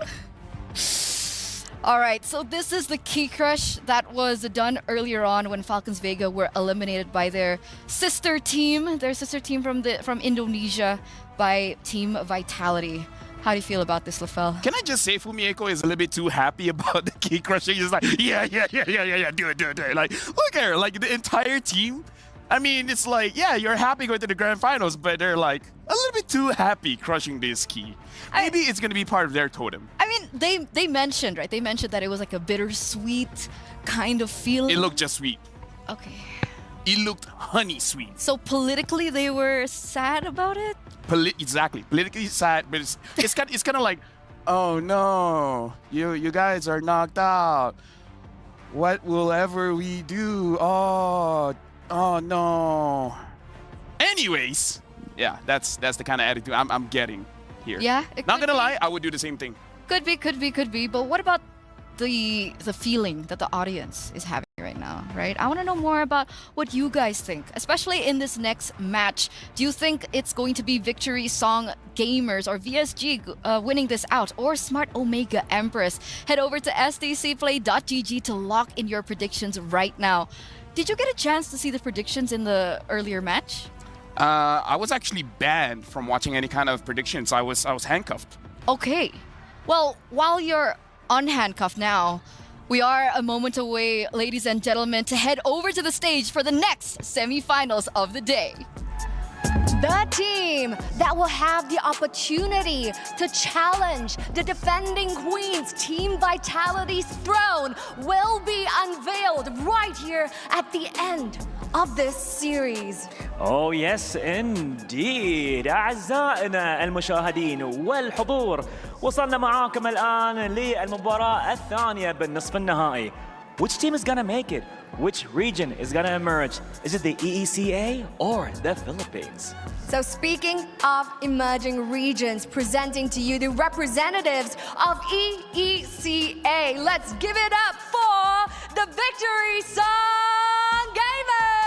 All right, so this is the Key Crush that was done earlier on when Falcons Vega were eliminated by their sister team from Indonesia by Team Vitality. How do you feel about this, Lafel? Can I just say Fumieko is a little bit too happy about the Key Crushing? He's like, yeah, do it. Like, look at her, like the entire team. I mean, it's like, yeah, you're happy going to the grand finals, but they're like a little bit too happy crushing this key. Maybe it's going to be part of their totem. I mean, they mentioned, right? They mentioned that it was like a bittersweet kind of feeling. It looked just sweet. Okay. It looked honey sweet. So politically, they were sad about it? Exactly. Politically sad, but it's kind of like, oh no, you guys are knocked out. What will ever we do? Oh no. Anyways, yeah, that's the kind of attitude I'm getting here. Yeah. Not gonna lie, I would do the same thing. Could be. But what about the feeling that the audience is having right now, right? I want to know more about what you guys think, especially in this next match. Do you think it's going to be Victory Song Gamers or VSG winning this out, or Smart Omega Empress? Head over to stcplay.gg to lock in your predictions right now. Did you get a chance to see the predictions in the earlier match? I was actually banned from watching any kind of predictions. I was handcuffed. Okay. Well, while you're unhandcuffed now, we are a moment away, ladies and gentlemen, to head over to the stage for the next semifinals of the day. The team that will have the opportunity to challenge the defending queens, Team Vitality's throne, will be unveiled right here at the end of this series. Oh yes indeed. أعزائنا المشاهدين والحضور، وصلنا معاكم الآن للمباراة الثانية بالنصف النهائي. Which team is gonna make it? Which region is gonna emerge? Is it the EECA or the Philippines? So speaking of emerging regions, presenting to you the representatives of EECA. Let's give it up for the Victory Song Gamers!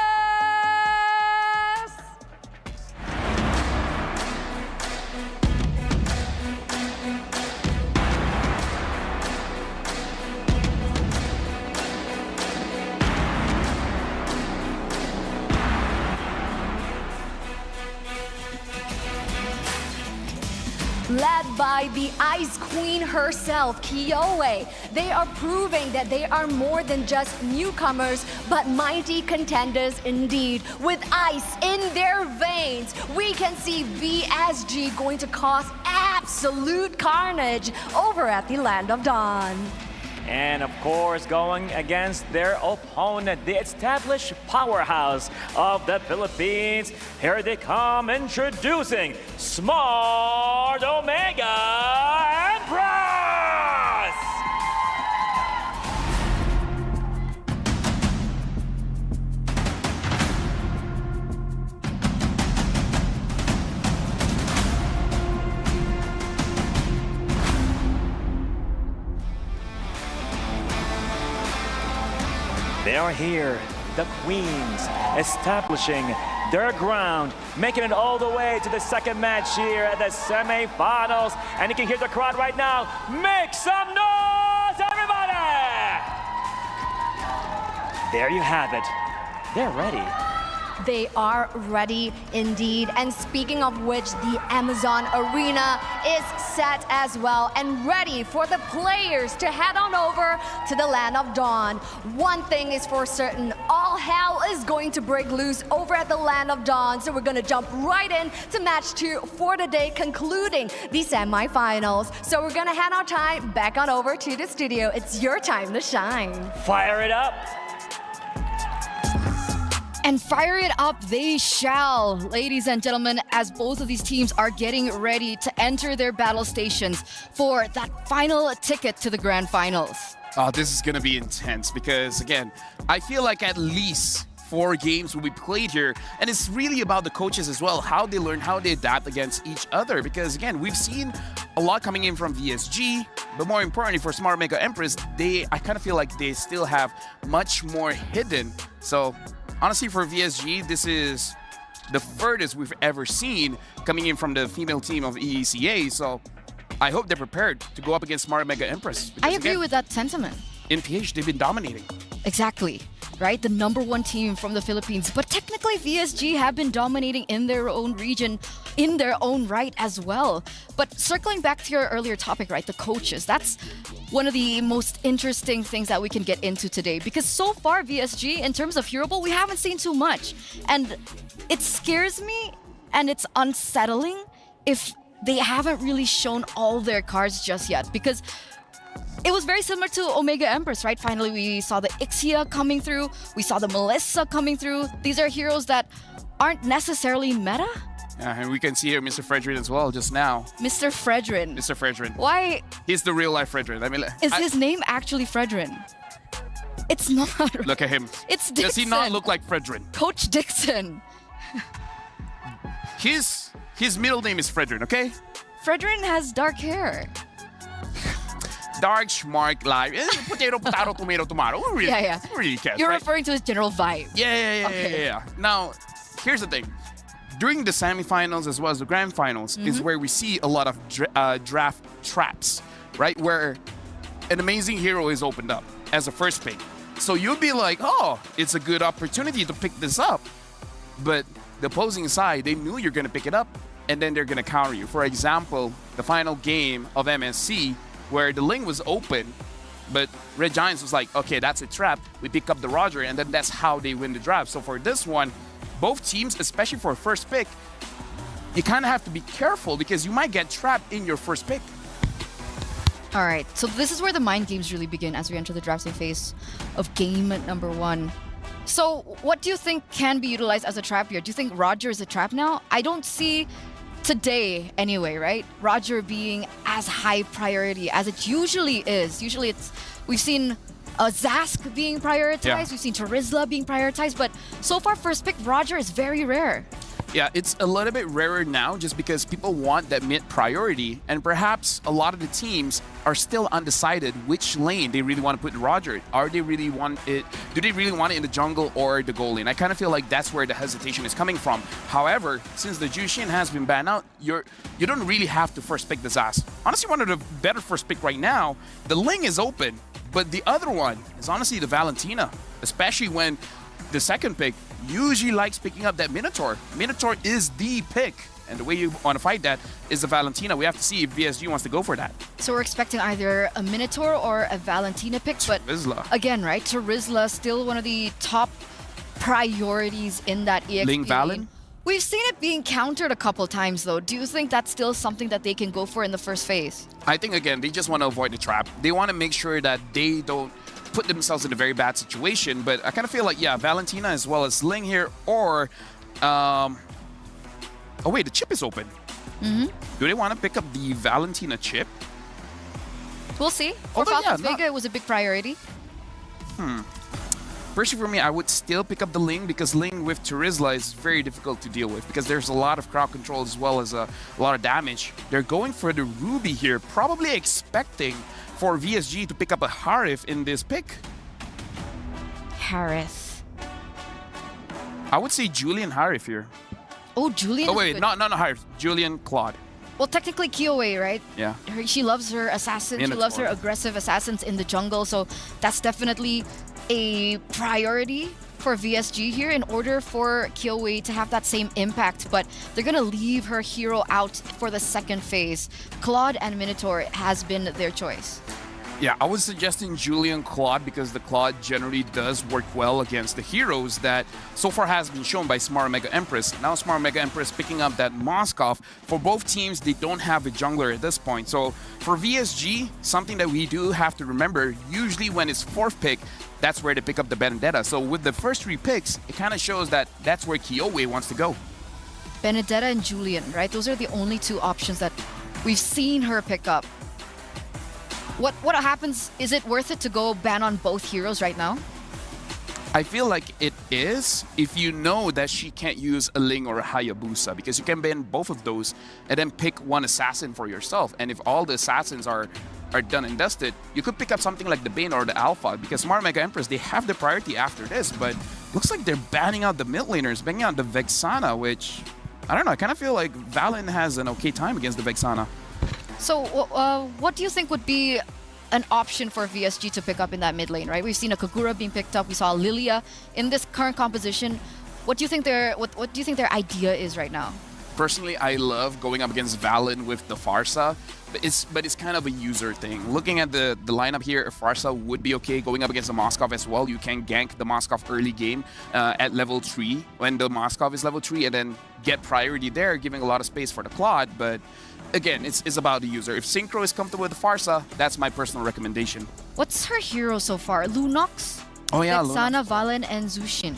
Led by the Ice Queen herself, Kiowe. They are proving that they are more than just newcomers, but mighty contenders indeed. With ice in their veins, we can see VSG going to cause absolute carnage over at the Land of Dawn. And of course, going against their opponent, the established powerhouse of the Philippines. Here they come, introducing Smart Omega Empress! They are here, the Queens, establishing their ground, making it all the way to the second match here at the semifinals. And you can hear the crowd right now. Make some noise, everybody! There you have it. They're ready. They are ready indeed. And speaking of which, the Amazon Arena is set as well and ready for the players to head on over to the Land of Dawn. One thing is for certain, all hell is going to break loose over at the Land of Dawn. So we're going to jump right in to match 2 for the day, concluding the semifinals. So we're going to hand our time back on over to the studio. It's your time to shine. Fire it up. And fire it up they shall, ladies and gentlemen, as both of these teams are getting ready to enter their battle stations for that final ticket to the grand finals. Oh, this is going to be intense because, again, I feel like at least 4 games will be played here. And it's really about the coaches as well, how they learn, how they adapt against each other. Because, again, we've seen a lot coming in from VSG, but more importantly for Smart Omega Empress, I kind of feel like they still have much more hidden. So, honestly, for VSG, this is the furthest we've ever seen coming in from the female team of EECA. So I hope they're prepared to go up against Smart Omega Empress. Because, I agree with that sentiment. In PH, they've been dominating. Exactly, right? The #1 team from the Philippines. But technically, VSG have been dominating in their own region, in their own right as well. But circling back to your earlier topic, right? The coaches. That's one of the most interesting things that we can get into today. Because so far, VSG, in terms of Hero Ball, we haven't seen too much. And it scares me and it's unsettling if they haven't really shown all their cards just yet. Because it was very similar to Omega Empress, right? Finally, we saw the Ixia coming through. We saw the Melissa coming through. These are heroes that aren't necessarily meta. And we can see here Mr. Fredrin as well just now. Mr. Fredrin. Mr. Fredrin. Why? He's the real life Fredrin. I mean, Is his name actually Fredrin? It's not. Look at him. It's Dixon. Does he not look like Fredrin? Coach Dixon. His middle name is Fredrin, okay? Fredrin has dark hair. Dark, smart, live. Potato, potato, tomato, tomato. Who really, Yeah. Who really cares, You're right? referring to his general vibe. Yeah. Now, here's the thing. During the semifinals as well as the grand finals is where we see a lot of draft traps, right? Where an amazing hero is opened up as a first pick. So you'll be like, oh, it's a good opportunity to pick this up. But the opposing side, they knew you're going to pick it up, and then they're going to counter you. For example, the final game of MSC, where the lane was open, but Red Giants was like, okay, that's a trap. We pick up the Roger, and then that's how they win the draft. So for this one, both teams, especially for first pick, you kind of have to be careful because you might get trapped in your first pick. All right, so this is where the mind games really begin as we enter the drafting phase of game #1. So what do you think can be utilized as a trap here? Do you think Roger is a trap now? I don't see today anyway, right? Roger being as high priority as it usually is. Usually we've seen Zask being prioritized, we've seen Terizla being prioritized, but so far first pick Roger is very rare. Yeah, it's a little bit rarer now just because people want that mid priority, and perhaps a lot of the teams are still undecided which lane they really want to put Roger. Do they really want it in the jungle or the goal lane? I kind of feel like that's where the hesitation is coming from. However, since the Jushin has been banned out, you don't really have to first pick the Zas. Honestly, one of the better first pick right now, the Ling is open, but the other one is honestly the Valentina, especially when the second pick usually likes picking up that Minotaur. Minotaur is the pick, and the way you want to fight that is the Valentina. We have to see if VSG wants to go for that. So we're expecting either a Minotaur or a Valentina pick, but Terizla. Again, right, Terizla still one of the top priorities in that EXP Ling Valen? lane. We've seen it being countered a couple times, though. Do you think that's still something that they can go for in the first phase? I think, again, they just want to avoid the trap. They want to make sure that they don't put themselves in a very bad situation. But I kind of feel like, yeah, Valentina as well as Ling here, or... oh, wait, the chip is open. Do they want to pick up the Valentina chip? We'll see. For Falcons Vega, it was a big priority. Personally, for me, I would still pick up the Ling because Ling with Terizla is very difficult to deal with because there's a lot of crowd control as well as a lot of damage. They're going for the Ruby here, probably expecting for VSG to pick up a Harith in this pick. Harith. I would say Julian Harith here. Oh, Julian. Oh, wait, not Harith. Julian Claude. Well, technically Kyoe, right? Yeah. She loves her assassins. She loves her aggressive assassins in the jungle. So that's definitely a priority for VSG here in order for Kyoe to have that same impact. But they're going to leave her hero out for the second phase. Claude and Minotaur has been their choice. Yeah, I was suggesting Julian Claude because the Claude generally does work well against the heroes that so far has been shown by Smart Mega Empress. Now Smart Mega Empress picking up that Moskov. For both teams, they don't have a jungler at this point. So for VSG, something that we do have to remember, usually when it's fourth pick, that's where they pick up the Benedetta. So with the first 3 picks, it kind of shows that that's where Kyoe wants to go. Benedetta and Julian, right? Those are the only 2 options that we've seen her pick up. What happens? Is it worth it to go ban on both heroes right now? I feel like it is if you know that she can't use a Ling or a Hayabusa because you can ban both of those and then pick one assassin for yourself. And if all the assassins are done and dusted, you could pick up something like the Bane or the Alpha because Smart Mega Empress, they have the priority after this, but looks like they're banning out the mid laners, banning out the Vexana, which, I don't know, I kind of feel like Valen has an okay time against the Vexana. So what do you think would be an option for VSG to pick up in that mid lane, right? We've seen a Kagura being picked up. We saw Lilia in this current composition. What do you think their idea is right now? Personally, I love going up against Valen with the Farsa, but it's kind of a user thing. Looking at the lineup here, Farsa would be okay going up against the Moskov as well. You can gank the Moskov early game at level 3 when the Moskov is level 3 and then get priority there, giving a lot of space for the Claude, but again, it's about the user. If Synchro is comfortable with the Farsa, that's my personal recommendation. What's her hero so far? Lunox? Oh yeah, Vexana, Valen, and Zushin.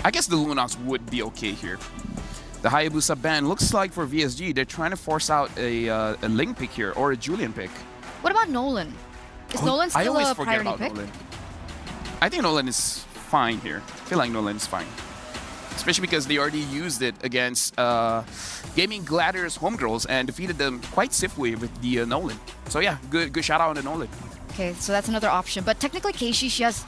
I guess the Lunox would be okay here. The Hayabusa ban looks like for VSG, they're trying to force out a Ling pick here or a Julian pick. What about Nolan? Is Nolan still a priority pick? Nolan. I think Nolan is fine here. I feel like Nolan is fine. Especially because they already used it against Gaming Gladiators Homegirls and defeated them quite swiftly with the Nolan. So yeah, good shout out on the Nolan. Okay, so that's another option. But technically, Keishi, she has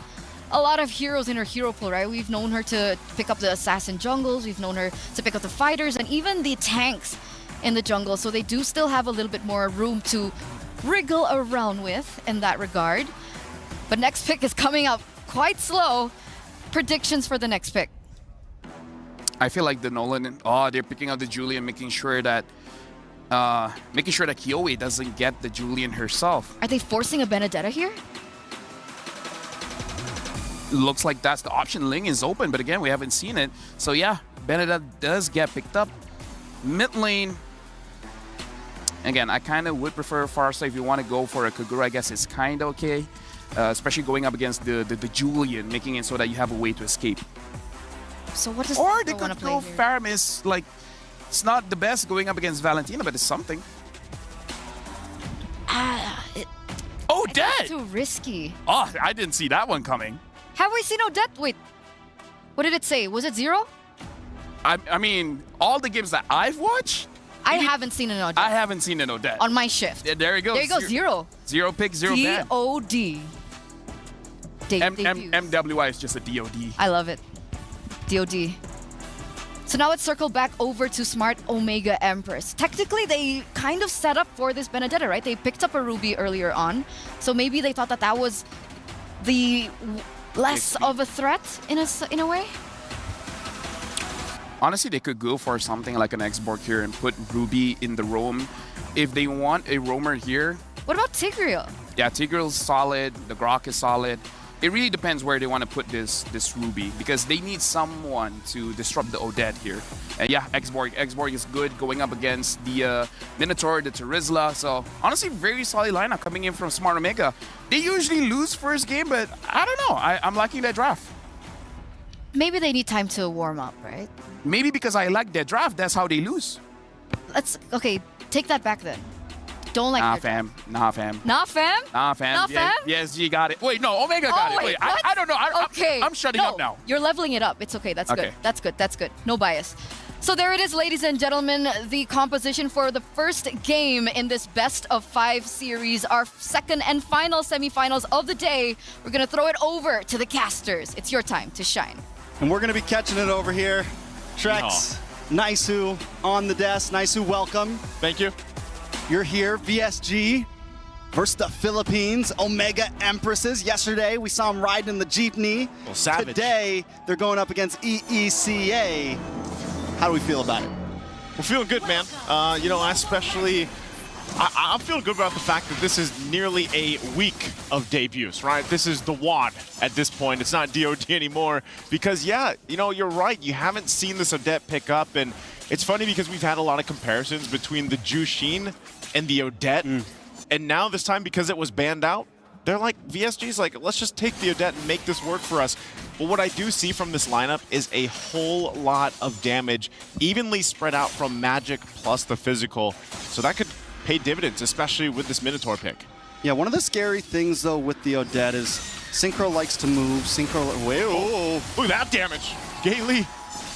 a lot of heroes in her hero pool, right? We've known her to pick up the assassin jungles, we've known her to pick up the fighters, and even the tanks in the jungle. So they do still have a little bit more room to wriggle around with in that regard. But next pick is coming up quite slow. Predictions for the next pick. I feel like the Nolan, they're picking up the Julian, making sure that Kyoe doesn't get the Julian herself. Are they forcing a Benedetta here? Looks like that's the option. Ling is open, but again, we haven't seen it. So yeah, Benedetta does get picked up. Mid lane, again, I kind of would prefer Farsa. If you want to go for a Kagura, I guess it's kind of okay. Especially going up against the Julian, making it so that you have a way to escape. So what does or they could go Faramis, like, it's not the best going up against Valentina, but it's something. Dead! Too risky. Oh, I didn't see that one coming. Have we seen Odette? Wait, what did it say? Was it 0? I mean, all the games that I've watched, I haven't seen an Odette. I haven't seen an Odette. On my shift. Yeah, there you go. There you go, 0. 0 pick, 0 ban. DOD. MWI is just a DOD. I love it. DOD. So now let's circle back over to Smart Omega Empress. Technically, they kind of set up for this Benedetta, right? They picked up a Ruby earlier on. So maybe they thought that that was the less of a threat in a way? Honestly, they could go for something like an X-Borg here and put Ruby in the roam. If they want a roamer here... What about Tigreal? Yeah, Tigreal's solid. The Grok is solid. it really depends where they want to put this Ruby, because they need someone to disrupt the Odette here. And yeah, Xborg is good going up against the Minotaur, the Terizla. So honestly, very solid lineup coming in from Smart Omega. They usually lose first game, but I don't know. I'm liking that draft. Maybe they need time to warm up, right? Maybe because I like their draft, that's how they lose. Okay, take that back then. Don't like Nah, their fam. draft. Nah, fam. Nah, fam? Nah, fam. Nah, fam? Yes, you got it. Wait, no, Omega got it. Wait, I don't know. Okay. I'm shutting No, up now. You're leveling it up. It's okay. That's Okay. good. That's good. That's good. No bias. So there it is, ladies and gentlemen, the composition for the first game in this best of 5 series, our second and final semifinals of the day. We're going to throw it over to the casters. It's your time to shine. And we're going to be catching it over here. Trex, Naisu on the desk. Naisu, welcome. Thank you. You're here, VSG versus the Philippines, Omega Empresses. Yesterday, we saw them riding in the jeepney. Well, savage. Today, they're going up against EECA. How do we feel about it? We're feeling good, man. You know, especially, I'm feeling good about the fact that this is nearly a week of debuts, right? This is the WAD at this point. It's not DOD anymore. Because, yeah, you know, you're right. You haven't seen this Odette pick up. And it's funny because we've had a lot of comparisons between the Jushin and the Odette. And now this time, because it was banned out, they're like, VSG's like, let's just take the Odette and make this work for us. But what I do see from this lineup is a whole lot of damage, evenly spread out from magic plus the physical. So that could pay dividends, especially with this Minotaur pick. Yeah, one of the scary things, though, with the Odette is Synchro likes to move. Synchro, look at that damage. Gailey,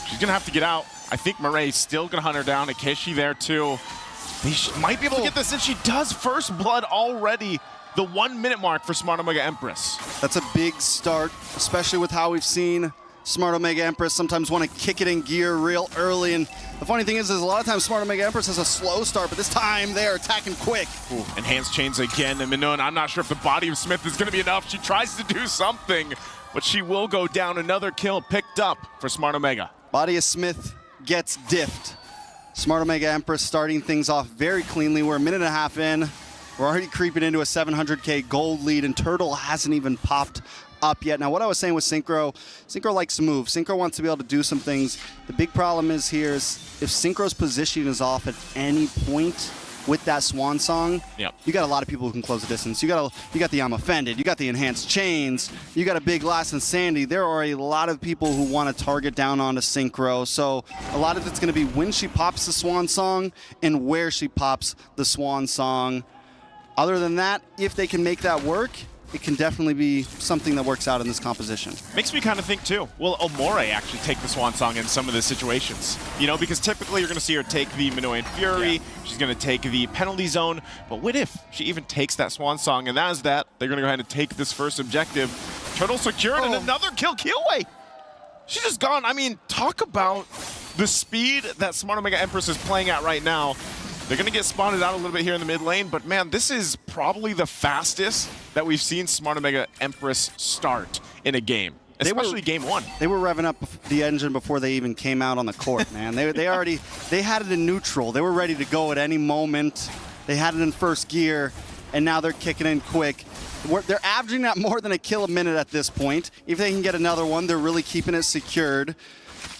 she's going to have to get out. I think Murray's still going to hunt her down. Akeshi there, too. They might be able to get this, and she does. First blood already. The 1 minute mark for Smart Omega Empress. That's a big start, especially with how we've seen Smart Omega Empress sometimes want to kick it in gear real early. And the funny thing is a lot of times Smart Omega Empress has a slow start, but this time they're attacking quick. Ooh, enhanced chains again. And Minun, I'm not sure if the body of Smith is going to be enough. She tries to do something, but she will go down. Another kill picked up for Smart Omega. Body of Smith gets diffed. Smart Omega Empress starting things off very cleanly. We're a minute and a half in. We're already creeping into a 700K gold lead, and Turtle hasn't even popped up yet. Now, what I was saying with Synchro likes to move. Synchro wants to be able to do some things. The big problem is here is if Synchro's position is off at any point with that Swan Song, you got a lot of people who can close the distance. You got the I'm Offended, you got the enhanced chains, you got a big Last and Sandy. There are a lot of people who want to target down onto Synchro. So a lot of it's going to be when she pops the Swan Song and where she pops the Swan Song. Other than that, if they can make that work, it can definitely be something that works out in this composition. Makes me kind of think, too, will Omore actually take the Swan Song in some of the situations? You know, because typically you're going to see her take the Minoan Fury, she's going to take the penalty zone, but what if she even takes that Swan Song? And as that, they're going to go ahead and take this first objective. Turtle secured, and another kill, Keelway! She's just gone. I mean, talk about the speed that Smart Omega Empress is playing at right now. They're going to get spotted out a little bit here in the mid lane, but man, this is probably the fastest that we've seen Smart Omega Empress start in a game, especially game one. They were revving up the engine before they even came out on the court, man. they had it in neutral. They were ready to go at any moment. They had it in first gear, and now they're kicking in quick. They're averaging at more than a kill a minute at this point. If they can get another one, they're really keeping it secured.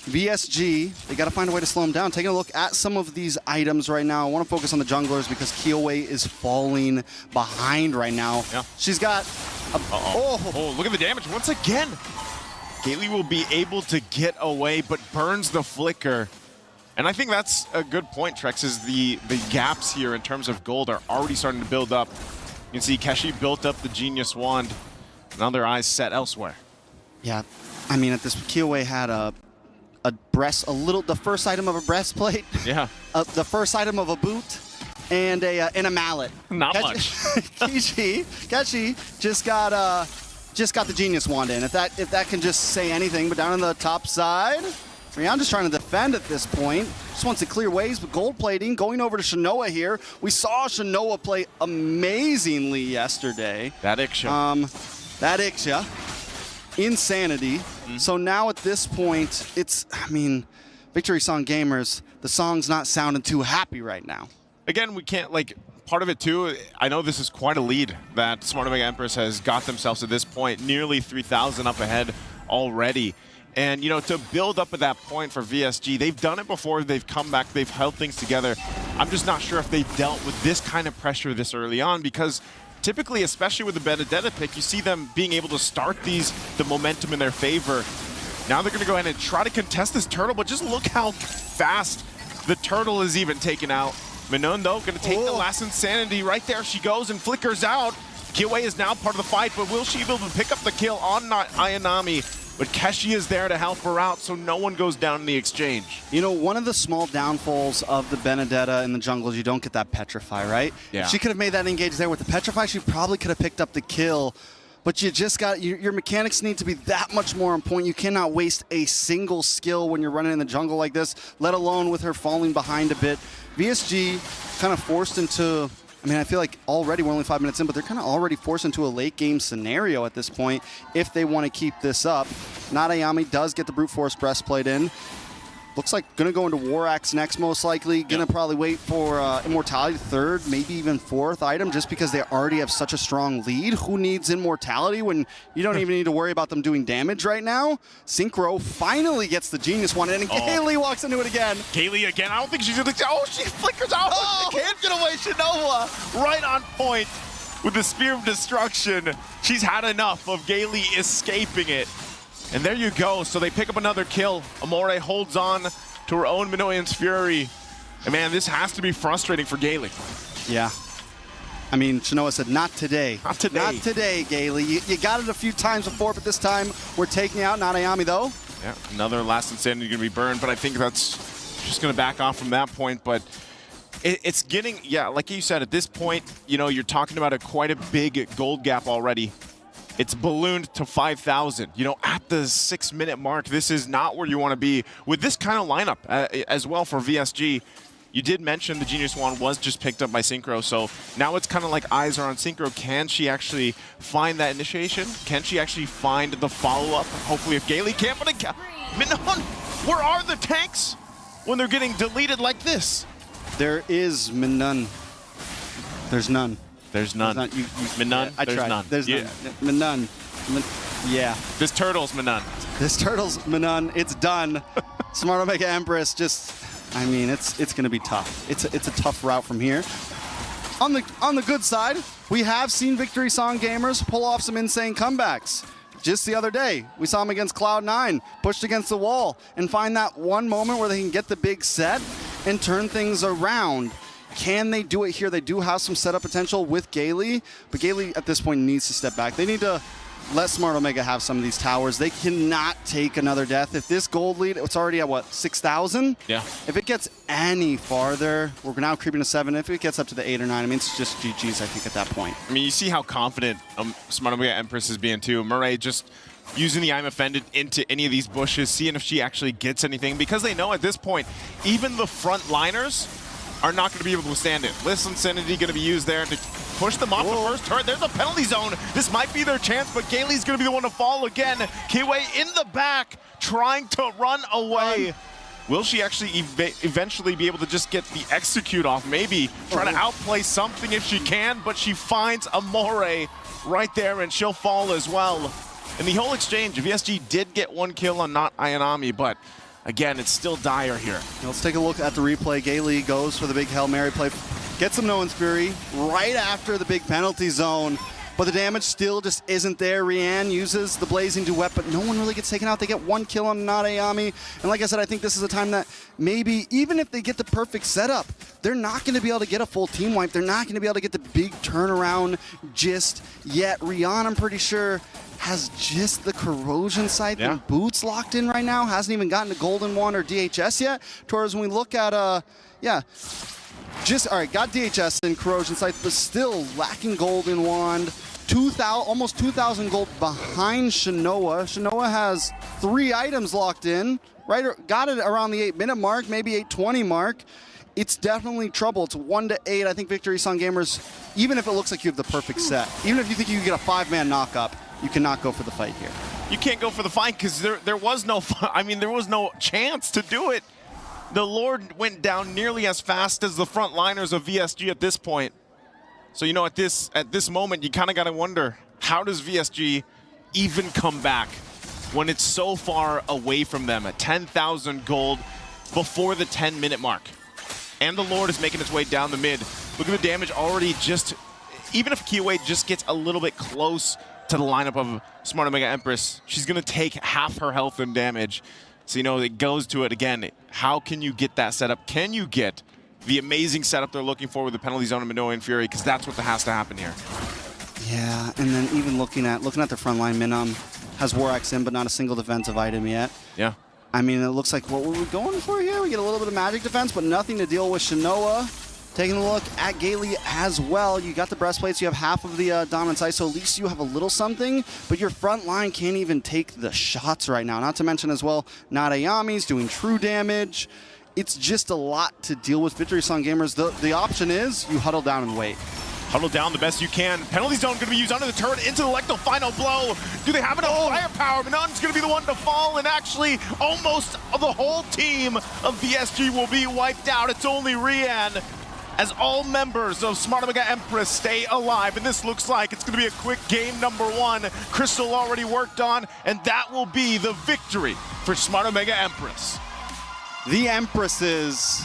VSG, they got to find a way to slow them down. Taking a look at some of these items right now. I want to focus on the junglers because Keelway is falling behind right now. Yeah. She's got a... Oh, look at the damage once again. Gailey will be able to get away, but burns the flicker. And I think that's a good point, Trex, is the gaps here in terms of gold are already starting to build up. You can see Keshi built up the Genius Wand. Now their eyes set elsewhere. Yeah, I mean, at this, Keelway had the first item of a breastplate. Yeah. The first item of a boot, and a mallet. Not much. Keshi just got the Genius Wand in. If that can just say anything, but down on the top side, Rihanna's just trying to defend at this point. Just wants to clear ways, but gold plating going over to Shanoa here. We saw Shanoa play amazingly yesterday. That Ixia. That Ixia. Insanity. So now at this point, Victory Song Gamers, the song's not sounding too happy right now. Again, we can't part of it too, I know this is quite a lead that Smart Omega Empress has got themselves at this point, nearly 3,000 up ahead already. And, you know, to build up at that point for VSG, they've done it before, they've come back, they've held things together. I'm just not sure if they've dealt with this kind of pressure this early on, because typically, especially with the Benedetta pick, you see them being able to start the momentum in their favor. Now they're going to go ahead and try to contest this turtle, but just look how fast the turtle is even taken out. Minun, though, going to take the last Insanity. Right there she goes and flickers out. Kiwei is now part of the fight, but will she be able to pick up the kill on Ayanami? But Keshi is there to help her out, so no one goes down in the exchange. You know, one of the small downfalls of the Benedetta in the jungle is you don't get that Petrify, right? Yeah. If she could have made that engage there with the Petrify, she probably could have picked up the kill. But you just got, your mechanics need to be that much more on point. You cannot waste a single skill when you're running in the jungle like this, let alone with her falling behind a bit. VSG kind of forced into, I mean, I feel like already we're only 5 minutes in, but they're kind of already forced into a late game scenario at this point if they want to keep this up. Nadayami does get the Brute Force breastplate in. Looks like going to go into War Axe next, most likely. Going to probably wait for Immortality third, maybe even fourth item, just because they already have such a strong lead. Who needs Immortality when you don't even need to worry about them doing damage right now? Synchro finally gets the Genius one, and Kaylee walks into it again. Kaylee again. I don't think she's going to... Oh, she flickers out. Oh, can't get away. Shinoa right on point with the Spear of Destruction. She's had enough of Gailey escaping it. And there you go. So they pick up another kill. Amore holds on to her own Minoyan's Fury. And man, this has to be frustrating for Gailey. Yeah. I mean, Shinoa said, not today. Not today. Not today, Gailey. You got it a few times before, but this time we're taking out Nadayami, though. Yeah, another last Insanity going to be burned, but I think that's just going to back off from that point. But it's getting, yeah, like you said, at this point, you know, you're talking about quite a big gold gap already. It's ballooned to 5,000. You know, at the 6-minute mark, this is not where you want to be with this kind of lineup as well for VSG. You did mention the Genius Wand was just picked up by Synchro, so now it's kind of like eyes are on Synchro. Can she actually find that initiation? Can she actually find the follow-up? Hopefully if Gailey can't, but Minun, where are the tanks when they're getting deleted like this? There is Minun. There's none. There's none. Minun, I there's tried. none. There's none. Yeah. This turtle's Minun. This turtle's Minun. It's done. Smart Omega Empress just, I mean, it's going to be tough. It's a tough route from here. On the good side, we have seen Victory Song gamers pull off some insane comebacks. Just the other day, we saw them against Cloud9, pushed against the wall, and find that one moment where they can get the big set and turn things around. Can they do it here? They do have some setup potential with Gailey, but Gailey at this point needs to step back. They need to let Smart Omega have some of these towers. They cannot take another death. If this gold lead, it's already at, what, 6,000? Yeah. If it gets any farther, we're now creeping to 7. If it gets up to the 8 or 9, I mean, it's just GG's, I think, at that point. I mean, you see how confident Smart Omega Empress is being, too. Murray just using the I'm Offended into any of these bushes, seeing if she actually gets anything, because they know at this point, even the front liners are not going to be able to withstand it. Listen, Insanity going to be used there to push them off the first turret. There's a penalty zone. This might be their chance, but Gailey's going to be the one to fall again. Kiwei in the back, trying to run away. Will she actually eventually be able to just get the execute off? Maybe try to outplay something if she can, but she finds Amore right there, and she'll fall as well. In the whole exchange, VSG did get one kill on not Ayanami, but again, it's still dire here. Let's take a look at the replay. Gailey goes for the big Hail Mary play. Gets some Noan's Fury right after the big penalty zone. But the damage still just isn't there. Rianne uses the Blazing Duet, but no one really gets taken out. They get one kill on Nadayami. And like I said, I think this is a time that maybe, even if they get the perfect setup, they're not going to be able to get a full team wipe. They're not going to be able to get the big turnaround just yet. Rianne, I'm pretty sure, has just the Corrosion Scythe and Boots locked in right now. Hasn't even gotten to Golden Wand or DHS yet. Whereas when we look at, all right, got DHS and Corrosion Scythe, but still lacking Golden Wand. Almost 2,000 gold behind Shinoa. Shinoa has 3 items locked in, right? Got it around the 8-minute mark, maybe 8:20 mark. It's definitely trouble. It's 1 to 8. I think Victory Song gamers, even if it looks like you have the perfect set, even if you think you can get a 5-man knock-up, you cannot go for the fight here. You can't go for the fight because there was no, there was no chance to do it. The Lord went down nearly as fast as the front liners of VSG at this point. So, you know, at this moment, you kind of got to wonder, how does VSG even come back when it's so far away from them at 10,000 gold before the 10-minute mark? And the Lord is making its way down the mid. Look at the damage already just, even if Kiyoe just gets a little bit close to the lineup of Smart Omega Empress, she's going to take half her health and damage. So, you know, it goes to it again. How can you get that setup? Can you get the amazing setup they're looking for with the penalty zone and Minoan Fury? Because that's what has to happen here. Yeah, and then even looking at their front line, Minam has War Axe in, but not a single defensive item yet. Yeah. I mean, it looks like what were we going for here? We get a little bit of magic defense, but nothing to deal with Shinoa. Taking a look at Gailey as well. You got the breastplates, you have half of the dominance ice, so at least you have a little something, but your front line can't even take the shots right now. Not to mention as well, Nadayami's doing true damage. It's just a lot to deal with. Victory Song Gamers, the option is you huddle down and wait. Huddle down the best you can. Penalty zone going to be used under the turret into the Lecto final blow. Do they have enough firepower? Minon's going to be the one to fall, and actually almost the whole team of VSG will be wiped out. It's only Rian, as all members of Smart Omega Empress stay alive. And this looks like it's going to be a quick game number 1. Crystal already worked on, and that will be the victory for Smart Omega Empress. The Empresses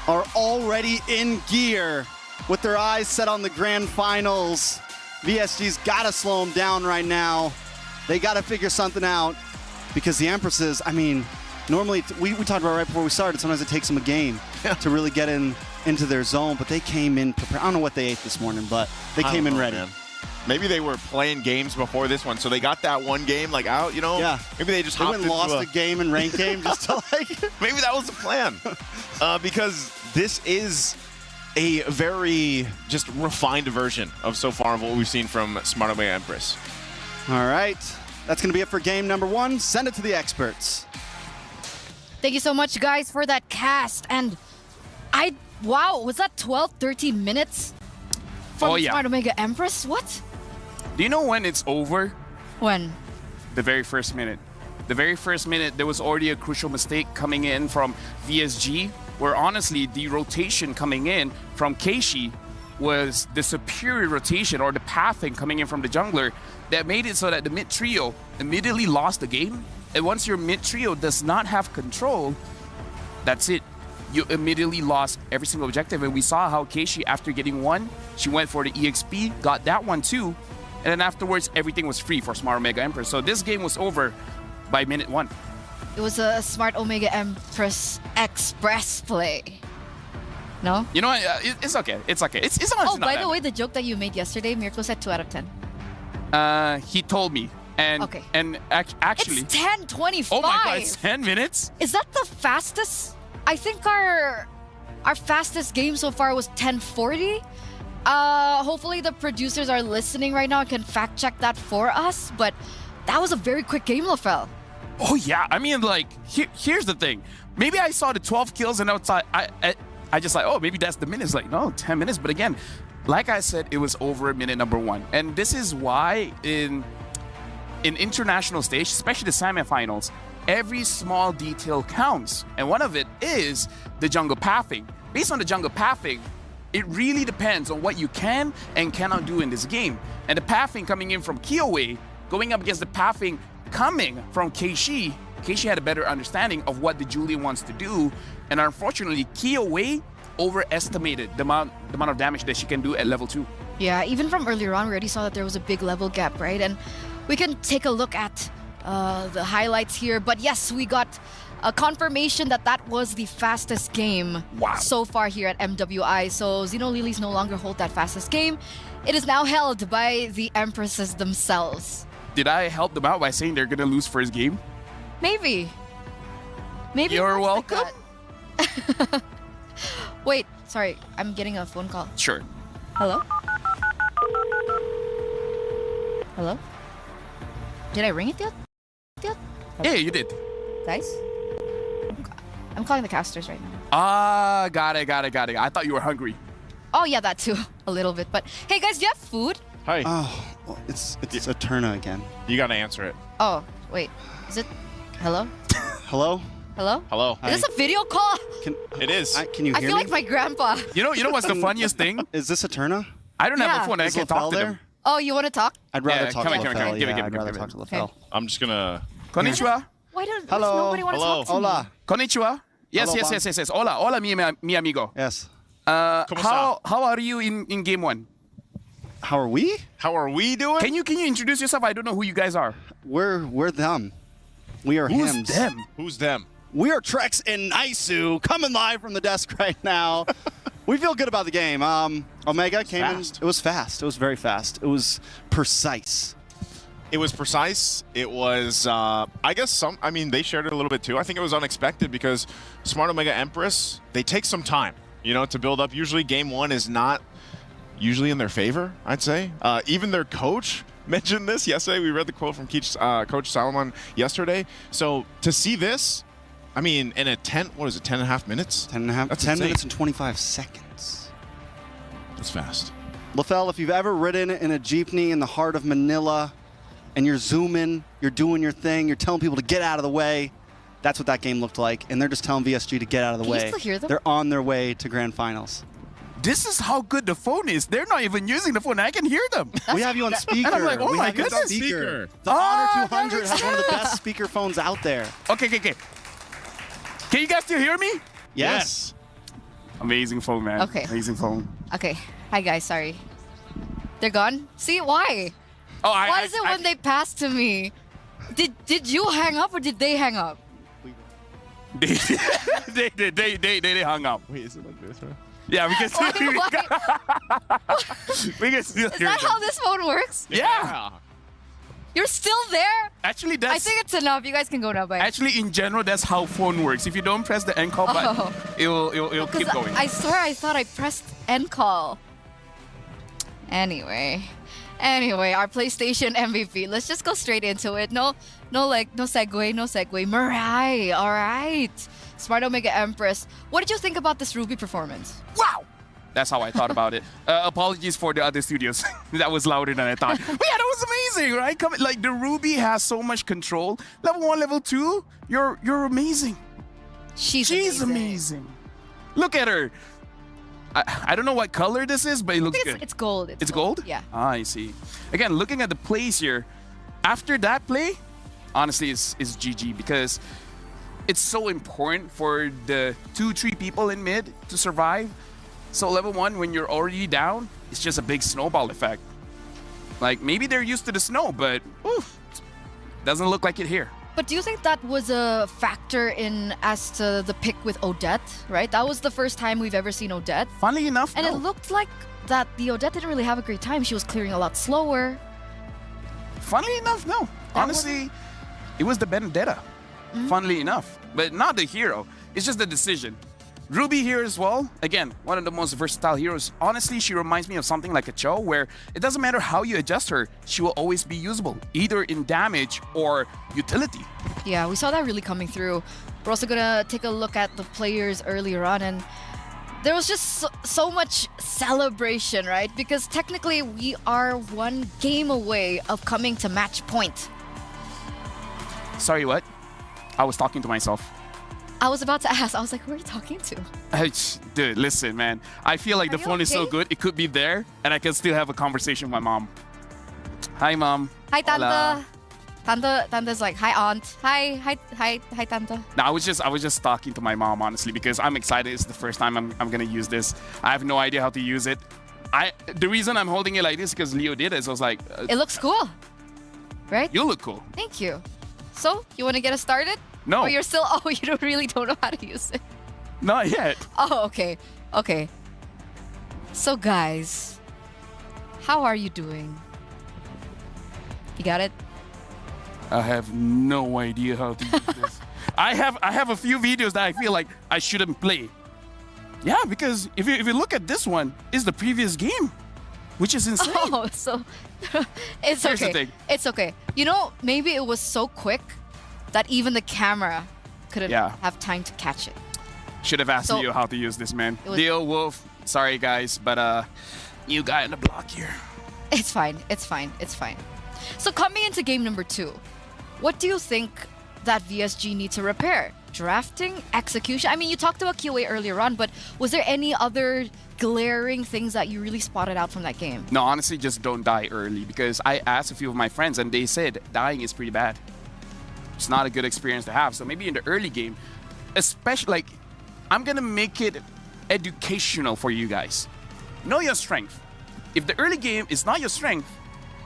are already in gear with their eyes set on the grand finals. VSG's got to slow them down right now. They got to figure something out, because the Empresses, I mean, normally, we talked about right before we started, sometimes it takes them a game to really get into their zone, but they came in prepared. I don't know what they ate this morning, but they came in ready. Man. Maybe they were playing games before this one, so they got that one game like out, you know? Yeah. Maybe they just went and lost a a game and ranked game just to like... Maybe that was the plan. Because this is a very just refined version of so far of what we've seen from Smart Omega Empress. All right. That's going to be it for game number 1. Send it to the experts. Thank you so much, guys, for that cast. And wow, was that 12, 13 minutes from Smart Omega Empress? What? Do you know when it's over? When? The very first minute. The very first minute, there was already a crucial mistake coming in from VSG, where honestly, the rotation coming in from Keishi was the superior rotation, or the pathing coming in from the jungler, that made it so that the mid trio immediately lost the game. And once your mid trio does not have control, that's it. You immediately lost every single objective. And we saw how Keishi, after getting one, she went for the EXP, got that one too. And then afterwards, everything was free for Smart Omega Empress. So this game was over by minute 1. It was a Smart Omega Empress Express play. No? You know what? It's okay. It's okay. It's honestly by the way, the joke that you made yesterday, Mirko said 2 out of 10. He told me. And, okay. And actually... It's 10:25. Oh my god, it's 10 minutes? Is that the fastest? I think our fastest game so far was 10:40. Hopefully the producers are listening right now and can fact check that for us. But that was a very quick game, Lafel. Oh yeah, I mean, like, here's the thing. Maybe I saw the 12 kills and outside, I just like, oh, maybe that's the minutes. Like, no, 10 minutes. But again, like I said, it was over minute number 1. And this is why in international stage, especially the semifinals, every small detail counts. And one of it is the jungle pathing. Based on the jungle pathing, it really depends on what you can and cannot do in this game. And the pathing coming in from Kiyoe, going up against the pathing coming from Keishi, Keishi had a better understanding of what the Julian wants to do. And unfortunately, Kiyoe overestimated the amount of damage that she can do at level 2. Yeah, even from earlier on, we already saw that there was a big level gap, right? And we can take a look at the highlights here. But yes, we got a confirmation that that was the fastest game so far here at MWI. So Xeno Lilies no longer hold that fastest game. It is now held by the Empresses themselves. Did I help them out by saying they're going to lose first game? Maybe. Maybe. You're welcome. Wait, sorry. I'm getting a phone call. Sure. Hello? Hello? Did I ring it yet? Yeah, you did. Guys? I'm calling the casters right now. Ah, got it. I thought you were hungry. Oh, yeah, that too. A little bit. But hey, guys, do you have food? Hi. Oh, well, it's Eterna again. You got to answer it. Oh, wait. Is it... Hello? Hello? Hello? Hello. Is this a video call? It is. Can you hear me? I feel like my grandpa. You know what's the funniest thing? Is this Eterna? I don't have a phone. I Is can't talk Lafell to there? them. Oh, you want to talk? I'd rather Yeah, talk come to here, come here, Lafell. come here. Give it, I'd rather give it. talk to Lafell. I'm just gonna. Konnichiwa. Why does Hello. nobody want to Hello. talk to me? Hola. Konnichiwa. Yes, Hello, yes, Bang. yes, yes, yes. Hola, hola, mi amigo. Yes. How are you in game 1? How are we? How are we doing? Can you introduce yourself? I don't know who you guys are. We're them. We are Who's hims. them? Who's them? We are Trex and Naisu coming live from the desk right now. We feel good about the game. Omega came in. It was fast. It was very fast. It was precise. It was precise. It was, I guess I mean, they shared it a little bit too. I think it was unexpected because Smart Omega Empress, they take some time, you know, to build up. Usually game 1 is not usually in their favor, I'd say. Even their coach mentioned this yesterday. We read the quote from Coach Salomon yesterday. So to see this, I mean, in a 10 and a half minutes? 10 and a half. That's 10 insane. minutes and 25 seconds. That's fast. Lafell, if you've ever ridden in a jeepney in the heart of Manila and you're zooming, you're doing your thing, you're telling people to get out of the way, that's what that game looked like. And they're just telling VSG to get out of the Can you way. still hear them? They're on their way to grand finals. This is how good the phone is. They're not even using the phone. I can hear them. We have you on speaker. And I'm like, oh we my have you on goodness. speaker. The Ah, Honor 200 that has one of the makes best speaker phones out there. Okay. Can you guys still hear me? Yes. Amazing phone, man. Okay. Amazing phone. Okay. Hi, guys. Sorry. They're gone? See, why? Oh, Why is it when they pass to me? Did you hang up or did they hang up? they hung up. Wait, is it like this, right? Yeah, we can still hear you. We can still Is hear that them. how this phone works? Yeah. You're still there? Actually, I think it's enough. You guys can go now. Bye. Actually, in general, that's how phone works. If you don't press the end call button, Oh. it'll keep going. I swear I thought I pressed end call. Anyway, our PlayStation MVP. Let's just go straight into it. No segue. Mirai, all right. Smart Omega Empress. What did you think about this Ruby performance? Wow. That's how I thought about it. Apologies for the other studios. That was louder than I thought. But yeah, that was amazing, right? Like the Ruby has so much control. Level 1, level 2, you're amazing. She's amazing. Look at her. I don't know what color this is, but it looks good. It's gold. It's gold? Yeah. Ah, I see. Again, looking at the plays here, after that play, honestly, it's GG because it's so important for the 2-3 people in mid to survive. So level 1, when you're already down, it's just a big snowball effect. Like, maybe they're used to the snow, but doesn't look like it here. But do you think that was a factor in as to the pick with Odette, right? That was the first time we've ever seen Odette. Funnily enough, and it looked like that the Odette didn't really have a great time. She was clearing a lot slower. Funnily enough, no. Honestly, it was the Benedetta. Funnily enough. But not the hero. It's just the decision. Ruby here as well. Again, one of the most versatile heroes. Honestly, she reminds me of something like a Cho, where it doesn't matter how you adjust her, she will always be usable, either in damage or utility. Yeah, we saw that really coming through. We're also gonna take a look at the players earlier on, and there was just so much celebration, right? Because technically we are one game away of coming to match point. Sorry, what? I was talking to myself. I was about to ask. I was like, who are you talking to? Dude, listen, man. I feel like the phone is so okay? good, it could be there, and I can still have a conversation with my mom. Hi, Mom. Hi, Hola. Tante. Tante's like, hi, Aunt. Hi, Tante. No, I was just talking to my mom, honestly, because I'm excited. It's the first time I'm gonna use this. I have no idea how to use it. The reason I'm holding it like this is because Leo did it, so I was like... It looks cool, right? You look cool. Thank you. So, you want to get us started? No. Or you're still... Oh, you really don't know how to use it. Not yet. Oh, okay. Okay. So, guys, how are you doing? You got it? I have no idea how to use this. I have a few videos that I feel like I shouldn't play. Yeah, because if you look at this one, it's the previous game, which is insane. Oh, so it's Here's the okay. thing. It's okay. You know, maybe it was so quick that even the camera couldn't have time to catch it. Should have asked So- Leo how to use this, man. It was- Leo, Wolf, sorry guys, but new guy on the block here. It's fine. It's fine. It's fine. So coming into game number 2, what do you think that VSG need to repair? drafting execution? I mean, you talked about QA earlier on, but was there any other glaring things that you really spotted out from that game? No, honestly, just don't die early, because I asked a few of my friends and they said dying is pretty bad. It's not a good experience to have. So maybe in the early game, especially, like, I'm gonna make it educational for you guys. Know your strength. If the early game is not your strength,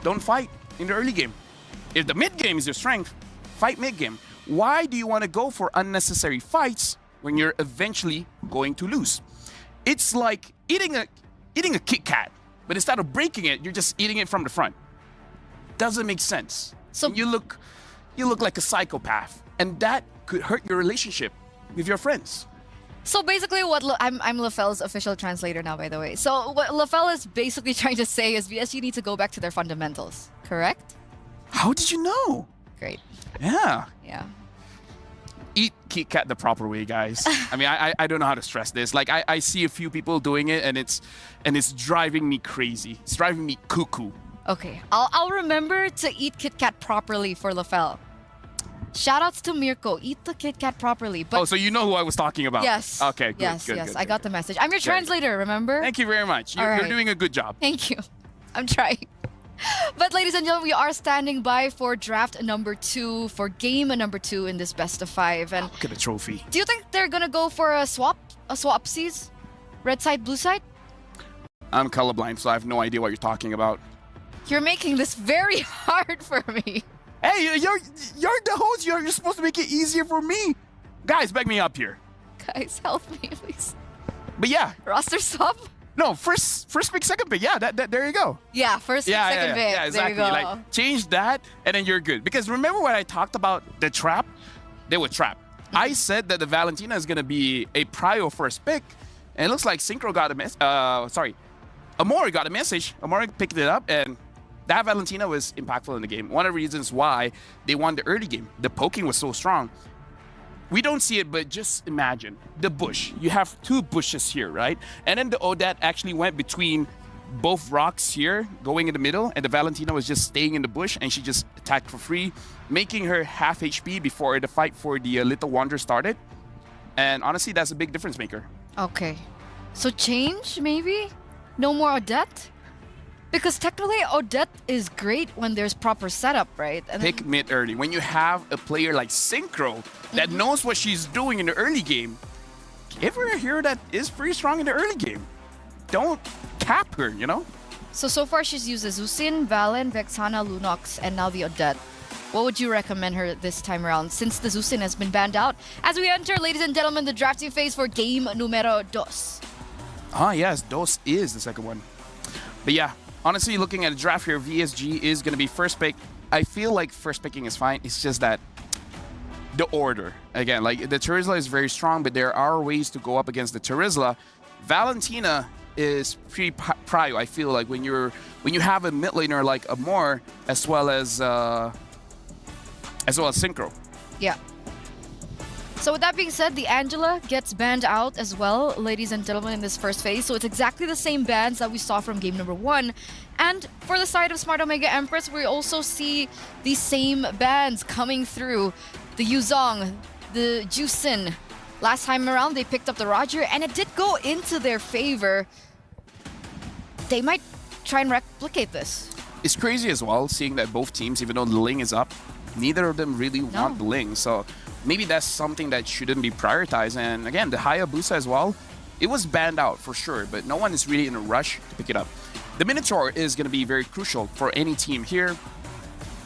don't fight in the early game. If the mid game is your strength, fight mid game. Why do you want to go for unnecessary fights when you're eventually going to lose? It's like eating a Kit Kat, but instead of breaking it, you're just eating it from the front. Doesn't make sense. So you look like a psychopath, and that could hurt your relationship with your friends. So basically, I'm LaFell's official translator now, by the way. So what LaFell is basically trying to say is VSG need to go back to their fundamentals, correct? How did you know? Great. Yeah. Yeah. Eat Kit Kat the proper way, guys. I mean, I don't know how to stress this. Like, I see a few people doing it, and it's driving me crazy. It's driving me cuckoo. Okay, I'll remember to eat Kit Kat properly for LaFell. Shoutouts to Mirko. Eat the Kit Kat properly. But so you know who I was talking about? Yes. Okay, good, yes, good, yes. good, I got the message. I'm your translator, remember? Thank you very much. You're doing a good job. Thank you. I'm trying. But ladies and gentlemen, we are standing by for draft number 2, for game number 2 in this best of 5. And look at the trophy. Do you think they're gonna go for a swapsies? Red side, blue side? I'm colorblind, so I have no idea what you're talking about. You're making this very hard for me. Hey, you're the host. You're supposed to make it easier for me. Guys, back me up here. Guys, help me, please. But yeah. Roster swap? No, first pick, second pick. Yeah, there you go. Yeah, first pick, second pick. Yeah, exactly. There you go. Like, change that, and then you're good. Because remember when I talked about the trap? They were trapped. I said that the Valentina is going to be a prio first pick, and it looks like Synchro got a message. Amori got a message. Amori picked it up, and that Valentina was impactful in the game. One of the reasons why they won the early game. The poking was so strong. We don't see it, but just imagine the bush. You have 2 bushes here, right? And then the Odette actually went between both rocks here, going in the middle, and the Valentina was just staying in the bush, and she just attacked for free, making her half HP before the fight for the Little Wanderer started. And honestly, that's a big difference maker. Okay. So change, maybe? No more Odette? Because technically, Odette is great when there's proper setup, right? And pick mid early. When you have a player like Synchro that knows what she's doing in the early game, give her a hero that is pretty strong in the early game. Don't cap her, you know? So far she's used the Zusin, Valen, Vexana, Lunox, and now the Odette. What would you recommend her this time around, since the Zusin has been banned out? As we enter, ladies and gentlemen, the drafting phase for game numero 2. Ah, yes, dos is the second one. But yeah, honestly, looking at the draft here, VSG is going to be first pick. I feel like first picking is fine. It's just that the order. Again, like the Terizla is very strong, but there are ways to go up against the Terizla. Valentina is pretty prio. I feel like when you have a mid laner like Amor as well as Synchro. Yeah. So with that being said, the Angela gets banned out as well, ladies and gentlemen, in this first phase. So it's exactly the same bans that we saw from game number 1. And for the side of Smart Omega Empress, we also see the same bans coming through. The Yuzong, the Jusin. Last time around, they picked up the Roger, and it did go into their favor. They might try and replicate this. It's crazy as well, seeing that both teams, even though the Ling is up, neither of them really want the Ling. So maybe that's something that shouldn't be prioritized. And again, the Hayabusa as well, it was banned out for sure, but no one is really in a rush to pick it up. The Minotaur is going to be very crucial for any team here.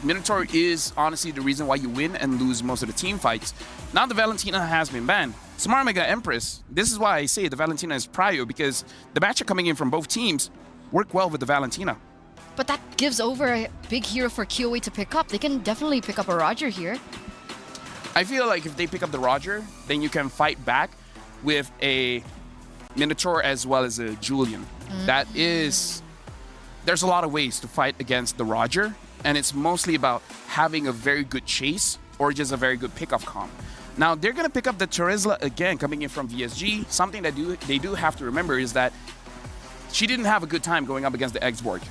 Minotaur is honestly the reason why you win and lose most of the team fights. Now the Valentina has been banned. Smart Mega Empress, this is why I say the Valentina is prio, because the matchup coming in from both teams work well with the Valentina. But that gives over a big hero for QOA to pick up. They can definitely pick up a Roger here. I feel like if they pick up the Roger, then you can fight back with a Minotaur as well as a Julian. That is... There's a lot of ways to fight against the Roger, and it's mostly about having a very good chase or just a very good pickoff comp. Now, they're going to pick up the Terizla again, coming in from VSG. Something that they do have to remember is that she didn't have a good time going up against the Eggsborg.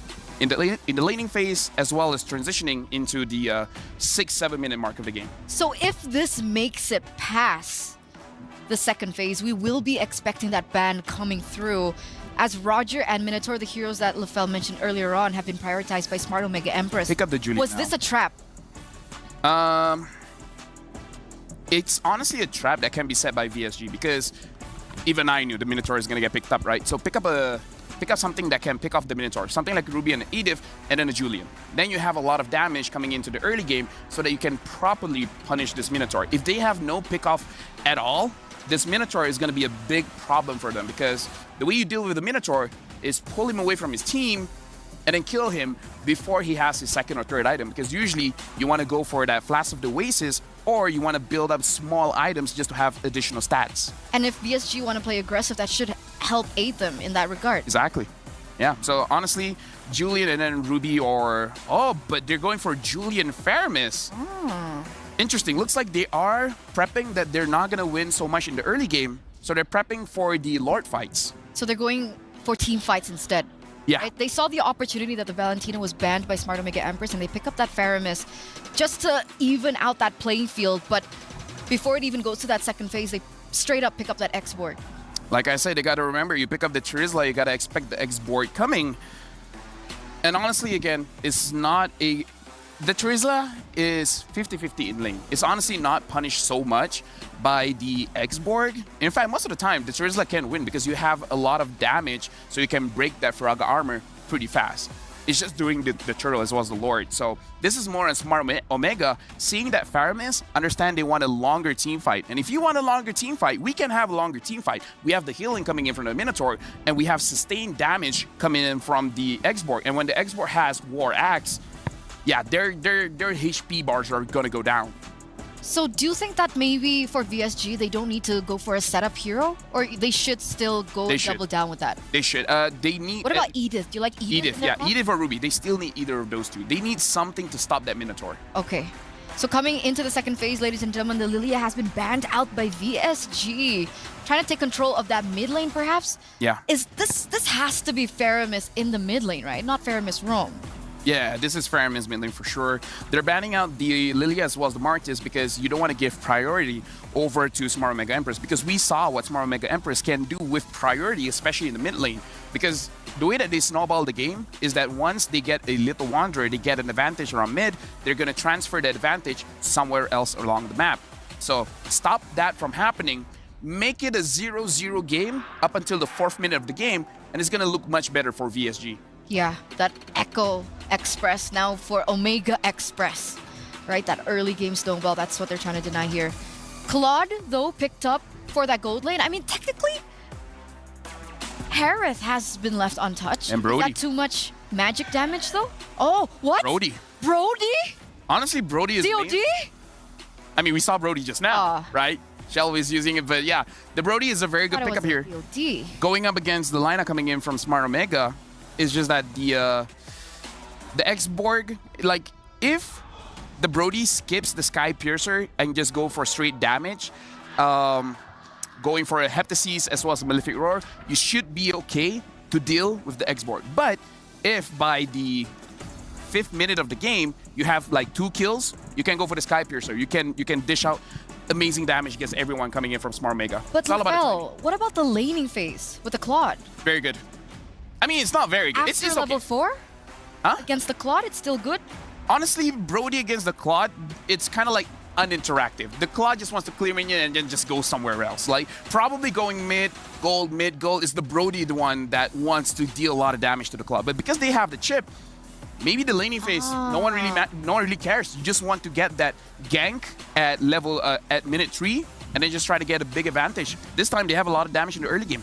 in the laning phase, as well as transitioning into the 6-7 minute mark of the game. So if this makes it past the second phase, we will be expecting that ban coming through, as Roger and Minotaur, the heroes that Lefel mentioned earlier on, have been prioritized by Smart Omega Empress. Pick up the Julian Was now. this a trap? It's honestly a trap that can be set by VSG, because even I knew the Minotaur is going to get picked up, right? So pick up something that can pick off the Minotaur, something like Ruby and Edith, and then a Julian. Then you have a lot of damage coming into the early game so that you can properly punish this Minotaur. If they have no pick off at all, this Minotaur is going to be a big problem for them, because the way you deal with the Minotaur is pull him away from his team and then kill him before he has his second or third item, because usually you want to go for that Flask of the Oasis, or you want to build up small items just to have additional stats. And if VSG want to play aggressive, that should help aid them in that regard. Exactly. Yeah, so honestly, Julian and then Ruby, or... Oh, but they're going for Julian Faramis. Interesting. Looks like they are prepping that they're not going to win so much in the early game, so they're prepping for the Lord fights. So they're going for team fights instead. Yeah. Right? They saw the opportunity that the Valentina was banned by Smart Omega Empress, and they pick up that Faramis just to even out that playing field. But before it even goes to that second phase, they straight up pick up that X-board. Like I said, you got to remember, you pick up the Trizla, you got to expect the X-board coming. And honestly, again, it's not a... The Trizla is 50-50 in lane. It's honestly not punished so much by the X-Borg. In fact, most of the time, the Trizla can win because you have a lot of damage, so you can break that Firaga armor pretty fast. It's just doing the turtle as well as the Lord. So this is more on Smart Omega, seeing that Faramis, understand they want a longer team fight. And if you want a longer team fight, we can have a longer team fight. We have the healing coming in from the Minotaur, and we have sustained damage coming in from the X-Borg. And when the X-Borg has War Axe, yeah, their HP bars are gonna go down. So do you think that maybe for VSG, they don't need to go for a setup hero? Or they should still go double down with that? They should. They need... What about Edith? Do you like Edith? Edith, yeah. Edith or Ruby. They still need either of those two. They need something to stop that Minotaur. Okay. So coming into the second phase, ladies and gentlemen, the Lilia has been banned out by VSG. Trying to take control of that mid lane, perhaps? Yeah. This has to be Faramis in the mid lane, right? Not Faramis Rome. Yeah, this is Faramis mid lane for sure. They're banning out the Lilia as well as the Martis because you don't want to give priority over to Smart Omega Empress, because we saw what Smart Omega Empress can do with priority, especially in the mid lane. Because the way that they snowball the game is that once they get a Little Wanderer, they get an advantage around mid, they're going to transfer the advantage somewhere else along the map. So stop that from happening. Make it a 0-0 game up until the 4th minute of the game, and it's going to look much better for VSG. Yeah, that Echo Express now for Omega Express, right? That early game snowball, that's what they're trying to deny here. Claude, though, picked up for that gold lane. I mean, technically, Harith has been left untouched. And Brody. Is that too much magic damage, though? Oh, what? Brody. Brody? Honestly, Brody is... DOD? I mean, we saw Brody just now, right? Shell is using it, but yeah, the Brody is a very good pickup here. DOD. Going up against the lineup coming in from Smart Omega, is just that the X-Borg, like, if the Brody skips the Sky Piercer and just go for straight damage, going for a Heptasis as well as a Malefic Roar, you should be okay to deal with the X-Borg. But if by the 5th minute of the game, you have like 2 kills, you can go for the Sky Piercer. You can dish out amazing damage against everyone coming in from Smart Omega. But it's all about the timing. what about the laning phase with the Claude? Very good. I mean, it's not very good. After It's level okay. 4? Huh? Against the Claude, it's still good? Honestly, Brody against the Claude, it's kind of like uninteractive. The Claude just wants to clear minion and then just go somewhere else. Like, probably going mid gold, is the Brody the one that wants to deal a lot of damage to the Claude. But because they have the chip, maybe the laning phase, no one really cares. You just want to get that gank at level at minute 3 and then just try to get a big advantage. This time they have a lot of damage in the early game.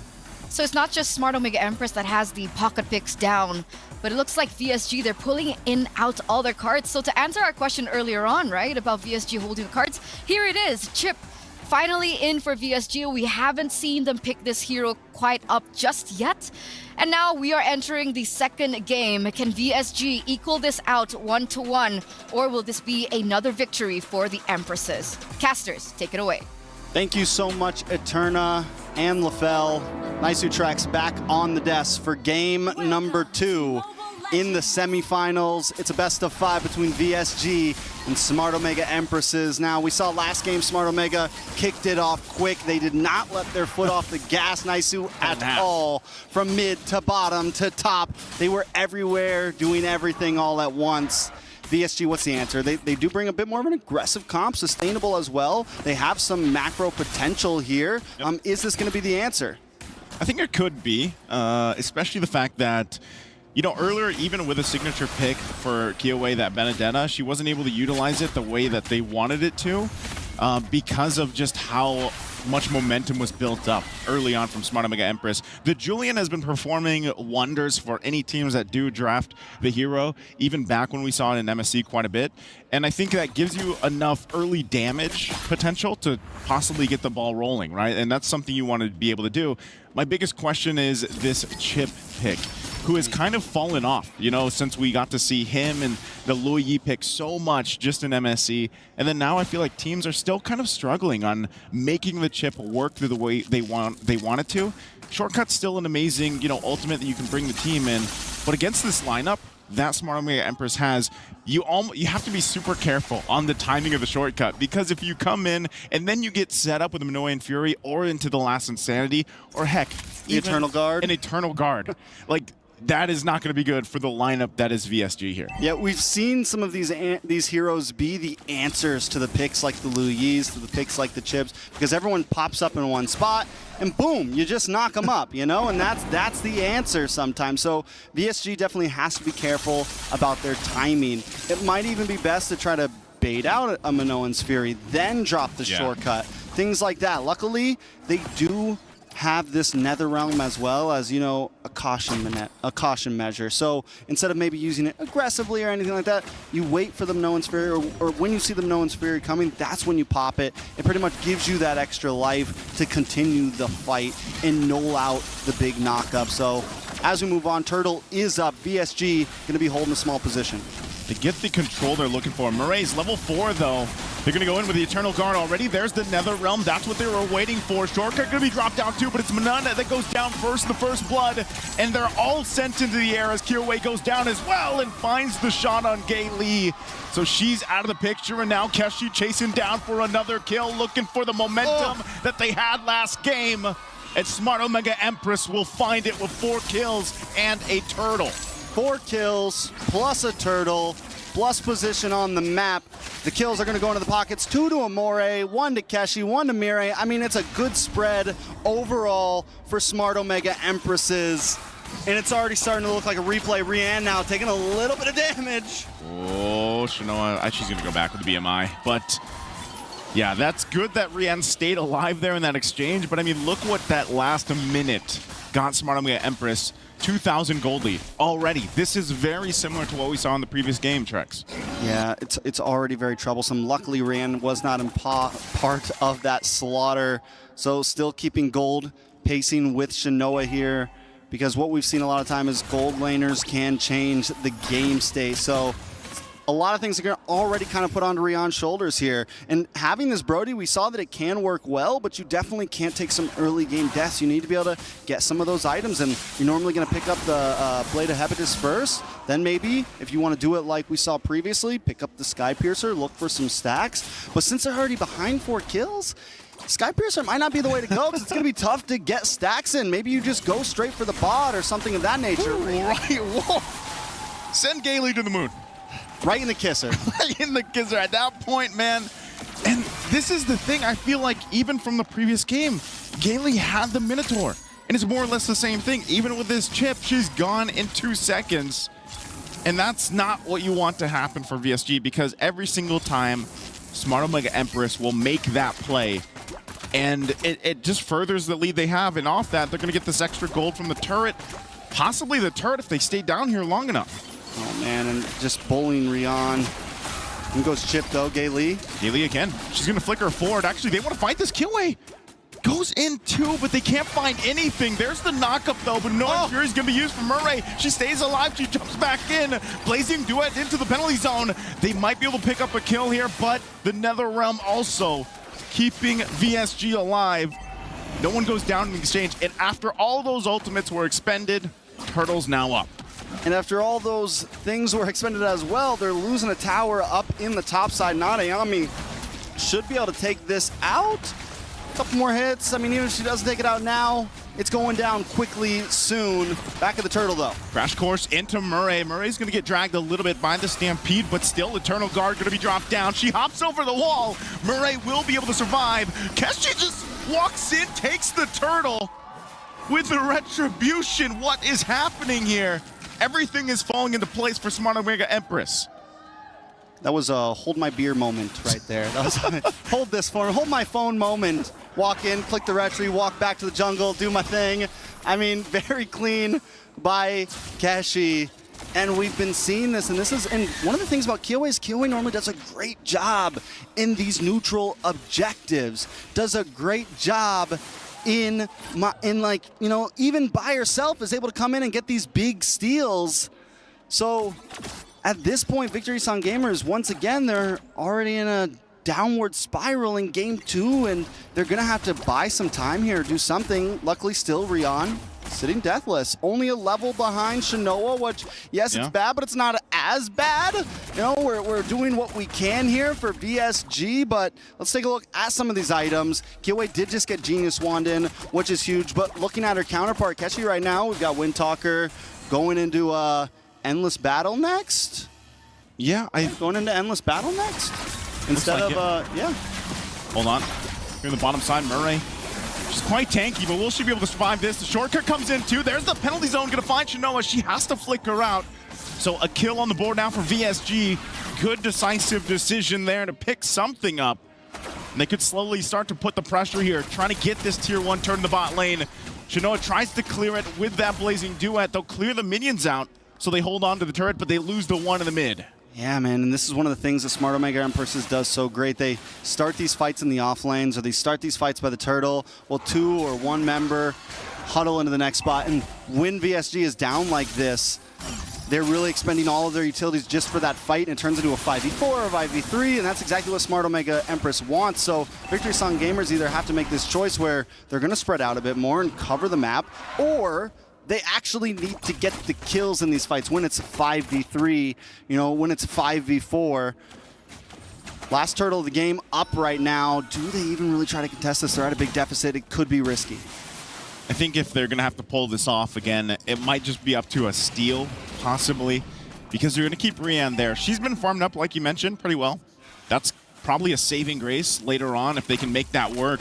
So it's not just Smart Omega Empress that has the pocket picks down, but it looks like VSG, they're pulling in out all their cards. So to answer our question earlier on, right, about VSG holding the cards, here it is. Chip finally in for VSG. We haven't seen them pick this hero quite up just yet. And now we are entering the second game. Can VSG equal this out 1-1, or will this be another victory for the Empresses? Casters, take it away. Thank you so much, Eterna and LaFell. Nice tracks back on the desk for game number 2 in the semifinals. It's a best of 5 between VSG and Smart Omega Empresses. Now, we saw last game Smart Omega kicked it off quick. They did not let their foot off the gas, Naisu, at all. From mid to bottom to top, they were everywhere, doing everything all at once. VSG, what's the answer? They do bring a bit more of an aggressive comp, sustainable as well. They have some macro potential here. Is this going to be the answer? I think it could be, especially the fact that, you know, earlier, even with a signature pick for Kyoei, that Benedetta, she wasn't able to utilize it the way that they wanted it to because of just how much momentum was built up early on from Smart Omega Empress. The Julian has been performing wonders for any teams that do draft the hero, even back when we saw it in MSC quite a bit. And I think that gives you enough early damage potential to possibly get the ball rolling, right? And that's something you want to be able to do. My biggest question is this Chip pick, who has kind of fallen off, you know, since we got to see him and the Lui Yi pick so much just in MSC. And then now I feel like teams are still kind of struggling on making the Chip work the way they want it to. Shortcut's still an amazing, you know, ultimate that you can bring the team in. But against this lineup that Smart Omega Empress has, you have to be super careful on the timing of the shortcut, because if you come in and then you get set up with a Minoan Fury or into the Last Insanity, or heck, the Eternal Guard. An Eternal Guard. Like, that is not going to be good for the lineup that is VSG here. Yeah, we've seen some of these heroes be the answers to the picks like the Lui Yis, to the picks like the Chips, because everyone pops up in one spot, and boom, you just knock them up, you know? And that's the answer sometimes. So VSG definitely has to be careful about their timing. It might even be best to try to bait out a Minoan's Fury, then drop the shortcut. Things like that. Luckily, they do have this Nether Realm as well as, you know, a caution measure. So instead of maybe using it aggressively or anything like that, you wait for the Minoan's Fury, or when you see the Minoan's Fury coming, that's when you pop it. It pretty much gives you that extra life to continue the fight and null out the big knockup. So as we move on, Turtle is up. VSG going to be holding a small position. To get the control they're looking for. Murray's level 4, though. They're going to go in with the Eternal Guard already. There's the Nether Realm. That's what they were waiting for. Shortcut going to be dropped down, too, but it's Manana that goes down first, the first blood. And they're all sent into the air as Kyoei goes down as well and finds the shot on Gay Lee. So she's out of the picture, and now Keshi chasing down for another kill, looking for the momentum that they had last game. And Smart Omega Empress will find it with 4 kills and a turtle. 4 kills plus a turtle plus position on the map. The kills are going to go into the pockets. 2 to Amore, 1 to Keshi, 1 to Mirai. I mean, it's a good spread overall for Smart Omega Empresses. And it's already starting to look like a replay. Rian now taking a little bit of damage. Oh, Shinoa, she's going to go back with the BMI. But yeah, that's good that Rian stayed alive there in that exchange. But I mean, look what that last minute got Smart Omega Empress. 2,000 gold lead already. This is very similar to what we saw in the previous game, Trex. Yeah, it's already very troublesome. Luckily, Rand was not in part of that slaughter, so still keeping gold, pacing with Shinoa here, because what we've seen a lot of time is gold laners can change the game state. So a lot of things are going to already kind of put onto Rian's shoulders here. And having this Brody, we saw that it can work well, but you definitely can't take some early game deaths. You need to be able to get some of those items, and you're normally going to pick up the Blade of Hepatus first. Then maybe, if you want to do it like we saw previously, pick up the Sky Piercer, look for some stacks. But since they're already behind 4 kills, Sky Piercer might not be the way to go, because it's going to be tough to get stacks in. Maybe you just go straight for the bot or something of that nature. Right, whoa. Send Gailey to the moon. Right in the kisser. Right in the kisser at that point, man. And this is the thing, I feel like even from the previous game, Gailey had the Minotaur. And it's more or less the same thing. Even with this chip, she's gone in 2 seconds. And that's not what you want to happen for VSG, because every single time, Smart Omega Empress will make that play. And it just furthers the lead they have. And off that, they're going to get this extra gold from the turret. Possibly the turret if they stay down here long enough. Oh, man, and just bullying Rian. In goes Chip, though. Gay Lee. Gay Lee again. She's going to flicker forward. Actually, they want to fight this Kyoei. Goes in 2, but they can't find anything. There's the knockup, though, but no Fury is going to be used for Murray. She stays alive. She jumps back in. Blazing Duet into the penalty zone. They might be able to pick up a kill here, but the Nether Realm also keeping VSG alive. No one goes down in the exchange, and after all those ultimates were expended, Turtle's now up. And after all those things were expended as well, they're losing a tower up in the top side. Nadayami should be able to take this out. A couple more hits. I mean, even if she doesn't take it out now, it's going down quickly soon. Back of the turtle, though. Crash course into Murray. Murray's going to get dragged a little bit by the Stampede, but still Eternal Guard going to be dropped down. She hops over the wall. Murray will be able to survive. Keshi just walks in, takes the turtle with the retribution. What is happening here? Everything is falling into place for Smart Omega Empress. That was a hold my beer moment right there. That was hold this phone, hold my phone moment. Walk in, click the retry, walk back to the jungle, do my thing. I mean, very clean by Keshi. And we've been seeing this, and one of the things about Kyoe is Kyoe normally does a great job in these neutral objectives. Does a great job in like, you know, even by herself is able to come in and get these big steals. So at this point, Victory Sound Gamers, once again, they're already in a downward spiral in game 2, and they're gonna have to buy some time here, do something. Luckily, still Rion sitting deathless, only a level behind Shinoa, which, yes, it's bad, but it's not as bad. You know, we're doing what we can here for VSG, but let's take a look at some of these items. Kyoe did just get Genius Wand in, which is huge, but looking at her counterpart, Keshi right now, we've got Windtalker going into Endless Battle next. Yeah, going into Endless Battle next instead like of yeah. Hold on. Here on the bottom side, Murray. She's quite tanky, but will she be able to survive this? The shortcut comes in too. There's the penalty zone, gonna find Shinoa. She has to flick her out. So a kill on the board now for VSG. Good decisive decision there to pick something up. And they could slowly start to put the pressure here, trying to get this tier 1 turn in the bot lane. Shinoa tries to clear it with that Blazing Duet. They'll clear the minions out, so they hold on to the turret, but they lose the one in the mid. Yeah, man, and this is one of the things that Smart Omega Empresses does so great. They start these fights in the off lanes, or they start these fights by the turtle. Well, 2 or 1 member huddle into the next spot, and when VSG is down like this, they're really expending all of their utilities just for that fight, and it turns into a 5v4 or 5v3, and that's exactly what Smart Omega Empress wants. So Victory Song Gamers either have to make this choice where they're going to spread out a bit more and cover the map, or they actually need to get the kills in these fights when it's 5v3, you know, when it's 5v4. Last turtle of the game up right now. Do they even really try to contest this? They're at a big deficit. It could be risky. I think if they're going to have to pull this off again, it might just be up to a steal, possibly, because they're going to keep Rian there. She's been farmed up, like you mentioned, pretty well. That's probably a saving grace later on if they can make that work.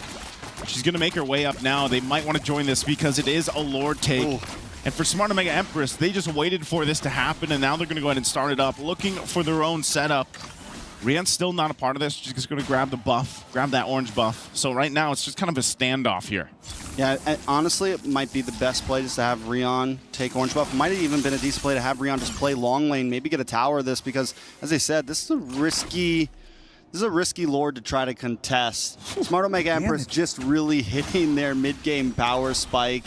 She's going to make her way up now. They might want to join this because it is a Lord take. Ooh. And for Smart Omega Empress, they just waited for this to happen, and now they're going to go ahead and start it up, looking for their own setup. Rian's still not a part of this. She's just going to grab the buff, grab that orange buff. So right now, it's just kind of a standoff here. Yeah, honestly, it might be the best play just to have Rion take orange buff. It might have even been a decent play to have Rion just play long lane, maybe get a tower of this, because, as I said, this is a risky Lord to try to contest. Smart Omega Empress just really hitting their mid-game power spike.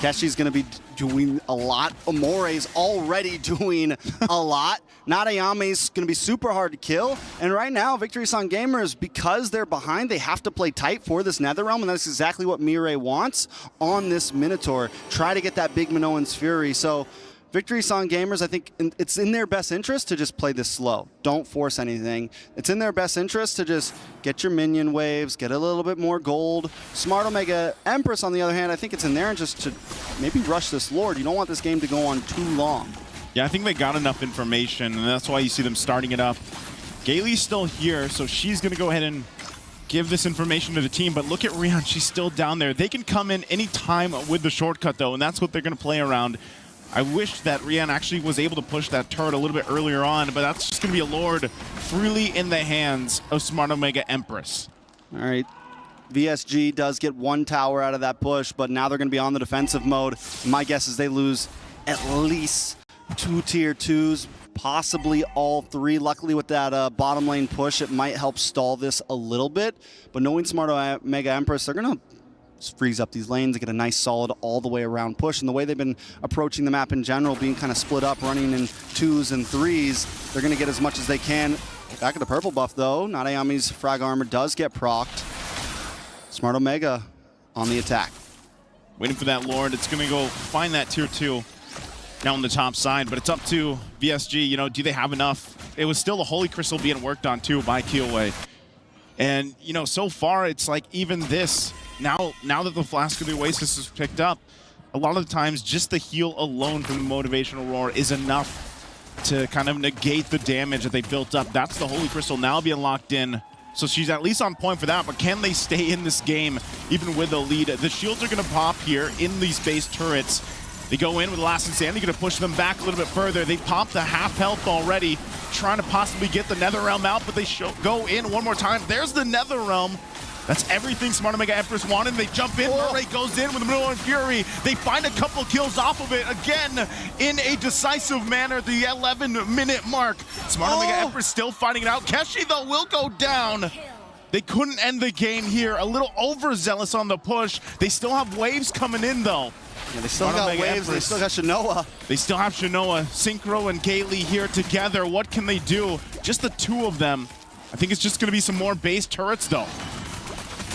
Keshi's going to be doing a lot. Amore's already doing a lot. Nadayame's going to be super hard to kill. And right now, Victory Song Gamers, because they're behind, they have to play tight for this Netherrealm, and that's exactly what Mirai wants on this Minotaur. Try to get that big Minoan's Fury. So Victory Song Gamers, I think it's in their best interest to just play this slow. Don't force anything. It's in their best interest to just get your minion waves, get a little bit more gold. Smart Omega Empress, on the other hand, I think it's in their interest to maybe rush this Lord. You don't want this game to go on too long. Yeah, I think they got enough information, and that's why you see them starting it up. Gailey's still here, so she's going to go ahead and give this information to the team, but look at Rion. She's still down there. They can come in any time with the shortcut, though, and that's what they're going to play around. I wish that Rian actually was able to push that turret a little bit earlier on, but that's just going to be a Lord freely in the hands of Smart Omega Empress. All right. VSG does get 1 tower out of that push, but now they're going to be on the defensive mode. My guess is they lose at least 2 tier 2s, possibly all 3. Luckily, with that bottom lane push, it might help stall this a little bit. But knowing Smart Omega Empress, they're going to freeze up these lanes and get a nice solid all the way around push. And the way they've been approaching the map in general, being kind of split up, running in 2s and 3s, they're going to get as much as they can. Back at the purple buff, though. Nadayame's frag armor does get procced. Smart Omega on the attack. Waiting for that Lord. It's going to go find that tier 2. now on the top side, but it's up to VSG. You know, do they have enough? It was still the Holy Crystal being worked on too by Killway. And, you know, so far it's like even this, now that the Flask of the Oasis is picked up, a lot of the times just the heal alone from the Motivational Roar is enough to kind of negate the damage that they built up. That's the Holy Crystal now being locked in. So she's at least on point for that, but can they stay in this game even with a lead? The shields are going to pop here in these base turrets. They go in with Last Insanity, going to push them back a little bit further. They pop the half health already, trying to possibly get the Nether Realm out, but they go in one more time. There's the Nether Realm. That's everything Smart Omega Empress wanted. They jump in, Murray goes in with the Middle and Fury. They find a couple kills off of it, again, in a decisive manner at the 11-minute mark. Smart Omega Empress still fighting it out. Keshi, though, will go down. They couldn't end the game here. A little overzealous on the push. They still have waves coming in, though. Yeah, they still got waves. They still got Shinoa. They still have Shinoa. Synchro and Gailey here together. What can they do? Just the two of them. I think it's just going to be some more base turrets, though.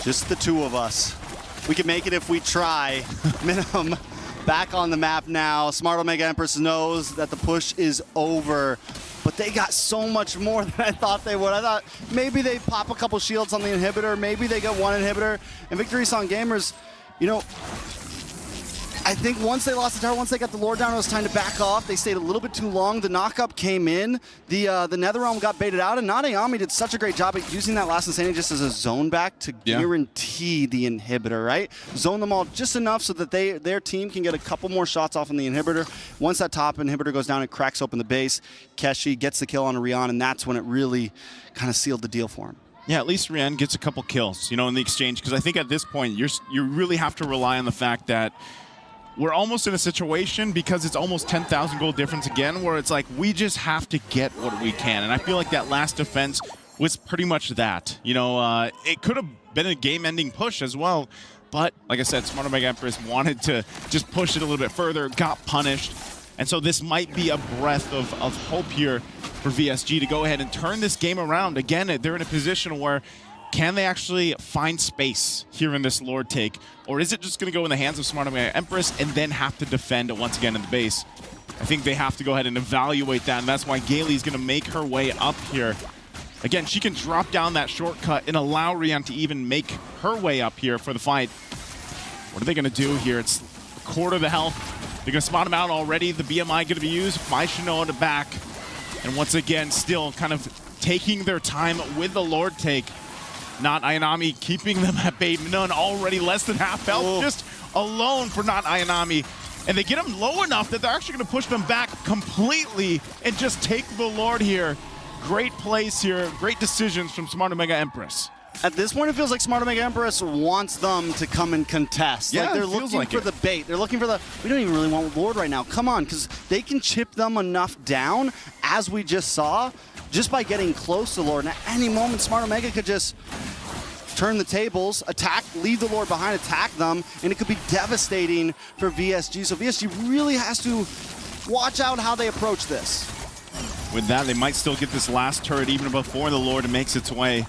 Just the two of us. We can make it if we try. Minimum back on the map now. Smart Omega Empress knows that the push is over, but they got so much more than I thought they would. I thought maybe they'd pop a couple shields on the inhibitor, maybe they got one inhibitor. And Victory Song Gamers, you know, I think once they lost the tower, once they got the lore down, it was time to back off. They stayed a little bit too long. The knockup came in. The Netherrealm got baited out, and Nadayami did such a great job at using that Last Insanity just as a zone back to guarantee the inhibitor, right? Zone them all just enough so that their team can get a couple more shots off on the inhibitor. Once that top inhibitor goes down, it cracks open the base. Keshi gets the kill on Rian, and that's when it really kind of sealed the deal for him. Yeah, at least Rian gets a couple kills, you know, in the exchange, because I think at this point, you really have to rely on the fact that we're almost in a situation, because it's almost 10,000 gold difference again, where it's like we just have to get what we can. And I feel like that last defense was pretty much that. You know, it could have been a game-ending push as well. But like I said, Smart Omega Empress wanted to just push it a little bit further, got punished. And so this might be a breath of hope here for VSG to go ahead and turn this game around. Again, they're in a position where can they actually find space here in this Lord take? Or is it just going to go in the hands of Smart Omega Empress and then have to defend it once again in the base? I think they have to go ahead and evaluate that, and that's why Gailey's going to make her way up here. Again, she can drop down that shortcut and allow Rian to even make her way up here for the fight. What are they going to do here? It's a quarter of the health. They're going to spot him out already. The BMI going to be used by Shinoa to back. And once again, still kind of taking their time with the Lord take. Not Ayanami keeping them at bay. None already less than half health, just alone for Not Ayanami. And they get him low enough that they're actually going to push them back completely and just take the Lord here. Great plays here, great decisions from Smart Omega Empress. At this point, it feels like Smart Omega Empress wants them to come and contest. Yeah, like they're it feels looking like for it. the bait. They're looking for the, we don't even really want Lord right now. Come on, because they can chip them enough down, as we just saw, just by getting close to Lord. And at any moment, Smart Omega could just turn the tables, attack, leave the Lord behind, attack them, and it could be devastating for VSG. So VSG really has to watch out how they approach this. With that, they might still get this last turret even before the Lord makes its way.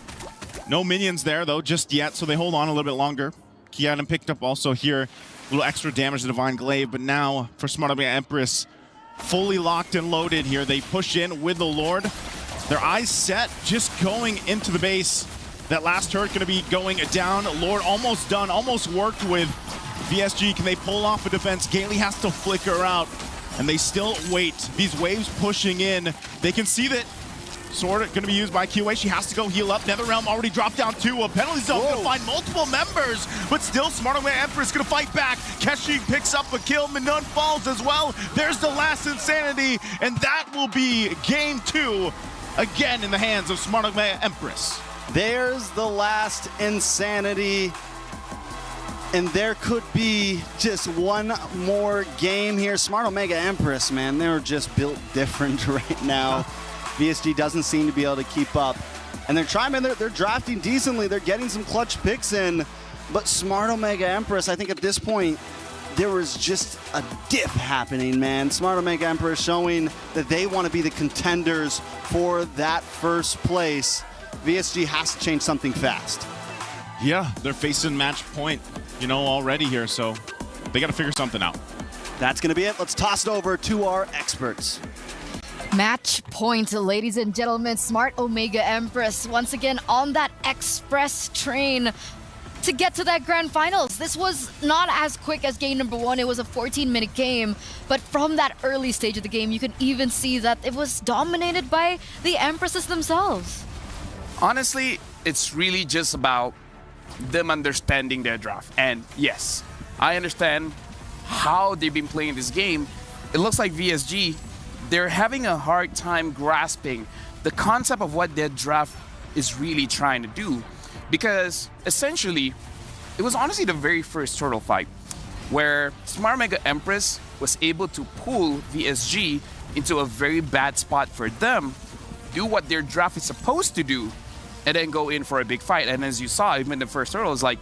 No minions there, though, just yet, so they hold on a little bit longer. Kiaden picked up also here a little extra damage to Divine Glaive, but now for Smart Omega Empress, fully locked and loaded here. They push in with the Lord. Their eyes set, just going into the base. That last turret going to be going down. Lord almost done, almost worked with VSG. Can they pull off a defense? Gailey has to flicker out, and they still wait. These waves pushing in. They can see that Sword going to be used by QA. She has to go heal up. Netherrealm already dropped down too. A penalty zone going to find multiple members, but still Smart Omega Empress going to fight back. Keshi picks up a kill. Minun falls as well. There's the last Insanity, and that will be game 2 again in the hands of Smart Omega Empress. There's the last Insanity. And there could be just one more game here. Smart Omega Empress, man, they're just built different right now. VSG doesn't seem to be able to keep up. And they're trying, man, they're drafting decently. They're getting some clutch picks in. But Smart Omega Empress, I think at this point, there was just a dip happening, man. Smart Omega Empress showing that they want to be the contenders for that first place. VSG has to change something fast. Yeah, they're facing match point, you know, already here, so they got to figure something out. That's going to be it. Let's toss it over to our experts. Match point, ladies and gentlemen. Smart Omega Empress once again on that express train to get to that grand finals. This was not as quick as game number 1. It was a 14-minute game, but from that early stage of the game, you can even see that it was dominated by the Empresses themselves. Honestly, it's really just about them understanding their draft. And yes, I understand how they've been playing this game. It looks like VSG, they're having a hard time grasping the concept of what their draft is really trying to do. Because essentially, it was honestly the very first turtle fight where Smart Mega Empress was able to pull VSG into a very bad spot for them, do what their draft is supposed to do, and then go in for a big fight. And as you saw, even the first turtle is like,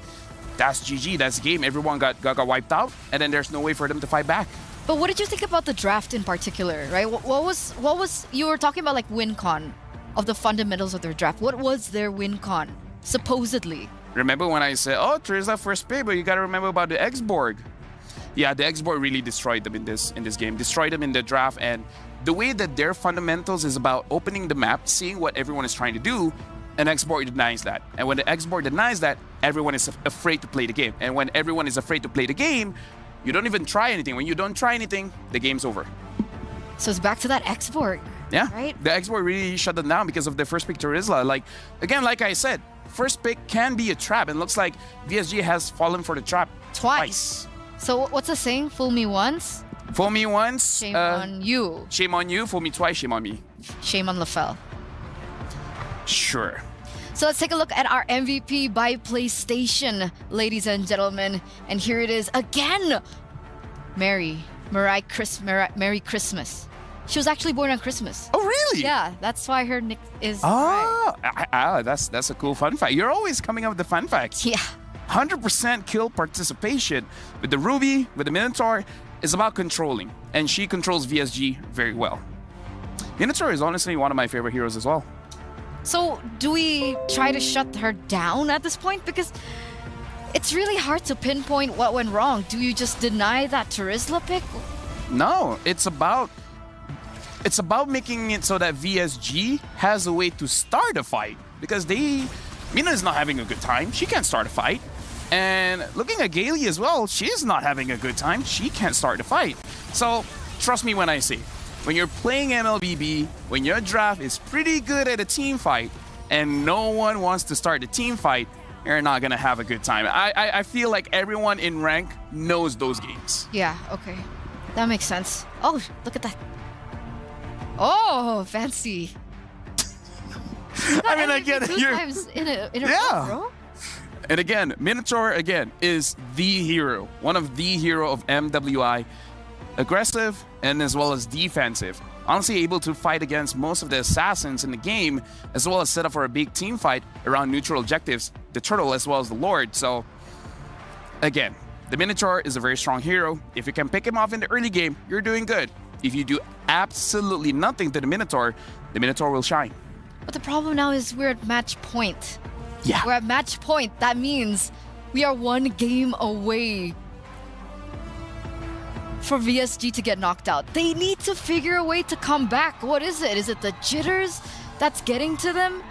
that's GG, that's game. Everyone got wiped out, and then there's no way for them to fight back. But what did you think about the draft in particular, right? What was you were talking about, like, win con of the fundamentals of their draft. What was their win con? Supposedly. Remember when I said, oh, Terizla first pick, but you gotta remember about the X-Borg. Yeah, the X-Borg really destroyed them in this game, destroyed them in the draft, and the way that their fundamentals is about opening the map, seeing what everyone is trying to do, and X-Borg denies that. And when the X-Borg denies that, everyone is afraid to play the game. And when everyone is afraid to play the game, you don't even try anything. When you don't try anything, the game's over. So it's back to that X-Borg. Yeah, right? The X-Borg really shut them down because of the first pick Terizla. Like, again, like I said, first pick can be a trap, and looks like VSG has fallen for the trap twice. So what's the saying? Fool me once? Fool me once. Shame on you. Shame on you. Fool me twice. Shame on me. Shame on LaFell. Sure. So let's take a look at our MVP by PlayStation, ladies and gentlemen. And here it is again. Merry Christmas. She was actually born on Christmas. Oh, really? Yeah, that's why her nick is. That's a cool fun fact. You're always coming up with the fun facts. Yeah. 100% kill participation with the Ruby, with the Minotaur, is about controlling, and she controls VSG very well. Minotaur is honestly one of my favorite heroes as well. So do we try to shut her down at this point? Because it's really hard to pinpoint what went wrong. Do you just deny that Terizla pick? No, it's about making it so that VSG has a way to start a fight, because Mina is not having a good time. She can't start a fight. And looking at Gailey as well, she's not having a good time. She can't start a fight. So trust me when I say, when you're playing MLBB, when your draft is pretty good at a team fight and no one wants to start a team fight, you're not gonna have a good time. I feel like everyone in rank knows those games. Yeah, okay. That makes sense. Oh, look at that. Oh, fancy. I mean, again, two times in a row, bro. And again, Minotaur, again, is the hero. One of the hero of MWI. Aggressive and as well as defensive. Honestly, able to fight against most of the assassins in the game, as well as set up for a big team fight around neutral objectives, the Turtle as well as the Lord. So, again, the Minotaur is a very strong hero. If you can pick him off in the early game, you're doing good. If you do absolutely nothing to the Minotaur will shine. But the problem now is we're at match point. Yeah. We're at match point. That means we are one game away for VSG to get knocked out. They need to figure a way to come back. What is it? Is it the jitters that's getting to them?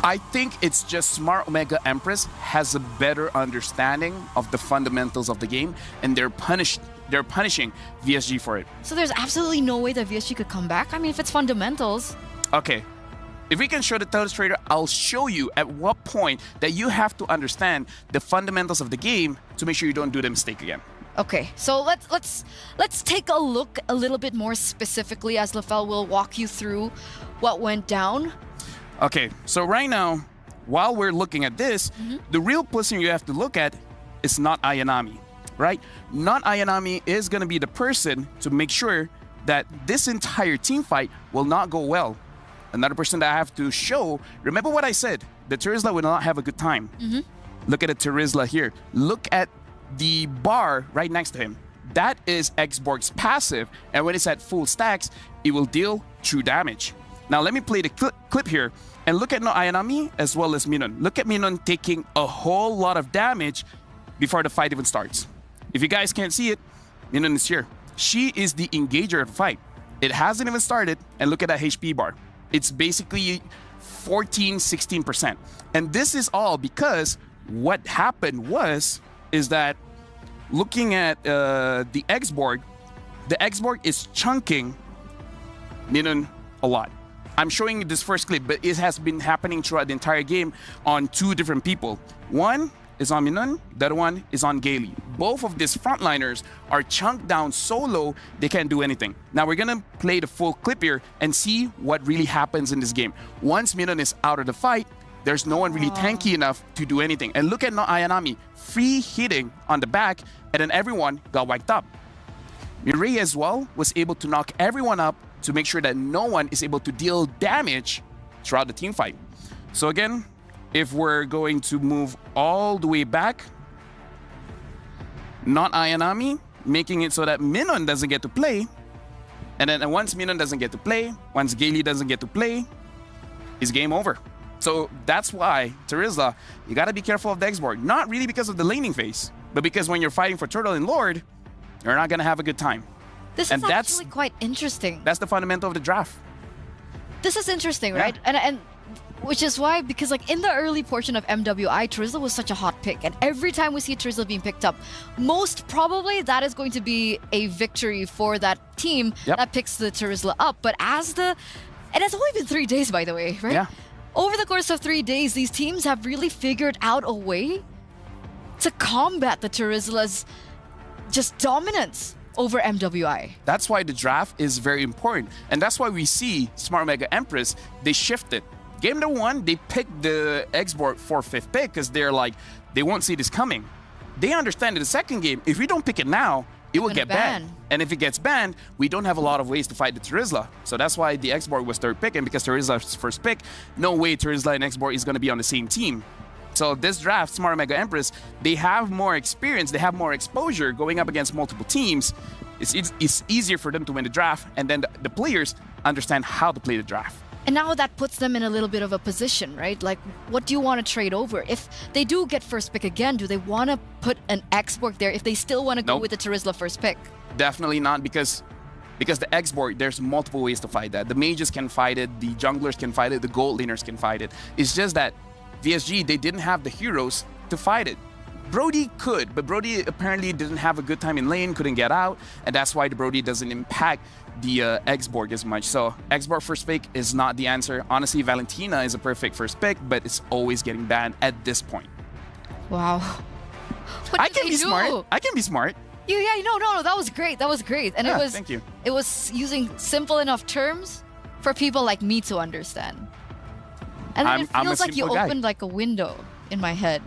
I think it's just Smart Omega Empress has a better understanding of the fundamentals of the game, and they're punishing VSG for it. So there's absolutely no way that VSG could come back? I mean, if it's fundamentals. Okay. If we can show the illustrator, I'll show you at what point that you have to understand the fundamentals of the game to make sure you don't do the mistake again. Okay, so let's take a look a little bit more specifically as LaFell will walk you through what went down. Okay, so right now, while we're looking at this, the real person you have to look at is not Ayanami, right? Not Ayanami is going to be the person to make sure that this entire team fight will not go well. Another person that I have to show, remember what I said, the Terizla will not have a good time. Look at the Terizla here. Look at the bar right next to him. That is X-Borg's passive, and when it's at full stacks, it will deal true damage. Now let me play the clip here, and look at Ayanami as well as Minon. Look at Minon taking a whole lot of damage before the fight even starts. If you guys can't see it, Minun is here. She is the engager of the fight. It hasn't even started, and look at that HP bar. It's basically 14, 16%. And this is all because what happened is that looking at the X-Borg, the X-Borg is chunking Minun a lot. I'm showing you this first clip, but it has been happening throughout the entire game on two different people. One is on Minun, the other one is on Gailey. Both of these frontliners are chunked down so low, they can't do anything. Now we're gonna play the full clip here and see what really happens in this game. Once Minun is out of the fight, there's no one really tanky enough to do anything. And look at Ayanami, free hitting on the back, and then everyone got wiped up. Mireille as well was able to knock everyone up to make sure that no one is able to deal damage throughout the team fight. So again, if we're going to move all the way back, not Ayanami, making it so that Minun doesn't get to play. And then once Minun doesn't get to play, once Gailey doesn't get to play, it's game over. So that's why, Terizla, you gotta be careful of the X-Borg. Not really because of the laning phase, but because when you're fighting for Turtle and Lord, you're not gonna have a good time. This is actually quite interesting. That's the fundamental of the draft. This is interesting, right? And which is why, because like in the early portion of MWI, Terizla was such a hot pick. And every time we see Terizla being picked up, most probably that is going to be a victory for that team that picks the Terizla up. But and it's only been 3 days, by the way, right? Yeah. Over the course of 3 days, these teams have really figured out a way to combat the Terizla's just dominance over MWI. That's why the draft is very important. And that's why we see Smart Mega Empress, they shifted. Game number 1, they picked the X-Borg for 5th pick because they're like, they won't see this coming. They understand in the second game, if we don't pick it now, it will get banned. And if it gets banned, we don't have a lot of ways to fight the Terizla. So that's why the X-Borg was 3rd pick, and because Terizla's 1st pick, no way Terizla and X-Borg is going to be on the same team. So this draft, Smart Mega Empress, they have more experience, they have more exposure going up against multiple teams. It's easier for them to win the draft, and then the players understand how to play the draft. And now that puts them in a little bit of a position, right? Like, what do you want to trade over? If they do get 1st pick again, do they want to put an X-Borg there if they still want to go with the Terizla 1st pick? Definitely not, because the X-Borg, there's multiple ways to fight that. The mages can fight it, the junglers can fight it, the gold laners can fight it. It's just that VSG, they didn't have the heroes to fight it. Brody could, but Brody apparently didn't have a good time in lane, couldn't get out, and that's why the Brody doesn't impact the X-Borg as much. So X-Borg 1st pick is not the answer. Honestly, Valentina is a perfect 1st pick, but it's always getting banned at this point. Wow. I can be smart. I can be smart. No, that was great. That was great. And thank you. It was using simple enough terms for people like me to understand. And then it feels like you opened like a window in my head.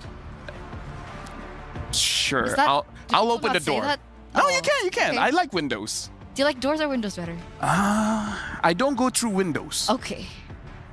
Sure, I'll open the door. No, you can. Okay. I like windows. Do you like doors or windows better? I don't go through windows. Okay,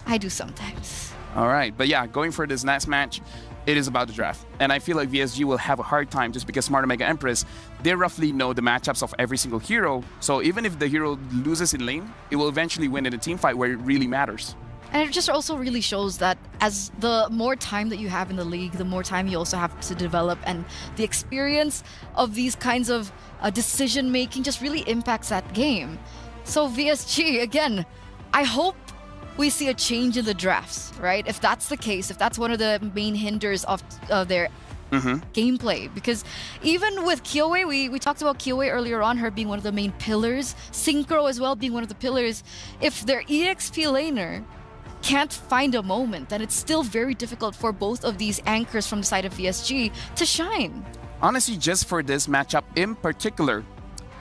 I do sometimes. All right, but yeah, going for this next match, it is about the draft. And I feel like VSG will have a hard time just because Smart Mega Empress, they roughly know the matchups of every single hero. So even if the hero loses in lane, it will eventually win in a team fight where it really matters. And it just also really shows that as the more time that you have in the league, the more time you also have to develop, and the experience of these kinds of decision making just really impacts that game. So VSG, again, I hope we see a change in the drafts, right? If that's the case, if that's one of the main hinders of their gameplay, because even with Kyoe, we talked about Kyoe earlier on, her being one of the main pillars, Synchro as well being one of the pillars. If their EXP laner can't find a moment, then it's still very difficult for both of these anchors from the side of VSG to shine. Honestly, just for this matchup in particular,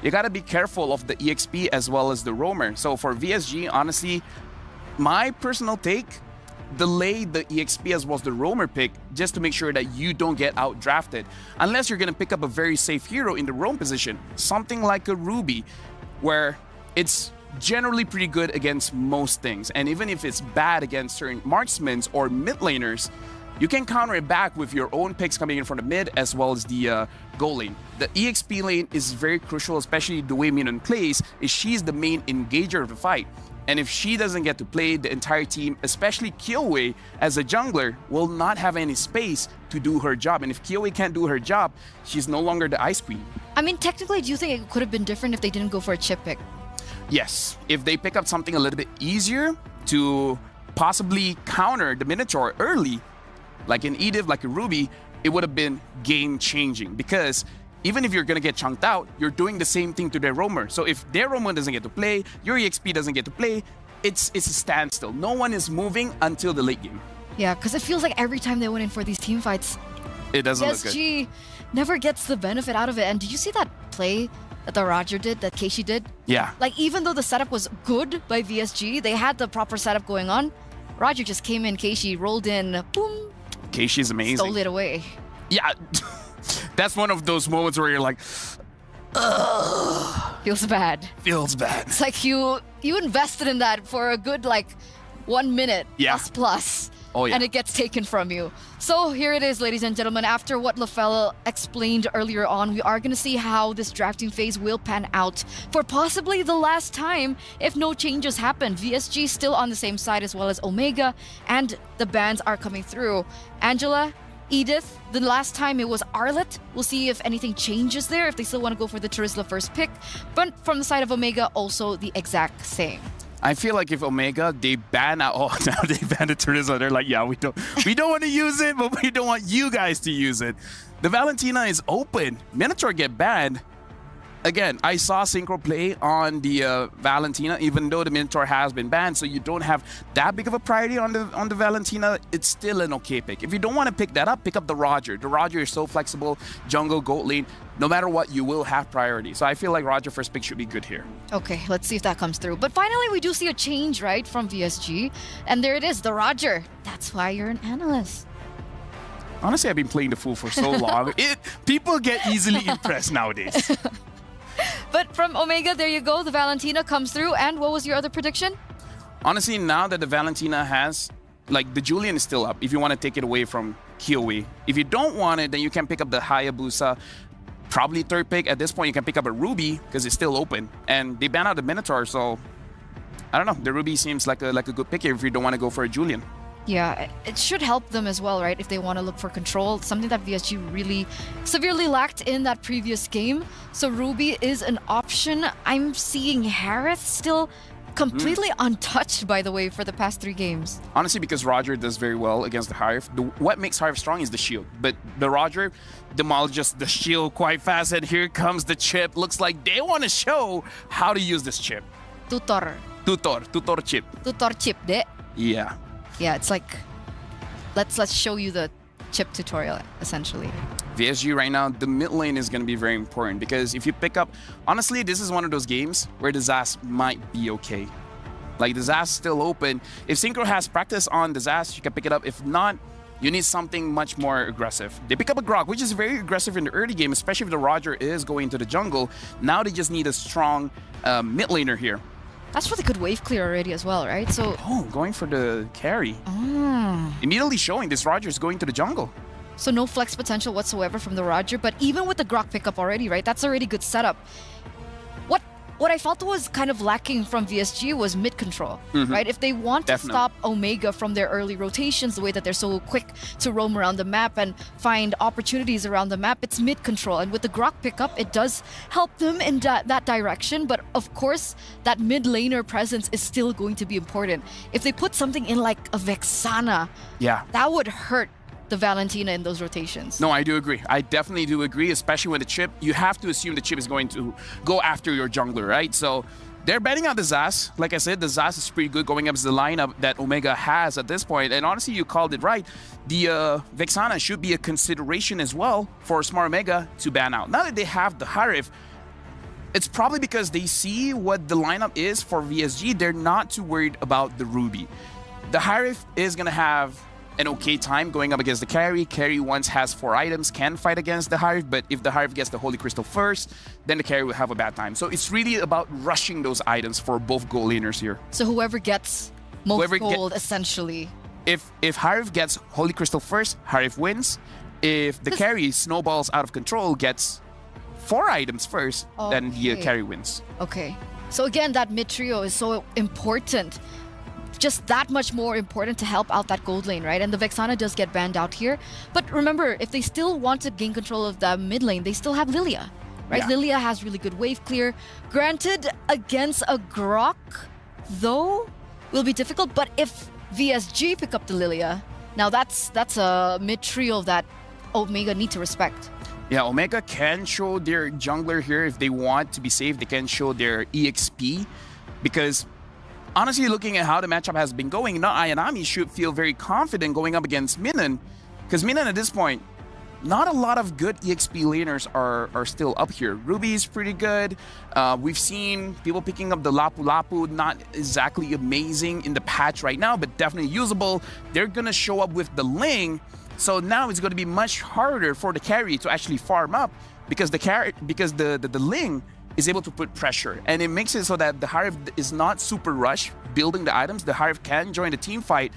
you gotta be careful of the EXP as well as the roamer. So for VSG, honestly, my personal take, delay the EXP as well as the roamer pick just to make sure that you don't get out drafted. Unless you're gonna pick up a very safe hero in the roam position, something like a Ruby, where it's generally pretty good against most things. And even if it's bad against certain marksmen or mid laners, you can counter it back with your own picks coming in from the mid as well as the goal lane. The EXP lane is very crucial, especially the way Minun plays, is she's the main engager of the fight. And if she doesn't get to play, the entire team, especially Kyoe as a jungler, will not have any space to do her job. And if Kyoe can't do her job, she's no longer the Ice Queen. I mean, technically, do you think it could have been different if they didn't go for a chip pick? Yes, if they pick up something a little bit easier to possibly counter the Minotaur early, like an Edith, like a Ruby, it would have been game-changing. Because even if you're going to get chunked out, you're doing the same thing to their roamer. So if their roamer doesn't get to play, your EXP doesn't get to play, it's a standstill. No one is moving until the late game. Yeah, because it feels like every time they went in for these team fights, It doesn't look good. PSG never gets the benefit out of it. And did you see that play that the Roger did, that Keishi did? Yeah. Like, even though the setup was good by VSG, they had the proper setup going on. Roger just came in, Keishi rolled in, boom, Keishi's amazing. stole it away. Yeah, that's one of those moments where you're like, ugh. Feels bad. Feels bad. It's like you invested in that for a good, like, 1 minute plus. Oh, yeah. And it gets taken from you. So here it is, ladies and gentlemen. After what LaFell explained earlier on, we are going to see how this drafting phase will pan out for possibly the last time if no changes happen. VSG still on the same side as well as Omega, and the bans are coming through. Angela, Edith, the last time it was Arlet. We'll see if anything changes there, if they still want to go for the Terizla first pick. But from the side of Omega, also the exact same. I feel like if Omega, they ban out, oh, now they banned the Terizla. They're like, yeah, we don't want to use it, but we don't want you guys to use it. The Valentina is open. Minotaur get banned. Again, I saw Synchro play on the Valentina, even though the Minotaur has been banned, so you don't have that big of a priority on the Valentina. It's still an okay pick. If you don't want to pick that up, pick up the Roger. The Roger is so flexible, jungle, goat lane. No matter what, you will have priority. So I feel like Roger first pick should be good here. Okay, let's see if that comes through. But finally, we do see a change, right, from VSG. And there it is, the Roger. That's why you're an analyst. Honestly, I've been playing the Fool for so long. People get easily impressed nowadays. But from Omega, there you go. The Valentina comes through. And what was your other prediction? Honestly, now that the Valentina has, like, the Julian is still up if you want to take it away from Kiyoe. If you don't want it, then you can pick up the Hayabusa. Probably third pick. At this point, you can pick up a Ruby because it's still open. And they ban out the Minotaur, so I don't know. The Ruby seems like a good pick here if you don't want to go for a Julian. Yeah, it should help them as well, right? If they want to look for control, something that VSG really severely lacked in that previous game. So Ruby is an option. I'm seeing Harith still completely untouched, by the way, for the past 3 games. Honestly, because Roger does very well against the Harith. What makes Harith strong is the shield. But the Roger demolishes the shield quite fast. And here comes the chip. Looks like they want to show how to use this chip. Tutor chip. Tutor chip, de. Yeah. Yeah, it's like, let's show you the chip tutorial, essentially. VSG right now, the mid lane is going to be very important because if you pick up, honestly, this is one of those games where the Zas might be okay. Like, the Zas still open. If Synchro has practice on the Zas, you can pick it up. If not, you need something much more aggressive. They pick up a Grok, which is very aggressive in the early game, especially if the Roger is going to the jungle. Now they just need a strong mid laner here. That's really good wave clear already as well, right? So going for the carry. Immediately showing this Roger is going to the jungle. So no flex potential whatsoever from the Roger, but even with the Grok pickup already, right? That's already good setup. What I felt was kind of lacking from VSG was mid control, right? If they want to stop Omega from their early rotations, the way that they're so quick to roam around the map and find opportunities around the map, it's mid control. And with the Grok pickup, it does help them in that direction. But of course, that mid laner presence is still going to be important. If they put something in like a Vexana, that would hurt the Valentina in those rotations. No, I do agree. I definitely do agree, especially when the chip, you have to assume the chip is going to go after your jungler, right? So they're betting out the Zas. Like I said, the Zas is pretty good going up to the lineup that Omega has at this point. And honestly, you called it right. The Vexana should be a consideration as well for Smart Omega to ban out. Now that they have the Harith, it's probably because they see what the lineup is for VSG. They're not too worried about the Ruby. The Harith is going to have an okay time going up against the carry. Carry once has 4 items, can fight against the Harith, but if the Harith gets the Holy Crystal first, then the carry will have a bad time. So it's really about rushing those items for both gold laners here. So whoever gets most gold, essentially. If Harith gets Holy Crystal first, Harith wins. If the carry snowballs out of control, gets 4 items first, then the carry wins. Okay. So again, that mid trio is so important. Just that much more important to help out that gold lane, right? And the Vexana does get banned out here. But remember, if they still want to gain control of the mid lane, they still have Lilia. right? Yeah. Lilia has really good wave clear. Granted, against a Grok, though, will be difficult. But if VSG pick up the Lilia, now that's a mid trio that Omega need to respect. Yeah, Omega can show their jungler here if they want to be safe. They can show their EXP because honestly, looking at how the matchup has been going, now Ayanami should feel very confident going up against Minan because Minan at this point, not a lot of good EXP laners are still up here. Ruby is pretty good. We've seen people picking up the Lapu Lapu, not exactly amazing in the patch right now, but definitely usable. They're gonna show up with the Ling. So now it's going to be much harder for the carry to actually farm up because the Ling is able to put pressure, and it makes it so that the Harif is not super rush building the items. The Harif can join the team fight,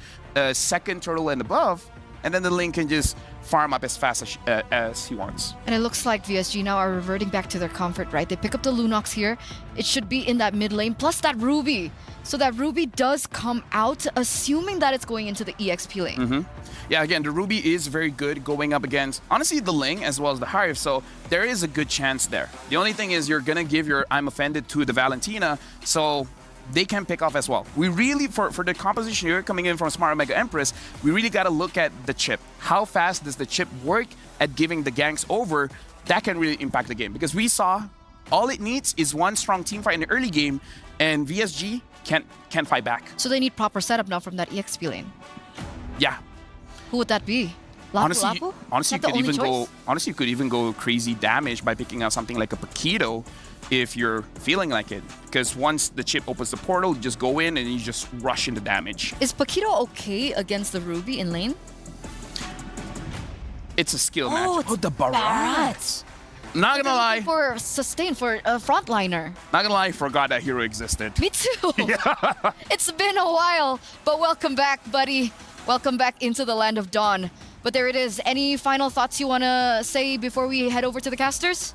second turtle and above, and then the Ling can just farm up as fast as he wants. And it looks like VSG now are reverting back to their comfort, right? They pick up the Lunox here. It should be in that mid lane, plus that Ruby. So that Ruby does come out, assuming that it's going into the EXP lane. Yeah, again, the Ruby is very good going up against, honestly, the Ling as well as the Harif, so there is a good chance there. The only thing is you're going to give your I'm Offended to the Valentina, so they can pick off as well. We really, for the composition here coming in from Smart Omega Empress, we really got to look at the chip. How fast does the chip work at giving the ganks over? That can really impact the game because we saw all it needs is one strong team fight in the early game, and VSG can't fight back. So they need proper setup now from that EXP lane. Yeah. Who would that be? Lapu? Honestly, you could even go crazy damage by picking out something like a Paquito if you're feeling like it. Because once the chip opens the portal, you just go in and you just rush into damage. Is Paquito okay against the Ruby in lane? It's a skill match. Oh, the Barats. Not gonna lie. For sustain, for a frontliner. Not gonna lie, forgot that hero existed. Me too. It's been a while, but welcome back, buddy. Welcome back into the land of dawn. But there it is. Any final thoughts you want to say before we head over to the casters?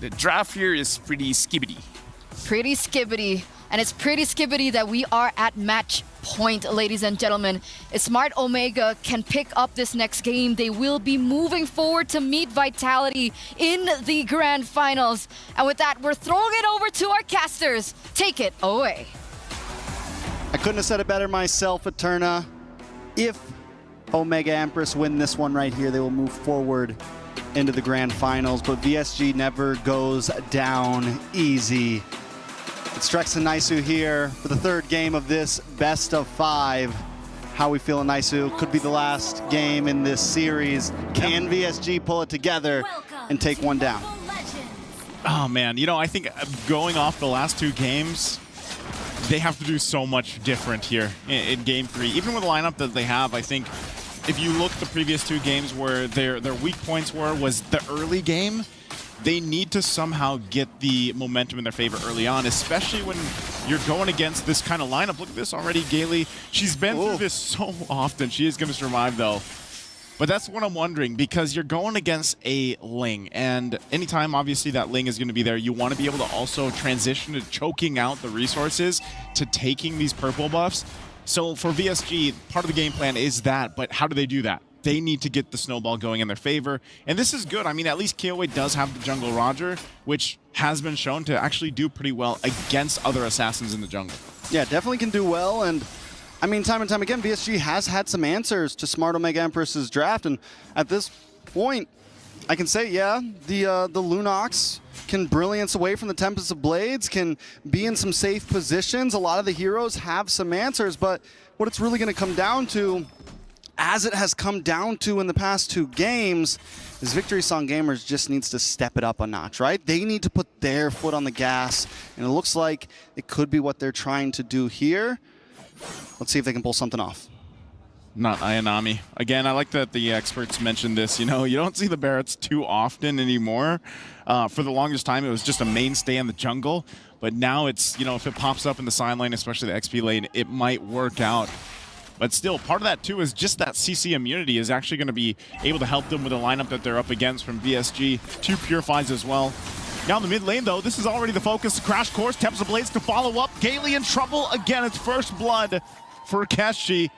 The draft here is pretty skibbity. Pretty skibbity. And it's pretty skibbity that we are at match point, ladies and gentlemen. If Smart Omega can pick up this next game, they will be moving forward to meet Vitality in the grand finals. And with that, we're throwing it over to our casters. Take it away. I couldn't have said it better myself, Eterna. If Omega Empress win this one right here, they will move forward into the grand finals, but VSG never goes down easy. It's Drex and Naisu here for the third game of this best of 5. How we feeling, Naisu? Could be the last game in this series. Can VSG pull it together and take one down? Oh man, you know, I think going off the last 2 games, they have to do so much different here in game 3. Even with the lineup that they have, I think if you look at the previous 2 games where their weak points was the early game, they need to somehow get the momentum in their favor early on, especially when you're going against this kind of lineup. Look at this already, Gailey. She's been through this so often. She is going to survive, though. But that's what I'm wondering, because you're going against a Ling, and anytime, obviously, that Ling is going to be there, you want to be able to also transition to choking out the resources to taking these purple buffs. So for VSG, part of the game plan is that, but how do they do that? They need to get the snowball going in their favor, and this is good. I mean, at least KOA does have the jungle Roger, which has been shown to actually do pretty well against other assassins in the jungle. Yeah, definitely can do well, and I mean, time and time again, VSG has had some answers to Smart Omega Empress's draft, and at this point, I can say, yeah, the Lunox can brilliance away from the Tempest of Blades, can be in some safe positions. A lot of the heroes have some answers, but what it's really going to come down to, as it has come down to in the past 2 games, is Victory Song Gamers just needs to step it up a notch, right? They need to put their foot on the gas, and it looks like it could be what they're trying to do here. Let's see if they can pull something off. Not Ayanami. Again, I like that the experts mentioned this. You know, you don't see the Barretts too often anymore. For the longest time, it was just a mainstay in the jungle. But now it's, you know, if it pops up in the side lane, especially the XP lane, it might work out. But still, part of that, too, is just that CC immunity is actually going to be able to help them with the lineup that they're up against from VSG. 2 Purifies as well. Now in the mid lane, though, this is already the focus. Crash Course, Tempest of Blades to follow up. Gailey in trouble. Again, it's first blood for Keshi.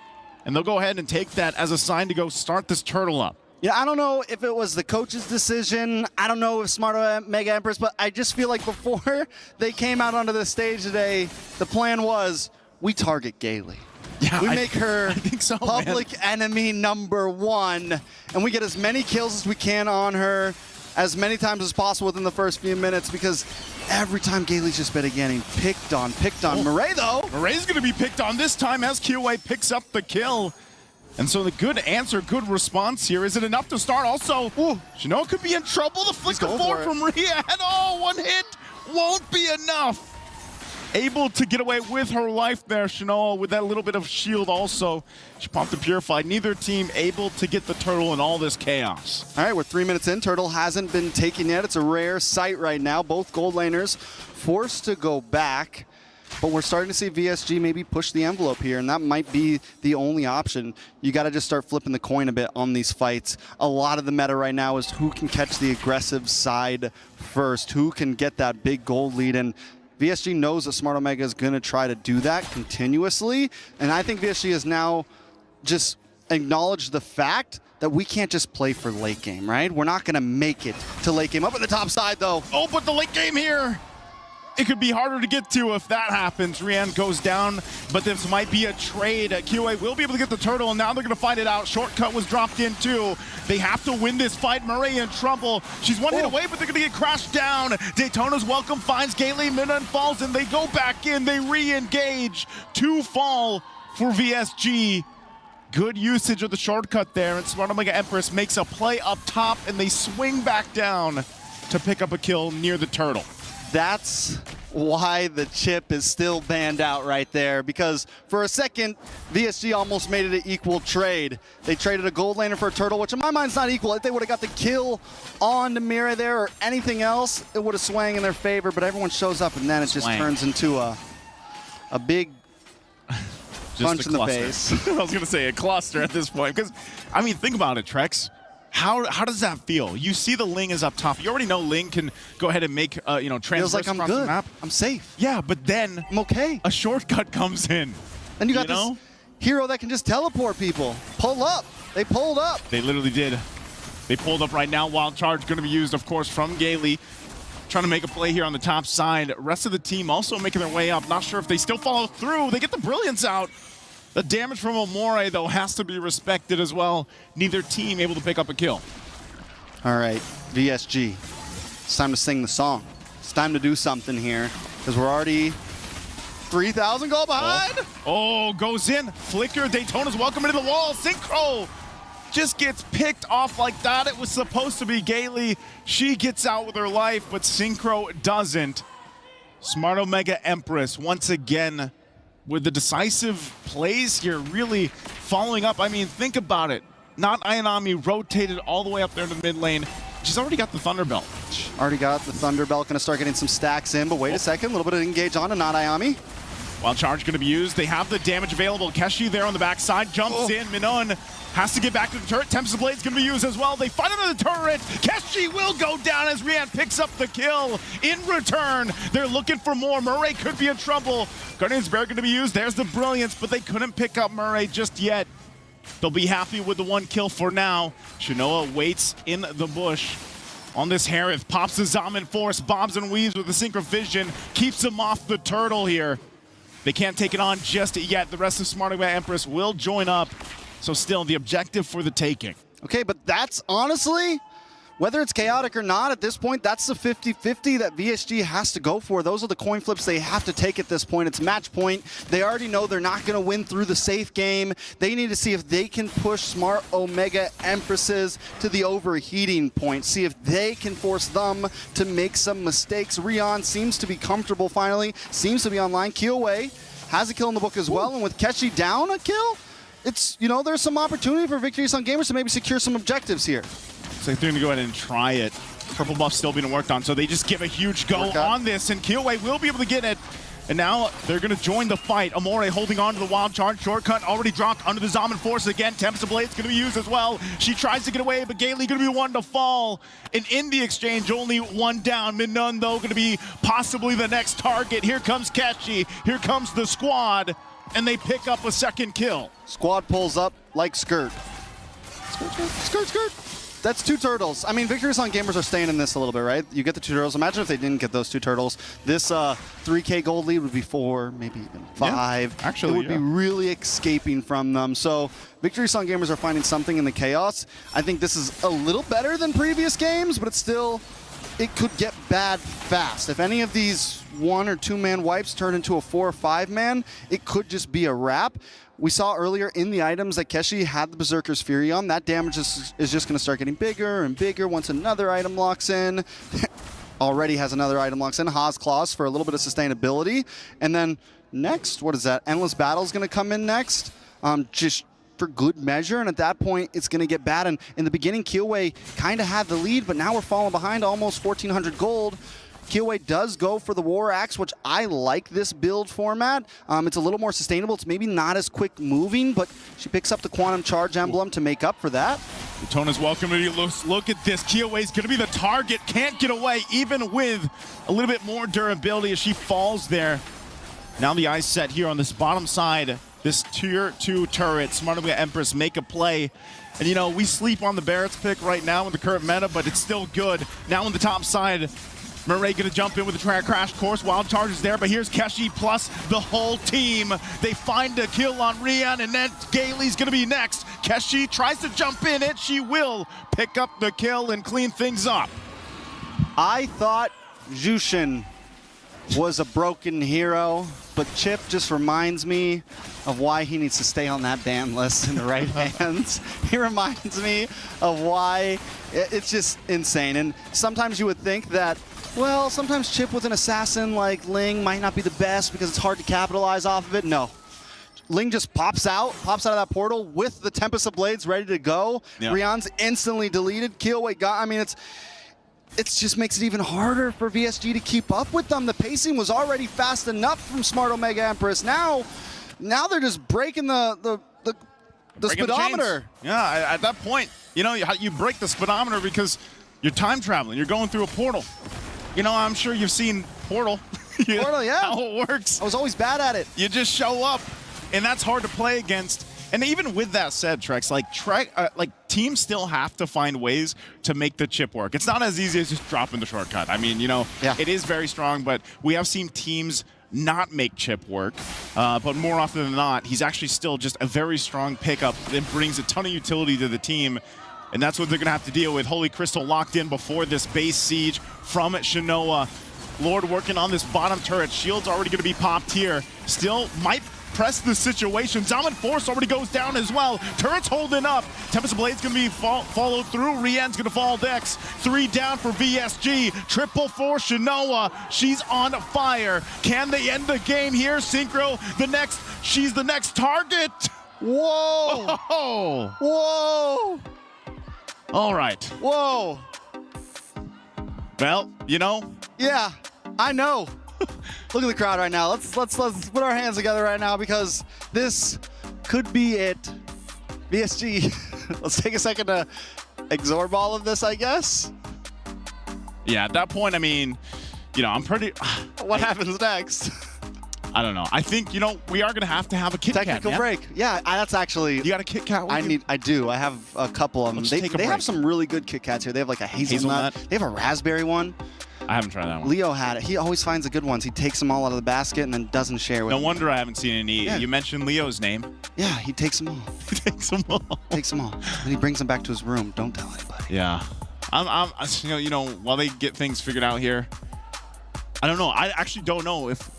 And they'll go ahead and take that as a sign to go start this turtle up. Yeah, I don't know if it was the coach's decision. I don't know if Smart Mega Empress, but I just feel like before they came out onto the stage today, the plan was we target Gailey. Yeah, we make her I think so, public enemy #1, and we get as many kills as we can on her as many times as possible within the first few minutes, because every time Gailey's just been getting picked on. Murray, though. Murray's going to be picked on this time as QA picks up the kill. And so the good answer, good response here. Is it enough to start? Also, Shinoa could be in trouble. The flicker forward from Rhea. And one hit won't be enough. Able to get away with her life there, Shinoa, with that little bit of shield also. She popped the Purified. Neither team able to get the turtle in all this chaos. All right, we're 3 minutes in. Turtle hasn't been taken yet. It's a rare sight right now. Both gold laners forced to go back. But we're starting to see VSG maybe push the envelope here, and that might be the only option. You got to just start flipping the coin a bit on these fights. A lot of the meta right now is who can catch the aggressive side first, who can get that big gold lead, and VSG knows that Smart Omega is going to try to do that continuously, and I think VSG has now just acknowledged the fact that we can't just play for late game, right? We're not going to make it to late game. Up at the top side, though. Oh, but the late game here. It could be harder to get to if that happens. Rian goes down, but this might be a trade. QA will be able to get the turtle, and now they're going to find it out. Shortcut was dropped in too. They have to win this fight. Murray in trouble. She's one hit away, but they're going to get crashed down. Daytona's welcome finds Gailey. Minun falls, and they go back in. They re-engage. 2 fall for VSG. Good usage of the shortcut there, and Smart Omega Empress makes a play up top, and they swing back down to pick up a kill near the turtle. That's why the chip is still banned out right there, because for a second, VSG almost made it an equal trade. They traded a gold laner for a turtle, which in my mind is not equal. If they would have got the kill on Namira there or anything else, it would have swung in their favor, but everyone shows up, and then it just turns into a big punch in the face. I was going to say a cluster at this point, because, I mean, think about it, Trex. How does that feel? You see the Ling is up top. You already know Ling can go ahead and make, transverse Feels like I'm across good. the map. I'm safe. Yeah, but then I'm okay. A shortcut comes in. And you got this hero that can just teleport people. Pull up. They pulled up. They literally did. They pulled up right now. Wild Charge going to be used, of course, from Gailey. Trying to make a play here on the top side. Rest of the team also making their way up. Not sure if they still follow through. They get the Brilliance out. The damage from Amore, though, has to be respected as well. Neither team able to pick up a kill. All right, VSG. It's time to sing the song. It's time to do something here, because we're already 3,000 goal behind. Oh, goes in. Flicker. Daytona's welcome into the wall. Synchro just gets picked off like that. It was supposed to be Gailey. She gets out with her life, but Synchro doesn't. Smart Omega Empress once again with the decisive plays here, really following up. I mean, think about it. Not Ayanami rotated all the way up there to the mid lane. She's already got the Thunderbelt. Already got the Thunderbelt. Going to start getting some stacks in, but wait a second. A little bit of engage on to Not Ayami. Wild Charge going to be used. They have the damage available. Keshi there on the backside. Jumps in. Minun has to get back to the turret. Tempest Blade's going to be used as well. They fight under the turret. Keshi will go down as Rian picks up the kill. In return, they're looking for more. Murray could be in trouble. Guardian's Bear going to be used. There's the Brilliance, but they couldn't pick up Murray just yet. They'll be happy with the 1 kill for now. Shinoa waits in the bush on this Harith. Pops the Zaman Force, bobs and weaves with the Synchro Vision. Keeps him off the turtle here. They can't take it on just yet. The rest of Smart Omega Empress will join up. So still the objective for the taking. Okay, but that's honestly, whether it's chaotic or not, at this point, that's the 50-50 that VSG has to go for. Those are the coin flips they have to take at this point. It's match point. They already know they're not going to win through the safe game. They need to see if they can push Smart Omega Empresses to the overheating point. See if they can force them to make some mistakes. Rion seems to be comfortable finally. Seems to be online. Killway has a kill in the book as well. And with Keshi down a kill, it's, there's some opportunity for Victory Sun Gamers to maybe secure some objectives here. So they're going to go ahead and try it. Purple buff still being worked on, so they just give a huge go on this, and Killway will be able to get it. And now they're going to join the fight. Amore holding on to the Wild Charge. Shortcut already dropped under the Zaman Force again. Tempest Blade's going to be used as well. She tries to get away, but Gailey going to be one to fall. And in the exchange, only 1 down. Minun, though, going to be possibly the next target. Here comes Keshi. Here comes the squad. And they pick up a 2nd kill. Squad pulls up like skirt. Skirt, skirt. That's 2 turtles. I mean, Victory Song gamers are staying in this a little bit, right? You get the 2 turtles. Imagine if they didn't get those 2 turtles. This 3K gold lead would be 4, maybe even 5. Yeah, actually, it would be really escaping from them. So Victory Song gamers are finding something in the chaos. I think this is a little better than previous games, but it's still, it could get bad fast. If any of these 1 or 2 man wipes turn into a 4 or 5 man, it could just be a wrap. We saw earlier in the items that Keshi had the Berserker's Fury on. That damage is just going to start getting bigger and bigger once another item locks in. Already has another item locks in. Haas Claws for a little bit of sustainability. And then next, what is that? Endless Battle is going to come in next. Just for good measure, and at that point, it's going to get bad. And in the beginning, Killway kind of had the lead, but now we're falling behind almost 1,400 gold. Killway does go for the War Axe, which I like this build format. It's a little more sustainable. It's maybe not as quick moving, but she picks up the Quantum Charge emblem to make up for that. Daytona's welcome to look at this. Killway's going to be the target. Can't get away, even with a little bit more durability as she falls there. Now the eyes set here on this bottom side. This tier 2 turret, Smart Omega Empress make a play. And you know, we sleep on the Barrett's pick right now in the current meta, but it's still good. Now on the top side, Murray gonna jump in with the crash course. Wild Charge is there, but here's Keshi plus the whole team. They find a kill on Rian, and then Gailey's gonna be next. Keshi tries to jump in it. She will pick up the kill and clean things up. I thought Jushin was a broken hero, but Chip just reminds me of why he needs to stay on that ban list in the right hands. He reminds me of why it's just insane. And sometimes you would think that, well, sometimes Chip with an assassin like Ling might not be the best because it's hard to capitalize off of it. No. Ling just pops out of that portal with the Tempest of Blades ready to go. Yeah. Rian's instantly deleted. Killway got, I mean, it just makes it even harder for VSG to keep up with them. The pacing was already fast enough from Smart Omega Empress. Now they're just breaking the speedometer. Yeah, at that point, you know, you break the speedometer because you're time traveling. You're going through a portal. You know, I'm sure you've seen Portal. Portal, yeah. How it works. I was always bad at it. You just show up, and that's hard to play against. And even with that said, Trex, like teams still have to find ways to make the chip work. It's not as easy as just dropping the shortcut. I mean, you know, It is very strong, but we have seen teams not make chip work. But more often than not, he's actually still just a very strong pickup that brings a ton of utility to the team. And that's what they're going to have to deal with. Holy Crystal locked in before this base siege from Shinoa. Lord working on this bottom turret. Shield's already going to be popped here. Still might press the situation. Dominant Force already goes down as well. Turret's holding up. Tempest Blade's going to be followed through. Rian's going to fall Dex. 3 down for VSG. Triple for Shinoa. She's on fire. Can they end the game here? Synchro, she's the next target. Whoa. Oh. Whoa. All right. Whoa. Well, you know. Yeah, I know. Look at the crowd right now. Let's put our hands together right now because this could be it. VSG, let's take a second to absorb all of this, I guess. Yeah, at that point, I mean, you know, I'm pretty... What happens next? I don't know. I think, you know, we are going to have a Kit Kat. Technical break. Yeah, that's actually... You got a Kit Kat? I do. I have a couple of them. They have some really good Kit Kats here. They have like a hazelnut. They have a raspberry one. I haven't tried that one. Leo had it. He always finds the good ones. He takes them all out of the basket and then doesn't share with them. No wonder I haven't seen any. Yeah. You mentioned Leo's name. Yeah, he takes them all. He takes them all. Takes them all. And he brings them back to his room. Don't tell anybody. Yeah. You know, while they get things figured out here, I don't know. I actually don't know if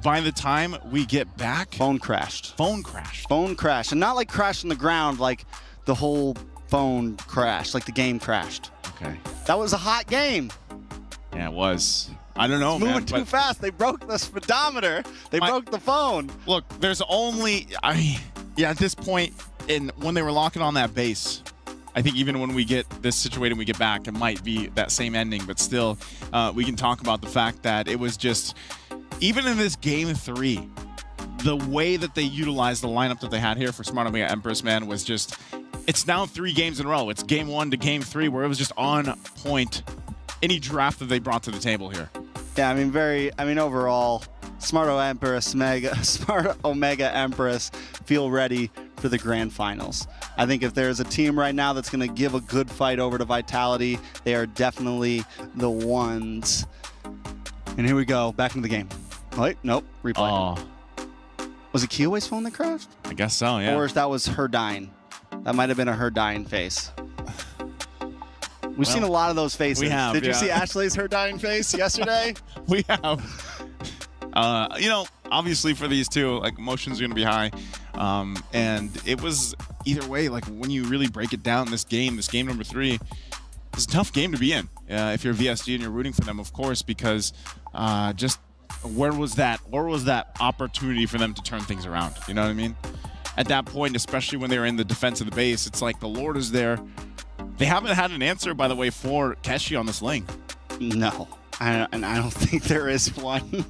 by the time we get back... Phone crashed. Phone crashed. Phone crashed. And not like crashed on the ground, like the whole phone crashed, like the game crashed. Okay. That was a hot game. Yeah, it was. I don't know, it's moving too fast. They broke the speedometer. They broke the phone. Look, there's only... at this point, when they were locking on that base, I think even when we get this situated and we get back, it might be that same ending. But still, we can talk about the fact that it was just... Even in this Game 3, the way that they utilized the lineup that they had here for Smart Omega Empress, man, was just... It's now 3 games in a row. It's Game 1 to Game 3, where it was just on point. Any draft that they brought to the table here. Yeah, I mean, overall, Smart Omega Empress feel ready for the grand finals. I think if there's a team right now that's going to give a good fight over to Vitality, they are definitely the ones. And here we go, back into the game. Wait, nope, replay. Oh. Was it Kiowa's phone that crashed? I guess so, yeah. Or that was her dying. That might have been her dying face. We've seen a lot of those faces. We have, Did you yeah. see Ashley's her dying face yesterday? We have. You know, obviously for these two, like, emotions are going to be high. And it was either way, like, when you really break it down, this game number 3, it's a tough game to be in. If you're VSG and you're rooting for them, of course, because just where was that opportunity for them to turn things around? You know what I mean? At that point, especially when they were in the defense of the base, it's like the Lord is there. They haven't had an answer, by the way, for Keshi on this lane. No, and I don't think there is one.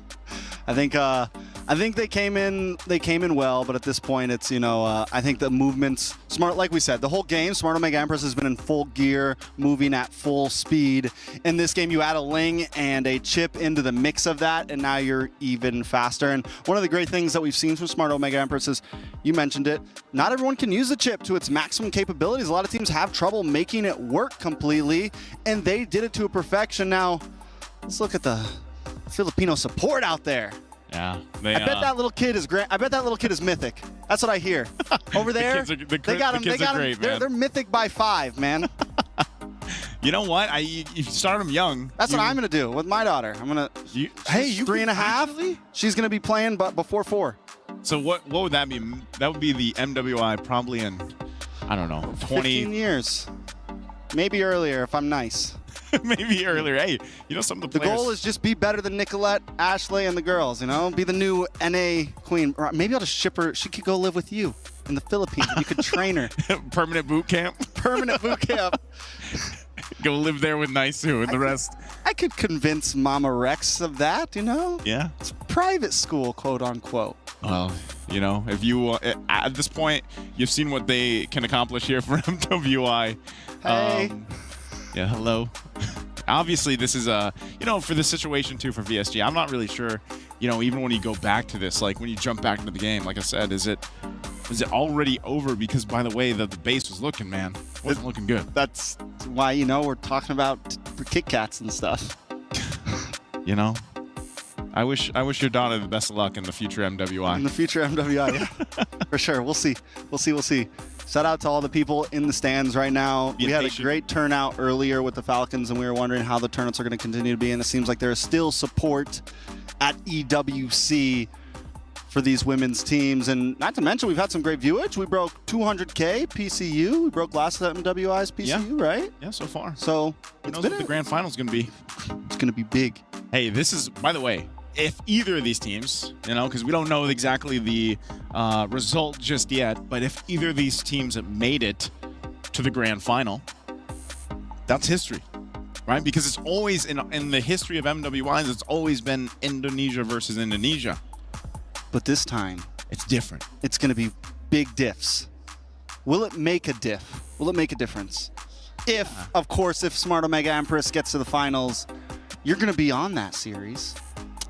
I think they came in well, but at this point, it's, you know, I think the movements, like we said, the whole game, Smart Omega Empress has been in full gear, moving at full speed. In this game, you add a Ling and a chip into the mix of that, and now you're even faster. And one of the great things that we've seen from Smart Omega Empress is, you mentioned it, not everyone can use the chip to its maximum capabilities. A lot of teams have trouble making it work completely, and they did it to a perfection. Now, let's look at the Filipino support out there. Yeah, I bet that little kid is great. I bet that little kid is mythic. That's what I hear. Over there, they got him. They're mythic by 5, man. You know what? You start them young. That's what I'm gonna do with my daughter. I'm gonna. Hey, 3.5. Actually? She's gonna be playing, but before 4. So what would that be? That would be the MWI probably in, I don't know, 20 15 years, maybe earlier if I'm nice. Maybe earlier. Hey, you know, some of the players. The goal is just be better than Nicolette, Ashley, and the girls, you know? Be the new NA queen. Or maybe I'll just ship her. She could go live with you in the Philippines. You could train her. Permanent boot camp. Permanent boot camp. Go live there with Naisu and the rest. I could convince Mama Rex of that, you know? Yeah. It's private school, quote unquote. Well, you know, if you, at this point, you've seen what they can accomplish here for MWI. Hey. Yeah, hello. Obviously, this is you know, for this situation too for VSG, I'm not really sure, you know, even when you go back to this, like when you jump back into the game, like I said, is it already over? Because by the way that the base was looking, man, wasn't looking good. That's why, you know, we're talking about Kit Kats and stuff. You know, I wish your daughter the best of luck in the future MWI. In the future MWI, yeah. For sure. We'll see. Shout out to all the people in the stands right now. We had a great turnout earlier with the Falcons, and we were wondering how the turnouts are going to continue to be. And it seems like there is still support at EWC for these women's teams. And not to mention, we've had some great viewage. We broke 200K PCU. We broke last of MWI's PCU, right? Yeah, so far. So who knows what the grand final is going to be? It's going to be big. Hey, this is, by the way, if either of these teams, you know, because we don't know exactly the result just yet, but if either of these teams have made it to the grand final, that's history, right? Because it's always, in the history of MWIs, it's always been Indonesia versus Indonesia. But this time, it's different. It's going to be big diffs. Will it make a diff? Will it make a difference? If, of course, if Smart Omega Empress gets to the finals, you're going to be on that series.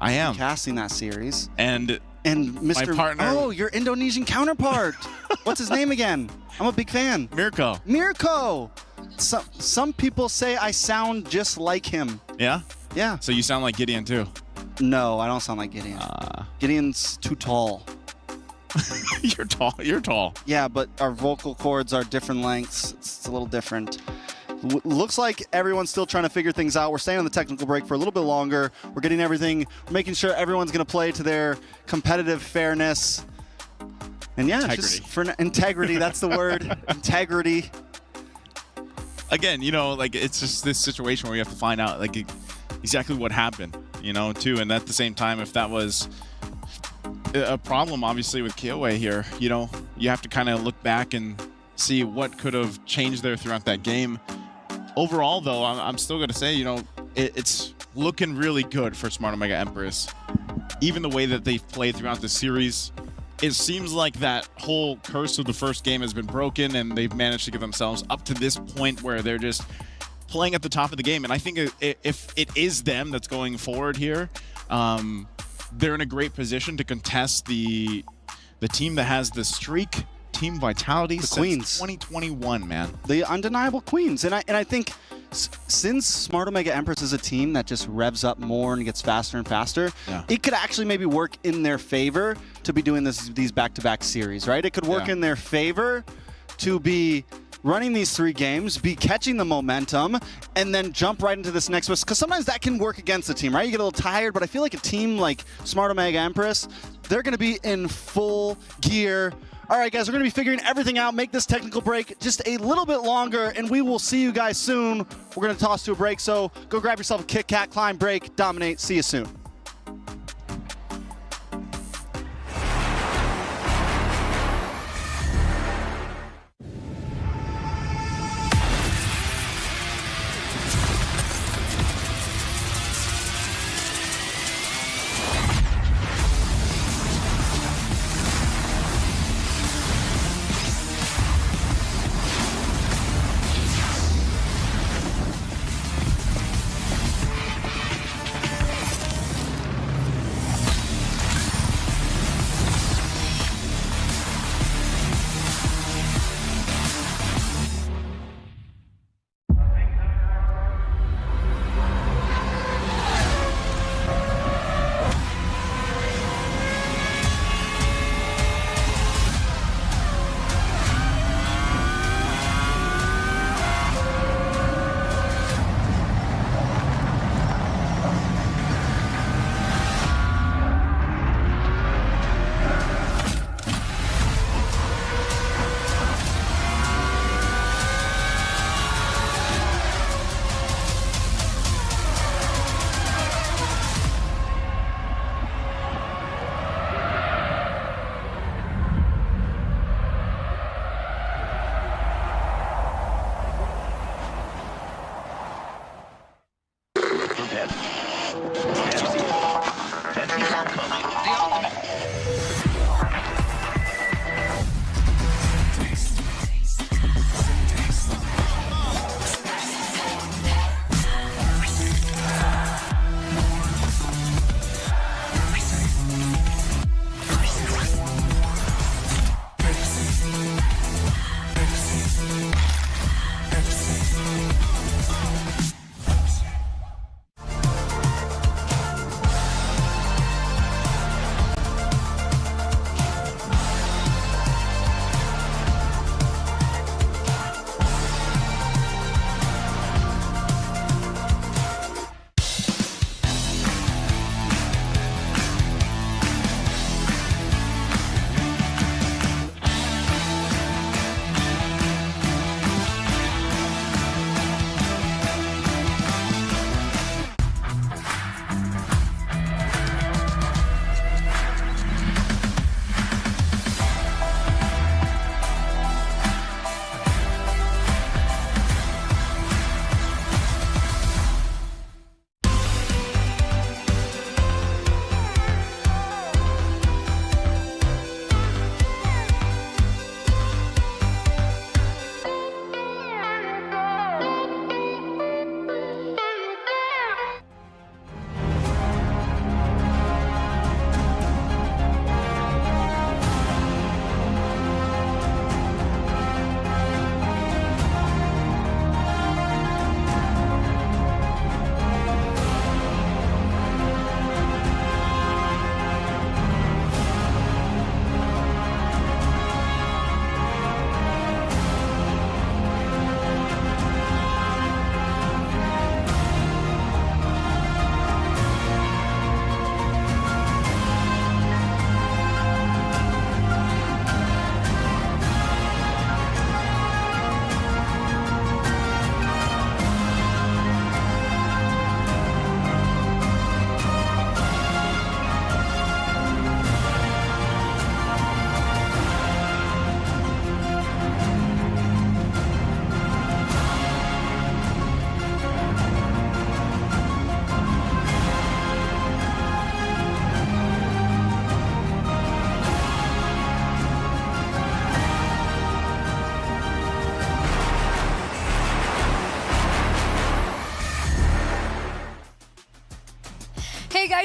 I am. Casting that series. And Mr. My partner. Oh, your Indonesian counterpart. What's his name again? I'm a big fan. Mirko. Some people say I sound just like him. Yeah? Yeah. So you sound like Gideon too? No, I don't sound like Gideon. Gideon's too tall. You're tall. Yeah, but our vocal cords are different lengths. It's a little different. Looks like everyone's still trying to figure things out. We're staying on the technical break for a little bit longer. We're getting everything, making sure everyone's going to play to their competitive fairness. And yeah, integrity. Just for integrity, that's the word. Integrity. Again, you know, like, it's just this situation where we have to find out, like, exactly what happened, you know, too. And at the same time, if that was a problem, obviously, with Kiowa here, you know, you have to kind of look back and see what could have changed there throughout that game. Overall, though, I'm still going to say, you know, it's looking really good for Smart Omega Empress. Even the way that they've played throughout the series, it seems like that whole curse of the first game has been broken, and they've managed to get themselves up to this point where they're just playing at the top of the game. And I think if it is them that's going forward here, they're in a great position to contest the team that has the streak Team Vitality The since Queens. 2021, man. The undeniable Queens. And I think since Smart Omega Empress is a team that just revs up more and gets faster and faster, it could actually maybe work in their favor to be doing these back-to-back series, right? It could work in their favor to be running these 3 games, be catching the momentum, and then jump right into this next one. Because sometimes that can work against the team, right? You get a little tired, but I feel like a team like Smart Omega Empress, they're going to be in full gear. All right, guys, we're going to be figuring everything out. Make this technical break just a little bit longer, and we will see you guys soon. We're going to toss to a break, so go grab yourself a Kit Kat, climb, break, dominate. See you soon.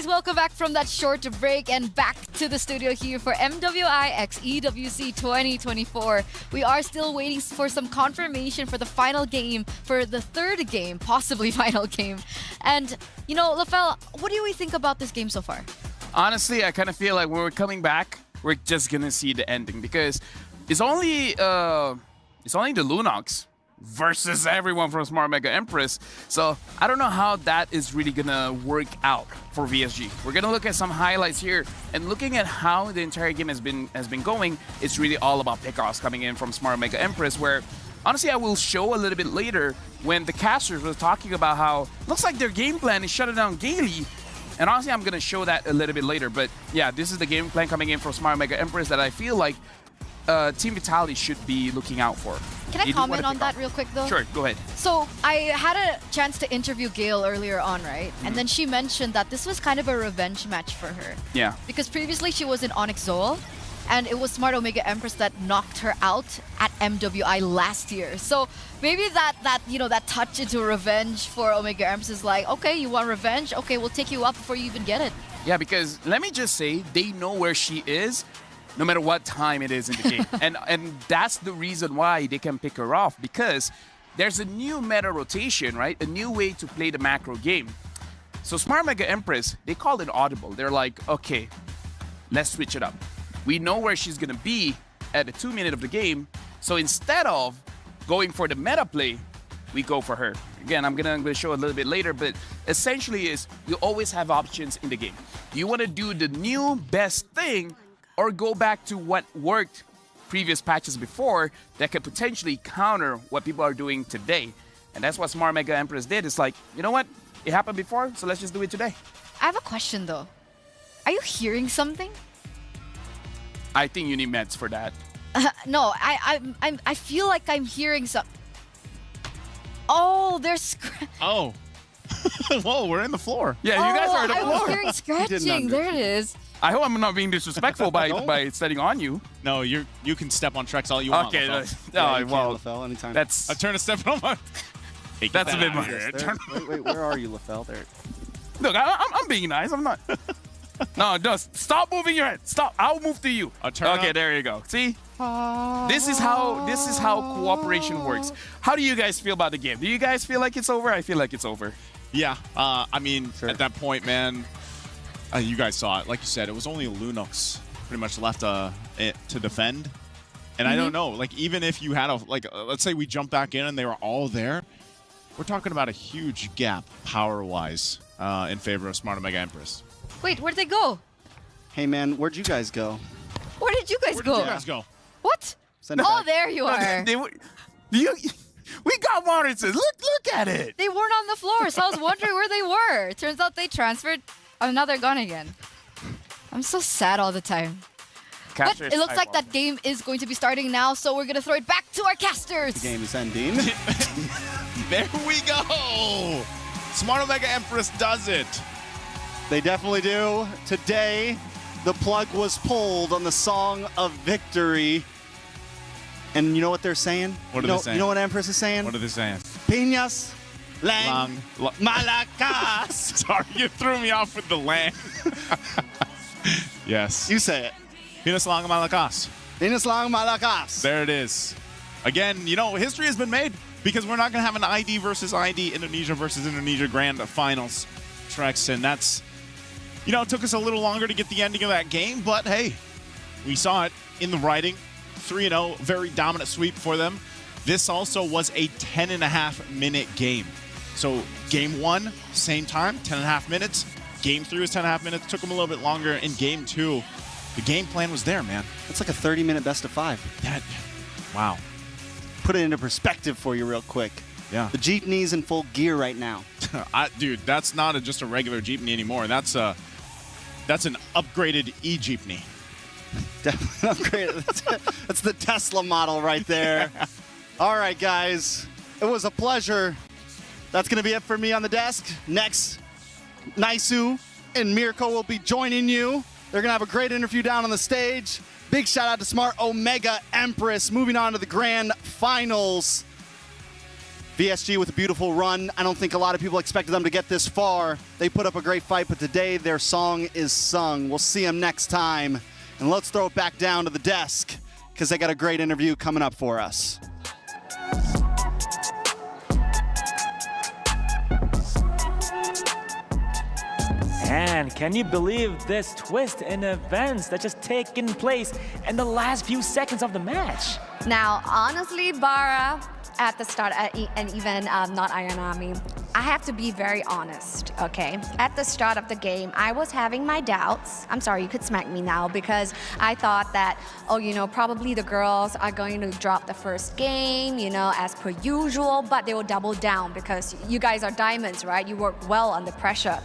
guys, welcome back from that short break and back to the studio here for MWI x EWC 2024. We are still waiting for some confirmation for the final game, for the third game, possibly final game. And, you know, LaFell, what do we think about this game so far? Honestly, I kind of feel like when we're coming back, we're just gonna see the ending because it's only the Lunox versus everyone from Smart Mega Empress. So I don't know how that is really gonna work out for VSG. We're gonna look at some highlights here, and looking at how the entire game has been going, it's really all about pickoffs coming in from Smart Mega Empress, where honestly I will show a little bit later when the casters were talking about how looks like their game plan is shutting down Gaily. And honestly, I'm gonna show that a little bit later. But yeah, this is the game plan coming in from Smart Mega Empress that I feel like Team Vitality should be looking out for. Can I comment on that real quick, though? Sure, go ahead. So I had a chance to interview Gail earlier on, right? And then she mentioned that this was kind of a revenge match for her. Yeah. Because previously she was in Onyx Zoal, and it was Smart Omega Empress that knocked her out at MWI last year. So maybe that touch into revenge for Omega Empress is like, okay, you want revenge? Okay, we'll take you up before you even get it. Yeah, because let me just say, they know where she is, no matter what time it is in the game. and that's the reason why they can pick her off, because there's a new meta rotation, right? A new way to play the macro game. So Smart Mega Empress, they call it audible. They're like, okay, let's switch it up. We know where she's gonna be at the 2 minute of the game. So instead of going for the meta play, we go for her. Again, I'm gonna show a little bit later, but essentially is you always have options in the game. You wanna do the new best thing or go back to what worked previous patches before that could potentially counter what people are doing today. And that's what Smart Mega Empress did. It's like, you know what? It happened before, so let's just do it today. I have a question, though. Are you hearing something? I think you need meds for that. No, I feel like I'm hearing some. Oh, there's. Oh. Whoa, we're in the floor. Yeah, you guys are on the floor. I was hearing scratching. There it is. I hope I'm not being disrespectful by stepping on you. No, you can step on Trex all you want. Okay, LaFell, anytime. That's I turn a step on my. Hey, that's a bit much. Wait, where are you, LaFell? There. Look, I'm being nice. I'm not. No, stop moving your head. Stop. I'll move to you. Okay, there you go. See? This is how cooperation works. How do you guys feel about the game? Do you guys feel like it's over? I feel like it's over. Yeah. I mean, at that point, man, you guys saw it. Like you said, it was only Lunox pretty much left to defend. And I don't know, like, even if you had let's say we jump back in and they were all there, we're talking about a huge gap power-wise in favor of Smart Mega Empress. Wait, where'd they go? Hey, man, where'd you guys go? Where did you guys go? What? Send it Oh, back. there you are. We got monitors. Look at it. They weren't on the floor, so I was wondering where they were. Turns out they transferred. Oh, now they're gone again. I'm so sad all the time. But it looks like that game is going to be starting now, so we're going to throw it back to our casters. The game is ending. There we go. Smart Mega Empress does it. They definitely do. Today, the plug was pulled on the Song of Victory. And you know what they're saying? What are they saying? You know what Empress is saying? What are they saying? Piñas, lang, malacas. Sorry, you threw me off with the lang. Yes. You say it. Pinas lang malacas. Pinas lang malacas. There it is. Again, you know, history has been made because we're not going to have an ID versus ID, Indonesia versus Indonesia Grand Finals, Trex, and that's, you know, it took us a little longer to get the ending of that game, but hey, we saw it in the writing. 3-0, very dominant sweep for them. This also was a 10.5-minute game. So game 1, same time, 10.5 minutes. Game 3 was 10.5 minutes. Took them a little bit longer. In game 2, the game plan was there, man. That's like a 30-minute best of 5. Wow. Put it into perspective for you real quick. Yeah. The Jeepney's in full gear right now. Dude, that's not just a regular Jeepney anymore. That's an upgraded e-Jeepney. Definitely upgraded. That's the Tesla model right there. All right, guys. It was a pleasure. That's going to be it for me on the desk. Next, Naisu and Mirko will be joining you. They're going to have a great interview down on the stage. Big shout out to Smart Omega Empress moving on to the grand finals. VSG with a beautiful run. I don't think a lot of people expected them to get this far. They put up a great fight, but today their song is sung. We'll see them next time. And let's throw it back down to the desk because they got a great interview coming up for us. And can you believe this twist in events that just taken place in the last few seconds of the match? Now, honestly, Bara, at the start, and even not Ayanami, I have to be very honest, okay? At the start of the game, I was having my doubts. I'm sorry, you could smack me now, because I thought that, oh, you know, probably the girls are going to drop the first game, you know, as per usual, but they will double down because you guys are diamonds, right? You work well under pressure.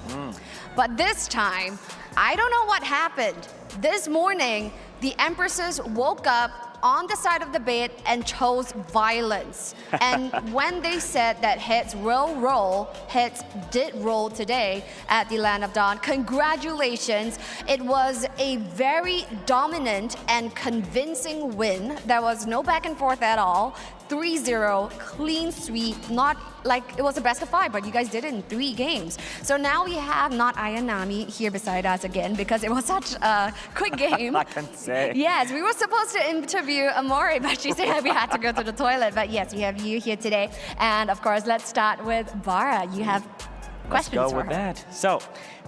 But this time, I don't know what happened. This morning, the Empresses woke up on the side of the bed and chose violence. And when they said that heads will roll, heads did roll today at the Land of Dawn. Congratulations. It was a very dominant and convincing win. There was no back and forth at all. 3-0, clean sweep, not like it was a best of 5, but you guys did it in 3 games. So now we have not Ayanami here beside us again because it was such a quick game. I can say. Yes, we were supposed to interview Amori, but she said we had to go to the toilet. But yes, we have you here today. And of course, let's start with Bara. You have questions Let's go for with her. that. So,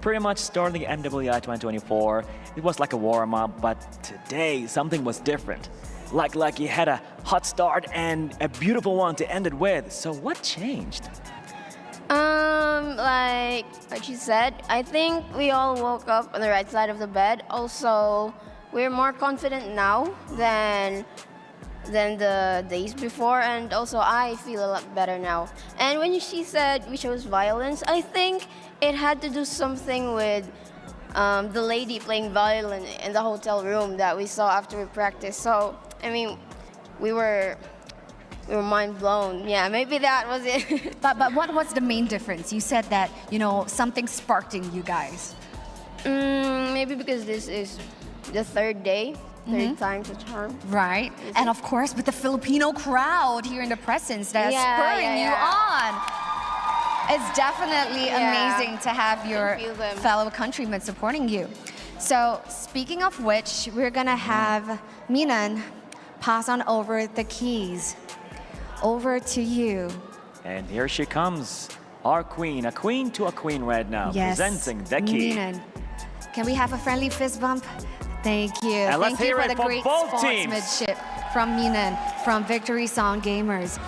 pretty much starting MWI 2024, it was like a warm-up, but today something was different. Like you had a hot start and a beautiful one to end it with. So what changed? Like she said, I think we all woke up on the right side of the bed. Also, we're more confident now than the days before, and also I feel a lot better now. And when she said we chose violence, I think it had to do something with the lady playing violin in the hotel room that we saw after we practiced. So, I mean, we were mind blown. Yeah, maybe that was it. But what was the main difference? You said that, you know, something sparked in you guys. Maybe because this is the third day, third time's a charm. Right. And of course, with the Filipino crowd here in the presence that's spurring you on. It's definitely amazing to have your fellow countrymen supporting you. So, speaking of which, we're gonna have Minan pass on over the keys. Over to you. And here she comes, our queen, a queen to a queen right now, Yes. presenting the key. Minan, can we have a friendly fist bump? Thank you. And let's Thank you hear for it the for great both teams. sportsmanship from Minan, from Victory Sound Gamers.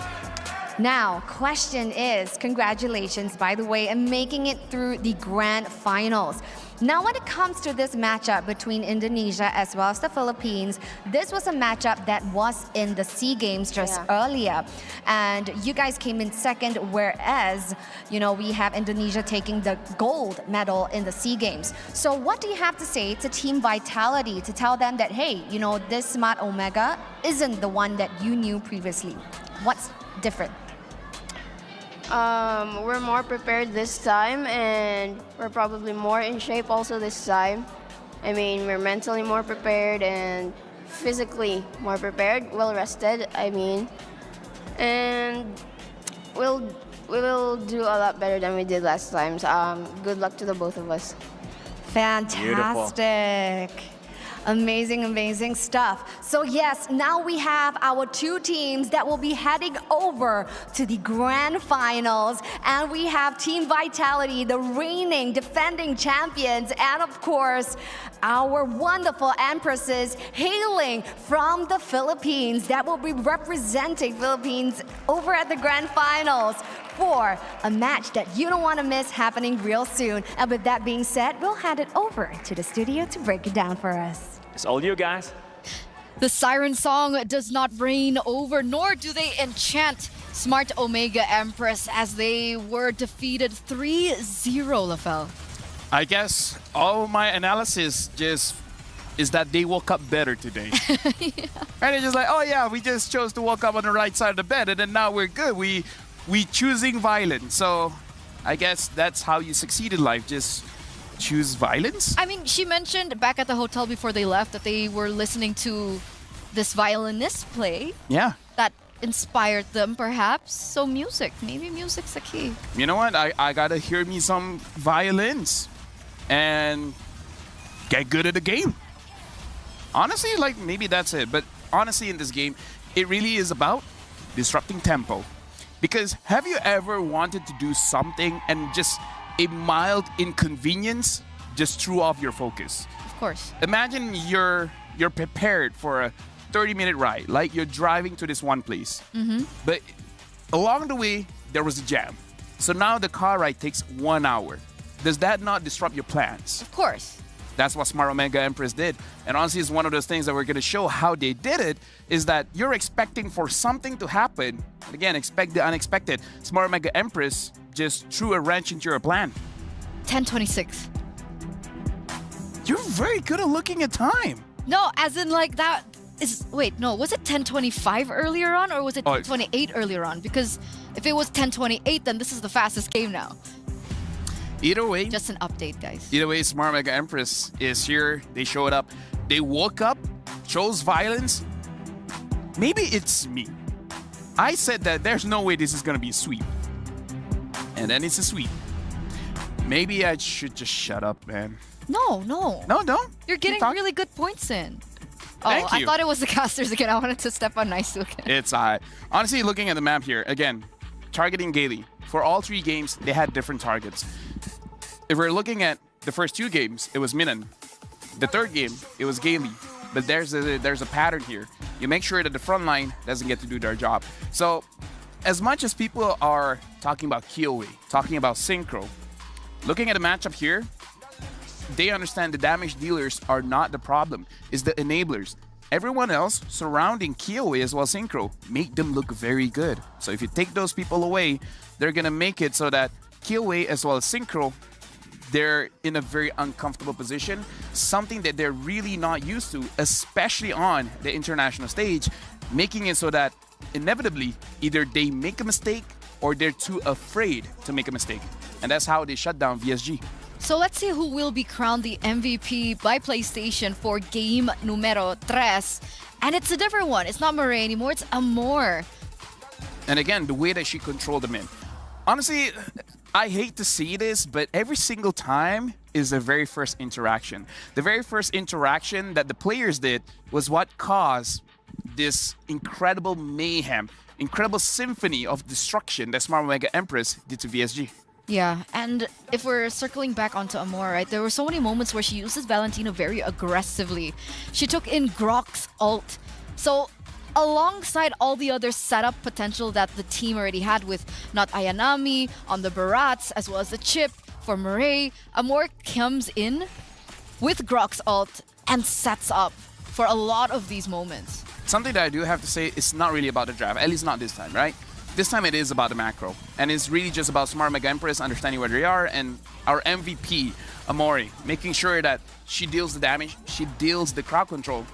Now, question is, congratulations, by the way, and making it through the grand finals. Now, when it comes to this matchup between Indonesia as well as the Philippines, this was a matchup that was in the SEA Games just earlier. And you guys came in second, whereas, you know, we have Indonesia taking the gold medal in the SEA Games. So what do you have to say to Team Vitality to tell them that, hey, you know, this Smart Omega isn't the one that you knew previously? What's different? We're more prepared this time, and we're probably more in shape also this time. I mean, we're mentally more prepared and physically more prepared, well rested, I mean. And we will do a lot better than we did last time. So, good luck to the both of us. Fantastic. Amazing, amazing stuff. So yes, now we have our 2 teams that will be heading over to the grand finals. And we have Team Vitality, the reigning, defending champions. And of course, our wonderful Empresses hailing from the Philippines that will be representing Philippines over at the grand finals for a match that you don't want to miss happening real soon. And with that being said, we'll hand it over to the studio to break it down for us. It's all you guys. The siren song does not reign over, nor do they enchant Smart Omega Empress as they were defeated 3-0, Lafel. I guess all my analysis just is that they woke up better today. Right? It's just like, oh yeah, we just chose to woke up on the right side of the bed, and then now we're good. We choosing violence. So I guess that's how you succeed in life. Just choose violence? I mean, she mentioned back at the hotel before they left that they were listening to this violinist play. Yeah. That inspired them, perhaps. So music, maybe music's the key. You know what? I gotta hear me some violins and get good at the game. Honestly, like maybe that's it. But honestly, in this game, it really is about disrupting tempo. Because have you ever wanted to do something and just a mild inconvenience just threw off your focus? Of course. Imagine you're prepared for a 30-minute ride, like you're driving to this one place. But along the way, there was a jam. So now the car ride takes 1 hour. Does that not disrupt your plans? Of course. That's what Smart Omega Empress did. And honestly, it's one of those things that we're going to show how they did it, is that you're expecting for something to happen. Again, expect the unexpected. Smart Omega Empress just threw a wrench into your plan. 10:26. You're very good at looking at time. No, as in like that is... Wait, no. Was it 10:25 earlier on or was it 10:28 earlier on? Because if it was 10:28, then this is the fastest game now. Either way, just an update, guys. Either way, Smart Mega Empress is here. They showed up. They woke up, chose violence. Maybe it's me. I said that there's no way this is gonna be a sweep. And then it's a sweep. Maybe I should just shut up, man. No. No, don't. You're getting really good points in. Thank I you. thought it was the casters again. I wanted to step on Nice again. It's honestly, looking at the map here, again, targeting Gaily. For all 3 games, they had different targets. If we're looking at the first 2 games, it was Minan. The 3rd game, it was Gaily. But there's a pattern here. You make sure that the front line doesn't get to do their job. So, as much as people are talking about Kyoe, talking about Synchro, looking at the matchup here, they understand the damage dealers are not the problem. It's the enablers. Everyone else surrounding Kyoe as well as Synchro make them look very good. So if you take those people away, they're gonna make it so that Kyoe as well as Synchro, they're in a very uncomfortable position, something that they're really not used to, especially on the international stage, making it so that inevitably either they make a mistake or they're too afraid to make a mistake. And that's how they shut down VSG. So let's see who will be crowned the MVP by PlayStation for game numero 3. And it's a different one. It's not Murray anymore, it's Amor. And again, the way that she controlled them in. Honestly, I hate to see this, but every single time is the very first interaction. The very first interaction that the players did was what caused this incredible mayhem, incredible symphony of destruction that Smart Mega Empress did to VSG. Yeah, and if we're circling back onto Amor, right, there were so many moments where she uses Valentina very aggressively. She took in Grok's ult. So alongside all the other setup potential that the team already had with not Ayanami, on the Barats, as well as the chip for Murray, Amor comes in with Grok's ult and sets up for a lot of these moments. Something that I do have to say, it's not really about the draft, at least not this time, right? This time it is about the macro, and it's really just about Smart Mega Empress understanding where they are, and our MVP, Amori, making sure that she deals the damage, she deals the crowd control,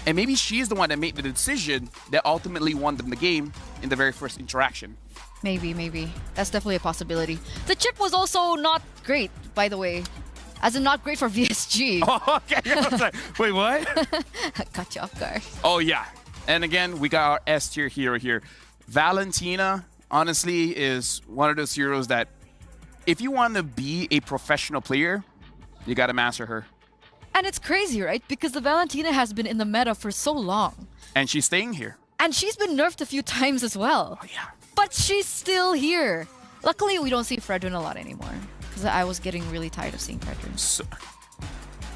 and maybe she's the one that made the decision that ultimately won them the game in the very first interaction. Maybe. That's definitely a possibility. The chip was also not great, by the way. As in not great for VSG. Oh, okay. I was like, wait, what? Got you off guard. Oh, yeah. And again, we got our S tier hero here. Valentina, honestly, is one of those heroes that if you want to be a professional player, you got to master her. And it's crazy, right? Because the Valentina has been in the meta for so long. And she's staying here. And she's been nerfed a few times as well. Oh, yeah. But she's still here. Luckily, we don't see Fredrin a lot anymore. Because I was getting really tired of seeing Fredrin. So,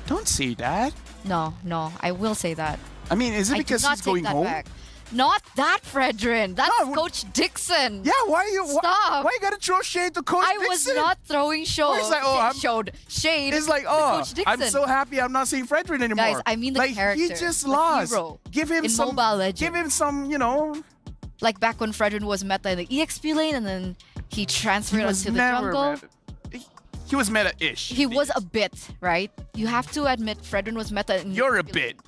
don't say that. No, I will say that. I mean, is it because he's going home? Back. Not that Fredrin. That's Coach Dixon. Yeah, why you stop? Why you gotta throw shade to Coach Dixon? I was not throwing shade. It's like, shade. It's like, Coach Dixon. I'm so happy I'm not seeing Fredrin anymore. Guys, I mean the character. He just lost. Hero give him in some Mobile Legends. Give him some, you know. Like back when Fredrin was meta in the EXP lane, and then he transferred onto the jungle. He was meta-ish. He was a bit, right? You have to admit Fredrin was meta. You're a bit.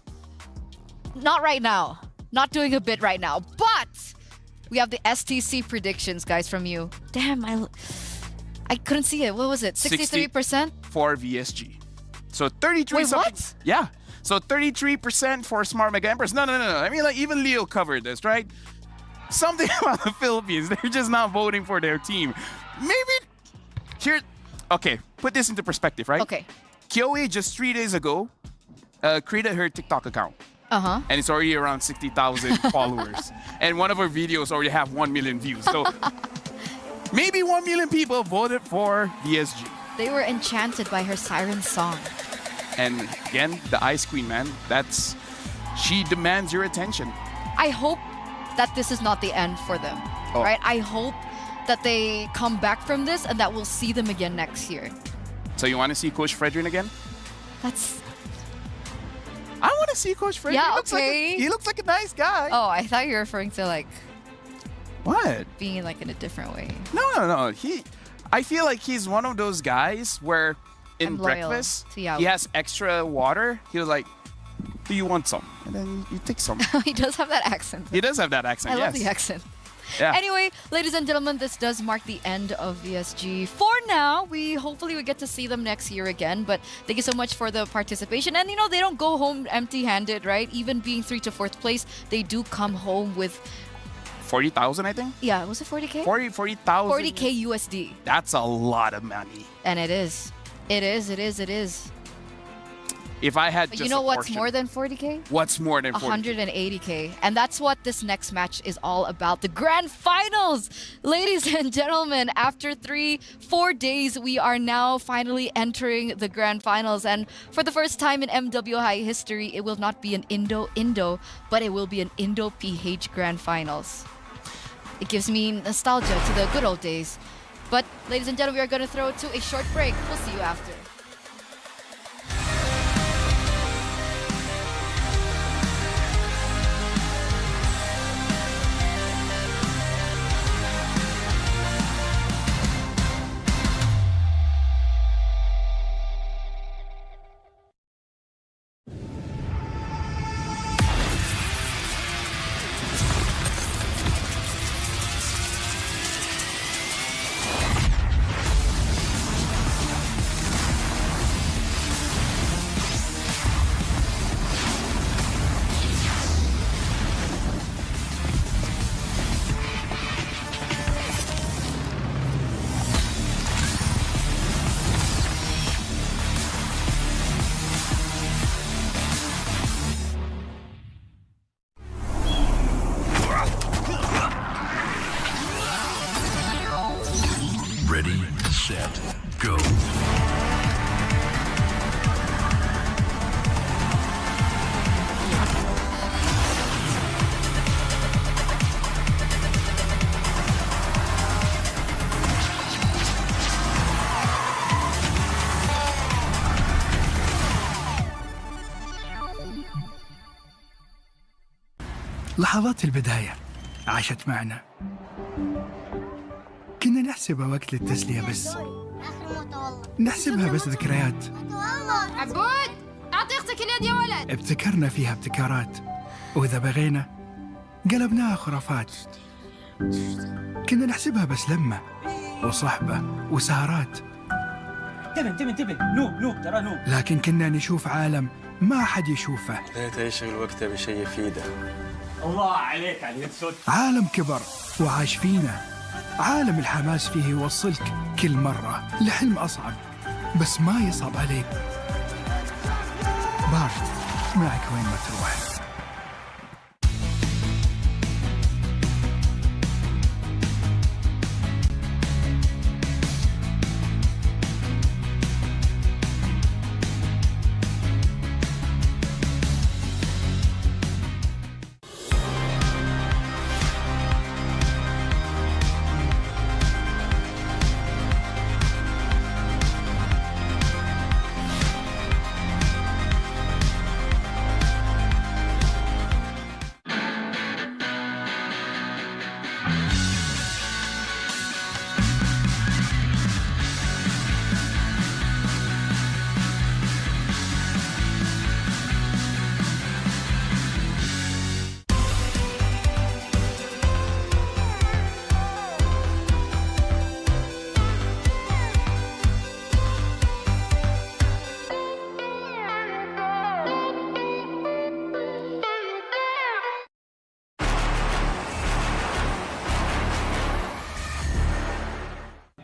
Not right now. Not doing a bit right now. But we have the STC predictions, guys, from you. Damn, I couldn't see it. What was it? 63%? For VSG. So 33 Wait, something. what? Yeah. So 33% for Smart Mega Empress. No. I mean, like, even Leo covered this, right? something about the Philippines. They're just not voting for their team. Maybe here. Okay, put this into perspective, right? Okay. Kyoe just 3 days ago created her TikTok account. Uh-huh. And it's already around 60,000 followers. And one of her videos already have 1 million views. So maybe 1 million people voted for VSG. They were enchanted by her siren song. And again, the Ice Queen, man, she demands your attention. I hope that this is not the end for them, right? I hope that they come back from this and that we'll see them again next year. So you want to see Coach Fredrin again? I want to see Coach Fredrin. Yeah, He looks like a nice guy. Oh, I thought you were referring to like what? Being like in a different way. No. I feel like he's one of those guys where in breakfast he has extra water. He was like, "Do you want some?" And then you take some. He does have that accent. He does have that accent. I yes. love the accent. Yeah. Anyway, ladies and gentlemen, this does mark the end of VSG. For now, hopefully we get to see them next year again. But thank you so much for the participation. And they don't go home empty-handed, right? Even being 3 to 4th place, they do come home with 40,000, I think. Yeah, was it 40K? 40,000. 40K USD. That's a lot of money. And it is. It is. If I had But just you know a what's portion, more than 40K? What's more than 40K? 180K. And that's what this next match is all about. The grand finals! Ladies and gentlemen, after 3-4 days, we are now finally entering the grand finals. And for the first time in MWI history, it will not be an Indo-Indo, but it will be an Indo-PH grand finals. It gives me nostalgia to the good old days. But ladies and gentlemen, we are going to throw it to a short break. We'll see you after. Ready, set, go. لحظات البداية عاشت معنا. كنا نحسبها وقت للتسلية بس. نحسبها بس ذكريات. عبود أعطي أختك اليد يا ولد. ابتكرنا فيها ابتكارات، وإذا بغينا قلبناها خرافات. كنا نحسبها بس لمة وصحبة وسهرات. انتبه نوب ترى نوب. لكن كنا نشوف عالم ما حد يشوفه. لا تشغل وقته بشيء يفيده. الله عليك على اليد. عالم كبر وعاش فينا. عالم الحماس فيه يوصلك كل مرة لحلم أصعب، بس ما يصعب عليك. بارد معك وين ما تروح.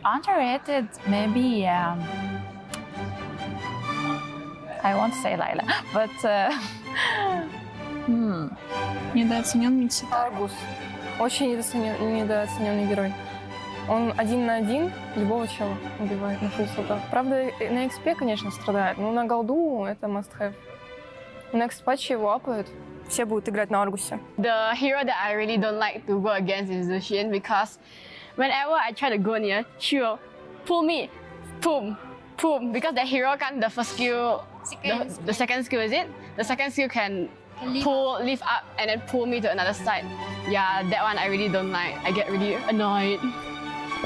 Underrated, maybe. I won't say Layla, but Недооценен Митси. Аргус. Очень недооцененный герой. Он 1 на 1 любого чела убивает на фулсотах. Правда, на XP, конечно, страдает, но на голду это must-have. На X-патче его апают. Все будут играть на Аргусе. The hero that I really don't like to go against is Lucian because whenever I try to go near, she will pull me. Boom. Boom. Because the hero can, the first skill, the second skill, is it? The second skill can lift up and then pull me to another side. Yeah, that one I really don't like. I get really annoyed.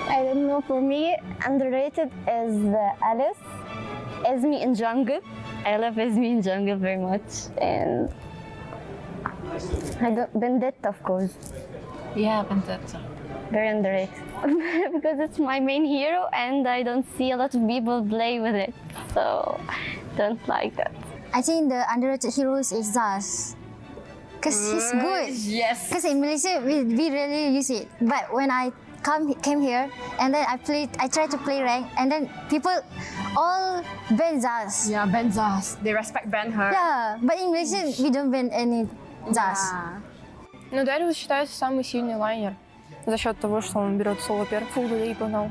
I don't know, for me, underrated is Alice. Esme in jungle. I love Esme in jungle very much. And Vendetta, of course. Yeah, Vendetta. Very underrated. Because it's my main hero and I don't see a lot of people play with it. So, don't like that. I think the underrated heroes is Zaz. Because he's good. Yes. Because in Malaysia, we really use it. But when I came here and then I tried to play rank and then people all ban Zaz. Yeah, ban Zaz. They ban her. Yeah, but in Malaysia, we don't ban any Zaz. Но Дариус считается самый сильный лайнер за счет того, что он берет соло первый фул и погнал.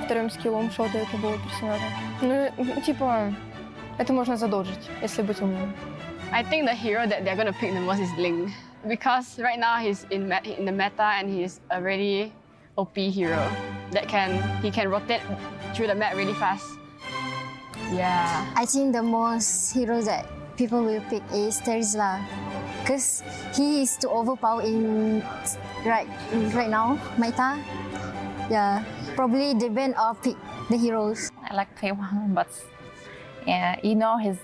Вторым скиллом шотает любого персонажа. Ну, типа, это можно задолжить, если быть умным. I think the hero that they're gonna pick the most is Ling. Because right now he's in the meta and he's a really OP hero that he can rotate through the map really fast. Yeah. I think the most hero that people will pick is Terizla. Because he is too overpowered in right now, meta. Yeah, probably they ban or pick the heroes. I like K1, but yeah, you know his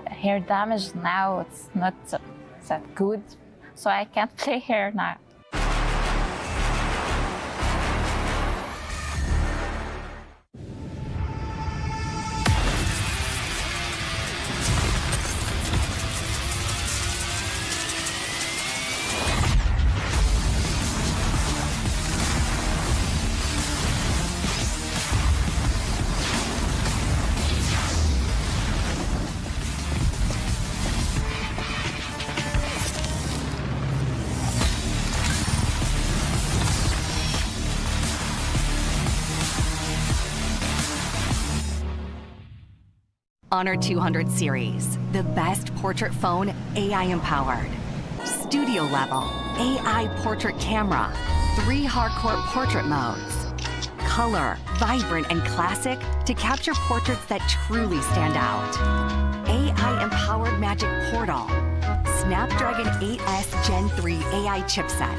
hair damage now, it's not that good. So I can't play her now. Honor 200 series, the best portrait phone AI empowered. Studio level, AI portrait camera, 3 hardcore portrait modes. Color, vibrant and classic to capture portraits that truly stand out. AI empowered magic portal. Snapdragon 8S Gen 3 AI chipset.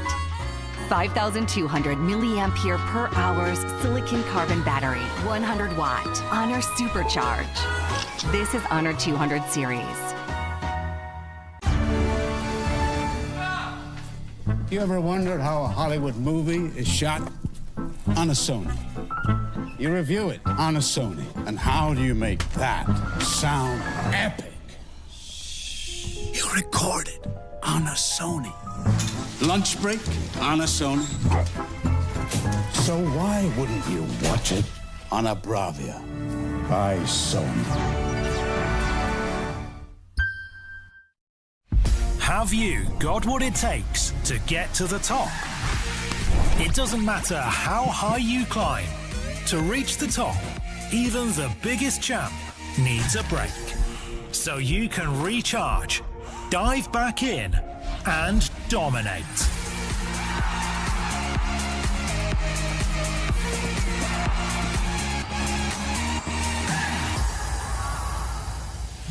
5,200 milliampere per hours silicon carbon battery, 100 watt, Honor Supercharge. This is Honor 200 series. You ever wondered how a Hollywood movie is shot? On a Sony. You review it on a Sony. And how do you make that sound epic? You record it on a Sony. Lunch break on a Sony. So why wouldn't you watch it on a Bravia by Sony? Have you got what it takes to get to the top? It doesn't matter how high you climb. To reach the top, even the biggest champ needs a break. So you can recharge, dive back in, and dominate.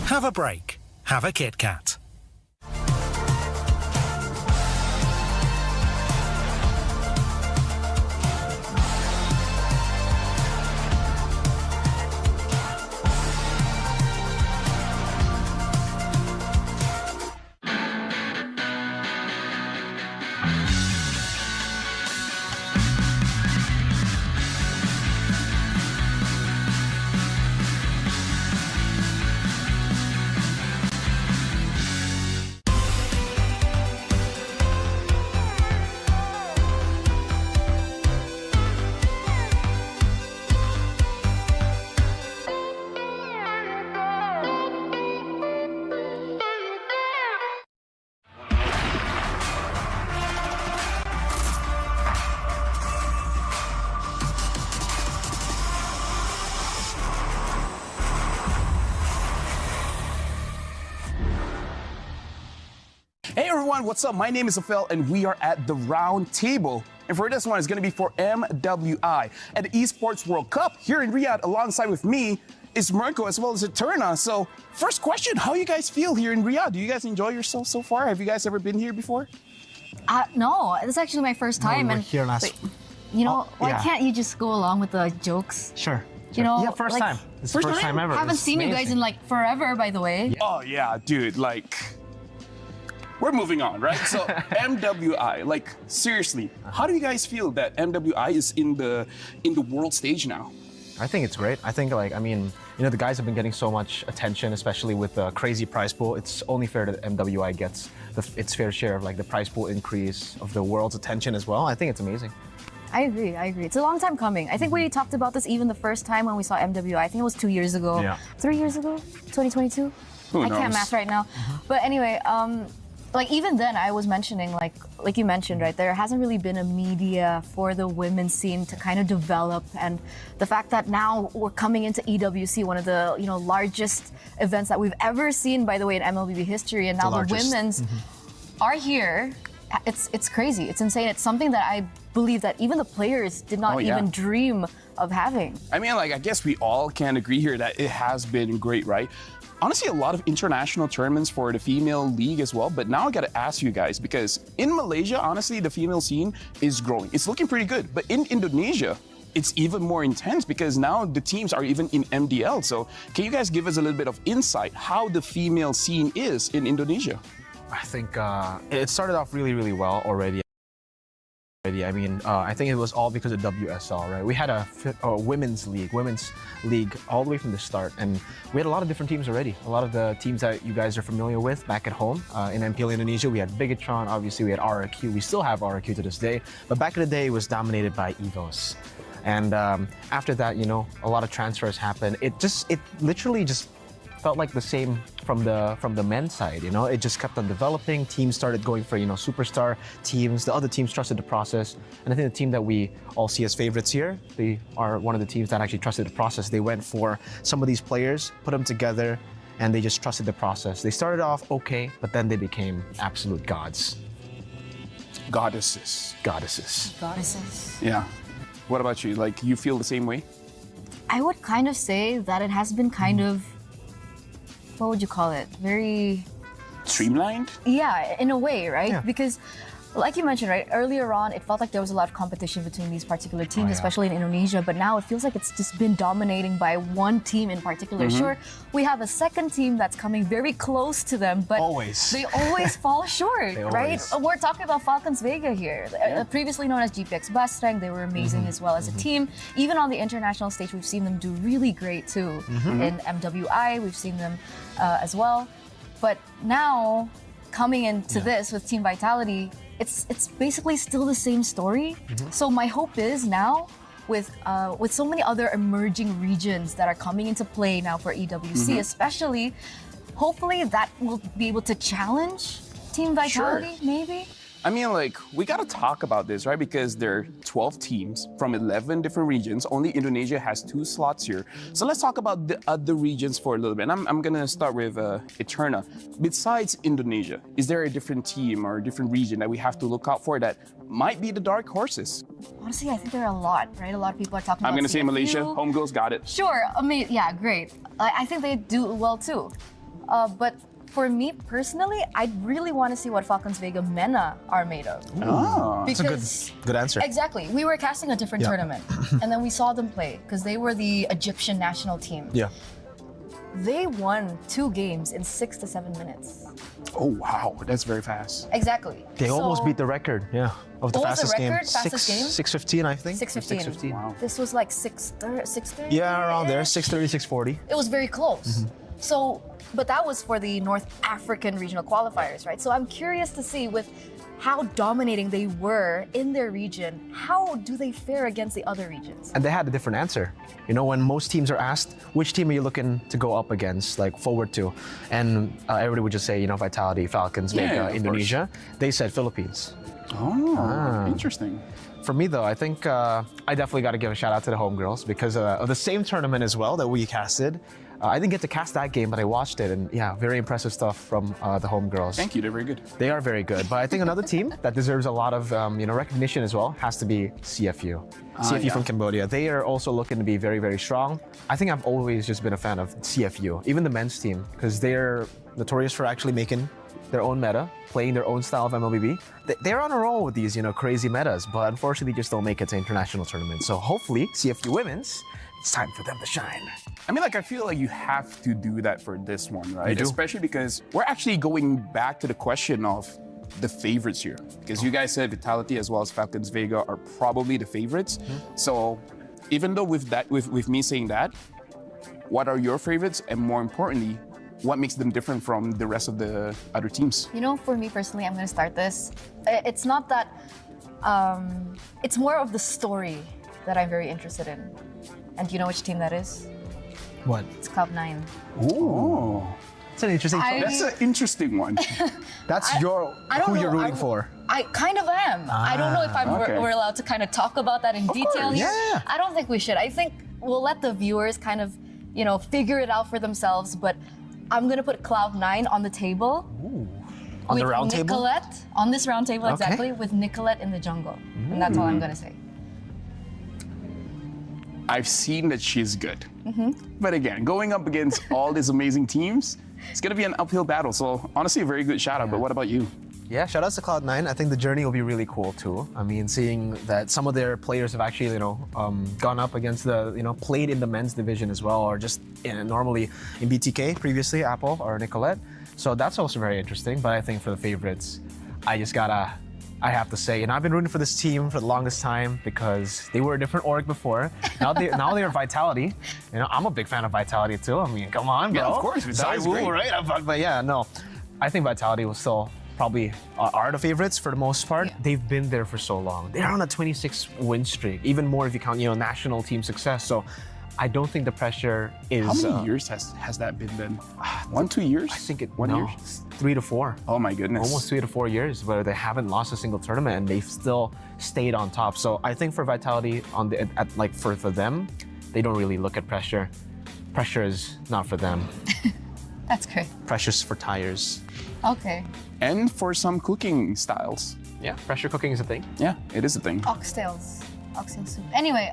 Have a break. Have a Kit Kat. everyone, what's up? My name is Afel and we are at the round table. And for this one, it's going to be for MWI at the Esports World Cup here in Riyadh. Alongside with me is Mirko as well as Eterna. So first question, how you guys feel here in Riyadh? Do you guys enjoy yourself so far? Have you guys ever been here before? No, this is actually my first time. We were here last. You know, why yeah. can't you just go along with the jokes? Sure. You know, yeah, first like, time. It's the first time ever. Haven't It's seen you guys amazing. in like forever, by the way. Yeah. Oh yeah, dude, like we're moving on, right? So MWI, like seriously, how do you guys feel that MWI is in the world stage now? I think it's great. I think I mean, you know, the guys have been getting so much attention, especially with the crazy prize pool. It's only fair that MWI gets its fair share of like the prize pool increase of the world's attention as well. I think it's amazing. I agree. It's a long time coming. I think we talked about this even the first time when we saw MWI. I think it was 2 years ago. Yeah. 3 years ago? 2022? Who I knows? can't math right now. But anyway, like even then I was mentioning, like you mentioned, right, there hasn't really been a media for the women's scene to kind of develop, and the fact that now we're coming into EWC, one of the largest events that we've ever seen, by the way, in MLBB history, and now the women's are here. It's crazy. It's insane. It's something that I believe that even the players did not even dream of having. I mean, like, I guess we all can agree here that it has been great, right? Honestly, a lot of international tournaments for the female league as well. But now I gotta ask you guys, because in Malaysia, honestly, the female scene is growing. It's looking pretty good. But in Indonesia, it's even more intense because now the teams are even in MDL. So can you guys give us a little bit of insight how the female scene is in Indonesia? I think it started off really, really well already. I mean, I think it was all because of WSL, right? We had a women's league all the way from the start, and we had a lot of different teams already. A lot of the teams that you guys are familiar with back at home in MPL Indonesia. We had Bigatron, obviously we had RRQ. We still have RRQ to this day, but back in the day it was dominated by EVOS. And after that, you know, a lot of transfers happened. It literally just felt like the same from the men's side, you know. It just kept on developing. Teams started going for, you know, superstar teams. The other teams trusted the process, and I think the team that we all see as favorites here, they are one of the teams that actually trusted the process. They went for some of these players, put them together, and they just trusted the process. They started off okay, but then they became absolute gods. Goddesses. Yeah. What about you? Like, you feel the same way? I would kind of say that it has been kind of, what would you call it? Very streamlined? Yeah, in a way, right? Yeah. Because like you mentioned, right, earlier on, it felt like there was a lot of competition between these particular teams, especially in Indonesia, but now it feels like it's just been dominating by one team in particular. Sure, we have a second team that's coming very close to them, but they always fall short, right? We're talking about Falcons Vega here, previously known as GPX Basrang. They were amazing as well as a team. Even on the international stage, we've seen them do really great too. In MWI, we've seen them as well. But now, coming into this with Team Vitality, it's basically still the same story. So my hope is now, with so many other emerging regions that are coming into play now for EWC, especially, hopefully that will be able to challenge Team Vitality, maybe. I mean, like, we gotta talk about this, right? Because there are 12 teams from 11 different regions. Only Indonesia has 2 slots here. So let's talk about the other regions for a little bit. And I'm gonna start with Eterna. Besides Indonesia, is there a different team or a different region that we have to look out for that might be the dark horses? Honestly, I think there are a lot, right? A lot of people are talking about I'm gonna say CFU. Malaysia. Home girls got it. Sure, I mean, yeah, great. I think they do well too. But for me personally, I really want to see what Falcons Vega MENA are made of. That's a good answer. Exactly. We were casting a different tournament, and then we saw them play because they were the Egyptian national team. Yeah. They won 2 games in 6 to 7 minutes. Oh wow, that's very fast. Exactly. They almost beat the record, of the What was fastest the game. record? Fastest game? 6:15, I think. 6:15. Wow. This was like 6:30. Yeah, around there, 6:30, 6:40. It was very close. So, but that was for the North African regional qualifiers, right? So I'm curious to see with how dominating they were in their region, how do they fare against the other regions? And they had a different answer. You know, when most teams are asked, which team are you looking to go up against, like forward to? And everybody would just say, you know, Vitality, Falcons, Vega, Indonesia. They said Philippines. Oh, interesting. For me, though, I think I definitely got to give a shout out to the homegirls because of the same tournament as well that we casted. I didn't get to cast that game, but I watched it, and yeah, very impressive stuff from the homegirls. Thank you, they're very good. They are very good, but I think another team that deserves a lot of recognition as well has to be CFU. CFU from Cambodia. They are also looking to be very, very strong. I think I've always just been a fan of CFU, even the men's team, because they're notorious for actually making their own meta, playing their own style of MLBB. They're on a roll with these, crazy metas, but unfortunately just don't make it to international tournaments. So hopefully, CFU Women's, it's time for them to shine. I mean, I feel like you have to do that for this one, right? Especially because we're actually going back to the question of the favorites here. Because you guys said Vitality as well as Falcons Vega are probably the favorites. So even though with me saying that, what are your favorites? And more importantly, what makes them different from the rest of the other teams? For me personally, I'm going to start this. It's not that, it's more of the story that I'm very interested in. And do you know which team that is? What? It's Cloud9. Ooh. That's an interesting choice. That's an interesting one. That's who you're rooting for. I kind of am. I don't know if we're allowed to kind of talk about that in detail here. Yeah. I don't think we should. I think we'll let the viewers kind of, figure it out for themselves. But I'm going to put Cloud9 on the table. Ooh. On the round table? Nicolette, on this round table, exactly, with Nicolette in the jungle. And that's all I'm going to say. I've seen that she's good. But again, going up against all these amazing teams, it's going to be an uphill battle. So honestly, a very good shout out. But what about you? Yeah, shout outs to Cloud9. I think the journey will be really cool too. I mean, seeing that some of their players have actually, gone up against played in the men's division as well, or just normally in BTK previously, Apple or Nicolette. So that's also very interesting. But I think for the favorites, I have to say, I've been rooting for this team for the longest time because they were a different org before. Now they're Vitality. I'm a big fan of Vitality too. I mean, come on, bro. Yeah, of course, Vitality's great. Right? But yeah, no, I think Vitality will still probably are the favorites for the most part. Yeah. They've been there for so long. They're on a 26 win streak, even more if you count, national team success. So I don't think the pressure is. How many years has that been then? 1, 2 years? I think it. 1 year? 3 to 4. Oh my goodness! Almost 3 to 4 years where they haven't lost a single tournament and they've still stayed on top. So I think for Vitality for them, they don't really look at pressure. Pressure is not for them. That's great. Pressure's for tires. Okay. And for some cooking styles. Yeah, pressure cooking is a thing. Yeah, it is a thing. Oxtails. Oxtail soup. Anyway,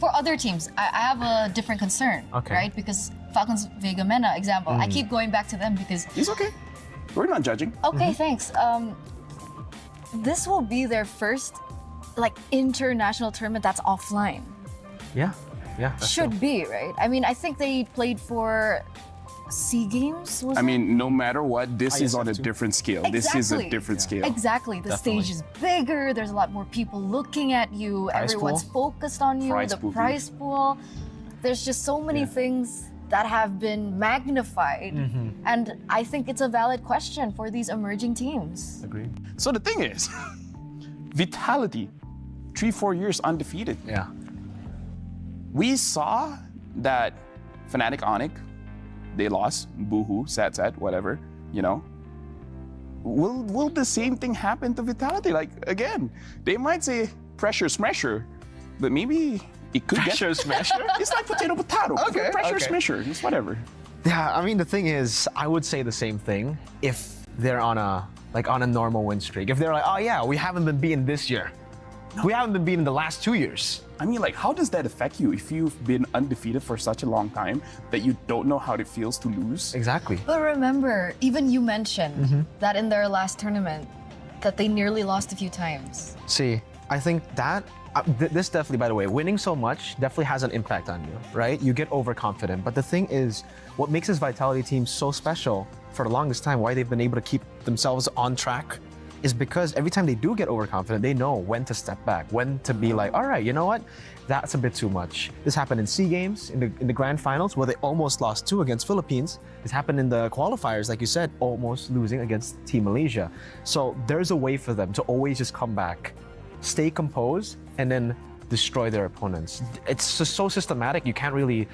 for other teams, I have a different concern, right? Because Falcons Vega Mena example, I keep going back to them because... It's okay. We're not judging. Okay, thanks. This will be their first international tournament that's offline. Yeah. Should be, right? I mean, I think they played for SEA Games, no matter what, this is on a different scale. Exactly. This is a different scale. Exactly. The stage is bigger. There's a lot more people looking at you. Everyone's focused on you. The prize pool. There's just so many things that have been magnified. And I think it's a valid question for these emerging teams. Agreed. So the thing is, Vitality, 3-4 years undefeated. Yeah. We saw that Fnatic Onyx, they lost, boohoo, sad, whatever, Will the same thing happen to Vitality? Again, they might say pressure smasher, but maybe it could pressure smasher? It's like potato. Okay. Pressure smasher, it's whatever. Yeah, I mean, the thing is, I would say the same thing if they're on a normal win streak. If they're like, oh yeah, we haven't been beaten this year. No. We haven't been beaten the last 2 years. I mean, how does that affect you if you've been undefeated for such a long time that you don't know how it feels to lose? Exactly. But remember, even you mentioned that in their last tournament, that they nearly lost a few times. See, I think that, this definitely, by the way, winning so much definitely has an impact on you, right? You get overconfident. But the thing is, what makes this Vitality team so special for the longest time, why they've been able to keep themselves on track, is because every time they do get overconfident, they know when to step back, when to be like, all right, you know what? That's a bit too much. This happened in SEA Games, in the grand finals, where they almost lost 2 against Philippines. This happened in the qualifiers, like you said, almost losing against Team Malaysia. So there's a way for them to always just come back, stay composed, and then destroy their opponents. It's just so systematic, you can't really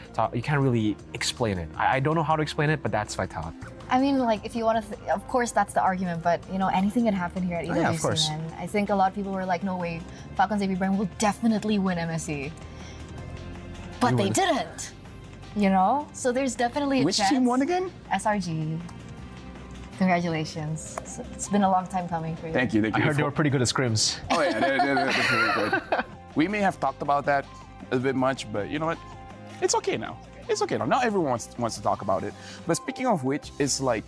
explain it. I don't know how to explain it, but that's Vitality. I mean, like, if you want to, of course, that's the argument, but, you know, anything can happen here at EWC, yeah, of course. man. I think a lot of people were like, no way, Falcons AB Brand will definitely win MSC. But they didn't, you know? So there's definitely a Which chance. team won again? SRG. Congratulations. It's been a long time coming for you. Thank you. I heard they were pretty good at scrims. Oh yeah, they're very good. We may have talked about that a bit much, but you know what? It's okay now. It's okay now. Not everyone wants to talk about it. But speaking of which, it's like,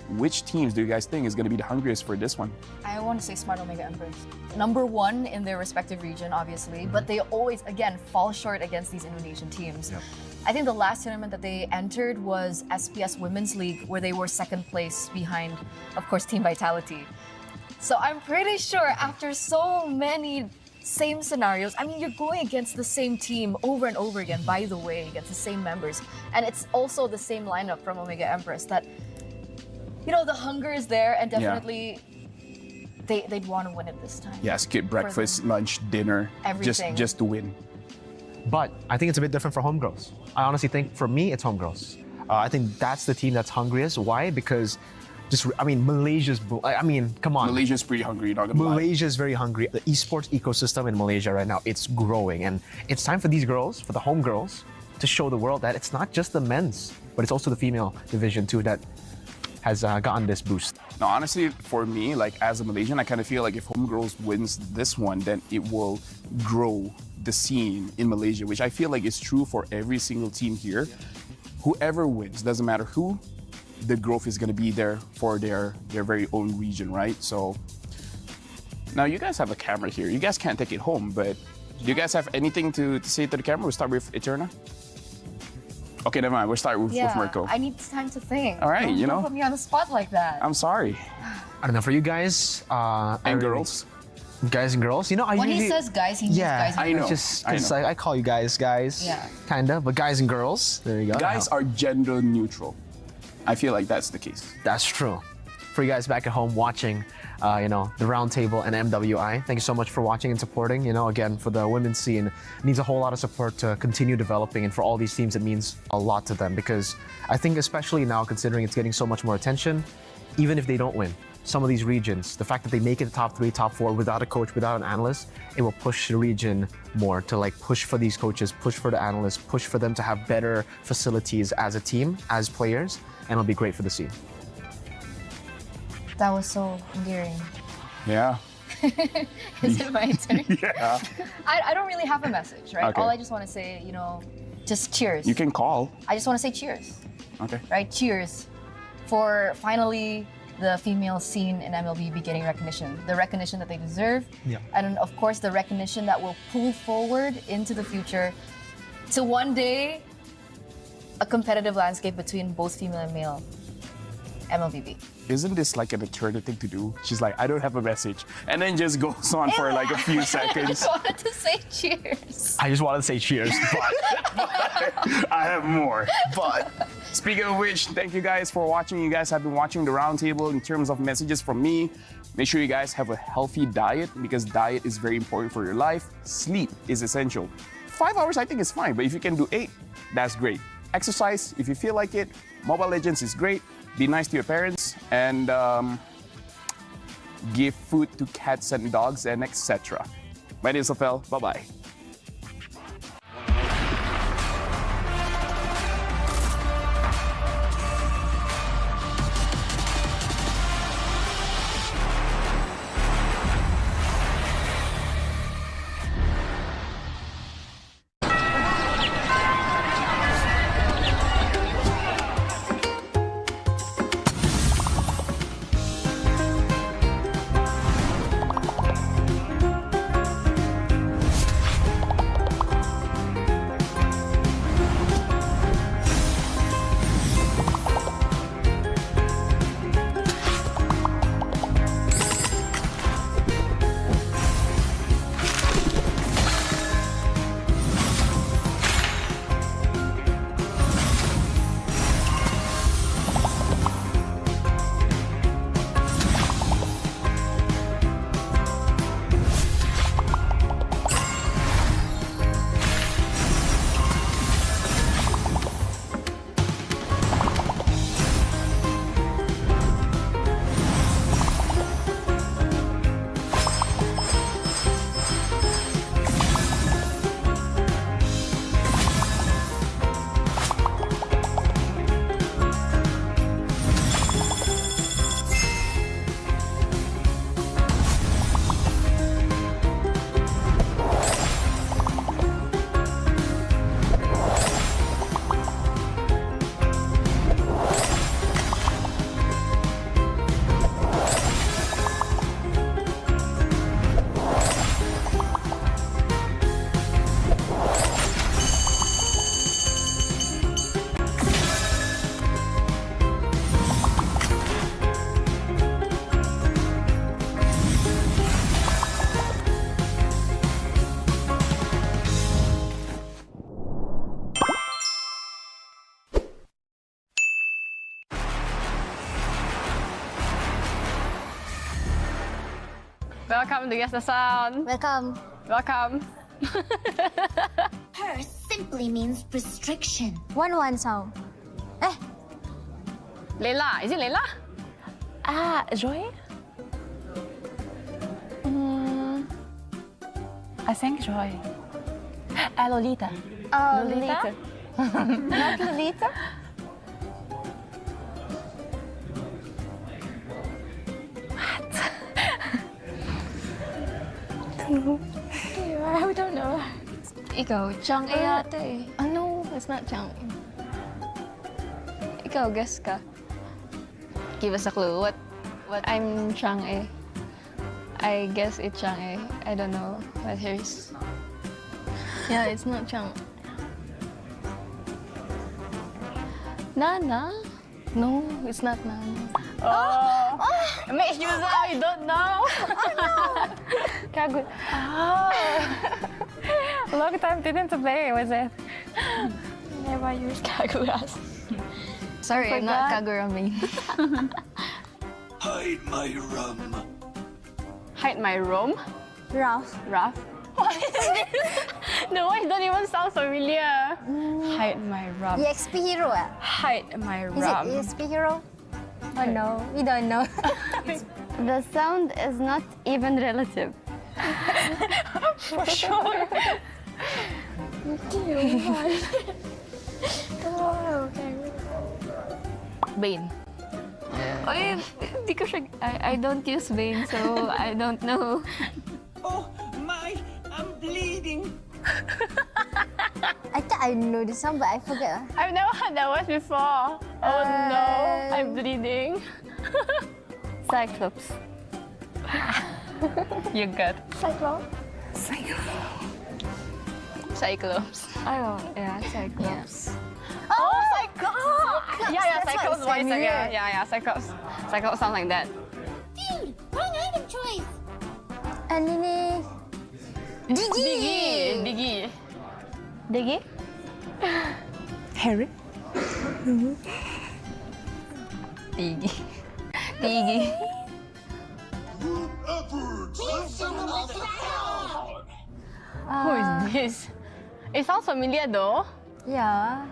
which teams do you guys think is going to be the hungriest for this one? I want to say Smart Omega Empress. #1 in their respective region, obviously, but they always, again, fall short against these Indonesian teams. Yep. I think the last tournament that they entered was SPS Women's League, where they were second place behind, of course, Team Vitality. So I'm pretty sure after so many same scenarios, I mean, you're going against the same team over and over again, by the way, against the same members. And it's also the same lineup from Omega Empress that, you know, the hunger is there, and definitely they'd want to win it this time. Yeah, skip breakfast, lunch, dinner, Everything. just to win. But I think it's a bit different for homegirls. I honestly think, for me, it's homegirls. I think that's the team that's hungriest. Why? Because Malaysia's, come on. Malaysia's pretty hungry, you're not gonna lie. Malaysia's very hungry. The esports ecosystem in Malaysia right now, it's growing. And it's time for these girls, for the homegirls, to show the world that it's not just the men's, but it's also the female division too that has gotten this boost. No, honestly, for me, like as a Malaysian, I kind of feel like if Homegirls wins this one, then it will grow the scene in Malaysia, which I feel like is true for every single team here. Whoever wins, doesn't matter who, the growth is going to be there for their very own region, right? So now you guys have a camera here. You guys can't take it home, but do you guys have anything to say to the camera? We'll start with Eterna. Okay, never mind. We'll start with Mirko. I need time to think. All right, Don't put me on the spot like that. I'm sorry. I don't know, for you guys... and girls. Guys and girls, you know, I when usually... he says guys, he means guys and girls. Just I call you guys, Yeah. kinda, but guys and girls, there you go. Guys are gender neutral. I feel like that's the case. That's true. For you guys back at home watching, the Roundtable and MWI, thank you so much for watching and supporting. You know, again, for the women's scene, it needs a whole lot of support to continue developing, and for all these teams, it means a lot to them, because I think especially now, considering it's getting so much more attention, even if they don't win, some of these regions, the fact that they make it top 3, top 4 without a coach, without an analyst, it will push the region more to like push for these coaches, push for the analysts, push for them to have better facilities as a team, as players, and it'll be great for the scene. That was so endearing. Yeah. Is it my turn? Yeah. I don't really have a message, right? Okay. All I just want to say, just cheers. You can call. I just want to say cheers. Okay. Right? Cheers for finally the female scene in MLBB getting recognition. The recognition that they deserve. Yeah. And of course, the recognition that will pull forward into the future to one day a competitive landscape between both female and male MLBB. Isn't this like an Eterna thing to do? She's like, I don't have a message. And then just goes on for like a few I seconds. just wanted to say cheers. I just wanted to say cheers, but I have more. But speaking of which, thank you guys for watching. You guys have been watching the Roundtable. In terms of messages from me, make sure you guys have a healthy diet, because diet is very important for your life. Sleep is essential. 5 hours I think is fine, but if you can do 8, that's great. Exercise if you feel like it. Mobile Legends is great. Be nice to your parents, and give food to cats and dogs, and etc. My name is Sofel. Bye-bye. Welcome to Guess the Sound. Welcome. Welcome. Her simply means restriction. One sound. Leila. Is it Leila? Joy? I think Joy. Lolita. Lolita. Not Lolita? I don't know. Ikaw, Chang-e yata eh. No, it's not Chang. Ikaw, guess ka. Give us a clue. What? I'm Chang-e. I guess it's Chang-e. I don't know what hers. Yeah, it's not Chang. Nana? No, it's not Nana. Oh! Make you know you don't know. Kagura. Long time didn't play with it. Never use Kaguras. Sorry, I'm not Kagura main. Hide my rum. Hide my room? Ralph. Ralph? What is this? The voice don't even sound familiar. Hide my rum. EXP hero Hide my Is rum. it EXP hero? Oh no, we don't know. The sound is not even relative. For sure. Oh, okay. Bane. I don't use Bane, so I don't know. Oh my, I'm bleeding. I thought I know the song, but I forget. I've never heard that voice before. Oh no, I'm bleeding. Cyclops. You got Cyclops. Cyclops. Oh, yeah, Cyclops. Oh, Cyclops! Yeah, That's Cyclops why voice. it's familiar. Yeah, Cyclops. Cyclops sound like that. Dude, wrong item choice. And ini Diggy. Diggy? Harry? Diggy. Diggy. Who is this? It sounds familiar though. Yeah.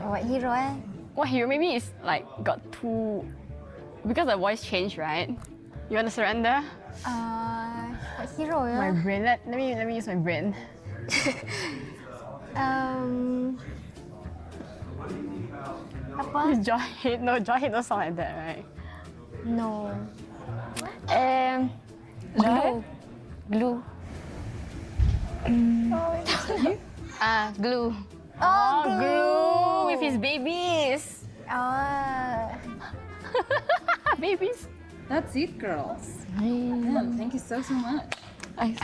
What hero What hero? Maybe it's like got two. Because the voice changed, right? You want to surrender? What hero My brain. Let me use my brain. Apa? Joy. No, Joy don't sound like that, right? No. Glue. Glue. Glue. Oh, Glue with his babies. Babies. That's it, girls. Man, thank you so much. And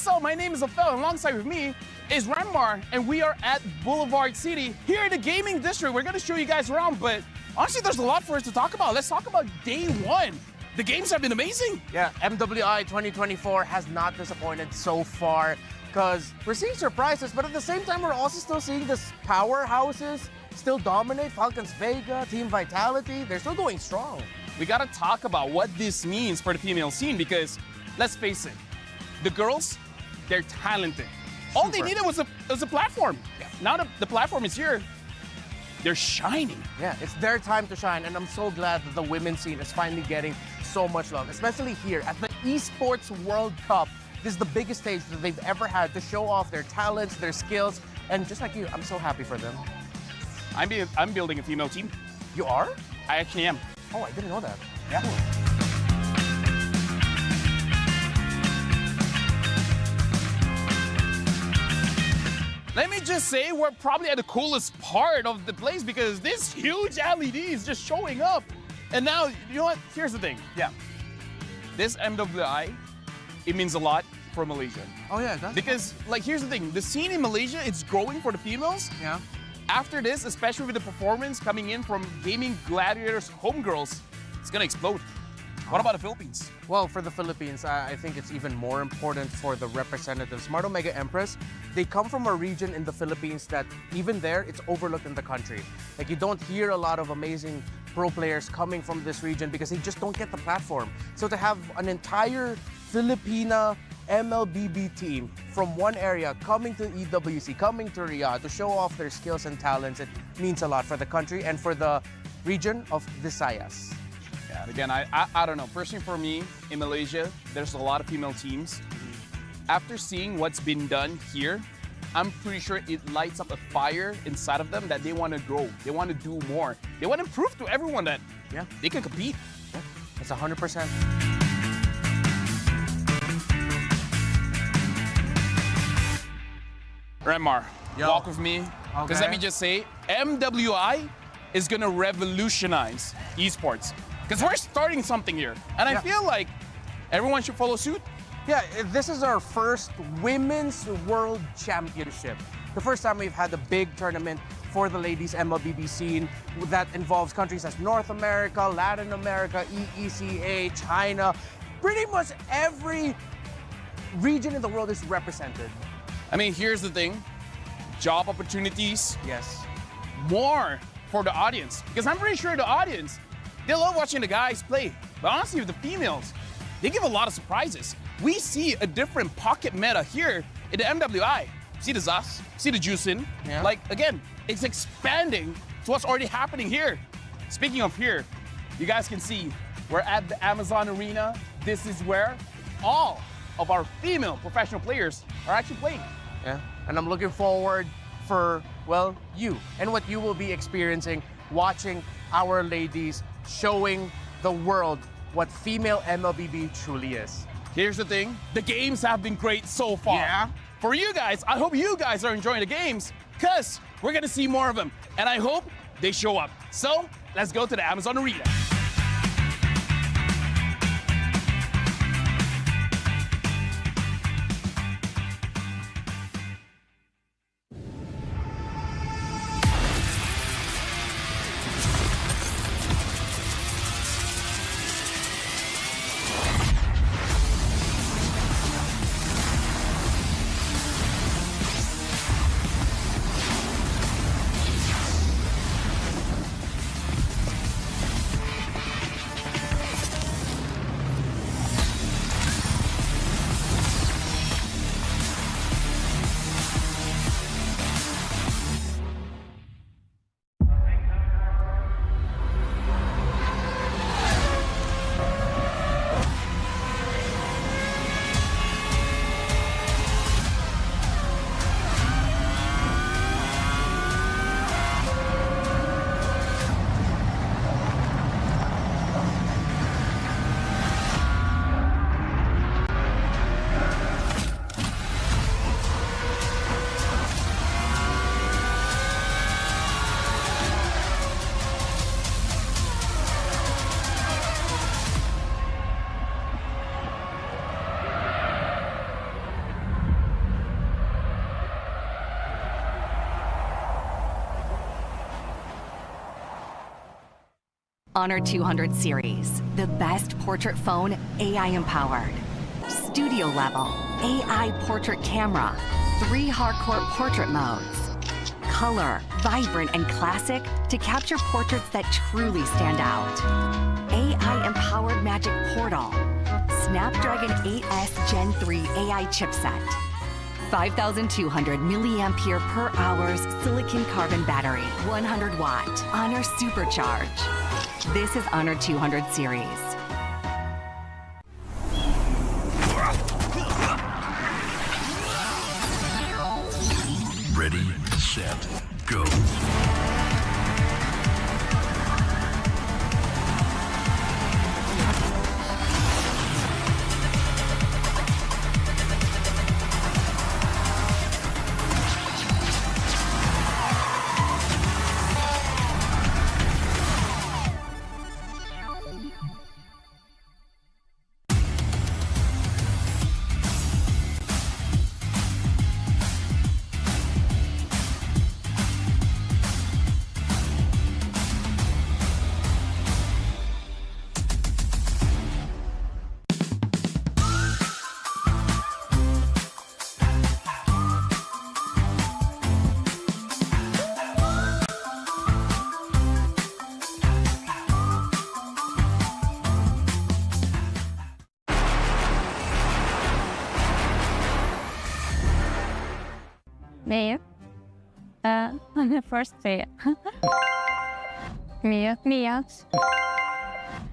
So my name is Ophel, and alongside with me is Ranmar, and we are at Boulevard City here in the gaming district. We're gonna show you guys around, but honestly, there's a lot for us to talk about. Let's talk about day one. The games have been amazing. Yeah, MWI 2024 has not disappointed so far because we're seeing surprises, but at the same time, we're also still seeing this powerhouses still dominate. Falcons Vega, Team Vitality, they're still going strong. We gotta talk about what this means for the female scene because, let's face it, the girls, they're talented. All they needed was a platform. Yeah. Now the platform is here. They're shining. Yeah, it's their time to shine, and I'm so glad that the women's scene is finally getting so much love, especially here at the Esports World Cup. This is the biggest stage that they've ever had to show off their talents, their skills, and just like you, I'm so happy for them. I'm building a female team. You are? I actually am. Oh, I didn't know that. Yeah. Cool. Let me just say, we're probably at the coolest part of the place because this huge LED is just showing up. And now, you know what? Here's the thing. Yeah. This MWI, it means a lot for Malaysia. Oh, yeah, it does. Because, like, here's the thing. The scene in Malaysia, it's growing for the females. Yeah. After this, especially with the performance coming in from Gaming Gladiators homegirls, it's gonna explode. What about the Philippines? Well, for the Philippines, I think it's even more important for the representatives. Smart Omega Empress, they come from a region in the Philippines that even there, it's overlooked in the country. Like, you don't hear a lot of amazing pro players coming from this region because they just don't get the platform. So to have an entire Filipina MLBB team from one area coming to EWC, coming to Riyadh to show off their skills and talents, it means a lot for the country and for the region of Visayas. Yeah, again, I don't know. Personally for me, in Malaysia, there's a lot of female teams. After seeing what's been done here, I'm pretty sure it lights up a fire inside of them that they want to grow. They want to do more. They want to prove to everyone that they can compete. Yeah, it's 100%. Ranmar, walk with me. Because let me just say, MWI is going to revolutionize esports. Because we're starting something here. And I feel like everyone should follow suit. Yeah, this is our first Women's World Championship. The first time we've had a big tournament for the ladies MLBB scene that involves countries as North America, Latin America, EECA, China. Pretty much every region in the world is represented. I mean, here's the thing. Job opportunities. Yes. More for the audience. Because I'm pretty sure the audience, they love watching the guys play. But honestly, with the females, they give a lot of surprises. We see a different pocket meta here in the MWI. See the Zas, see the Juicin. Yeah. Like, again, it's expanding to what's already happening here. Speaking of here, you guys can see we're at the Amazon Arena. This is where all of our female professional players are actually playing. Yeah, and I'm looking forward for, well, you and what you will be experiencing watching our ladies showing the world what female MLBB truly is. Here's the thing, the games have been great so far. Yeah. For you guys, I hope you guys are enjoying the games because we're gonna see more of them. And I hope they show up. So let's go to the Amazon Arena. Honor 200 series, the best portrait phone AI empowered. Studio level, AI portrait camera, 3 hardcore portrait modes. Color, vibrant and classic to capture portraits that truly stand out. AI empowered magic portal. Snapdragon 8S Gen 3 AI chipset. 5,200 milliampere per hours silicon carbon battery, 100 watt, Honor Supercharge. This is Honor 200 series. Ready, set, go. Mia. First Mia. Mia.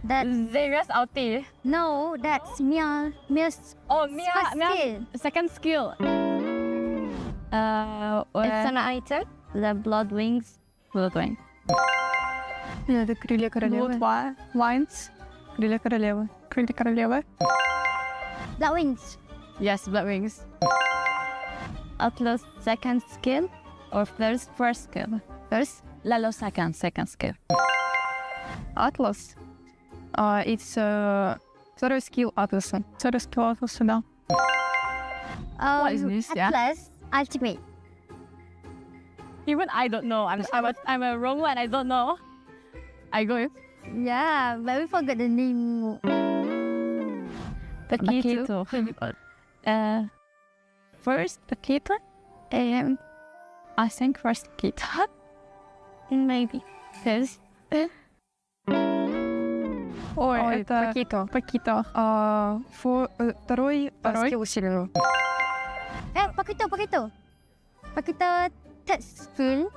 That's Zaria's ulti. No, that's Mia. Mia's first skill. Second skill. It's an item. The blood wings. Blood wing. Это крылья королевы. Wines. Крылья королевы. Крылья королевы. Blood wings. Yes, blood wings. Atlas second skill or first skill? First? Lalo second skill. Atlas. It's второй скилл Атласа. Второй скилл Атласа, да. What is this? Atlas ultimate. Even I don't know. I'm a wrong one. I don't know. I go. Yeah, but we forgot the name. Paquito. First Paquito. I think first Paquito. Maybe. Yes. Ой, это Paquito. Второй скилл усиленный. Paquito. Paquito third skill.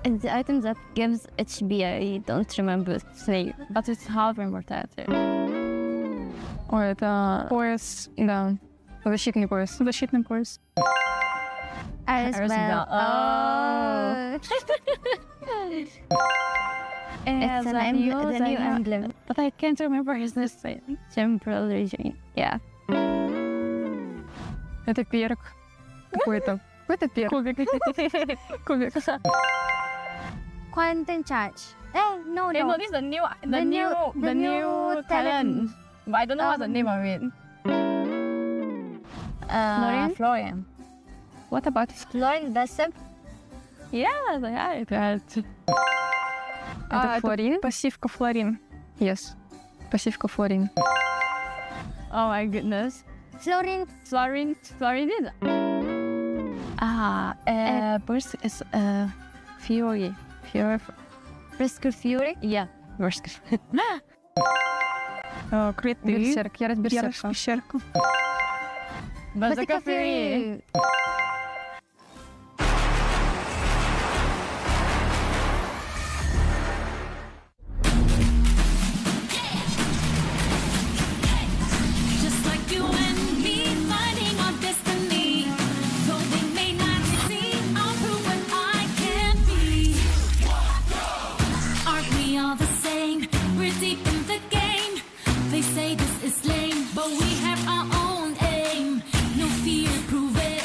And the item that gives HB, I don't remember its name, but it's half immortality. Ой, это пояс, да. Защитный пояс. Защитный пояс. As well. Oh. It's the new emblem. But I can't remember his name. Temporal region. Yeah. Это перк. Какой-то. Какой-то перк. Кубик. Quantum charge. No. This is the new talent. But I don't know what's the name of it. Florian. What about Florian Bessem? Yeah, это Флорин? Пассивка Флорин. Yes. Пассивка Флорин. Oh my goodness. Florin is... Burst is Fury. Brisker Fury? Yeah, Brisker. Крит Берсерк. Я Берсерка. Bazooka Fury. Just like you and me, fighting our destiny. Though they may not see, I'll prove what I can be. Aren't we all the same? We're deep in the game. They say this is lame, but we have our own aim. No fear, prove it.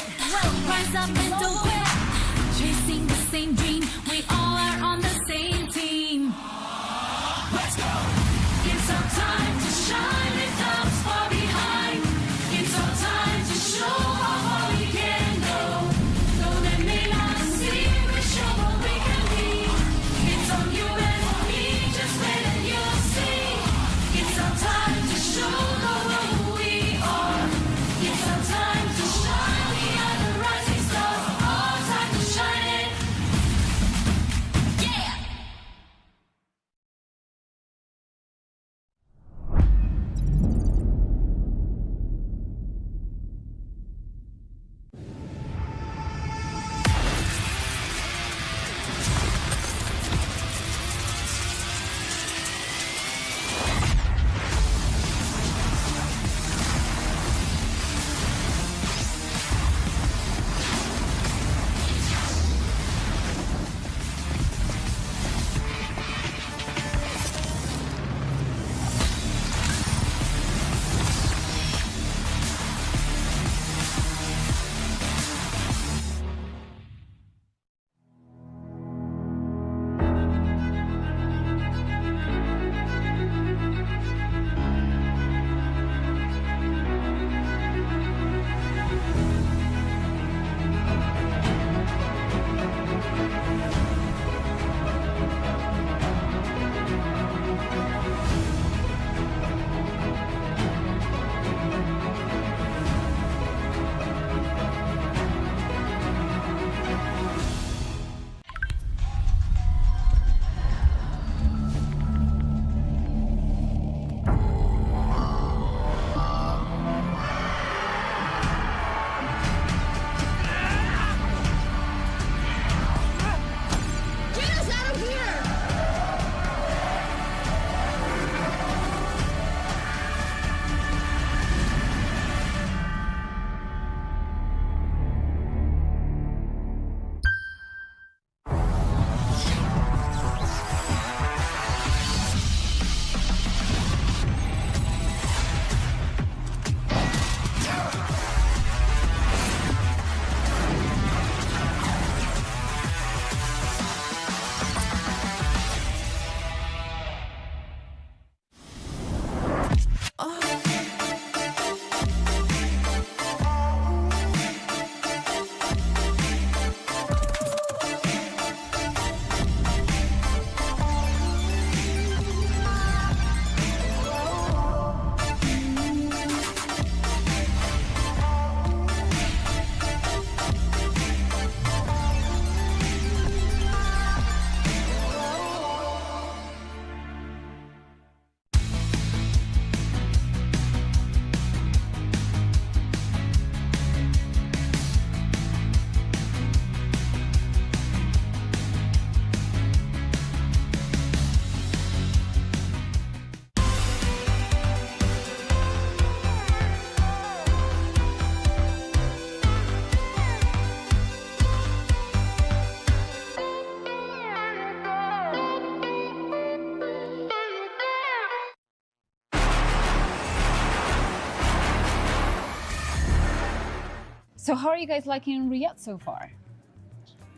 So how are you guys liking Riyadh so far?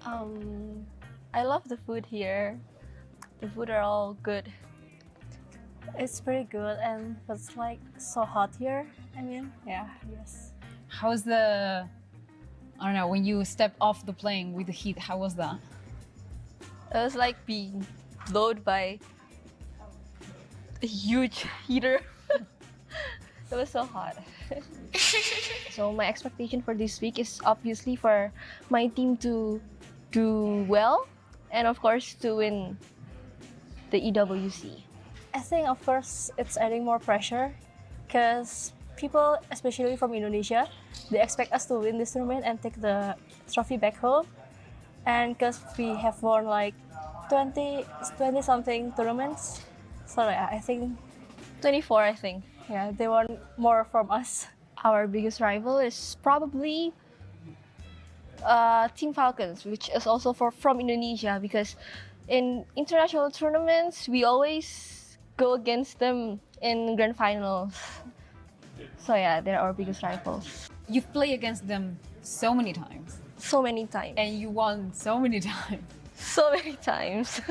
I love the food here. The food are all good. It's pretty good, and it's like so hot here. I mean, yeah, yes. How's the, I don't know, when you stepped off the plane with the heat, how was that? It was like being blown by a huge heater. It was so hot. So my expectation for this week is obviously for my team to do well, and of course to win the EWC. I think of course it's adding more pressure because people, especially from Indonesia, they expect us to win this tournament and take the trophy back home. And because we have won like 20 something tournaments, so yeah, I think 24, I think. Yeah, they want more from us. Our biggest rival is probably Team Falcons, which is also from Indonesia, because in international tournaments we always go against them in grand finals. So yeah, they're our biggest rivals. You've played against them so many times. So many times. And you won so many times. So many times.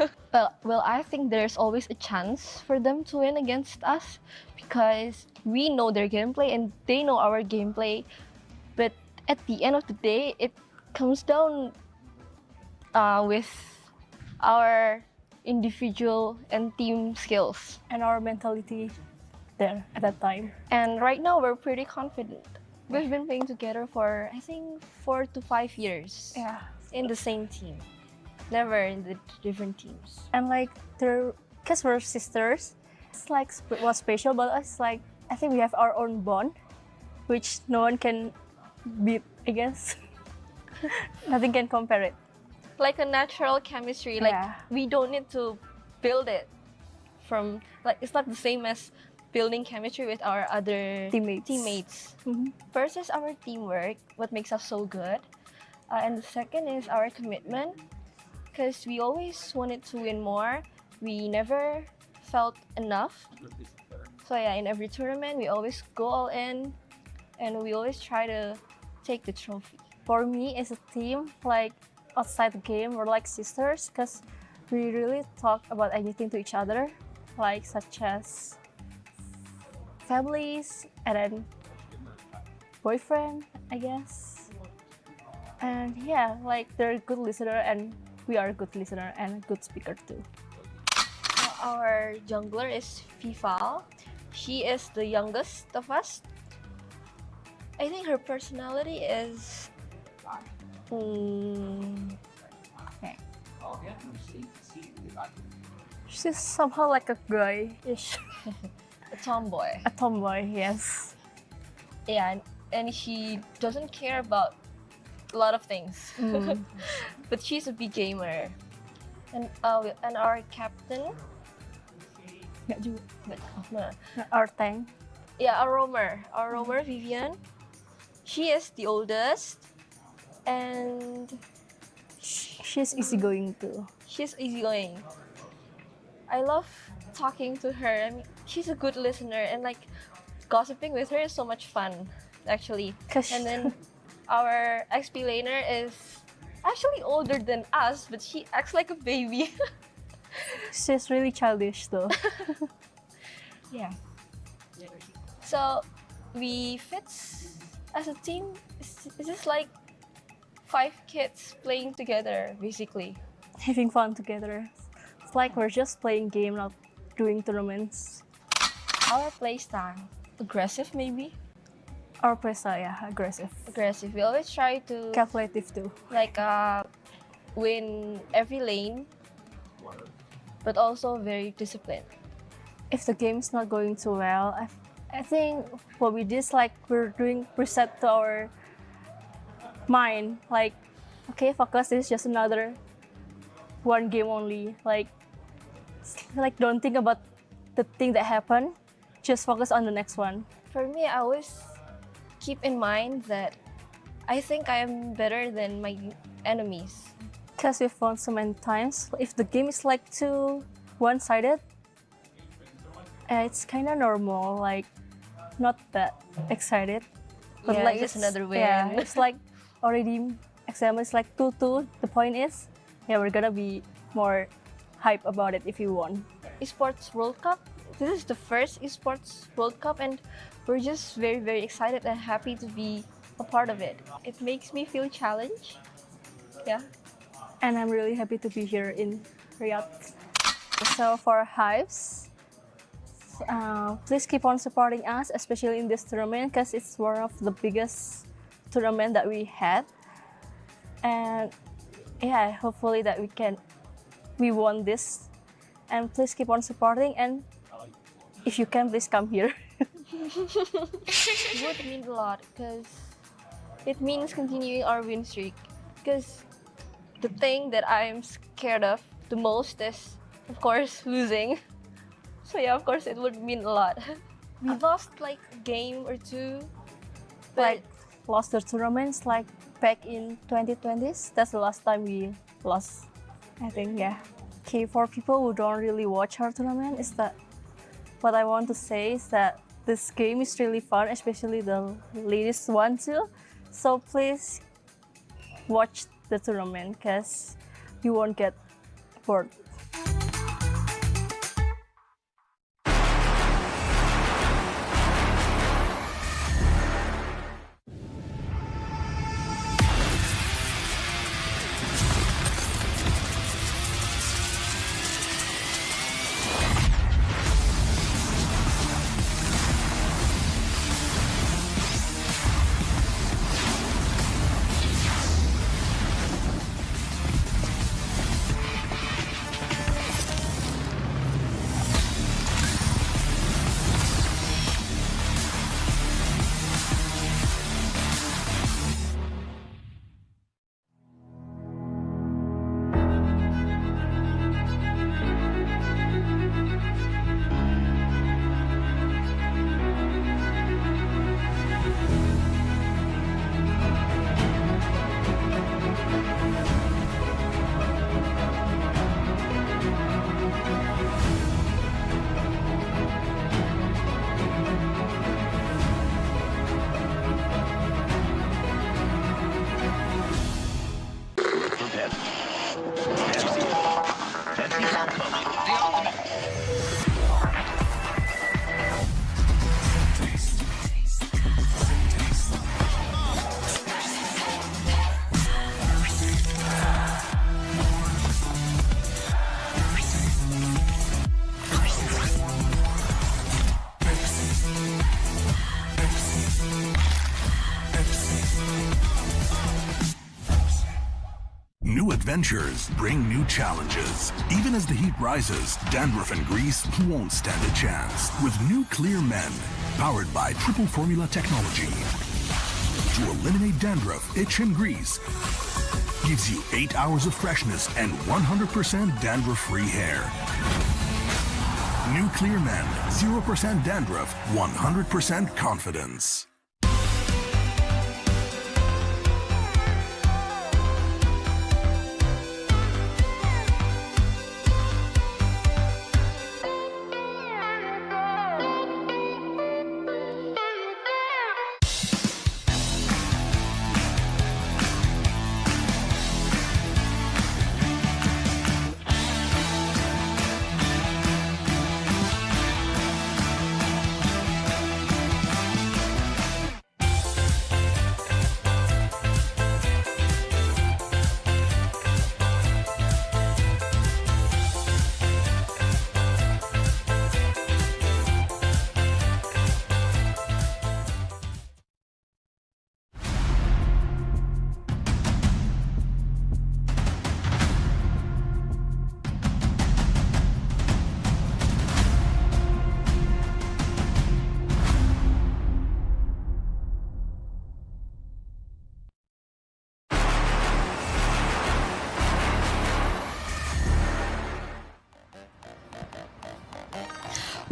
Well, I think there's always a chance for them to win against us because we know their gameplay and they know our gameplay. But at the end of the day, it comes down with our individual and team skills and our mentality there at that time. And right now we're pretty confident. We've been playing together for I think 4 to 5 years. Yeah. In the same team. Never in the different teams. And like because we're sisters, it's like what's special about us, like I think we have our own bond, which no one can beat, I guess. Nothing can compare it. Like a natural chemistry, like we don't need to build it from, like it's not the same as building chemistry with our other teammates. First is our teamwork, what makes us so good. And the second is our commitment, because we always wanted to win more. We never felt enough. So yeah, in every tournament, we always go all in and we always try to take the trophy. For me as a team, like outside the game, we're like sisters because we really talk about anything to each other, like such as families and then boyfriend, I guess. And yeah, like they're a good listener and we are a good listener and a good speaker too. Our jungler is FIFA. She is the youngest of us. I think her personality is she's somehow like a guy-ish. A tomboy. A tomboy, yes. Yeah, and she doesn't care about a lot of things. But she's a big gamer. And our captain, our tank. Yeah, our roamer Vivian. She is the oldest, and she's easygoing too. She's easygoing. I love talking to her. I mean, she's a good listener, and like gossiping with her is so much fun, actually. And then our XP laner is actually older than us, but she acts like a baby. She's really childish though. Yeah. So we fit as a team. It's just like 5 kids playing together, basically. Having fun together. It's like we're just playing game, not doing tournaments. Our play style, aggressive maybe. Our play style, yeah, aggressive. Aggressive. We always try to calculative too. Like win every lane, but also very disciplined. If the game's not going too well, I think what we did is like we're doing reset to our mind. Like, okay, focus. This is just another one game only. Like don't think about the thing that happened. Just focus on the next one. For me, I always keep in mind that I think I am better than my enemies. Because we've won so many times. If the game is like too one-sided, it's kind of normal. Like not that excited. But Yeah, like just it's another win. Yeah, it's like already exam is like 2-2. The point is, yeah, we're gonna be more hype about it if you won. Esports World Cup. This is the first Esports World Cup, and we're just very, very excited and happy to be a part of it. It makes me feel challenged. Yeah. And I'm really happy to be here in Riyadh. So for Hives, please keep on supporting us, especially in this tournament, because it's one of the biggest tournament that we had. And yeah, hopefully that we won this. And please keep on supporting, and if you can, please come here. It would mean a lot because it means continuing our win streak. Because the thing that I'm scared of the most is, of course, losing. So yeah, of course, it would mean a lot. We lost like a game or two. Like lost the tournaments like back in 2020s. That's the last time we lost, I think. Yeah. Okay, for people who don't really watch our tournament, is that what I want to say is that this game is really fun, especially the latest one too. So please watch the tournament because you won't get bored. New adventures bring new challenges. Even as the heat rises, dandruff and grease won't stand a chance. With new Clear Men, powered by triple formula technology. To eliminate dandruff, itch, and grease, gives you 8 hours of freshness and 100% dandruff-free hair. New Clear Men, 0% dandruff, 100% confidence.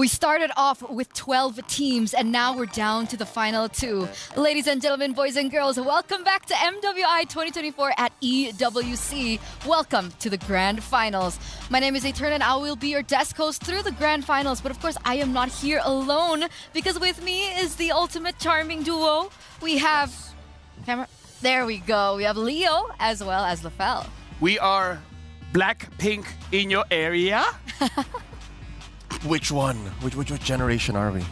We started off with 12 teams and now we're down to the final 2. Ladies and gentlemen, boys and girls, welcome back to MWI 2024 at EWC. Welcome to the Grand Finals. My name is Etern and I will be your desk host through the Grand Finals. But of course, I am not here alone because with me is the ultimate charming duo. We have... Camera. There we go. We have Leo as well as Lafel. We are Blackpink in your area. Which one? Which generation are we?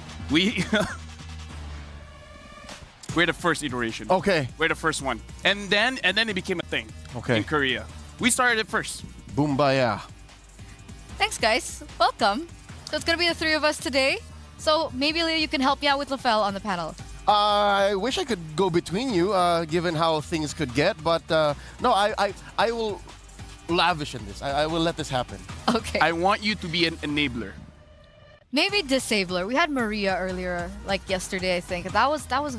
We're the first iteration. Okay. We're the first one. And then it became a thing. Okay. In Korea. We started it first. Boombaya. Thanks, guys. Welcome. So it's going to be the 3 of us today. So maybe, Leo, you can help me out with Lafel on the panel. I wish I could go between you, given how things could get, but no, I will lavish in this. I will let this happen. Okay. I want you to be an enabler. Maybe disabler. We had Maria earlier, like yesterday, I think. That wasn't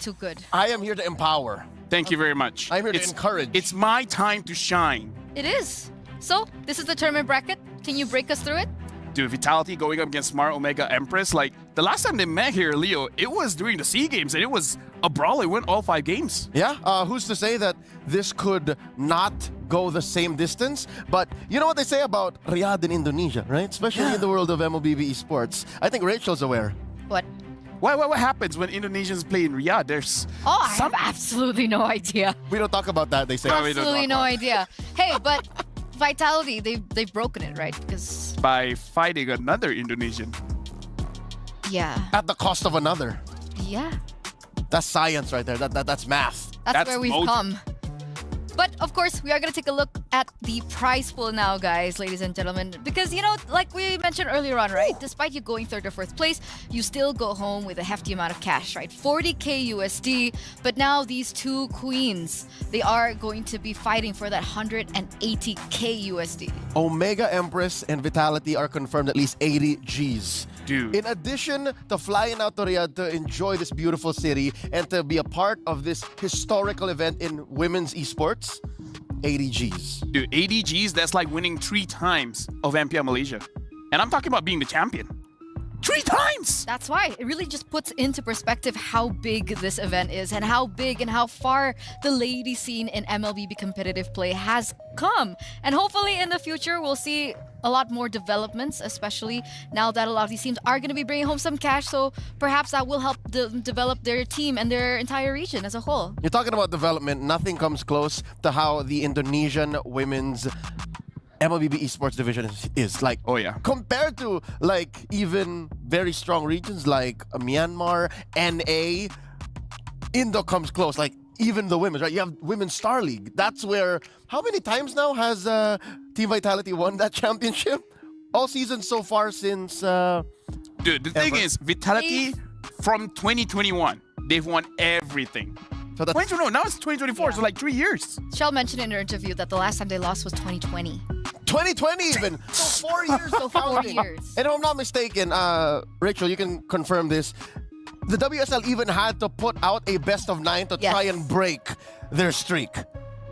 too good. I am here to empower. Thank you very much. I'm here to encourage. It's my time to shine. It is. So, this is the tournament bracket. Can you break us through it? Dude, Vitality going up against Smart Omega Empress. Like, the last time they met here, Leo, it was during the SEA Games, and it was a brawl. It went all 5 games. Yeah, who's to say that this could not go the same distance? But you know what they say about Riyadh in Indonesia, right? Especially in the world of MLBB esports. I think Rachel's aware. What? What happens when Indonesians play in Riyadh? There's I have absolutely no idea. We don't talk about that, they say. Absolutely no idea. Hey, but Vitality, they've broken it, right? Because by fighting another Indonesian. Yeah. At the cost of another. Yeah. That's science right there. That's math. That's where we've come. But of course, we are going to take a look at the prize pool now, guys, ladies and gentlemen. Because, you know, like we mentioned earlier on, right? Despite you going 3rd or 4th place, you still go home with a hefty amount of cash, right? 40k USD. But now these 2 queens, they are going to be fighting for that 180k USD. Omega Empress and Vitality are confirmed at least 80 Gs. Dude. In addition to flying out to Riyadh to enjoy this beautiful city and to be a part of this historical event in women's esports, 80 Gs. Dude, 80 Gs, that's like winning 3 times of MPL Malaysia. And I'm talking about being the champion. 3 times! That's why. It really just puts into perspective how big this event is and how big and how far the lady scene in MLBB competitive play has come. And hopefully in the future, we'll see a lot more developments, especially now that a lot of these teams are going to be bringing home some cash. So perhaps that will help develop their team and their entire region as a whole. You're talking about development. Nothing comes close to how the Indonesian women's MLBB esports division is like. Oh yeah. Compared to like even very strong regions like Myanmar, NA, Indo comes close. Like even the women's, right? You have Women's Star League. That's where, how many times now has Team Vitality won that championship? All seasons so far since Dude, the thing is, Vitality from 2021, they've won everything. So that's, no, now it's 2024, so like 3 years. Shell mentioned in her interview that the last time they lost was 2020. 2020 even. So 4 years. So 4 years. And if I'm not mistaken, Rachel, you can confirm this. The WSL even had to put out a best of 9 to try and break their streak.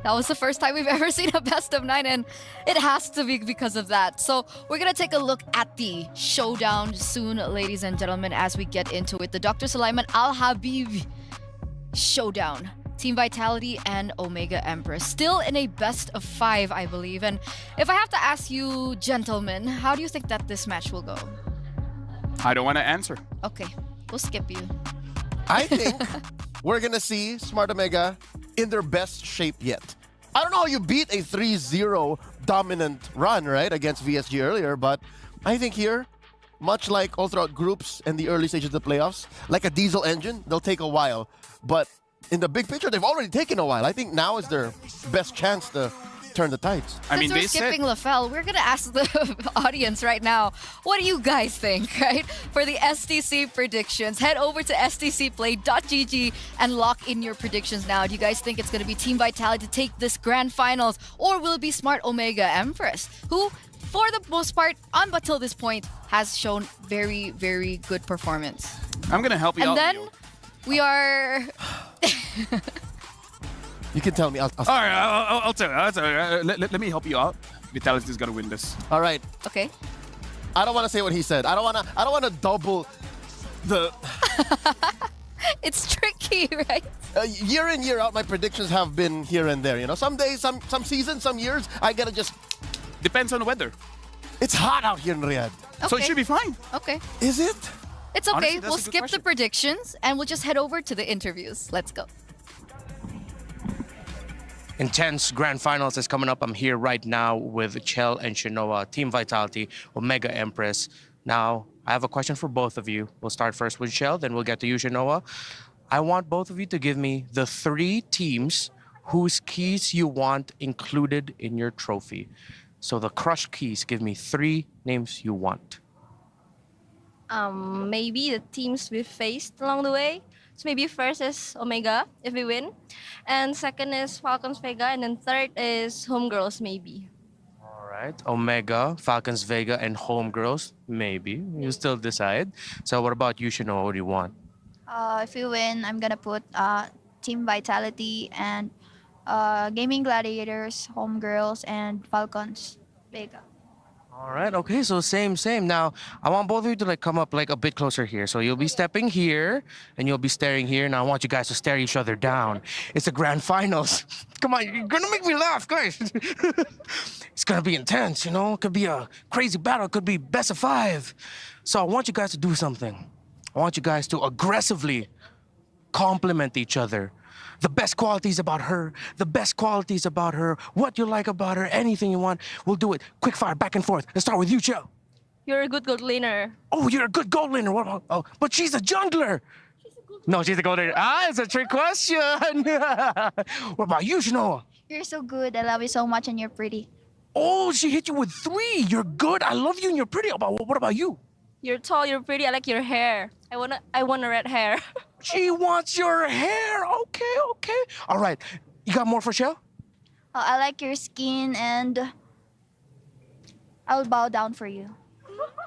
That was the first time we've ever seen a best of 9, and it has to be because of that. So we're going to take a look at the showdown soon, ladies and gentlemen, as we get into it. The Dr. Sulaiman Al Habib showdown. Team Vitality and Omega Empress. Still in a best of 5, I believe. And if I have to ask you, gentlemen, how do you think that this match will go? I don't want to answer. Okay, we'll skip you. I think we're going to see Smart Omega in their best shape yet. I don't know how you beat a 3-0 dominant run, right, against VSG earlier, but I think here, much like all throughout groups and the early stages of the playoffs, like a diesel engine, they'll take a while. But in the big picture, they've already taken a while. I think now is their best chance to turn the tides. Since we're skipping Lafel, we're going to ask the audience right now, what do you guys think, right? For the STC predictions, head over to stcplay.gg and lock in your predictions now. Do you guys think it's going to be Team Vitality to take this grand finals, or will it be Smart Omega Empress, who, for the most part, until this point, has shown very, very good performance? I'm going to help you out. And then we are... You can tell me. All right, I'll tell you. Let me help you out. Vitality's got to win this. All right. Okay. I don't want to say what he said. I don't want to double the. It's tricky, right? Year in, year out, my predictions have been here and there. You know, some days, some seasons, some years, I gotta just. Depends on the weather. It's hot out here in Riyadh. So it should be fine. Okay. Is it? It's okay. Honestly, that's we'll a good skip the question. predictions and we'll just head over to the interviews. Let's go. Intense grand finals is coming up. I'm here right now with Chell and Shinoa, Team Vitality, Omega Empress. Now, I have a question for both of you. We'll start first with Chell, then we'll get to you, Shinoa. I want both of you to give me the 3 teams whose keys you want included in your trophy. So the Crush keys, give me 3 names you want. Maybe the teams we've faced along the way. So maybe first is Omega, if we win. And second is Falcons Vega. And then third is Homegirls, maybe. All right, Omega, Falcons Vega, and Homegirls, maybe. You still decide. So what about you, Shinoa? What do you want? If we win, I'm gonna put Team Vitality and Gaming Gladiators, Homegirls, and Falcons Vega. All right, okay, so same. Now, I want both of you to come up a bit closer here. So you'll be stepping here, and you'll be staring here. And I want you guys to stare each other down. It's the grand finals. Come on, you're gonna make me laugh, guys. It's gonna be intense, you know? It could be a crazy battle. It could be best of 5. So I want you guys to do something. I want you guys to aggressively compliment each other. The best qualities about her, what you like about her, anything you want. We'll do it. Quick fire, back and forth. Let's start with you, Chell. You're a good gold laner. Oh, you're a good gold laner. What about, but she's a jungler. No, she's a gold laner. It's a trick question. What about you, Shinoa? You're so good. I love you so much, and you're pretty. Oh, she hit you with 3. You're good. I love you and you're pretty. What about you? You're tall, you're pretty, I like your hair. I want a red hair. She wants your hair. Okay. All right. You got more for Shell? I like your skin, and I'll bow down for you.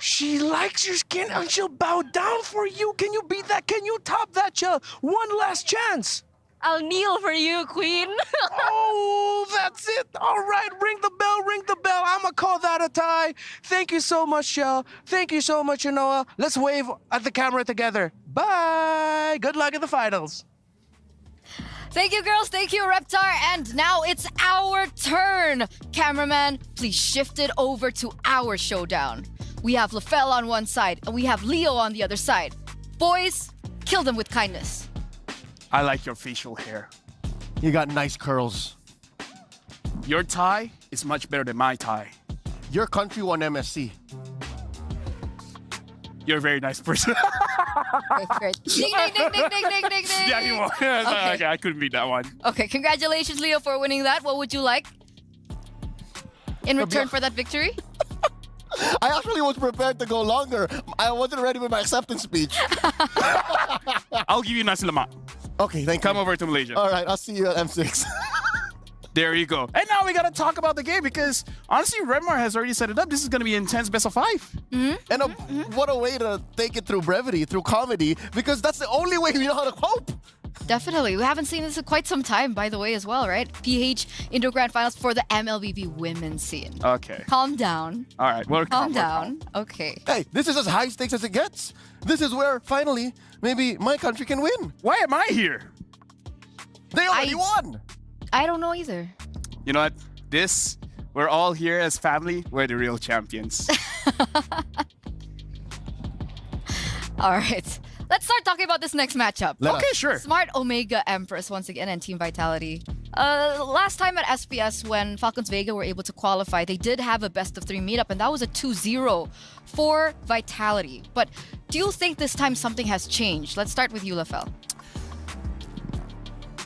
She likes your skin and she'll bow down for you. Can you beat that? Can you top that, Shell? One last chance. I'll kneel for you, queen. Oh, that's it. All right, ring the bell. I'm going to call that a tie. Thank you so much, Shell. Thank you so much, Shinoa. Let's wave at the camera together. Bye. Good luck in the finals. Thank you, girls. Thank you, Reptar. And now it's our turn. Cameraman, please shift it over to our showdown. We have LaFell on one side, and we have Leo on the other side. Boys, kill them with kindness. I like your facial hair. You got nice curls. Your tie is much better than my tie. Your country won MSC. You're a very nice person. Great. Ding, ding, ding, ding, ding, ding, ding. Yeah, you won. Okay, I couldn't beat that one. Okay, congratulations, Leo, for winning that. What would you like in return for that victory? I actually was prepared to go longer. I wasn't ready with my acceptance speech. I'll give you nasi lemak. Okay, thank you. Come over to Malaysia. All right, I'll see you at M6. There you go. And now we got to talk about the game because honestly, Redmar has already set it up. This is going to be intense best of 5. Mm-hmm. And what a way to take it through brevity, through comedy, because that's the only way we know how to cope. Definitely. We haven't seen this in quite some time, by the way, as well, right? PH Indo Grand Finals for the MLBB women's scene. Okay. Calm down. All right. Calm down. Okay. Hey, this is as high stakes as it gets. This is where, finally, maybe my country can win. Why am I here? They already won. I don't know either. You know what? We're all here as family. We're the real champions. All right. Let's start talking about this next matchup. Okay, sure. Smart Omega Empress once again and Team Vitality. Last time at SPS when Falcons Vega were able to qualify, they did have a best of 3 meetup and that was a 2-0 for Vitality. But do you think this time something has changed? Let's start with you, LaFell.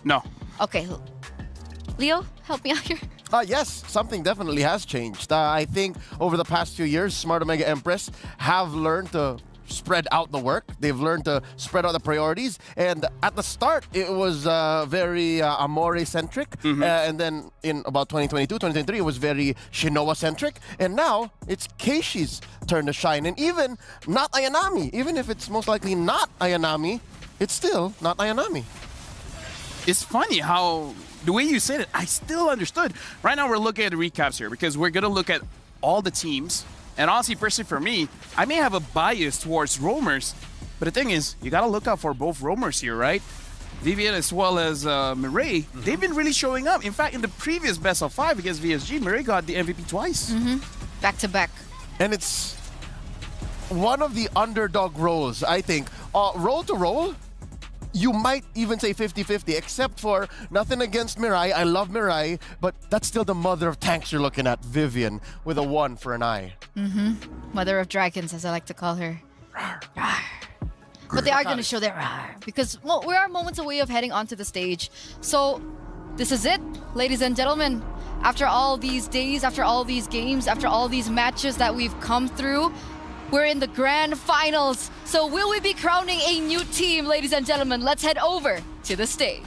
No. Okay. Leo, help me out here. Yes, something definitely has changed. I think over the past few years, Smart Omega Empress have learned to spread out the work. They've learned to spread out the priorities. And at the start, it was very Amore-centric. And then in about 2022, 2023, it was very Shinoa-centric. And now, it's Keishi's turn to shine. And even not Ayanami, even if it's most likely not Ayanami, it's still not Ayanami. It's funny how the way you said it, I still understood. Right now, we're looking at the recaps here because we're going to look at all the teams And honestly, personally for me, I may have a bias towards roamers, but the thing is, you gotta look out for both roamers here, right? Vivian as well as Mireille, they've been really showing up. In fact, in the previous best of 5 against VSG, Mireille got the MVP twice. Back to back. And it's one of the underdog roles, I think. Role to role, you might even say 50-50, except for nothing against Mireille. I love Mireille, but that's still the mother of tanks you're looking at, Vivian, with a 1 for an eye. Mother of dragons, as I like to call her. But they are going to show their because, well, we are moments away of heading onto the stage. So this is it, ladies and gentlemen. After all these days, after all these games, after all these matches that we've come through, we're in the grand finals. So will we be crowning a new team, ladies and gentlemen? Let's head over to the stage.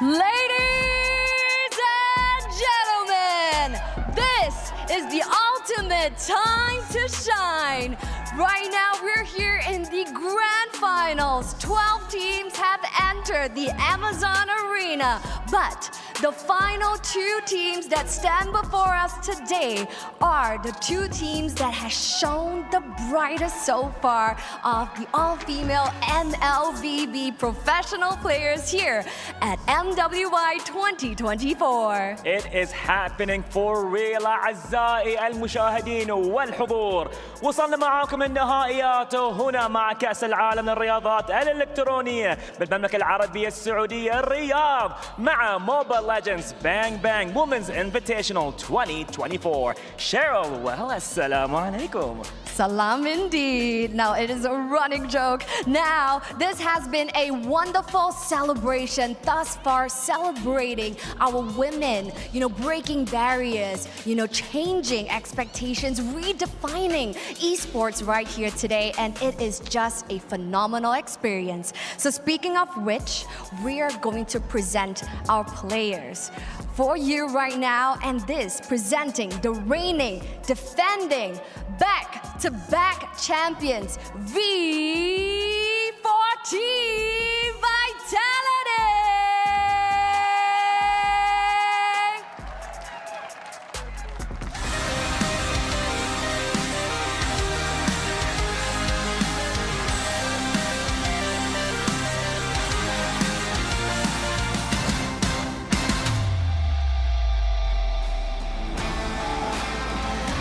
Ladies and gentlemen, this is the ultimate time to shine. Right now, we're here in the grand finals. 12 teams have entered the Amazon Arena, but the final 2 teams that stand before us today are the 2 teams that have shown the brightest so far of the all-female MLBB professional players here at MWI 2024. It is happening for real أعزائي المشاهدين والحضور. وصلنا معاكم النهائيات هنا مع كأس العالم للرياضات الإلكترونية بالمملكة العربية السعودية الرياض مع موبايل Legends Bang Bang Women's Invitational 2024. Cheryl, well, assalamu alaikum. Salam indeed. Now, it is a running joke. Now, this has been a wonderful celebration thus far, celebrating our women, breaking barriers, changing expectations, redefining esports right here today, and it is just a phenomenal experience. So speaking of which, we are going to present our players for you right now, and this presenting the reigning, defending, back-to-back champions, V40 Vitality!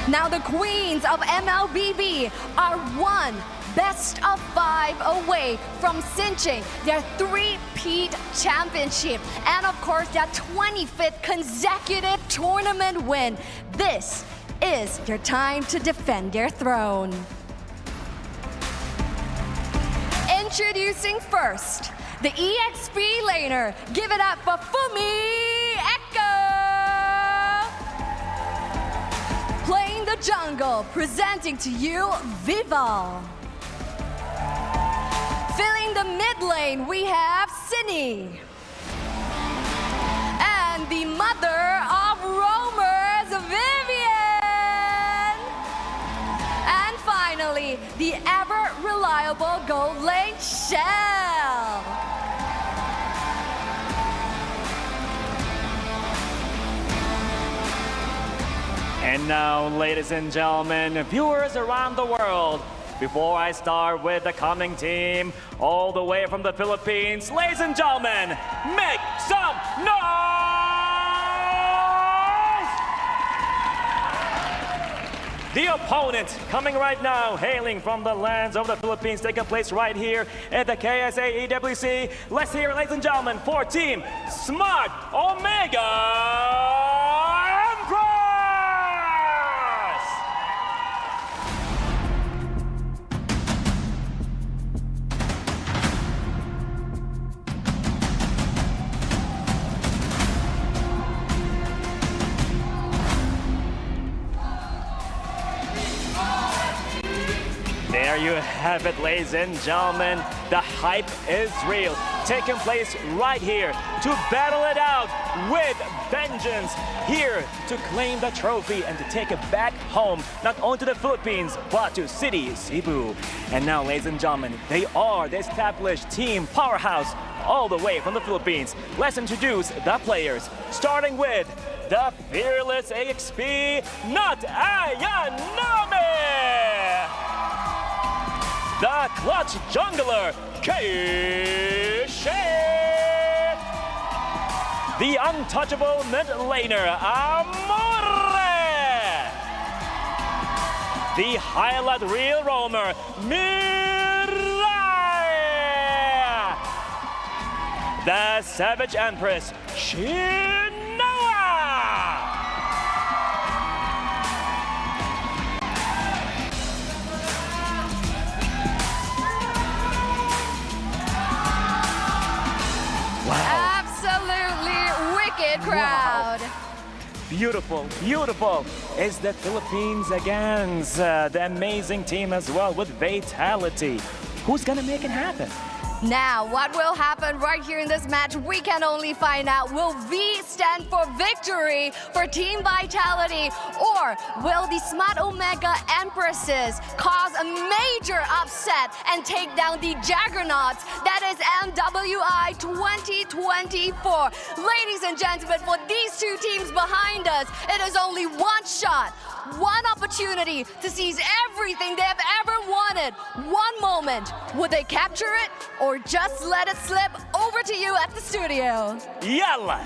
Now the queens of MLBB are one best of 5 away from cinching their 3-peat championship and of course their 25th consecutive tournament win. This is your time to defend their throne. Introducing first, the EXP laner. Give it up for Fumi Echo. Playing the jungle, presenting to you Vival. Filling the mid lane, we have Cindy. And the mother of roamers, Vivian. And finally, the ever reliable gold lane, Shell. And now, ladies and gentlemen, viewers around the world, before I start with the coming team, all the way from the Philippines, ladies and gentlemen, make some noise! The opponent coming right now, hailing from the lands of the Philippines, taking place right here at the KSA EWC. Let's hear it, ladies and gentlemen, for Team Smart Omega. There you have it, ladies and gentlemen. The hype is real. Taking place right here to battle it out with vengeance. Here to claim the trophy and to take it back home, not only to the Philippines, but to City Cebu. And now, ladies and gentlemen, they are the established team powerhouse all the way from the Philippines. Let's introduce the players, starting with the fearless EXP, not Ayanami! The clutch jungler, K-Shape. The untouchable mid laner, Amore. The highlight real roamer, Mirai. The savage empress, Absolutely wicked crowd. Wow. Beautiful, beautiful. Is the Philippines against the amazing team as well with Vitality. Who's gonna make it happen? Now, what will happen right here in this match, we can only find out. Will V stand for victory for Team Vitality, or will the Smart Omega Empresses cause a major upset and take down the Juggernauts? That is MWI 2024. Ladies and gentlemen, for these two teams behind us, it is only one shot, one opportunity to seize everything they have ever wanted. One moment. Would they capture it or just let it slip? Over to you at the studio. Yalla!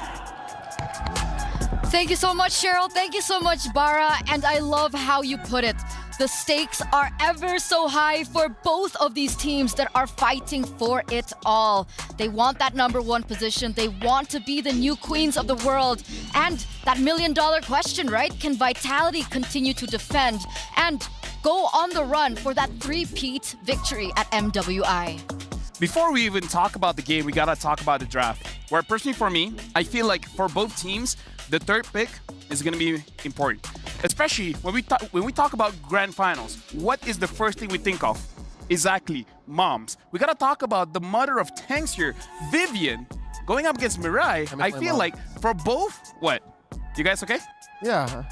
Thank you so much, Cheryl. Thank you so much, Bara. And I love how you put it. The stakes are ever so high for both of these teams that are fighting for it all. They want that #1 position. They want to be the new queens of the world. And that $1 million question, right? Can Vitality continue to defend and go on the run for that 3-peat victory at MWI? Before we even talk about the game, we gotta talk about the draft. Where personally for me, I feel like for both teams, the third pick is going to be important, especially when we talk about grand finals. What is the first thing we think of? Exactly, moms. We gotta talk about the mother of tanks here, Vivian, going up against Mirai. I feel like for both, what? You guys okay? Yeah,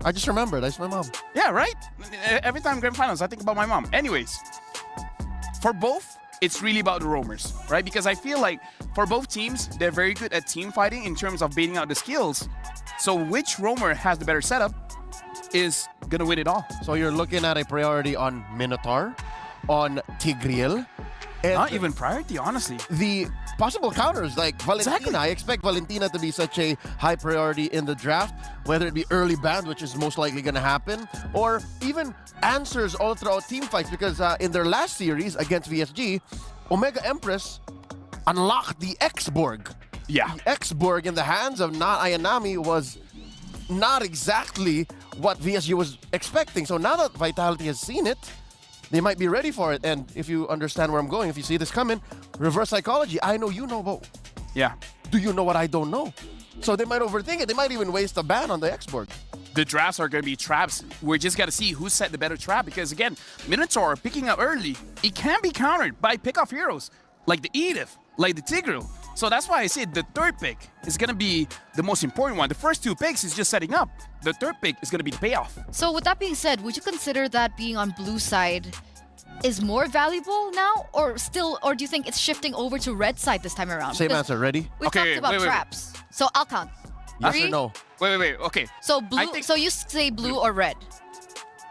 I just remembered. That's my mom. Yeah, right? Every time grand finals, I think about my mom. Anyways, for both, it's really about the roamers, right? Because I feel like for both teams, they're very good at team fighting in terms of baiting out the skills. So which roamer has the better setup is gonna win it all. So you're looking at a priority on Minotaur, on Tigreal, and not even priority, honestly. The possible counters like Valentina. Exactly. I expect Valentina to be such a high priority in the draft, whether it be early ban, which is most likely going to happen, or even answers all throughout team fights, because in their last series against VSG, Omega Empress unlocked the X-Borg. Yeah. The X-Borg in the hands of Na Ayanami was not exactly what VSG was expecting. So now that Vitality has seen it, they might be ready for it. And if you understand where I'm going, if you see this coming, reverse psychology. I know you know, but do you know what I don't know? So they might overthink it. They might even waste a ban on the X-Borg. The drafts are going to be traps. We're just got to see who set the better trap, because again, Minotaur picking up early, it can be countered by pick-off heroes like the Edith, like the Tigreal. So that's why I said the third pick is going to be the most important one. The first two picks is just setting up. The third pick is going to be the payoff. So with that being said, would you consider that being on blue side is more valuable now, or do you think it's shifting over to red side this time around? Same Because answer. Ready? We talked about traps. So I'll count. Yes Three. or no? Wait. Okay. So blue. So you say blue or red?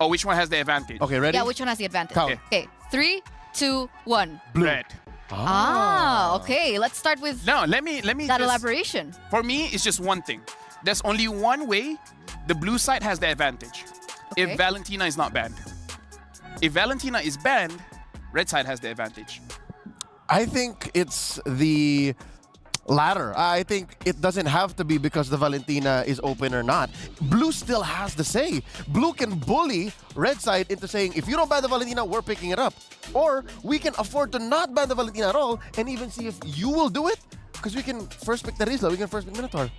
Oh, which one has the advantage? Okay, ready? Yeah, which one has the advantage? Count. Okay. 3, 2, 1. Blue. Red. Okay. Let's start with let me that just, elaboration. For me, it's just one thing. There's only one way the blue side has the advantage. Okay. If Valentina is not banned. If Valentina is banned, red side has the advantage. I think it's the latter. I think it doesn't have to be because the Valentina is open or not. Blue still has the say. Blue can bully red side into saying, if you don't ban the Valentina, we're picking it up. Or we can afford to not ban the Valentina at all and even see if you will do it, because we can first pick Terizla, we can first pick Minotaur.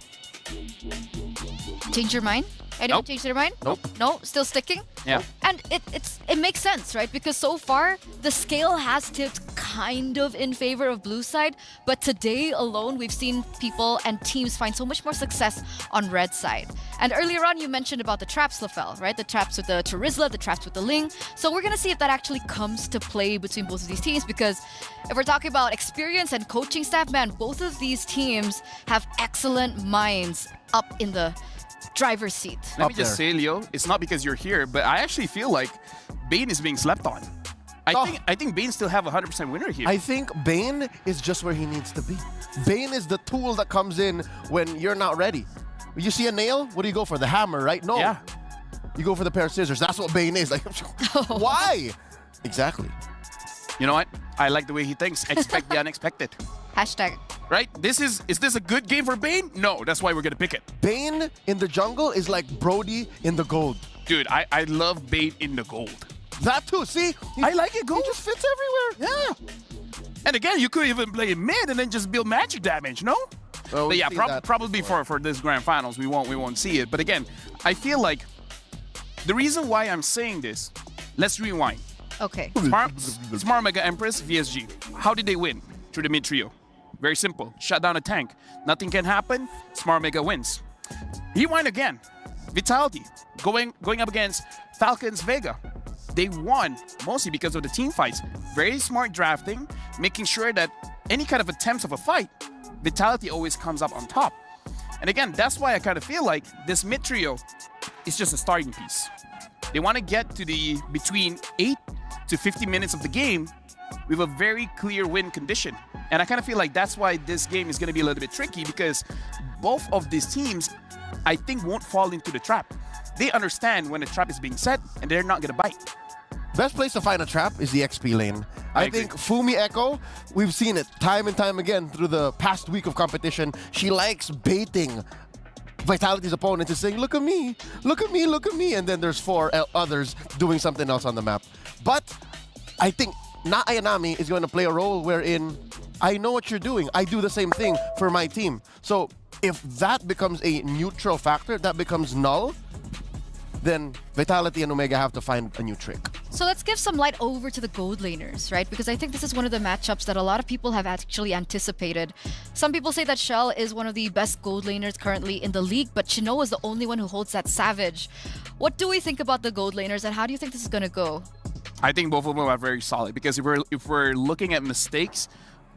Change your mind? Anyone Nope. change their mind? Nope. No? Still sticking? Yeah. And it makes sense, right? Because so far, the scale has tipped kind of in favor of blue side, but today alone, we've seen people and teams find so much more success on red side. And earlier on, you mentioned about the traps, Lafel, right? The traps with the Terizla, the traps with the Ling. So we're going to see if that actually comes to play between both of these teams, because if we're talking about experience and coaching staff, man, both of these teams have excellent minds up in the driver's seat. Let me just say, Leo, it's not because you're here, but I actually feel like Bane is being slept on. I think Bane still have a 100% winner here. I think Bane is just where he needs to be. Bane is the tool that comes in when you're not ready. You see a nail, what do you go for? The hammer, right? No. Yeah. You go for the pair of scissors. That's what Bane is. Like, why? Exactly. You know what? I like the way he thinks. Expect the unexpected. Hashtag. Right? Is this a good game for Bane? No, that's why we're gonna pick it. Bane in the jungle is like Brody in the gold. Dude, I love Bane in the gold. That too, see? I like it gold. He just fits everywhere. Yeah. And again, you could even play mid and then just build magic damage, no? Oh, but yeah, probably for this grand finals, we won't see it. But again, I feel like the reason why I'm saying this, let's rewind. Okay. Smart Mega Empress, VSG. How did they win? Through the mid trio. Very simple. Shut down a tank. Nothing can happen. Smart Mega wins. Rewind again. Vitality going up against Falcons Vega. They won mostly because of the team fights. Very smart drafting, making sure that any kind of attempts of a fight, Vitality always comes up on top. And again, that's why I kind of feel like this mid trio is just a starting piece. They want to get to the between 8 to 50 minutes of the game with a very clear win condition. And I kind of feel like that's why this game is going to be a little bit tricky, because both of these teams, I think, won't fall into the trap. They understand when a trap is being set and they're not going to bite. Best place to find a trap is the XP lane. I think Fumi Echo, we've seen it time and time again through the past week of competition. She likes baiting Vitality's opponents and saying, look at me, look at me, look at me. And then there's 4 others doing something else on the map. But I think Na Ayanami is going to play a role wherein I know what you're doing. I do the same thing for my team. So If that becomes a neutral factor, that becomes null, then Vitality and Omega have to find a new trick. So let's give some light over to the gold laners, right? Because I think this is one of the matchups that a lot of people have actually anticipated. Some people say that Shell is one of the best gold laners currently in the league, but Chinoa is the only one who holds that Savage. What do we think about the gold laners, and how do you think this is going to go? I think both of them are very solid because if we're looking at mistakes,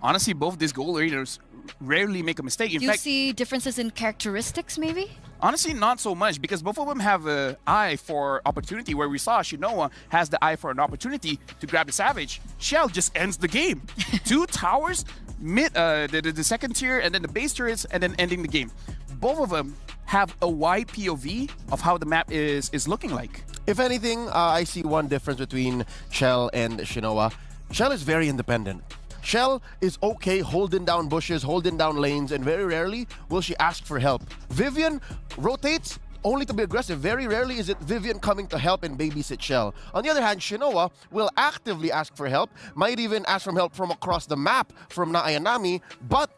honestly, both these gold laners rarely make a mistake. In Do fact, you see differences in characteristics, maybe? honestly, not so much because both of them have an eye for opportunity. Where we saw Shinoa has the eye for an opportunity to grab the Savage. Shell just ends the game. 2 towers, mid, the second tier, and then the base turrets, and then ending the game. Both of them have a wide POV of how the map is looking like. If anything, I see one difference between Shell and Shinoa. Shell is very independent. Shell is okay holding down bushes, holding down lanes, and very rarely will she ask for help. Vivian rotates only to be aggressive. Very rarely is it Vivian coming to help and babysit Shell. On the other hand, Shinoa will actively ask for help, might even ask for help from across the map from Naayanami, but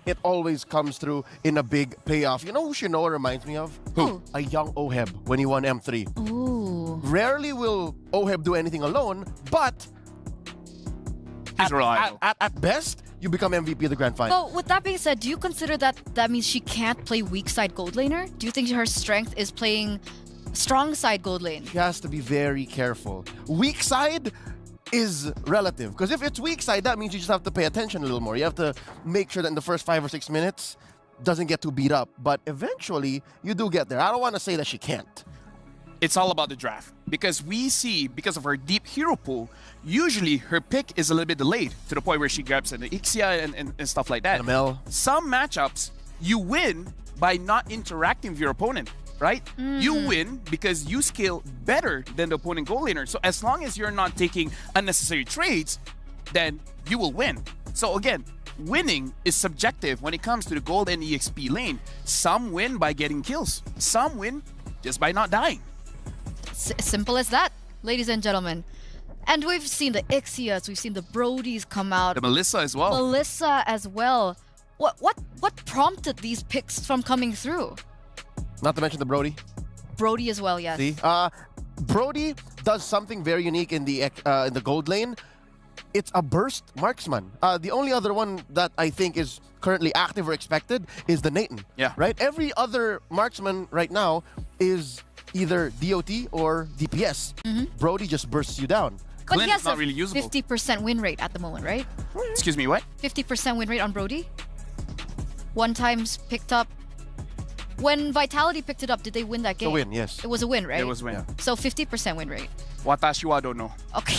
it always comes through in a big payoff. You know who Shinoa reminds me of? Who? A young Oheb when he won M3. Ooh. Rarely will Oheb do anything alone, but at best, you become MVP of the grand final. But with that being said, do you consider that means she can't play weak side gold laner? Do you think her strength is playing strong side gold lane? She has to be very careful. Weak side is relative, because if it's weak side, that means you just have to pay attention a little more. You have to make sure that in the first 5 or 6 minutes doesn't get too beat up, but eventually you do get there. I don't want to say that she can't. It's all about the draft because we see, because of her deep hero pool, usually her pick is a little bit delayed to the point where she grabs an Ixia and stuff like that. ML. Some matchups you win by not interacting with your opponent, right? You win because you scale better than the opponent gold laner. So as long as you're not taking unnecessary trades, then you will win. So again, winning is subjective when it comes to the gold and EXP lane. Some win by getting kills. Some win just by not dying. Simple as that, ladies and gentlemen. And we've seen the Ixias, we've seen the Brodies come out. The Melissa as well. Melissa as well. What prompted these picks from coming through? Not to mention the Brody. Brody as well, yes. See, Brody does something very unique in the gold lane. It's a burst marksman. The only other one that I think is currently active or expected is the Nathan. Yeah. Right? Every other marksman right now is either DOT or DPS. Brody just bursts you down. But he has not a really usable. 50% win rate at the moment, right? Excuse me, what? 50% win rate on Brody. One times picked up. When Vitality picked it up, did they win that game? A win, yes. It was a win, right? It was a win. Yeah. So 50% win rate. Watashi wa don't know. Okay.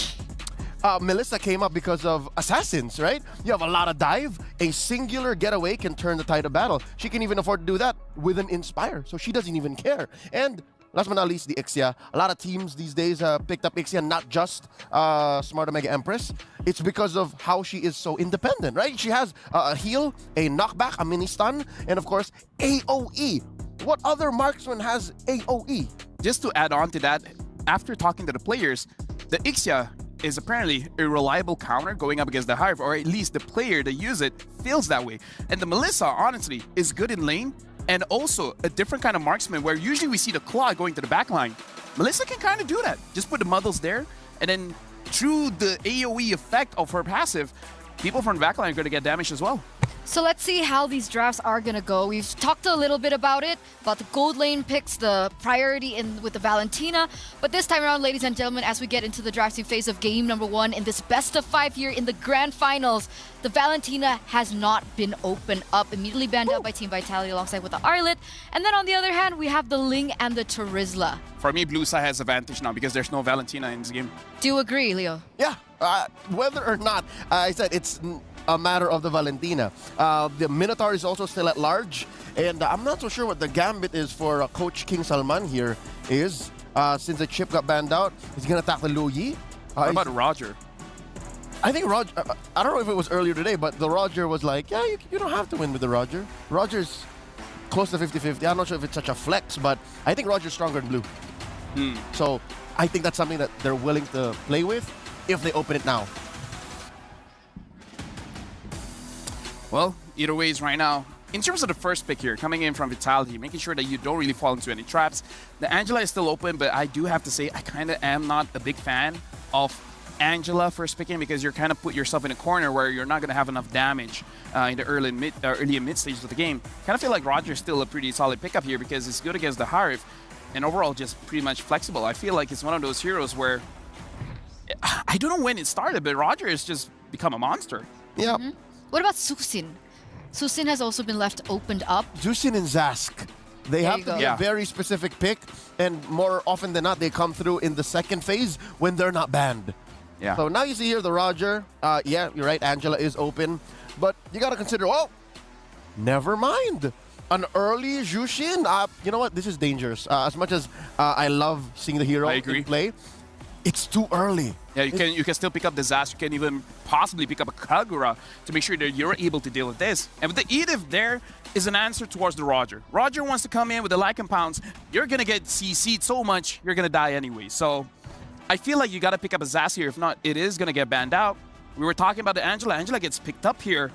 Melissa came up because of assassins, right? You have a lot of dive. A singular getaway can turn the tide of battle. She can even afford to do that with an Inspire, so she doesn't even care. And last but not least, the Ixia. A lot of teams these days picked up Ixia, not just Smart Omega Empress. It's because of how she is so independent, right? She has a heal, a knockback, a mini stun, and of course, AoE. What other marksman has AoE? Just to add on to that, after talking to the players, the Ixia is apparently a reliable counter going up against the Hive, or at least the player that use it feels that way. And the Melissa, honestly, is good in lane, and also a different kind of marksman where usually we see the Claw going to the back line. Melissa can kind of do that. Just put the muddles there, and then through the AoE effect of her passive, people from the back line are going to get damaged as well. So let's see how these drafts are going to go. We've talked a little bit about it, about the gold lane picks, the priority with the Valentina. But this time around, ladies and gentlemen, as we get into the drafting phase of game number 1 in this best of 5 here in the grand finals, the Valentina has not been opened up. Immediately banned out by Team Vitality alongside with the Arlet. And then on the other hand, we have the Ling and the Terizla. For me, Blue side has advantage now because there's no Valentina in this game. Do you agree, Leo? Yeah, whether or not, I said it's a matter of the Valentina. The Minotaur is also still at large, and I'm not so sure what the gambit is for Coach King Salman here is. Since the chip got banned out, he's going to attack the Lu Yi. What about Roger? I think Roger, I don't know if it was earlier today, but the Roger was like, yeah, you don't have to win with the Roger. Roger's close to 50-50. I'm not sure if it's such a flex, but I think Roger's stronger than Blue. So I think that's something that they're willing to play with if they open it now. Well, either ways right now, in terms of the first pick here, coming in from Vitality, making sure that you don't really fall into any traps. The Angela is still open, but I do have to say I kind of am not a big fan of Angela first picking because you're kind of put yourself in a corner where you're not going to have enough damage in the early and mid stages of the game. Kind of feel like Roger's still a pretty solid pickup here because it's good against the Harif and overall just pretty much flexible. I feel like it's one of those heroes where I don't know when it started, but Roger has just become a monster. Yeah. What about Susin? Susin has also been left opened up. Susin and Zask. They There have you to go. be a very specific pick, and more often than not, they come through in the second phase when they're not banned. Yeah. So now you see here the Roger. Yeah, you're right. Angela is open, but you gotta consider. Oh, never mind. An early Jushin. You know what? This is dangerous. As much as I love seeing the hero I agree. in play, it's too early. Yeah, you can still pick up the Zast. You can even possibly pick up a Kagura to make sure that you're able to deal with this. And with the Edith there is an answer towards the Roger. Roger wants to come in with the light compounds. You're going to get CC'd so much, you're going to die anyway. So I feel like you got to pick up a Zast here. If not, it is going to get banned out. We were talking about the Angela. Angela gets picked up here.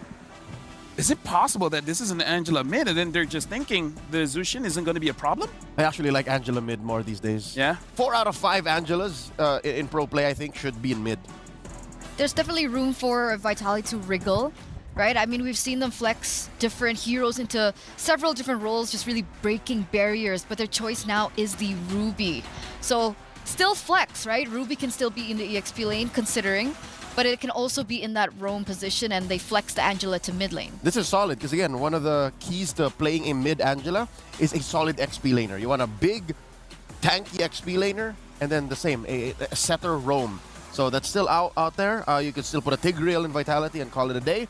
Is it possible that this is an Angela mid and then they're just thinking the Zushin isn't going to be a problem? I actually like Angela mid more these days. Yeah? 4 out of 5 Angelas in pro play, I think, should be in mid. There's definitely room for Vitality to wriggle, right? I mean, we've seen them flex different heroes into several different roles, just really breaking barriers, but their choice now is the Ruby. So still flex, right? Ruby can still be in the EXP lane, considering, but it can also be in that roam position, and they flex the Angela to mid lane. This is solid because, again, one of the keys to playing a mid Angela is a solid XP laner. You want a big, tanky XP laner, and then the same, a setter roam. So that's still out there. You can still put a Tigreal in Vitality and call it a day.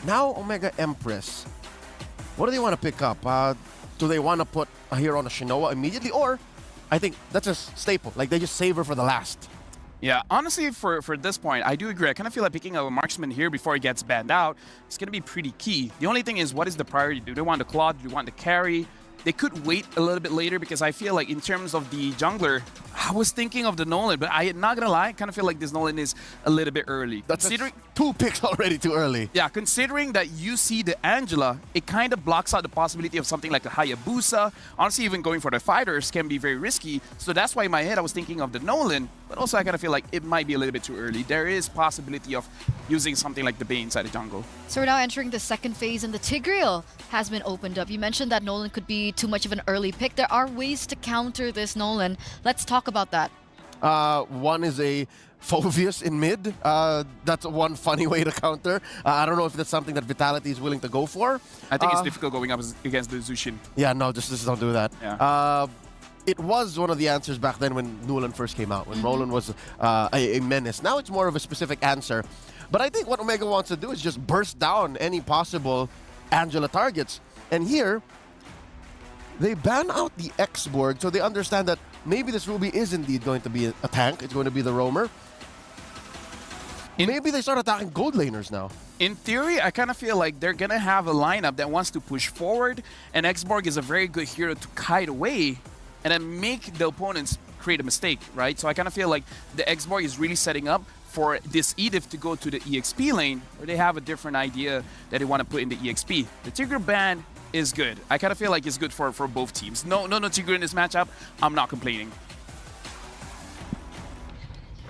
Now, Omega Empress. What do they want to pick up? Do they want to put a hero on a Shinoa immediately? Or, I think that's a staple. Like, they just save her for the last. Yeah, honestly, for this point, I do agree. I kind of feel like picking up a marksman here before he gets banned out is going to be pretty key. The only thing is, what is the priority? Do they want the Claw? Do they want the carry? They could wait a little bit later because I feel like in terms of the jungler, I was thinking of the Nolan, but I'm not going to lie, I kind of feel like this Nolan is a little bit early. That's 2 picks already too early. Yeah, considering that you see the Angela, it kind of blocks out the possibility of something like a Hayabusa. Honestly, even going for the fighters can be very risky. So that's why in my head I was thinking of the Nolan, but also I kind of feel like it might be a little bit too early. There is possibility of using something like the Bane inside the jungle. So we're now entering the second phase, and the Tigreal has been opened up. You mentioned that Nolan could be too much of an early pick. There are ways to counter this Nolan. Let's talk about that. One is a Phoveus in mid. That's one funny way to counter. I don't know if that's something that Vitality is willing to go for. I think it's difficult going up against the Zushin. Yeah, no, just don't do that. Yeah. It was one of the answers back then when Nuland first came out, when Roland was a menace. Now it's more of a specific answer. But I think what Omega wants to do is just burst down any possible Angela targets. And here, they ban out the X-Borg, so they understand that maybe this Ruby is indeed going to be a tank. It's going to be the roamer. Maybe they start attacking gold laners now. In theory, I kind of feel like they're going to have a lineup that wants to push forward, and X-Borg is a very good hero to kite away and then make the opponents create a mistake, right? So I kind of feel like the X-Borg is really setting up for this Edith to go to the EXP lane, where they have a different idea that they want to put in the EXP. The Tigreal ban is good. I kind of feel like it's good for both teams. No Tigreal in this matchup. I'm not complaining.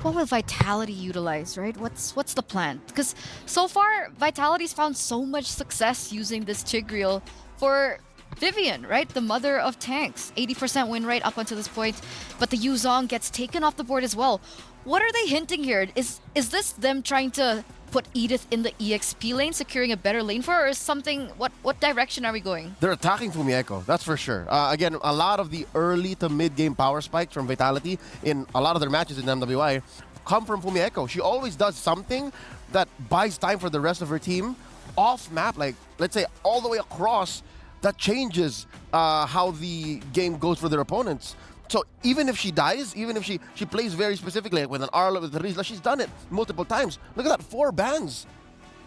What will Vitality utilize, right? What's the plan? Because so far, Vitality's found so much success using this Tigreal for Vivian, right? The mother of tanks. 80% win rate up until this point, but the Yuzong gets taken off the board as well. What are they hinting here? Is this them trying to put Edith in the EXP lane, securing a better lane for her, or is something, what direction are we going? They're attacking Fumieko, that's for sure. Again, a lot of the early to mid-game power spikes from Vitality in a lot of their matches in MWI come from Fumieko. She always does something that buys time for the rest of her team off map, like let's say all the way across, that changes how the game goes for their opponents. So even if she dies, even if she plays very specifically, like with an Arla, with the Rizla, she's done it multiple times. Look at that, 4 bans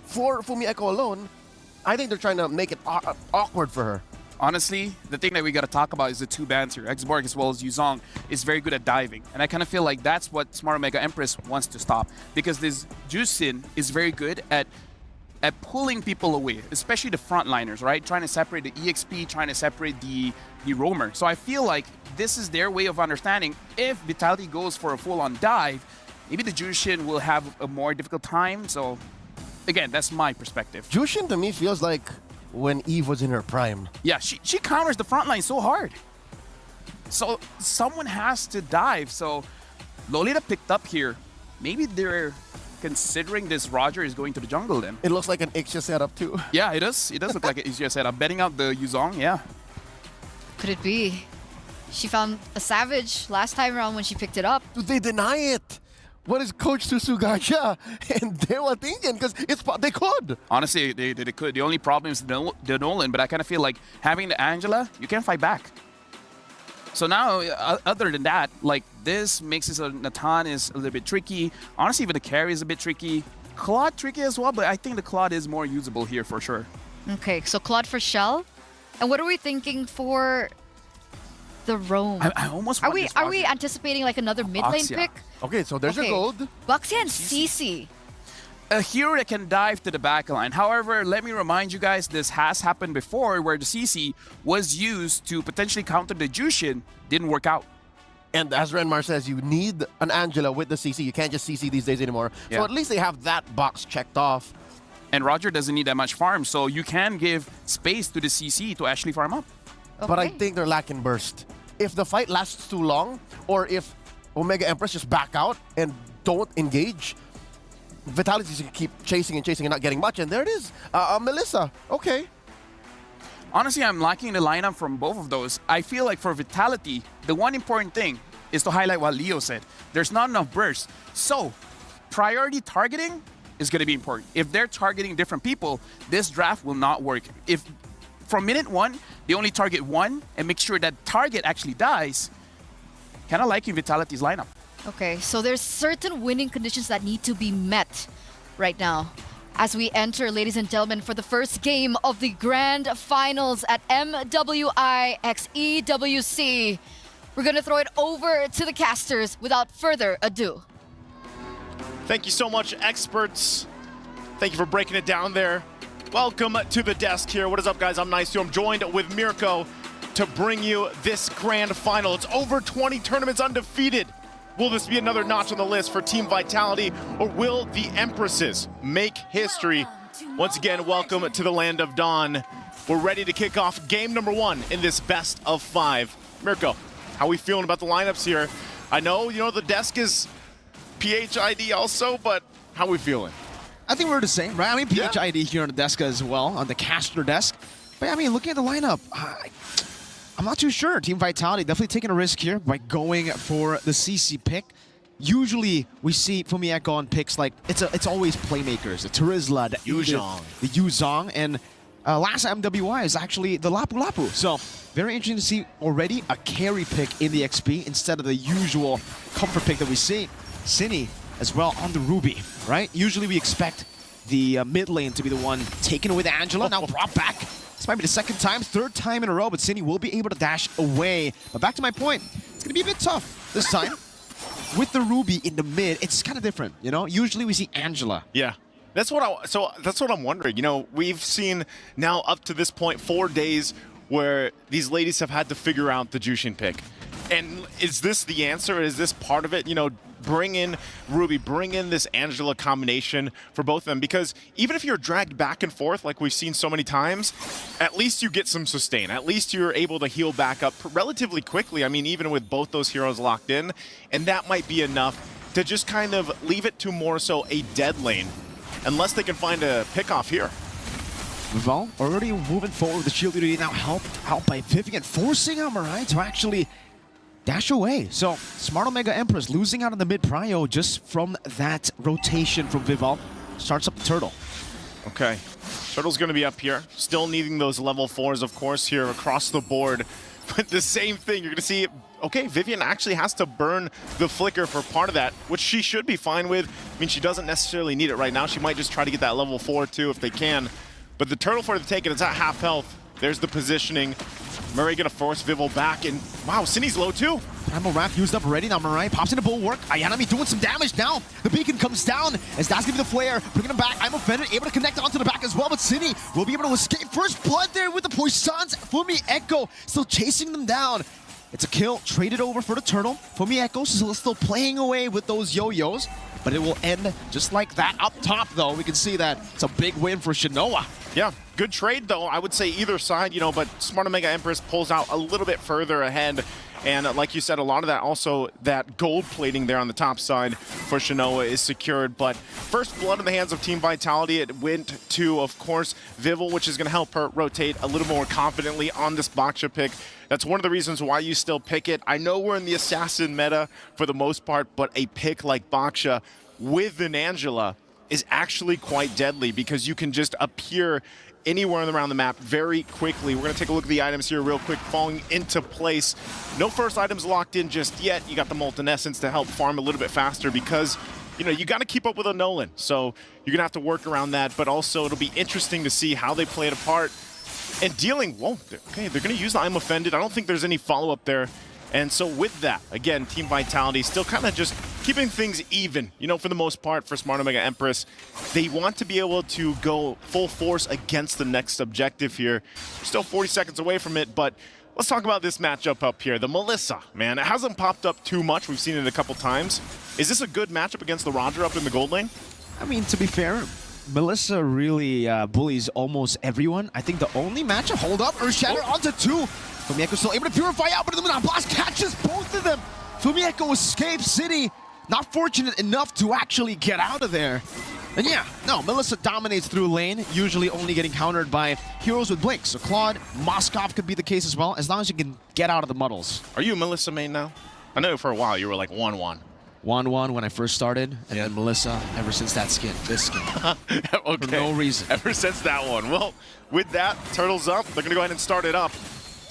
for Fumieko alone. I think they're trying to make it awkward for her. Honestly, the thing that we got to talk about is the 2 bans here. X-Borg as well as Yuzong is very good at diving. And I kind of feel like that's what Smart Omega Empress wants to stop. Because this Jusin is very good at at pulling people away, especially the frontliners, right? Trying to separate the EXP, trying to separate the roamer. So I feel like this is their way of understanding if Vitality goes for a full-on dive, maybe the Jushin will have a more difficult time. So again, that's my perspective. Jushin to me feels like when Eve was in her prime. Yeah, she counters the front line so hard. So someone has to dive. So Lolita picked up here. Maybe they're considering this Roger is going to the jungle then. It looks like an Ixia setup too. Yeah, it does. It does look like an Ixia setup. Betting out the Yuzong, yeah. Could it be? She found a Savage last time around when she picked it up. Do they deny it? What is Coach Susugaya and they were thinking? Because they could. Honestly, they could. The only problem is the Nolan, but I kind of feel like having the Angela, you can't fight back. So now, other than that, like this makes it so Natan is a little bit tricky. Honestly, even the carry is a bit tricky. Claude tricky as well, but I think the Claude is more usable here for sure. Okay, so Claude for Shell. And what are we thinking for the roam? I almost are we anticipating like another mid lane Axia. pick? Okay, so there's your gold. Baxia and CC. A hero that can dive to the backline. However, let me remind you guys, this has happened before where the CC was used to potentially counter the Jushin. Didn't work out. And as Renmar says, you need an Angela with the CC. You can't just CC these days anymore. Yeah. So at least they have that box checked off. And Roger doesn't need that much farm, so you can give space to the CC to actually farm up. Okay. But I think they're lacking burst. If the fight lasts too long, or if Omega Empress just back out and don't engage, Vitality's gonna keep chasing and not getting much. And there it is, Melissa. Okay. Honestly, I'm liking the lineup from both of those. I feel like for Vitality, the one important thing is to highlight what Leo said. There's not enough burst. So, priority targeting is going to be important. If they're targeting different people, this draft will not work. If from minute one, they only target one and make sure that target actually dies, kind of liking Vitality's lineup. Okay, so there's certain winning conditions that need to be met right now. As we enter, ladies and gentlemen, for the first game of the grand finals at MWI x EWC. We're going to throw it over to the casters without further ado. Thank you so much, experts. Thank you for breaking it down there. Welcome to the desk here. What is up, guys? I'm Nice. I'm joined with Mirko to bring you this grand final. It's over 20 tournaments undefeated. Will this be another notch on the list for Team Vitality, or will the Empresses make history? Once again, welcome to the Land of Dawn. We're ready to kick off game number 1 in this best of 5. Mirko, how are we feeling about the lineups here? I know, the desk is PHID also, but how are we feeling? I think we're the same, right? I mean, PHID here on the desk as well, on the caster desk. But I mean, looking at the lineup, I'm not too sure. Team Vitality definitely taking a risk here by going for the CC pick. Usually, we see Fumieko on picks like, it's always playmakers. The Terizla, the Yuzong, and last MWI is actually the Lapu Lapu. So, very interesting to see already a carry pick in the XP instead of the usual comfort pick that we see. Cine as well on the Ruby, right? Usually we expect the mid lane to be the one taken with Angela. Now brought back. This might be the second time, third time in a row, but Cine will be able to dash away. But back to my point, it's going to be a bit tough this time. With the Ruby in the mid, it's kind of different, Usually we see Angela. Yeah. That's what I'm wondering. We've seen now up to this point 4 days where these ladies have had to figure out the Jushin pick. And is this the answer? Is this part of it? Bring in Ruby, bring in this Angela combination for both of them. Because even if you're dragged back and forth like we've seen so many times, at least you get some sustain. At least you're able to heal back up relatively quickly. I mean, even with both those heroes locked in. And that might be enough to just kind of leave it to more so a dead lane. Unless they can find a pick-off here. Vival already moving forward with the shield duty, now helped out by Vivian, forcing Amarai to actually dash away. So, Smart Omega Empress losing out on the mid-prio just from that rotation from Vival. Starts up the Turtle. Okay. Turtle's going to be up here. Still needing those level 4s, of course, here across the board. But the same thing, you're going to see, okay, Vivian actually has to burn the Flicker for part of that, which she should be fine with. I mean, she doesn't necessarily need it right now. She might just try to get that level 4 too if they can. But the Turtle for the taking, it's at half health. There's the positioning. Murray gonna force Vival back, and wow, Cine's low too. Primal Wrath used up already. Now Mirai pops into Bulwark. Ayanami doing some damage now. The beacon comes down as that's going to be the flare. Bringing him back. I'm offended. Able to connect onto the back as well. But Cine will be able to escape. First blood there with the Poissons. Fumi Echo still chasing them down. It's a kill. Traded over for the turtle. Fumi Echo still playing away with those yo-yos. But it will end just like that. Up top, though, we can see that it's a big win for Shinoa. Yeah, good trade, though. I would say either side, you know, but Smart Omega Empress pulls out a little bit further ahead. And like you said, a lot of that also, that gold plating there on the top side for Shinoa is secured. But first blood in the hands of Team Vitality. It went to, of course, Vival, which is going to help her rotate a little more confidently on this Baksha pick. That's one of the reasons why you still pick it. I know we're in the assassin meta for the most part, but a pick like Baksha with an Angela is actually quite deadly because you can just appear anywhere around the map very quickly. We're going to take a look at the items here real quick, falling into place. No first items locked in just yet. You got the Molten Essence to help farm a little bit faster because, you know, you got to keep up with a Nolan. So you're going to have to work around that, but also it'll be interesting to see how they play it apart. And dealing, whoa, okay, they're going to use the I'm Offended. I don't think there's any follow-up there. And so with that, again, Team Vitality still kind of just keeping things even, you know, for the most part for Smart Omega Empress. They want to be able to go full force against the next objective here. Still 40 seconds away from it, but let's talk about this matchup up here. The Melissa, man, it hasn't popped up too much. We've seen it a couple times. Is this a good matchup against the Roger up in the gold lane? I mean, to be fair, Melissa really bullies almost everyone. I think the only matchup, hold up, Earthshatter onto two. Fumieko still able to purify out, but the Illuminati Blast catches both of them. Fumieko escapes City. Not fortunate enough to actually get out of there. And yeah, no, Melissa dominates through lane, usually only getting countered by heroes with Blink. So Claude, Moskov could be the case as well, as long as you can get out of the muddles. Are you a Melissa main now? I know for a while you were like 1-1. 1-1 when I first started, and then Melissa ever since that skin, this skin. Okay. For no reason. Ever since that one. Well, with that, Turtles up. They're going to go ahead and start it up.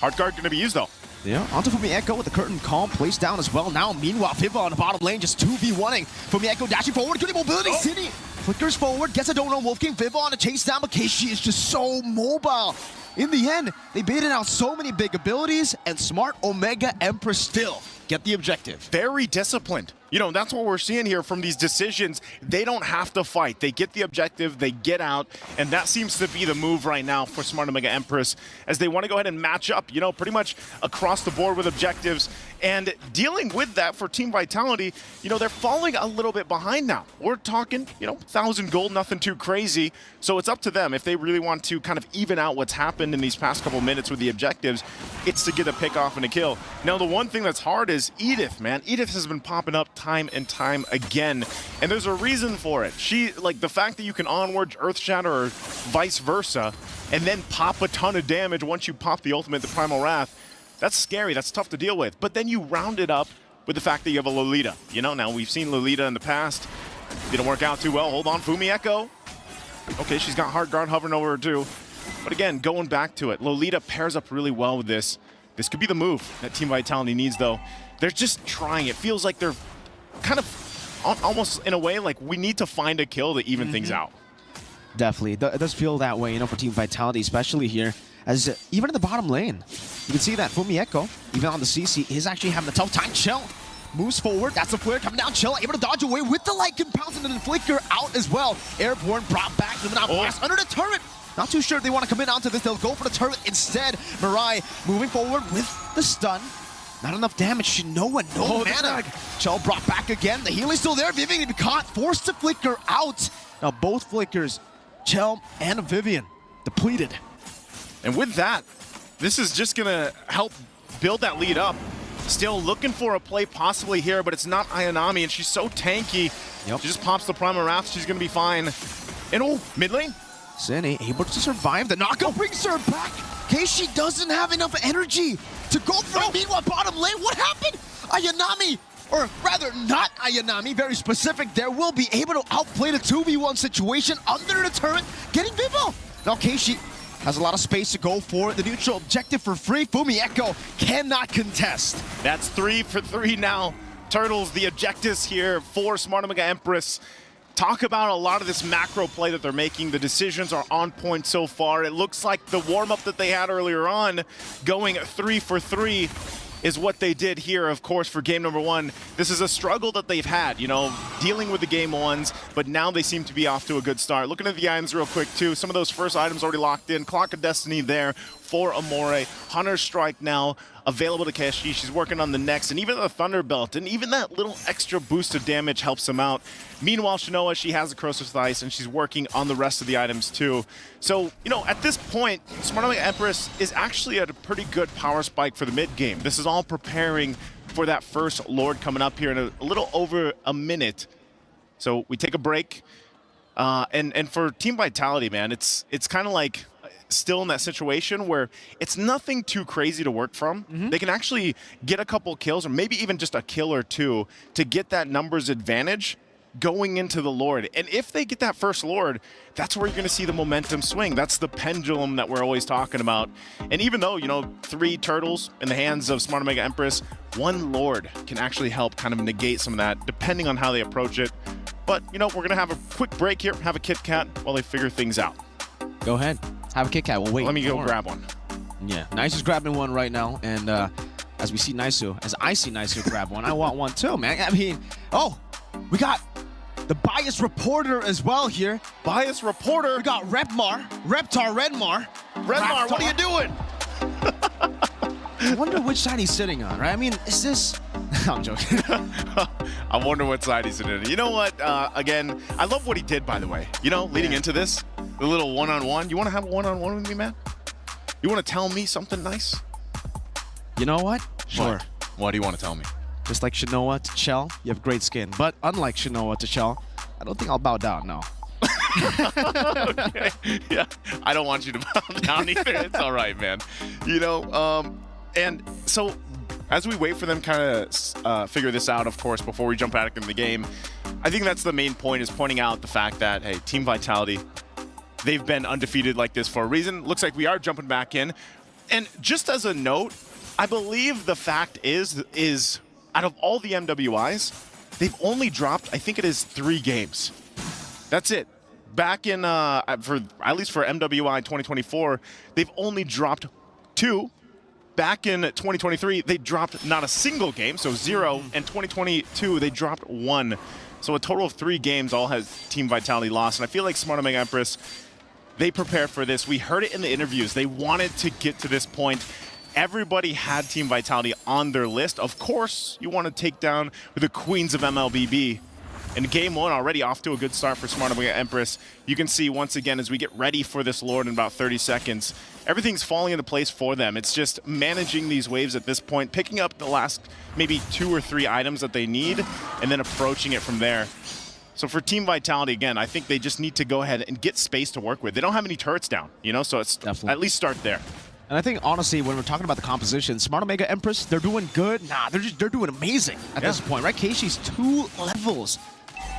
Hard guard going to be used, though. Yeah, onto Fumieko with the curtain calm placed down as well. Now, meanwhile, Viva on the bottom lane just 2v1ing. Fumieko dashing forward, good mobility, City. Flickers forward, gets a donut on Wolf King. Viva on a chase down, but Keishi is just so mobile. In the end, they baited out so many big abilities, and Smart Omega Empress still get the objective. Very disciplined. You know, that's what we're seeing here from these decisions. They don't have to fight. They get the objective, they get out, and that seems to be the move right now for Smart Omega Empress as they want to go ahead and match up, you know, pretty much across the board with objectives. And dealing with that for Team Vitality, you know, they're falling a little bit behind now. We're talking, you know, 1,000 gold, nothing too crazy. So it's up to them if they really want to kind of even out what's happened in these past couple minutes with the objectives. It's to get a pick off and a kill. Now, the one thing that's hard is Edith, man. Edith has been popping up time and time again, and there's a reason for it. She, like, the fact that you can onward Earthshatter or vice versa, and then pop a ton of damage once you pop the ultimate, the Primal Wrath, that's scary, that's tough to deal with. But then you round it up with the fact that you have a Lolita. You know, now we've seen Lolita in the past. Didn't work out too well. Hold on, Fumieko. Okay, she's got hard guard hovering over her too. But again, going back to it, Lolita pairs up really well with this. This could be the move that Team Vitality needs, though. They're just trying. It feels like they're kind of almost in a way like we need to find a kill to even things out. Definitely. It does feel that way, you know, for Team Vitality, especially here. As even in the bottom lane, you can see that Fumieko, even on the CC, is actually having a tough time. Chill moves forward. That's a flare coming down. Chill able to dodge away with the light compounds and then Flicker out as well. Airborne brought back. Blast under the turret. Not too sure if they want to come in onto this. They'll go for the turret instead. Mirai moving forward with the stun. Not enough damage. Shinoa, no mana. Chell brought back again. The healing's still there. Vivian to be caught. Forced to flicker out. Now both flickers, Chell and Vivian, depleted. And with that, this is just going to help build that lead up. Still looking for a play possibly here, but it's not Ayanami, and she's so tanky. She just pops the Primal Wrath. She's going to be fine. And oh, mid lane. Sene able to survive. The knockout brings her back. Keishi doesn't have enough energy to go for it. Meanwhile, bottom lane, what happened? Ayanami, or rather not Ayanami, very specific there, will be able to outplay the 2v1 situation under the turret, getting Vivo. Now Keishi has a lot of space to go for the neutral objective for free. Fumieko cannot contest. That's 3 for 3 now. Turtles, the objectives here for Smart Omega Empress. Talk about a lot of this macro play that they're making. The decisions are on point so far. It looks like the warm-up that they had earlier on, going 3 for 3, is what they did here, of course, for game number 1. This is a struggle that they've had, you know, dealing with the game 1s, but now they seem to be off to a good start. Looking at the items real quick, too. Some of those first items already locked in. Clock of Destiny there for Amore. Hunter's Strike now available to Keshi. She's working on the next, and even the Thunder Belt, and even that little extra boost of damage helps him out. Meanwhile, Shinoa, she has the Corrosive Slice, and she's working on the rest of the items too. So, you know, at this point, Smart Omega Empress is actually at a pretty good power spike for the mid game. This is all preparing for that first Lord coming up here in a little over a minute. So we take a break, and for Team Vitality, man, it's kind of like still in that situation where it's nothing too crazy to work from. They can actually get a couple kills, or maybe even just a kill or two, to get that numbers advantage going into the Lord. And if they get that first Lord, that's where you're going to see the momentum swing. That's the pendulum that we're always talking about. And even though, you know, 3 turtles in the hands of Smart Omega Empress, 1 Lord can actually help kind of negate some of that, depending on how they approach it. But, you know, we're going to have a quick break here, have a Kit Kat while they figure things out. Go ahead. Have a Kit Kat. We'll wait. Let me go grab one. Yeah, Nice is grabbing one right now. And as we see Nisu, as I see Nisu grab one, I want one too, man. I mean, oh, we got the biased reporter as well here. Biased reporter? We got Reptar Redmar. Redmar, what are you doing? I wonder which side he's sitting on, right? I mean, is this... I'm joking. I wonder what side he's in. You know what? Again, I love what he did, by the way. You know, leading into this, the little one-on-one. You want to have a one-on-one with me, man? You want to tell me something nice? You know what? Sure. What do you want to tell me? Just like Shinoa to Chell, you have great skin. But unlike Shinoa to Chell, I don't think I'll bow down, no. Okay. Yeah, I don't want you to bow down either. It's all right, man. You know, and so as we wait for them kind of figure this out, of course, before we jump back into the game, I think that's the main point, is pointing out the fact that, hey, Team Vitality, they've been undefeated like this for a reason. Looks like we are jumping back in. And just as a note, I believe the fact is out of all the MWIs, they've only dropped, I think it is 3 games. That's it. Back in, at least for MWI 2024, they've only dropped 2. Back in 2023, they dropped not a single game, so 0. And 2022, they dropped 1. So a total of 3 games all has Team Vitality lost. And I feel like Smart Omega Empress, they prepared for this. We heard it in the interviews. They wanted to get to this point. Everybody had Team Vitality on their list. Of course, you want to take down the queens of MLBB. And game 1 already off to a good start for Smart Omega Empress. You can see once again as we get ready for this Lord in about 30 seconds, everything's falling into place for them. It's just managing these waves at this point, picking up the last maybe 2 or 3 items that they need, and then approaching it from there. So for Team Vitality, again, I think they just need to go ahead and get space to work with. They don't have any turrets down, you know, so it's at least start there. And I think, honestly, when we're talking about the composition, Smart Omega Empress, they're doing good. Nah, they're doing amazing at this point, right? Keishi's 2 levels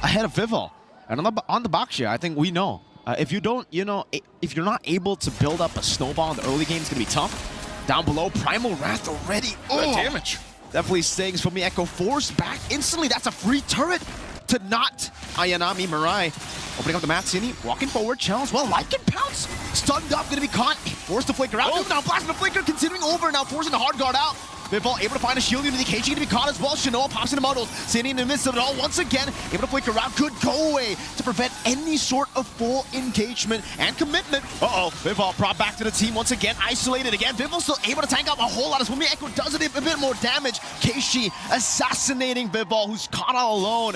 ahead of Vival. And on the box here, I think we know. If you don't, you know, if you're not able to build up a snowball in the early game, it's going to be tough. Down below, Primal Wrath already. Good damage. Definitely stings from the Echo Force back instantly. That's a free turret to not Ayanami Mirai. Opening up the mat, Cine, walking forward, challenge, well, Lycan Pounce, stunned up, gonna be caught, forced to flicker out, now blasting the flicker, continuing over, now forcing the hard guard out. Vival able to find a shield into the cage, gonna be caught as well, Shinoa pops into muddles, Cine in the midst of it all, once again, able to flicker out, good go away to prevent any sort of full engagement and commitment. Vival brought back to the team once again, isolated again, Vival still able to tank out a whole lot as Swumi Echo does it a bit more damage. Keishi assassinating Vival, who's caught all alone.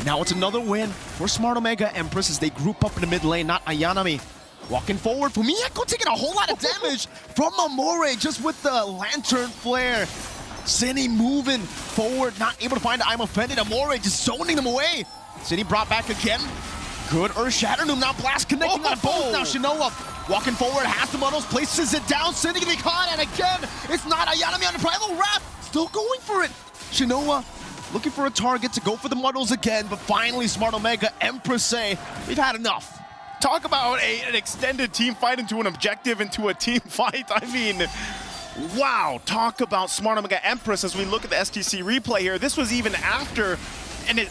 Now it's another win for Smart Omega Empress as they group up in the mid lane, not Ayanami. Walking forward, Fumieko taking a whole lot of damage from Amore just with the Lantern Flare. Cine moving forward, not able to find I'm Offended. Amore just zoning them away. Cine brought back again. Good Earth Shatter, now Blast connecting on both. Now Shinoa walking forward, has the muddles, places it down. Cine can be caught, and again, it's not Ayanami on the Primal Wrath. Still going for it. Shinoa looking for a target to go for the muddles again, but finally Smart Omega Empress say, we've had enough. Talk about an extended team fight into an objective, into a team fight. I mean, wow. Talk about Smart Omega Empress as we look at the STC replay here. This was even after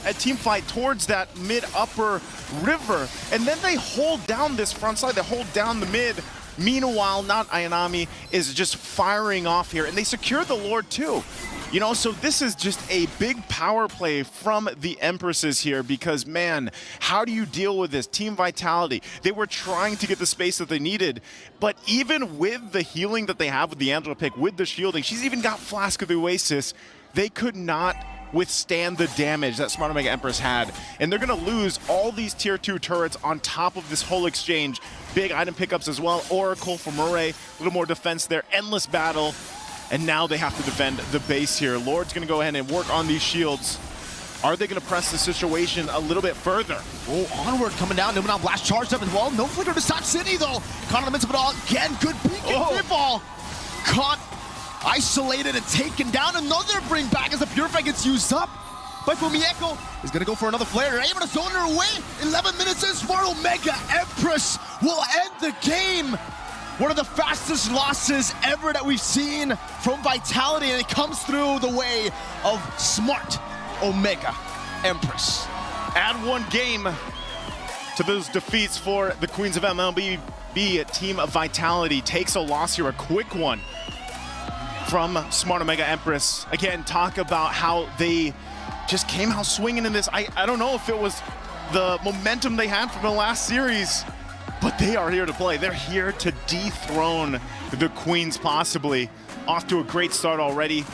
a team fight towards that mid-upper river. And then they hold down this front side. They hold down the mid. Meanwhile, not Ayanami is just firing off here, and they secure the Lord too. You know, so this is just a big power play from the Empresses here because, man, how do you deal with this? Team Vitality, they were trying to get the space that they needed, but even with the healing that they have with the Angela pick, with the shielding, she's even got Flask of the Oasis, they could not withstand the damage that Smart Omega Empress had. And they're going to lose all these tier 2 turrets on top of this whole exchange. Big item pickups as well. Oracle for Murray, a little more defense there. Endless battle. And now they have to defend the base here. Lord's going to go ahead and work on these shields. Are they going to press the situation a little bit further? Oh, onward coming down. Numenon Blast charged up as well. No flicker to stop City though. Caught in the midst of it all. Again, good peek and Pitfall. Caught, isolated, and taken down. Another bring back as the Purify gets used up. But Fumieko is going to go for another flare. They're able to zone her away. 11 minutes in. Smart Omega Empress will end the game. One of the fastest losses ever that we've seen from Vitality, and it comes through the way of Smart Omega Empress. Add one game to those defeats for the Queens of MLBB. Team of Vitality takes a loss here, a quick one from Smart Omega Empress. Again, talk about how they just came out swinging in this. I don't know if it was the momentum they had from the last series, but they are here to play. They're here to dethrone the Queens possibly. Off to a great start already.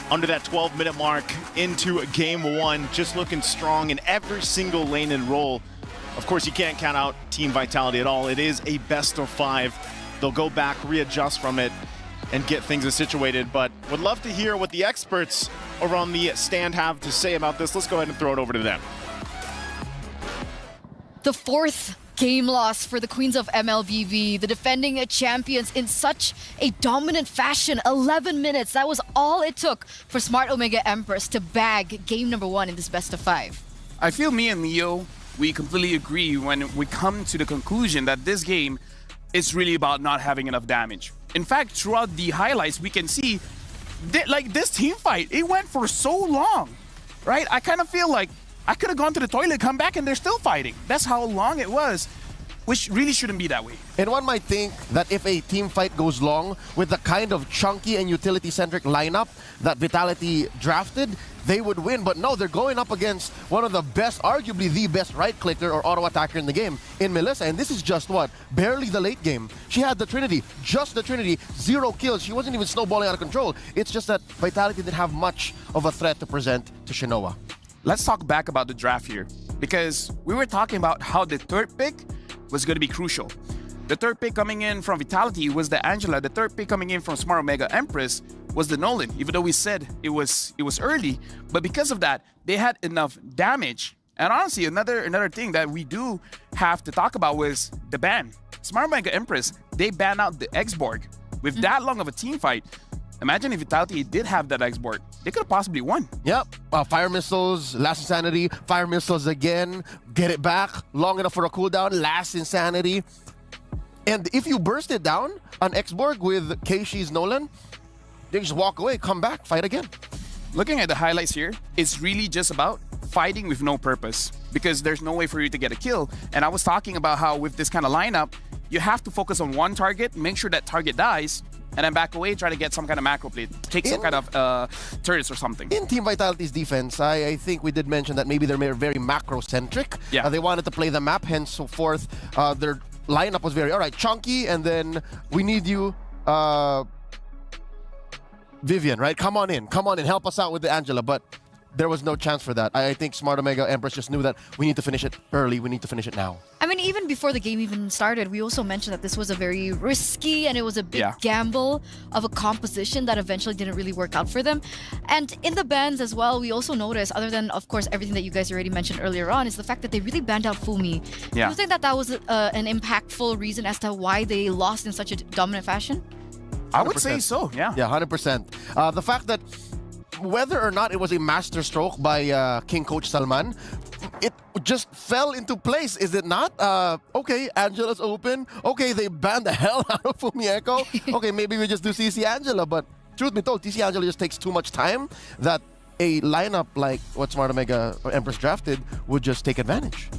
Under that 12-minute mark into game 1. Just looking strong in every single lane and role. Of course, you can't count out Team Vitality at all. It is a best of 5. They'll go back, readjust from it, and get things situated. But would love to hear what the experts over on the stand have to say about this. Let's go ahead and throw it over to them. The 4th game loss for the Queens of MLBB, the defending champions in such a dominant fashion. 11 minutes, that was all it took for Smart Omega Empress to bag game number 1 in this best of 5. I feel me and Leo, we completely agree when we come to the conclusion that this game is really about not having enough damage. In fact, throughout the highlights, we can see that, like, this team fight, it went for so long, right? I kind of feel like I could have gone to the toilet, come back, and they're still fighting. That's how long it was, which really shouldn't be that way. And one might think that if a team fight goes long with the kind of chunky and utility-centric lineup that Vitality drafted, they would win. But no, they're going up against one of the best, arguably the best right-clicker or auto-attacker in the game in Melissa. And this is just what? Barely the late game. She had the Trinity, just the Trinity, 0 kills. She wasn't even snowballing out of control. It's just that Vitality didn't have much of a threat to present to Shinoa. Let's talk back about the draft here, because we were talking about how the 3rd pick was going to be crucial. The 3rd pick coming in from Vitality was the Angela. The 3rd pick coming in from Smart Omega Empress was the Nolan, even though we said it was early. But because of that, they had enough damage. And honestly, another thing that we do have to talk about was the ban. Smart Omega Empress, they banned out the X-Borg. With that long of a team fight, imagine if Vitality did have that X-Borg. They could have possibly won. Yep. Fire missiles, last insanity, fire missiles again, get it back, long enough for a cooldown, last insanity. And if you burst it down on X-Borg with Keishi's Nolan, they just walk away, come back, fight again. Looking at the highlights here, it's really just about fighting with no purpose, because there's no way for you to get a kill. And I was talking about how with this kind of lineup, you have to focus on one target, make sure that target dies, and then back away, try to get some kind of macro plate, take some kind of turrets or something. In Team Vitality's defense, I think we did mention that maybe they're very macro-centric. Yeah. They wanted to play the map, henceforth, their lineup was very, all right, chunky, and then we need you, Vivian, right? Come on in, help us out with the Angela, but there was no chance for that. I think Smart Omega Empress just knew that we need to finish it early, we need to finish it now. I mean, even before the game even started, we also mentioned that this was a very risky and it was a big gamble of a composition that eventually didn't really work out for them. And in the bans as well, we also noticed, other than, of course, everything that you guys already mentioned earlier on, is the fact that they really banned out Fumi. Yeah. Do you think that that was an impactful reason as to why they lost in such a dominant fashion? 100%. I would say so, yeah. Yeah, 100%. The fact that whether or not it was a master stroke by King Coach Salman, it just fell into place, is it not? Okay, Angela's open. Okay, they banned the hell out of Fumieko. Okay, maybe we just do CC Angela, but truth be told, TC Angela just takes too much time that a lineup like what Smart Omega or Empress drafted would just take advantage.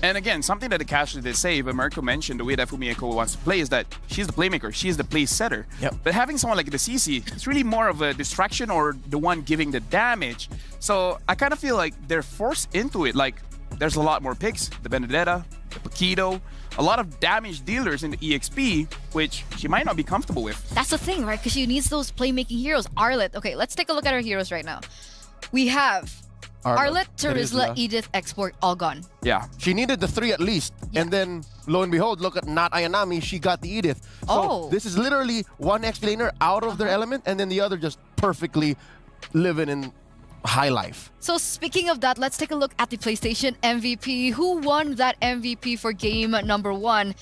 And again, something that the casters did say, but Mirko mentioned the way that Fumieko wants to play is that she's the playmaker, she's the play setter. Yep. But having someone like the CC, it's really more of a distraction or the one giving the damage. So I kind of feel like they're forced into it. Like, there's a lot more picks, the Benedetta, the Paquito, a lot of damage dealers in the EXP, which she might not be comfortable with. That's the thing, right? Because she needs those playmaking heroes. Arlet. Okay, let's take a look at our heroes right now. We have Arlet, Terizla, Edith, Export, all gone. Yeah. She needed the 3 at least. And then, lo and behold, look at not Ayanami, she got the Edith. So this is literally one explainer out of their element, and then the other just perfectly living in high life. So speaking of that, let's take a look at the PlayStation MVP. Who won that MVP for game number 1?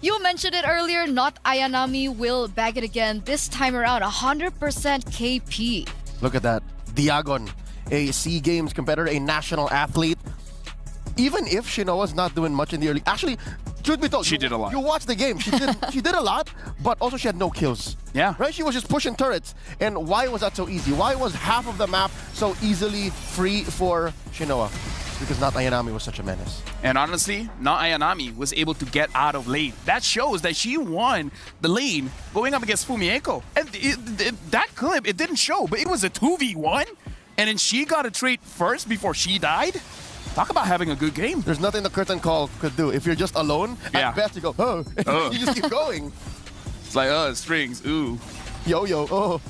You mentioned it earlier, not Ayanami will bag it again. This time around, 100% KP. Look at that. Diagon, a SEA Games competitor, a national athlete. Even if Shinoa's not doing much in the early... Actually, truth be told, she did a lot. You watched the game. She did a lot, but also she had no kills. Yeah. Right? She was just pushing turrets. And why was that so easy? Why was half of the map so easily free for Shinoa? Because not Ayanami was such a menace. And honestly, not Ayanami was able to get out of lane. That shows that she won the lane going up against Fumieko. And that clip, it didn't show, but it was a 2v1. And then she got a trade first before she died. Talk about having a good game. There's nothing the curtain call could do. If you're just alone, at best you go, you just keep going. It's like, strings, ooh. Yo, oh.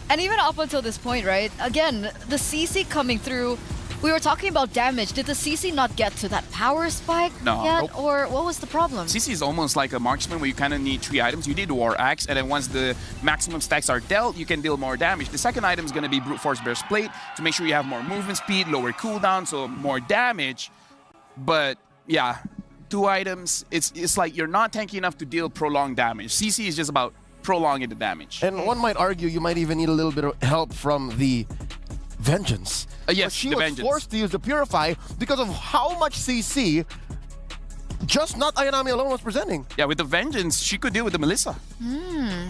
And even up until this point, right? Again, the CC coming through. We were talking about damage. Did the CC not get to that power spike yet? Nope. Or what was the problem? CC is almost like a marksman where you kind of need 3 items. You need the War Axe, and then once the maximum stacks are dealt, you can deal more damage. The second item is going to be Brute Force Bear's Plate to make sure you have more movement speed, lower cooldown, so more damage. But yeah, 2 items, it's like you're not tanky enough to deal prolonged damage. CC is just about prolonging the damage. And one might argue you might even need a little bit of help from the Vengeance. Yes, but she the was Vengeance. forced to use the Purify because of how much CC just not Ayanami alone was presenting. Yeah, with the Vengeance, she could deal with the Melissa.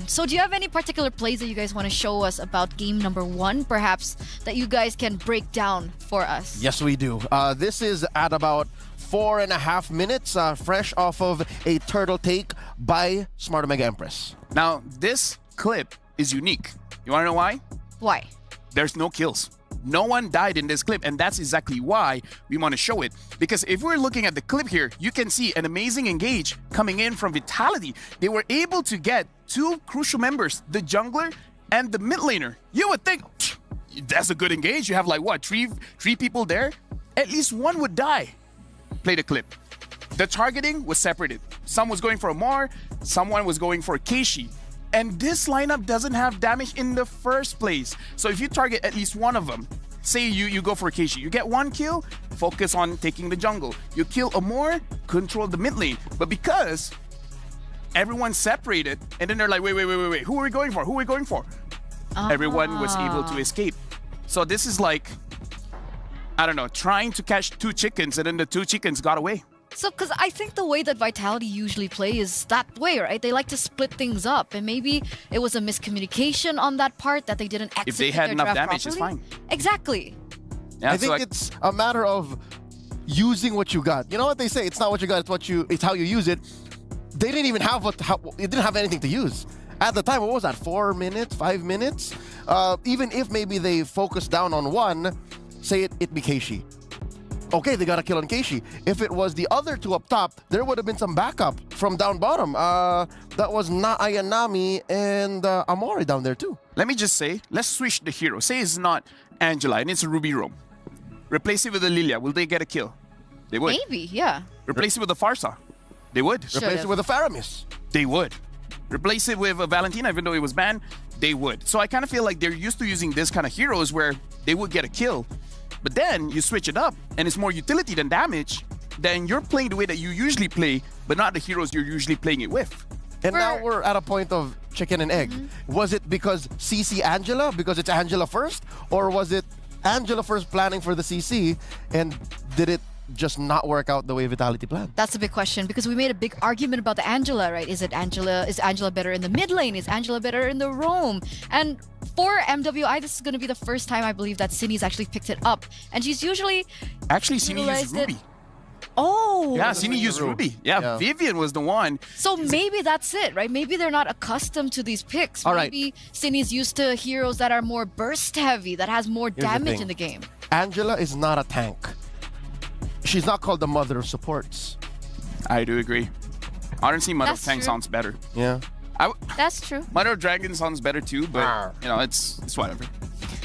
So do you have any particular plays that you guys want to show us about game number 1, perhaps, that you guys can break down for us? Yes, we do. This is at about 4.5 minutes, fresh off of a turtle take by Smart Omega Empress. Now, this clip is unique. You want to know why? Why? There's no kills. No one died in this clip, and that's exactly why we want to show it. Because if we're looking at the clip here, you can see an amazing engage coming in from Vitality. They were able to get 2 crucial members, the jungler and the mid laner. You would think, that's a good engage. You have like, what, three people there? At least one would die. Play the clip. The targeting was separated. Some was going for Amor, someone was going for Keishi. And this lineup doesn't have damage in the first place. So if you target at least one of them, say you go for Keishi, you get 1 kill, focus on taking the jungle. You kill Amor, control the mid lane. But because everyone's separated, and then they're like, wait, who are we going for? Who are we going for? Everyone was able to escape. So this is like, I don't know, trying to catch 2 chickens, and then the 2 chickens got away. So, because I think the way that Vitality usually play is that way, right? They like to split things up, and maybe it was a miscommunication on that part that they didn't execute If they had their enough draft damage, properly. it's fine. Exactly. Yeah, I think it's a matter of using what you got. You know what they say? It's not what you got, it's how you use it. They didn't even have it didn't have anything to use. At the time, what was that? 4 minutes, 5 minutes? Even if maybe they focused down on one, say it be Keishi. Okay, they got a kill on Keishi. If it was the other 2 up top, there would have been some backup from down bottom. That was not Ayanami and Amori down there too. Let me just say, let's switch the hero. Say it's not Angela and it's a Ruby Roam. Replace it with a Lilia. Will they get a kill? They would. Maybe, yeah. Replace it with a Farsa. They would. Replace it with a Faramis. They would. Replace it with a Valentina, even though it was banned. They would. So I kind of feel like they're used to using this kind of heroes where they would get a kill. But then you switch it up and it's more utility than damage, then you're playing the way that you usually play, but not the heroes you're usually playing it with. And now we're at a point of chicken and egg. Was it because CC Angela, because it's Angela first? Or was it Angela first planning for the CC, and did it just not work out the way Vitality planned? That's a big question, because we made a big argument about the Angela, right? Is Angela better in the mid lane? Is Angela better in the roam? And for MWI, this is going to be the first time I believe that Cindy's actually picked it up. And she's usually... Actually, Cindy used Ruby. Oh. Yeah, Cine used Ruby. Yeah, Vivian was the one. So maybe that's it, right? Maybe they're not accustomed to these picks. All right. Maybe Cine's used to heroes that are more burst heavy, that has more the damage thing. in the game. Angela is not a tank. She's not called the mother of supports. I do agree. Honestly, Mother of That's Tank true. sounds better. Yeah. That's true. Mother of Dragon sounds better too, but you know, it's whatever.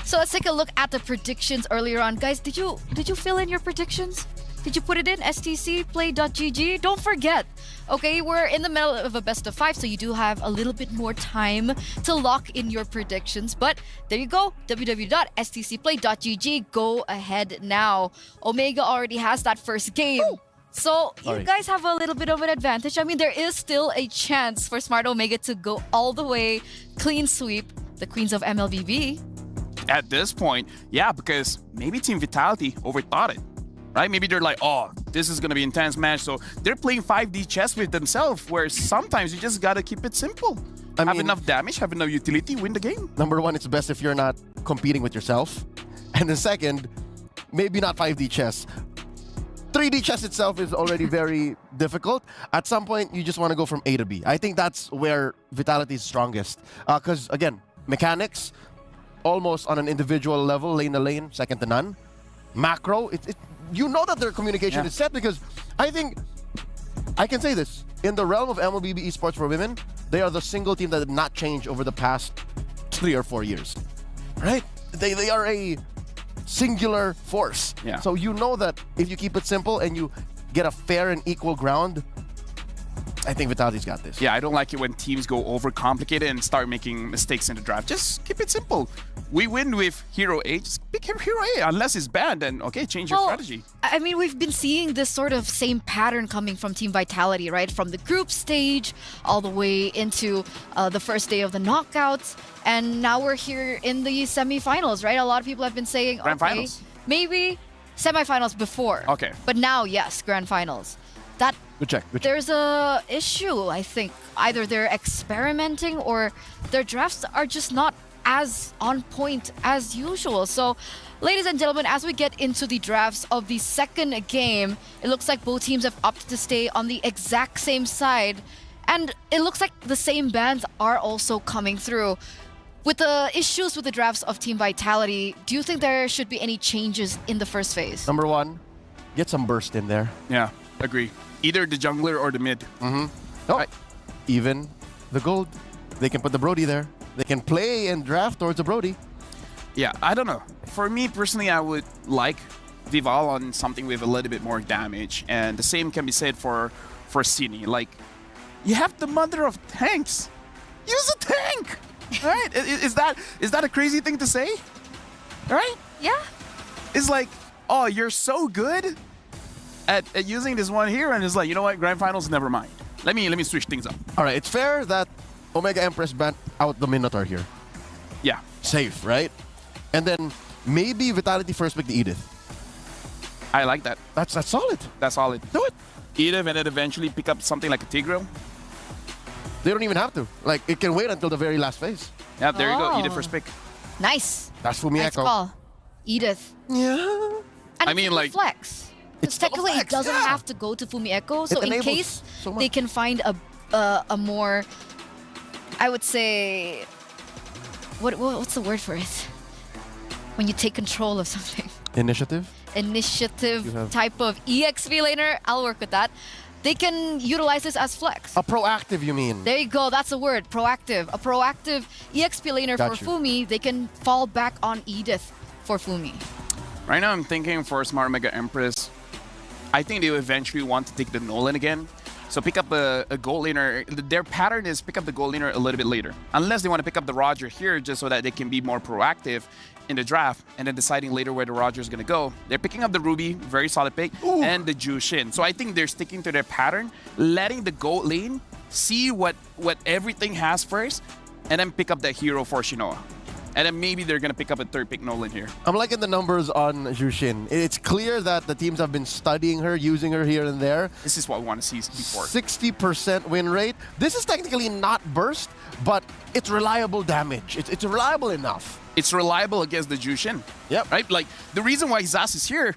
So let's take a look at the predictions earlier on. Guys, did you fill in your predictions? Did you put it in? stcplay.gg? Don't forget. Okay, we're in the middle of a best of 5, so you do have a little bit more time to lock in your predictions. But there you go. www.stcplay.gg. Go ahead now. Omega already has that first game. So you guys have a little bit of an advantage. I mean, there is still a chance for Smart Omega to go all the way, clean sweep the Queens of MLBB. At this point, yeah, because maybe Team Vitality overthought it. Right? Maybe they're like, oh, this is going to be an intense match. So they're playing 5D chess with themselves, where sometimes you just got to keep it simple. Have enough damage, have enough utility, win the game. Number one, it's best if you're not competing with yourself. And the second, maybe not 5D chess. 3D chess itself is already very difficult. At some point, you just want to go from A to B. I think that's where Vitality is strongest. Because, again, mechanics, almost on an individual level, lane to lane, second to none. Macro, you know that their communication is set, because I think, I can say this, in the realm of MLBB esports for women, they are the single team that did not change over the past 3 or 4 years. Right? They are a singular force. Yeah. So you know that if you keep it simple and you get a fair and equal ground, I think Vitality's got this. Yeah, I don't like it when teams go overcomplicated and start making mistakes in the draft. Just keep it simple. We win with Hero A, just pick Hero A. Unless it's banned, then okay, change your strategy. I mean, we've been seeing this sort of same pattern coming from Team Vitality, right? From the group stage all the way into the first day of the knockouts. And now we're here in the semifinals, right? A lot of people have been saying, Grand okay, finals. maybe semifinals before. Okay. But now, yes, grand finals. That Good check. there's a issue, I think. Either they're experimenting or their drafts are just not as on point as usual. So, ladies and gentlemen, as we get into the drafts of the second game, it looks like both teams have opted to stay on the exact same side. And it looks like the same bans are also coming through. With the issues with the drafts of Team Vitality, do you think there should be any changes in the first phase? Number one, get some burst in there. Yeah, agree. Either the jungler or the mid. Even the gold. They can put the Brody there. They can play and draft towards the Brody. Yeah, I don't know. For me personally, I would like Vival on something with a little bit more damage. And the same can be said for Cine. Like, you have the mother of tanks. Use a tank! Right? Is that a crazy thing to say? Right? Yeah. It's like, oh, you're so good at using this one here, and it's like, you know what, grand finals, never mind. Let me switch things up. All right, it's fair that Omega Empress banned out the Minotaur here. Yeah. Safe, right? And then maybe Vitality first pick the Edith. I like that. That's solid. That's solid. Do it. Edith, and then eventually pick up something like a Tigreal. They don't even have to. Like, it can wait until the very last phase. Yeah, there you go. Oh. Edith first pick. Nice. That's Fumi Nice Echo. call. Edith. Yeah. And I mean, like, flex. Because technically it doesn't have to go to Fumi Echo. So It in enables case so much. they can find a more, I would say, what's the word for it? When you take control of something. Initiative. Initiative You have- type of EXP laner. I'll work with that. They can utilize this as flex. A proactive, you mean? There you go. That's a word. Proactive. A proactive EXP laner Got for you. Fumi. They can fall back on Edith for Fumi. Right now I'm thinking for Smart Omega Empress, I think they will eventually want to take the Nolan again. So pick up a gold laner. Their pattern is pick up the gold laner a little bit later. Unless they want to pick up the Roger here just so that they can be more proactive in the draft and then deciding later where the Roger is going to go. They're picking up the Ruby, very solid pick, and the Jushin. So I think they're sticking to their pattern, letting the gold lane see what everything has first, and then pick up that hero for Shinoa. And then maybe they're going to pick up a third pick Nolan here. I'm liking the numbers on Jushin. It's clear that the teams have been studying her, using her here and there. This is what we want to see before. 60% win rate. This is technically not burst, but it's reliable damage. It's reliable enough. It's reliable against the Jushin. Yep. Right? Like, the reason why Zas is here,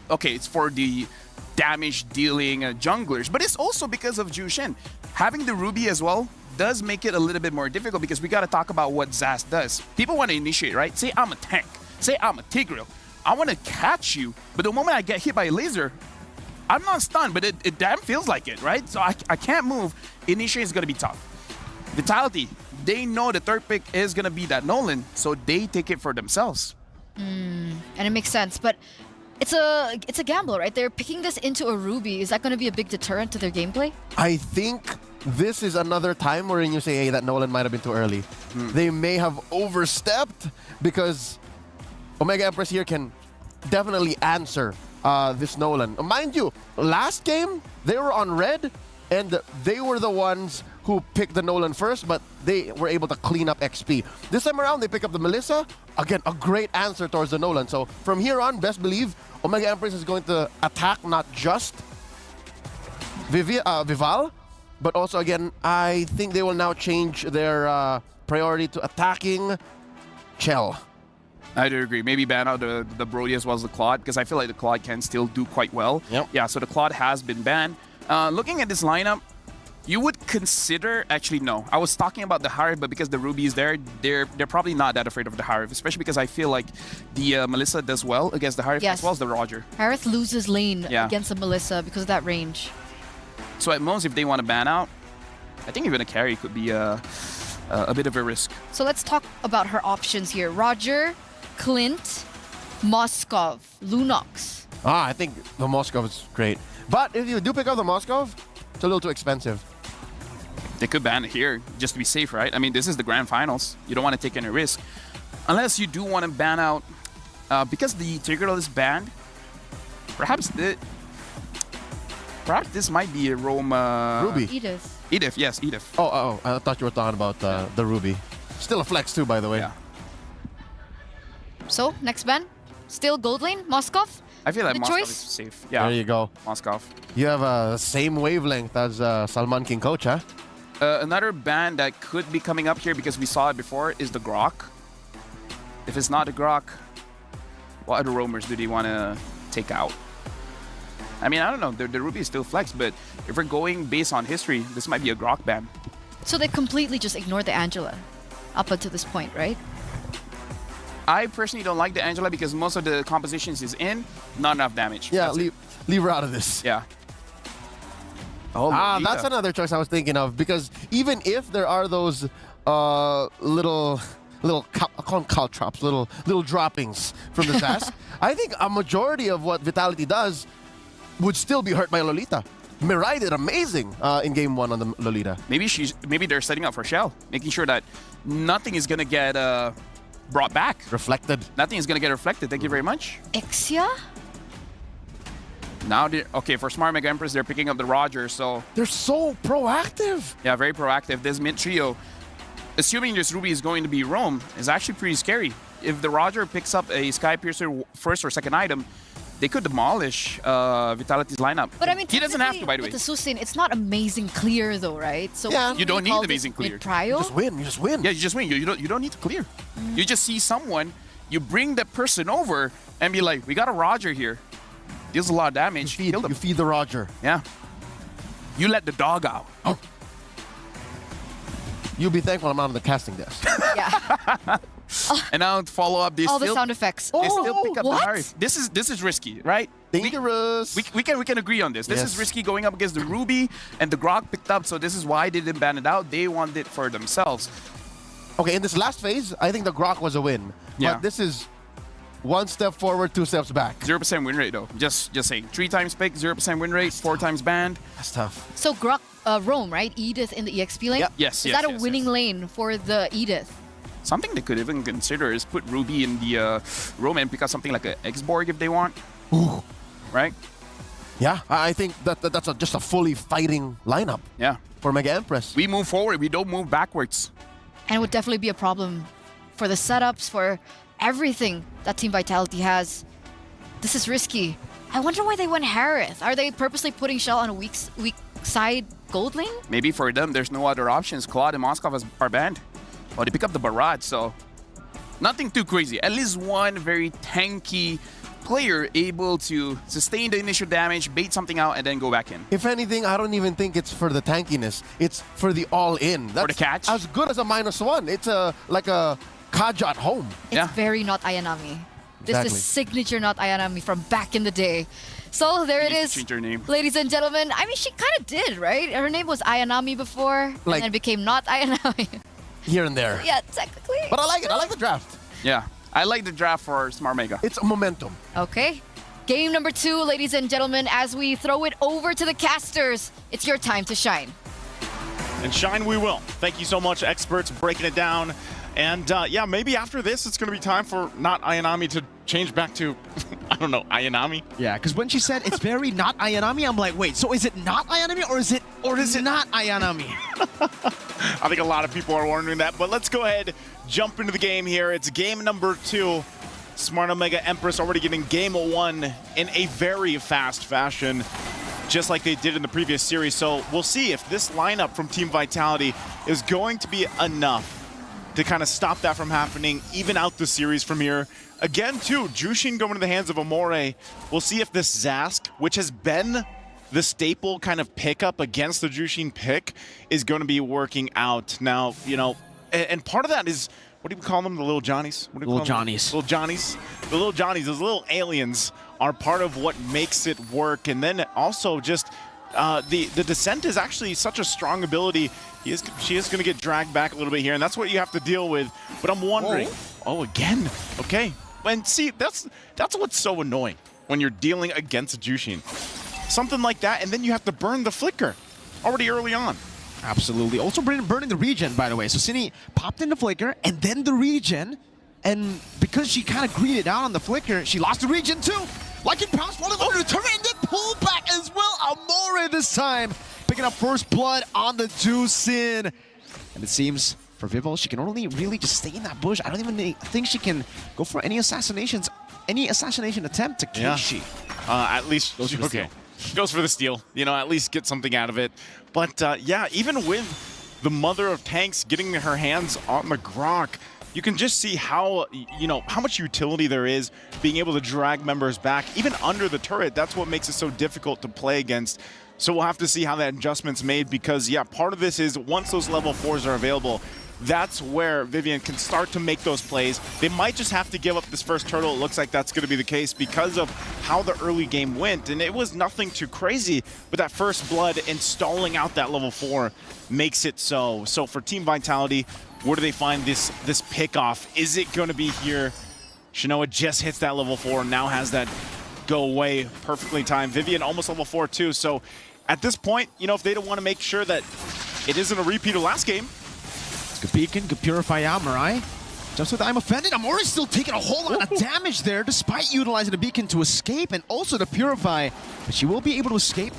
okay, it's for the damage-dealing junglers. But it's also because of Jushin. Having the Ruby as well does make it a little bit more difficult because we got to talk about what Zast does. People want to initiate, right? Say I'm a tank. Say I'm a Tigreal. I want to catch you, but the moment I get hit by a laser, I'm not stunned, but it damn feels like it, right? So I can't move. Initiate is going to be tough. Vitality, they know the third pick is going to be that Nolan, so they take it for themselves. And it makes sense, but it's a gamble, right? They're picking this into a Ruby. Is that going to be a big deterrent to their gameplay? I think this is another time wherein you say, hey, that Nolan might have been too early. They may have overstepped because Omega Empress here can definitely answer this Nolan. Mind you, last game, they were on red, and they were the ones who picked the Nolan first, but they were able to clean up XP. This time around, they pick up the Melissa. Again, a great answer towards the Nolan. So from here on, best believe, Omega Empress is going to attack not just Vival, but also, again, I think they will now change their priority to attacking Chell. I do agree. Maybe ban out the Brody as well as the Claude, because I feel like the Claude can still do quite well. Yep. Yeah, so the Claude has been banned. Looking at this lineup, you would consider, actually no, I was talking about the Harif, but because the Ruby is there, they're probably not that afraid of the Harif, especially because I feel like the Melissa does well against the Harif as well as the Roger. Harith loses lane against the Melissa because of that range. So at most, if they want to ban out, I think even a carry could be a bit of a risk. So let's talk about her options here. Roger, Clint, Moskov, Lunox. I think the Moskov is great. But if you do pick up the Moskov, it's a little too expensive. They could ban it here just to be safe, right? I mean, this is the grand finals. You don't want to take any risk. Unless you do want to ban out, because the Tigreal is banned, perhaps this might be a Rome... Ruby. Edith. Edith, yes, Edith. Oh, I thought you were talking about the Ruby. Still a flex too, by the way. Yeah. So, next ban? Still gold lane? Moskov? I feel like The Moskov choice? is safe. Yeah. There you go. Moskov. You have the same wavelength as Salman King Coach, huh? Another ban that could be coming up here because we saw it before is the Grok. If it's not the Grok, what other roamers do they want to take out? I mean, I don't know. The Ruby is still flex, but if we're going based on history, this might be a Grok ban. So they completely just ignored the Angela up until this point, right? I personally don't like the Angela because most of the compositions is in, not enough damage. Yeah, leave her out of this. Yeah. Oh, that's another choice I was thinking of because even if there are those little caltrops, little droppings from the Zast, I think a majority of what Vitality does would still be hurt by Lolita. Mirai did amazing in game 1 on the Lolita. Maybe they're setting up for Shell, making sure that nothing is gonna get brought back. Reflected. Nothing is gonna get reflected. Thank you very much. Ixia? Now, okay, for Smart Mega Empress, they're picking up the Roger, so... They're so proactive. Yeah, very proactive. This mid trio, assuming this Ruby is going to be Roam, is actually pretty scary. If the Roger picks up a Sky Piercer first or second item, they could demolish Vitality's lineup. But I mean, he doesn't have to, by the way. With the Susin, it's not amazing clear though, right? So you don't need amazing clear. Mid-prio? You just win. Yeah, you just win. You don't need to clear. You just see someone, you bring that person over and be like, we got a Roger here. Deals a lot of damage. You feed the Roger. Yeah. You let the dog out. Oh. You'll be thankful I'm not on the casting desk. Yeah. And now to follow up, all the sound effects. They still pick up what? the Harif. This is risky, right? Dangerous. We can agree on this. This is risky going up against the Ruby, and the Grok picked up, so this is why they didn't ban it out. They want it for themselves. Okay, in this last phase, I think the Grok was a win. Yeah. But this is 1 step forward, 2 steps back. 0% win rate though. Just saying. 3 times pick, 0% win rate, 4 times banned. That's tough. So Grok, Rome, right? Edith in the EXP lane? Yep. Yes. Is that a winning lane for the Edith? Something they could even consider is put Ruby in the Rome and pick up something like an X-Borg if they want. Ooh. Right? Yeah, I think that's just a fully fighting lineup. Yeah. For Mega Empress. We move forward. We don't move backwards. And it would definitely be a problem for the setups, for everything that Team Vitality has. This is risky. I wonder why they went Harith. Are they purposely putting Shell on a weak side gold lane? Maybe for them, there's no other options. Claude and Moskov are banned. Oh, they pick up the Barad, so nothing too crazy. At least one very tanky player able to sustain the initial damage, bait something out, and then go back in. If anything, I don't even think it's for the tankiness. It's for the all-in. That's the catch? as good as a -1. It's like a Kaja at home. It's very not Ayanami. This Exactly. is signature not Ayanami from back in the day. So there it is, Change her name. ladies and gentlemen. I mean, she kind of did, right? Her name was Ayanami before, Like- and then became not Ayanami. Here and there. Yeah, technically. But I like it. I like the draft. Yeah, I like the draft for Smart Mega. It's momentum. Okay. Game number 2, ladies and gentlemen, as we throw it over to the casters. It's your time to shine. And shine we will. Thank you so much, experts, breaking it down. And yeah, maybe after this, it's going to be time for not Ayanami to change back to, I don't know, Ayanami. Yeah, because when she said it's very not Ayanami, I'm like, wait, so is it not Ayanami or is it not Ayanami? I think a lot of people are wondering that, but let's go ahead, jump into the game here. It's game number 2. Smart Omega Empress already getting game 1 in a very fast fashion, just like they did in the previous series. So we'll see if this lineup from Team Vitality is going to be enough to kind of stop that from happening, even out the series from here. Again, too, Jushin going to the hands of Amore. We'll see if this Zask, which has been the staple kind of pickup against the Jushin pick, is going to be working out. Now, you know, and part of that is, what do we call them? The little Johnnies? What do we Little call them? Johnnies. Little Johnnies. The little Johnnies, those little aliens, are part of what makes it work. And then also just the Descent is actually such a strong ability. She is going to get dragged back a little bit here, and that's what you have to deal with. But I'm wondering, oh, again, okay. And see, that's what's so annoying when you're dealing against Jushin. Something like that, and then you have to burn the flicker already early on. Absolutely. Also burning the regen, by the way. So Cine popped in the flicker and then the regen, and because she kind of greeted out on the flicker, she lost the regen too. Like in Pounce, falling under the turret and then pull back as well. Amore this time, picking up first blood on the Jushin. And it seems for Vivo, she can only really just stay in that bush. I don't even think she can go for any assassination attempt to Keishi. At least, Goes for the okay. Goes for the steal. You know, at least get something out of it. But yeah, even with the Mother of Tanks getting her hands on the Grok, you can just see how, you know, how much utility there is being able to drag members back, even under the turret. That's what makes it so difficult to play against. So we'll have to see how that adjustment's made because, yeah, part of this is once those level 4s are available, that's where Vivian can start to make those plays. They might just have to give up this first turtle. It looks like that's going to be the case because of how the early game went. And it was nothing too crazy, but that first blood and stalling out that level 4 makes it so. So for Team Vitality, where do they find this pick-off? Is it going to be here? Shinoa just hits that level 4 and now has that go away perfectly timed. Vivian almost level 4 too. So at this point, you know, if they don't want to make sure that it isn't a repeat of last game, Good beacon, good purify Yamurai. Just with I'm offended, Amori's still taking a whole lot of damage there despite utilizing the beacon to escape and also to purify. But she will be able to escape.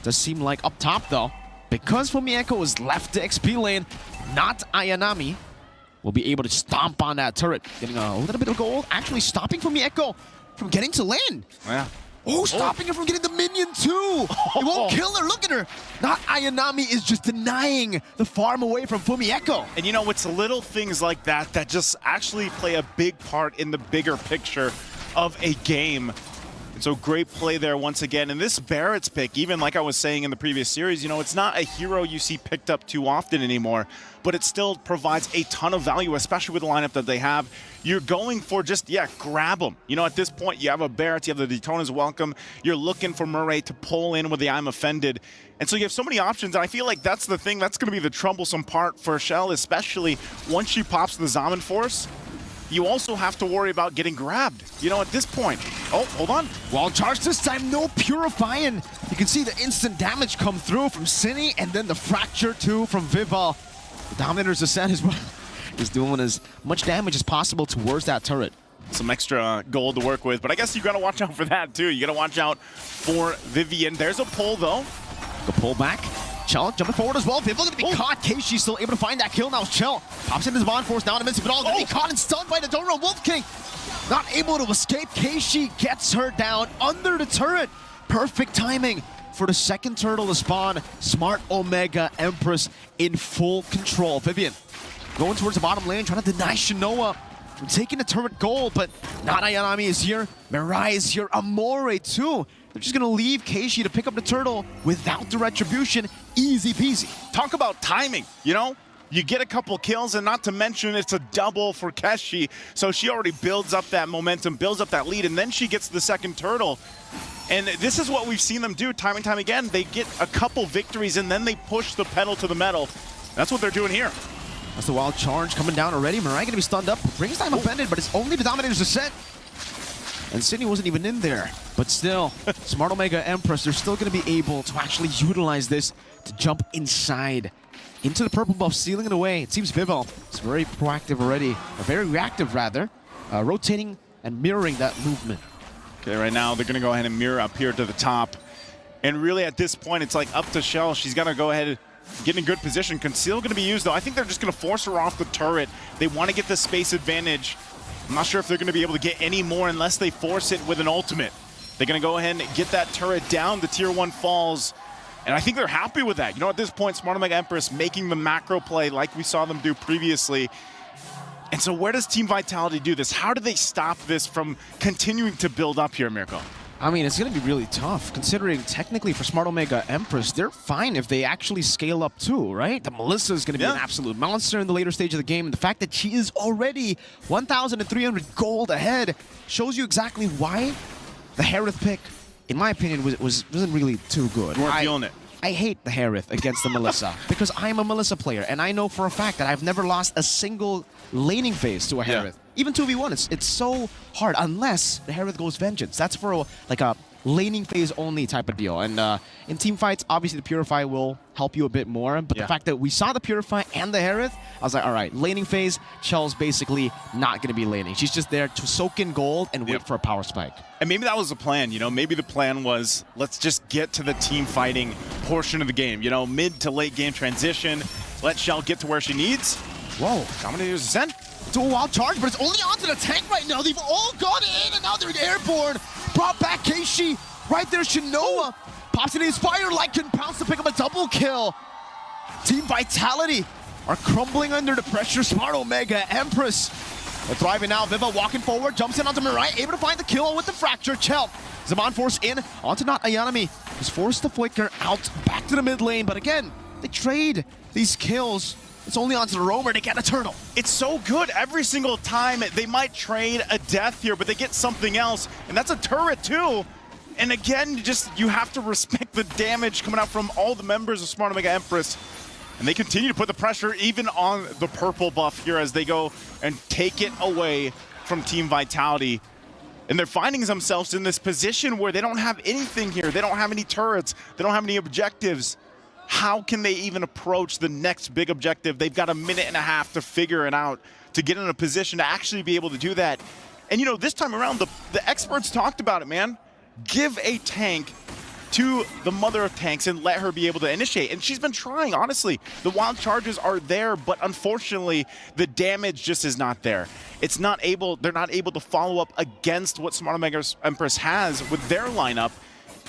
Does seem like up top though, because Fumieko is left to XP lane, not Ayanami will be able to stomp on that turret. Getting a little bit of gold, actually stopping Fumieko from getting to lane. Yeah. Oh, stopping her from getting the minion too. It won't kill her. Look at her. Not Ayanami is just denying the farm away from Fumieko. And you know, it's little things like that that just actually play a big part in the bigger picture of a game. And so great play there once again. And this Barrett's pick, even like I was saying in the previous series, you know, it's not a hero you see picked up too often anymore, but it still provides a ton of value, especially with the lineup that they have. You're going for just, yeah, grab them. You know, at this point, you have a Barrett, you have the Daytona's Welcome. You're looking for Murray to pull in with the I'm Offended. And so you have so many options, and I feel like that's the thing. That's going to be the troublesome part for Shell, especially once she pops the Zaman Force. You also have to worry about getting grabbed, you know, at this point. Oh, hold on. Wall charge this time, no purifying. You can see the instant damage come through from Cine and then the fracture too from Vival. The Dominator's Ascent is doing as much damage as possible towards that turret. Some extra gold to work with, but I guess you got to watch out for that too. You got to watch out for Vivian. There's a pull though. The pull back. Chell jumping forward as well. Vival gonna be caught. Keishi's still able to find that kill now. Chell pops into his Bond Force now in a minute, but all gonna be caught and stunned by the Donor Wolf King. Not able to escape. Keishi gets her down under the turret. Perfect timing for the second turtle to spawn. Smart Omega Empress in full control. Vivian going towards the bottom lane, trying to deny Shinoa from taking the turret gold, but not Ayanami is here, Mirai is here, Amore too. They're just gonna leave Keishi to pick up the turtle without the retribution. Easy peasy. Talk about timing, you know? You get a couple kills, and not to mention it's a double for Keshi, so she already builds up that momentum, builds up that lead, and then she gets the second turtle. And this is what we've seen them do time and time again. They get a couple victories, and then they push the pedal to the metal. That's what they're doing here. That's the wild charge coming down already. Mirai gonna be stunned up. Brings time offended, but it's only the Dominators to set. And Sydney wasn't even in there. But still, Smart Omega Empress, they're still gonna be able to actually utilize this to jump inside into the purple buff, sealing it away. It seems Vival is very proactive already, or very reactive rather, rotating and mirroring that movement. Okay, right now they're gonna go ahead and mirror up here to the top. And really at this point, it's like up to Shell. She's gonna go ahead and get in good position. Conceal gonna be used though. I think they're just gonna force her off the turret. They wanna get the space advantage. I'm not sure if they're gonna be able to get any more unless they force it with an ultimate. They're gonna go ahead and get that turret down. The tier 1 falls. And I think they're happy with that. You know, at this point, Smart Omega Empress making the macro play like we saw them do previously. And so where does Team Vitality do this? How do they stop this from continuing to build up here, Mirko? I mean, it's going to be really tough, considering technically for Smart Omega Empress, they're fine if they actually scale up too, right? The Melissa is going to be an absolute monster in the later stage of the game, and the fact that she is already 1,300 gold ahead shows you exactly why the Harith pick, in my opinion, wasn't really too good. You weren't feeling it. I hate the Harith against the Melissa because I'm a Melissa player, and I know for a fact that I've never lost a single laning phase to a Harith. Even 2v1, it's so hard unless the Harith goes Vengeance. That's for a laning phase only type of deal. And in team fights, obviously the Purify will help you a bit more. But the fact that we saw the Purify and the Harith, I was like, all right, laning phase, Chell's basically not going to be laning. She's just there to soak in gold and wait for a power spike. And maybe that was the plan, you know, maybe the plan was, let's just get to the team fighting portion of the game, you know, mid to late game transition, let Shell get to where she needs. Whoa. Dominators ascend. To a wild charge, but it's only onto the tank right now. They've all got in, and now they're airborne. Brought back Keishi. Right there, Shinoa. Pops in his fire, like can pounce to pick up a double kill. Team Vitality are crumbling under the pressure. Smart Omega Empress. They're thriving now. Viva walking forward, jumps in onto Mirai, able to find the kill with the fracture. Chell. Zaman force in onto not Ayanami. He's forced to flicker out back to the mid lane, but again, they trade these kills. It's only onto the roamer to get a turtle. It's so good every single time. They might trade a death here, but they get something else, and that's a turret too. And again, you have to respect the damage coming out from all the members of Smart Omega Empress. And they continue to put the pressure even on the purple buff here as they go and take it away from Team Vitality. And they're finding themselves in this position where they don't have anything here. They don't have any turrets. They don't have any objectives. How can they even approach the next big objective? They've got a minute and a half to figure it out, to get in a position to actually be able to do that. And you know, this time around, the experts talked about it, man. Give a tank to the mother of tanks and let her be able to initiate. And she's been trying, honestly. The wild charges are there, but unfortunately, the damage just is not there. It's not able, they're not able to follow up against what Smart Omega Empress has with their lineup.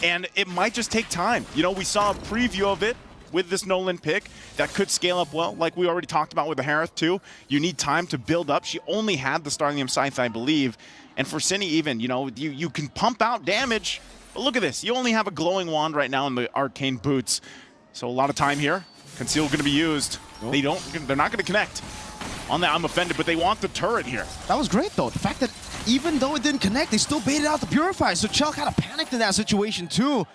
And it might just take time. You know, we saw a preview of it with this Nolan pick that could scale up well, like we already talked about with the Harith too. You need time to build up. She only had the Starlium Scythe, I believe. And for Cindy even, you know, you can pump out damage, but look at this. You only have a glowing wand right now in the arcane boots. So a lot of time here. Conceal gonna be used. They're not gonna connect. On that, I'm offended, but they want the turret here. That was great though. The fact that even though it didn't connect, they still baited out the Purify. So Chell kind of panicked in that situation too.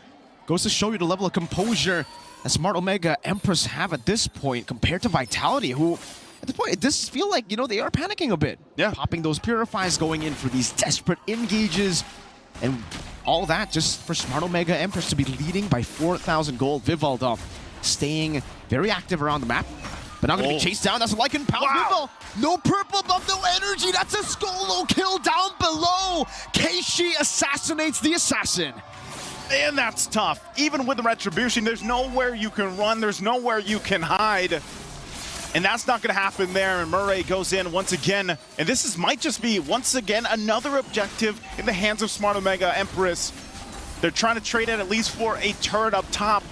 Goes to show you the level of composure that Smart Omega Empress have at this point compared to Vitality, who at this point, it does feel like, you know, they are panicking a bit. Yeah. Popping those Purifies, going in for these desperate engages, and all that just for Smart Omega Empress to be leading by 4,000 gold. Vivalda staying very active around the map, but not going to be chased down. That's a Lycan Pound. Wow. No purple buff, no energy. That's a Skolo kill down below. Keishi assassinates the assassin. And that's tough. Even with the retribution, there's nowhere you can run. There's nowhere you can hide. And that's not going to happen there. And Murray goes in once again. And this might just be, once again, another objective in the hands of Smart Omega Empress. They're trying to trade it at least for a turret up top.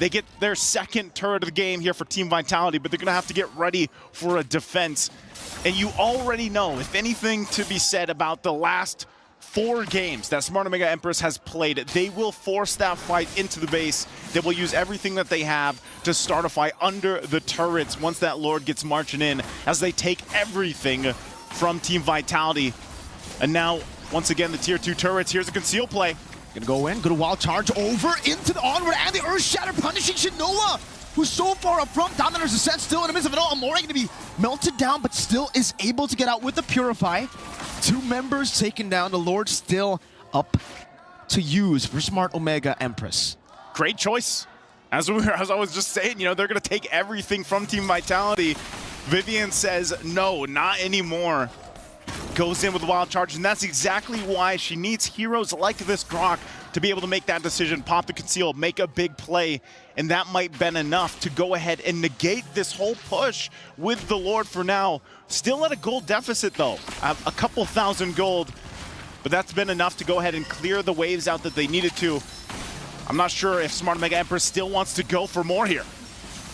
They get their second turret of the game here for Team Vitality, but they're going to have to get ready for a defense. And you already know, if anything to be said about the last 4 games that Smart Omega Empress has played, they will force that fight into the base. They will use everything that they have to start a fight under the turrets once that Lord gets marching in, as they take everything from Team Vitality. And now, once again, the tier 2 turrets. Here's a conceal play. Gonna go in, good wild charge over into the onward, and the Earth Shatter punishing Shinoa, who's so far up front. Down there's a set still in the midst of it all. Amore gonna be melted down, but still is able to get out with the Purify. 2 members taken down. The Lord still up to use for Smart Omega Empress. Great choice. As I was just saying, you know, they're gonna take everything from Team Vitality. Vivian says, no, not anymore. Goes in with the wild charge, and that's exactly why she needs heroes like this Grok to be able to make that decision, pop the conceal, make a big play, and that might been enough to go ahead and negate this whole push with the Lord for now. Still at a gold deficit though, a couple thousand gold, but that's been enough to go ahead and clear the waves out that they needed to. I'm not sure if Smart Omega Empress still wants to go for more here.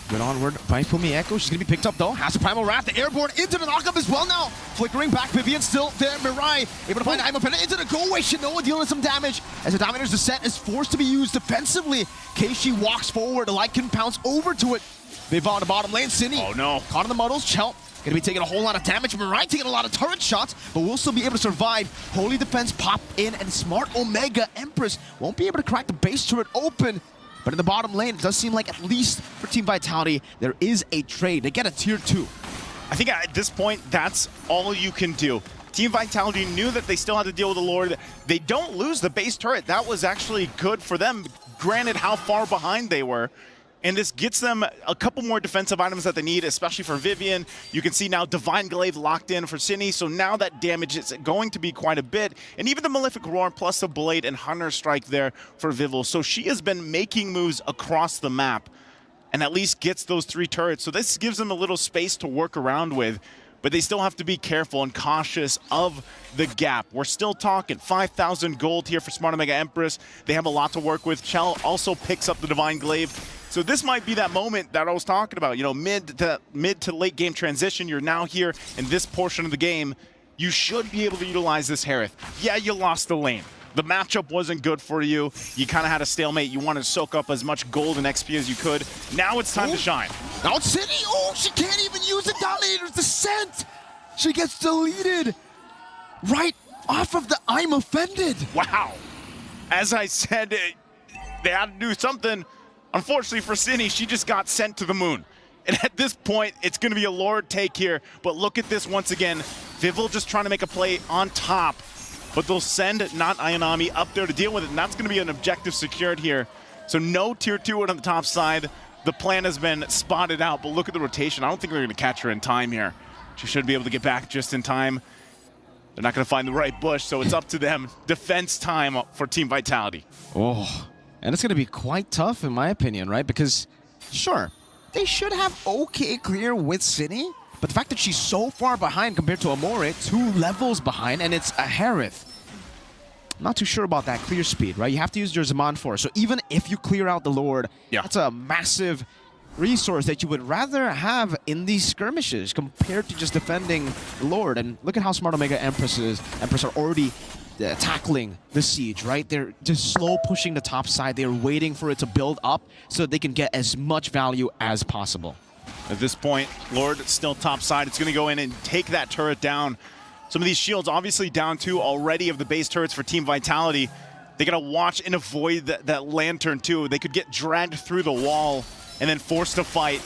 Good onward by Fumi Echo. She's going to be picked up, though. Has a Primal Wrath. The airborne into the knockup as well now. Flickering back. Vivian still there. Mirai able to find Imo Pena into the go-away. Shinoa dealing with some damage as the Dominator's Descent is forced to be used defensively. Keishi walks forward. The Lycan pounce over to it. Viva on the bottom lane. Cine. Oh, no. Caught in the muddles. Chelt going to be taking a whole lot of damage. Mirai taking a lot of turret shots, but will still be able to survive. Holy Defense pop in, and Smart Omega Empress won't be able to crack the base turret open. But in the bottom lane, it does seem like, at least for Team Vitality, there is a trade. They get a tier 2. I think at this point, that's all you can do. Team Vitality knew that they still had to deal with the Lord. They don't lose the base turret. That was actually good for them, granted how far behind they were. And this gets them a couple more defensive items that they need, especially for Vivian. You can see now Divine Glaive locked in for Cine, so now that damage is going to be quite a bit. And even the Malefic Roar plus the Blade and Hunter Strike there for Vivil. So she has been making moves across the map and at least gets those 3 turrets. So this gives them a little space to work around with, but they still have to be careful and cautious of the gap. We're still talking 5,000 gold here for Smart Omega Empress. They have a lot to work with. Chell also picks up the Divine Glaive. So this might be that moment that I was talking about, you know, mid to late game transition. You're now here in this portion of the game. You should be able to utilize this Harith. Yeah, you lost the lane. The matchup wasn't good for you. You kind of had a stalemate. You wanted to soak up as much gold and XP as you could. Now it's time to shine. Now Cine, oh, she can't even use the Dominator's Descent. She gets deleted right off of the I'm Offended. Wow. As I said, they had to do something. Unfortunately for Cine, she just got sent to the moon. And at this point, it's going to be a Lord take here. But look at this once again. Vivil just trying to make a play on top. But they'll send not Ayanami up there to deal with it. And that's going to be an objective secured here. So no tier 2 on the top side. The plan has been spotted out. But look at the rotation. I don't think they're going to catch her in time here. She should be able to get back just in time. They're not going to find the right bush. So it's up to them. Defense time for Team Vitality. Oh. And it's going to be quite tough, in my opinion, right? Because, sure, they should have okay clear with Cine, but the fact that she's so far behind compared to Amore, 2 levels behind, and it's a Harith. I'm not too sure about that clear speed, right? You have to use your Zaman Force. So even if you clear out the Lord, that's a massive resource that you would rather have in these skirmishes compared to just defending the Lord. And look at how Smart Omega Empress are already tackling the siege, right? They're just slow pushing the top side. They're waiting for it to build up so that they can get as much value as possible. At this point, Lord still top side. It's going to go in and take that turret down. Some of these shields obviously down too already of the base turrets for Team Vitality. They got to watch and avoid that lantern too. They could get dragged through the wall and then forced to fight.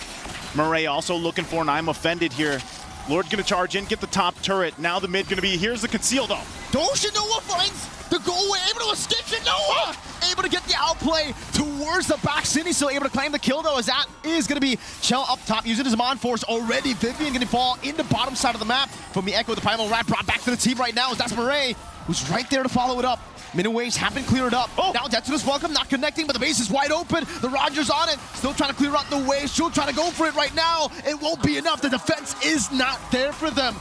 Murray also looking for an I'm Offended here. Lord gonna charge in, get the top turret. Now the mid gonna be, here's the conceal though. Shinoa finds the go-away, able to escape Shinoa! Able to get the outplay towards the back. Cine still able to claim the kill though, as that is gonna be Chell up top using his Mon Force already. Vivian gonna fall in the bottom side of the map. From the Echo, the Primal Rat brought back to the team right now, as that's Murray, who's right there to follow it up. Minute waves have been cleared up. Now Detsunus welcome, not connecting, but the base is wide open. The Roger's on it, still trying to clear out the waves, still trying to go for it right now. It won't be enough, the defense is not there for them.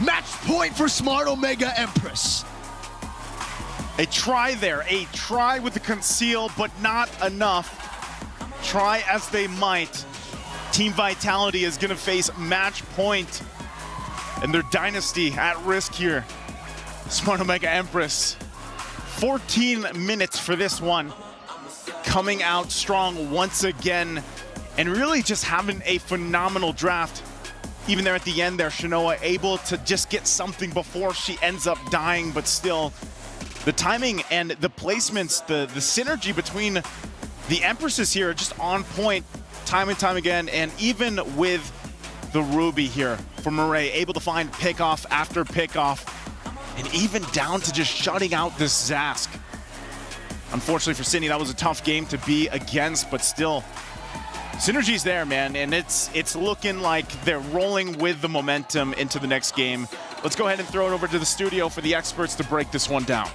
Match point for Smart Omega Empress. A try there, a try with the conceal, but not enough. try as they might, Team Vitality is going to face match point and their dynasty at risk here. Smart Omega Empress, 14 minutes for this one. Coming out strong once again and really just having a phenomenal draft. Even there at the end there, Shanoa able to just get something before she ends up dying, but still the timing and the placements, the synergy between the Empresses here are just on point time and time again. And even with the Ruby here from Murray, able to find pickoff after pickoff, and even down to just shutting out this Zask. Unfortunately for Sydney, that was a tough game to be against, but still, synergy's there, man, and it's looking like they're rolling with the momentum into the next game. Let's go ahead and throw it over to the studio for the experts to break this one down.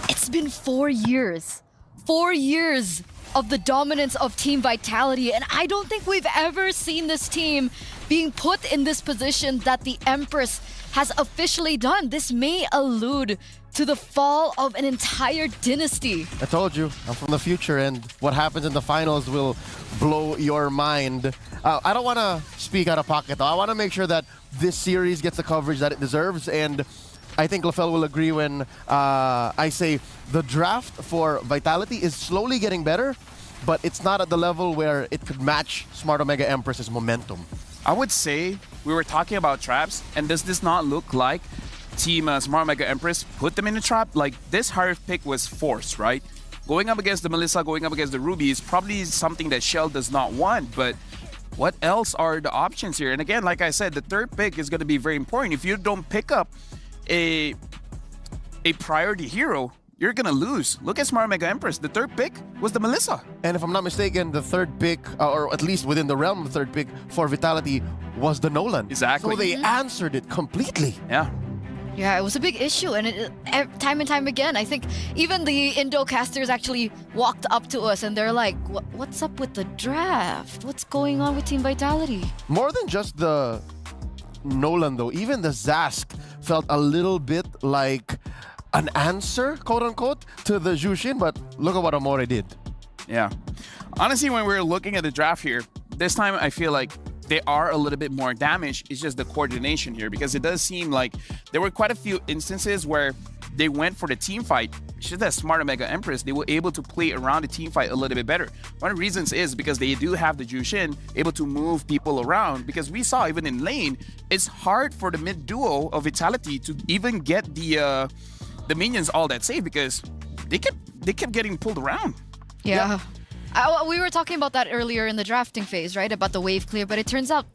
It's been 4 years. 4 years of the dominance of Team Vitality, and I don't think we've ever seen this team being put in this position that the Empress has officially done. This may allude to the fall of an entire dynasty. I told you, I'm from the future, and what happens in the finals will blow your mind. I don't want to speak out of pocket, though. I want to make sure that this series gets the coverage that it deserves, and I think LaFell will agree when I say the draft for Vitality is slowly getting better, but it's not at the level where it could match Smart Omega Empress's momentum. I would say we were talking about traps, and does this not look like Team Smart Omega Empress put them in a trap? Like, this higher pick was forced, right? Going up against the Melissa, going up against the Ruby is probably something that Shell does not want, but what else are the options here? And again, like I said, the third pick is going to be very important. If you don't pick up a priority hero, you're going to lose. Look at Smart Omega Empress. The third pick was the Melissa. And if I'm not mistaken, the third pick, or at least within the realm of the third pick for Vitality, was the Nolan. Exactly. So they answered it completely. Yeah. Yeah, it was a big issue, and time and time again, I think even the Indo casters actually walked up to us and they're like, what's up with the draft? What's going on with Team Vitality? More than just the Nolan, though, even the Zask felt a little bit like an answer, quote-unquote, to the Jushin, but look at what Amore did. Yeah. Honestly, when we're looking at the draft here, this time I feel like they are a little bit more damaged. It's just the coordination here, because it does seem like there were quite a few instances where they went for the team fight. It's just that Smart Omega Empress, they were able to play around the team fight a little bit better. One of the reasons is because they do have the Jushin able to move people around, because we saw even in lane, it's hard for the mid duo of Vitality to even get the minions all that safe, because they kept getting pulled around. Yeah. We were talking about that earlier in the drafting phase, right? About the wave clear, but it turns out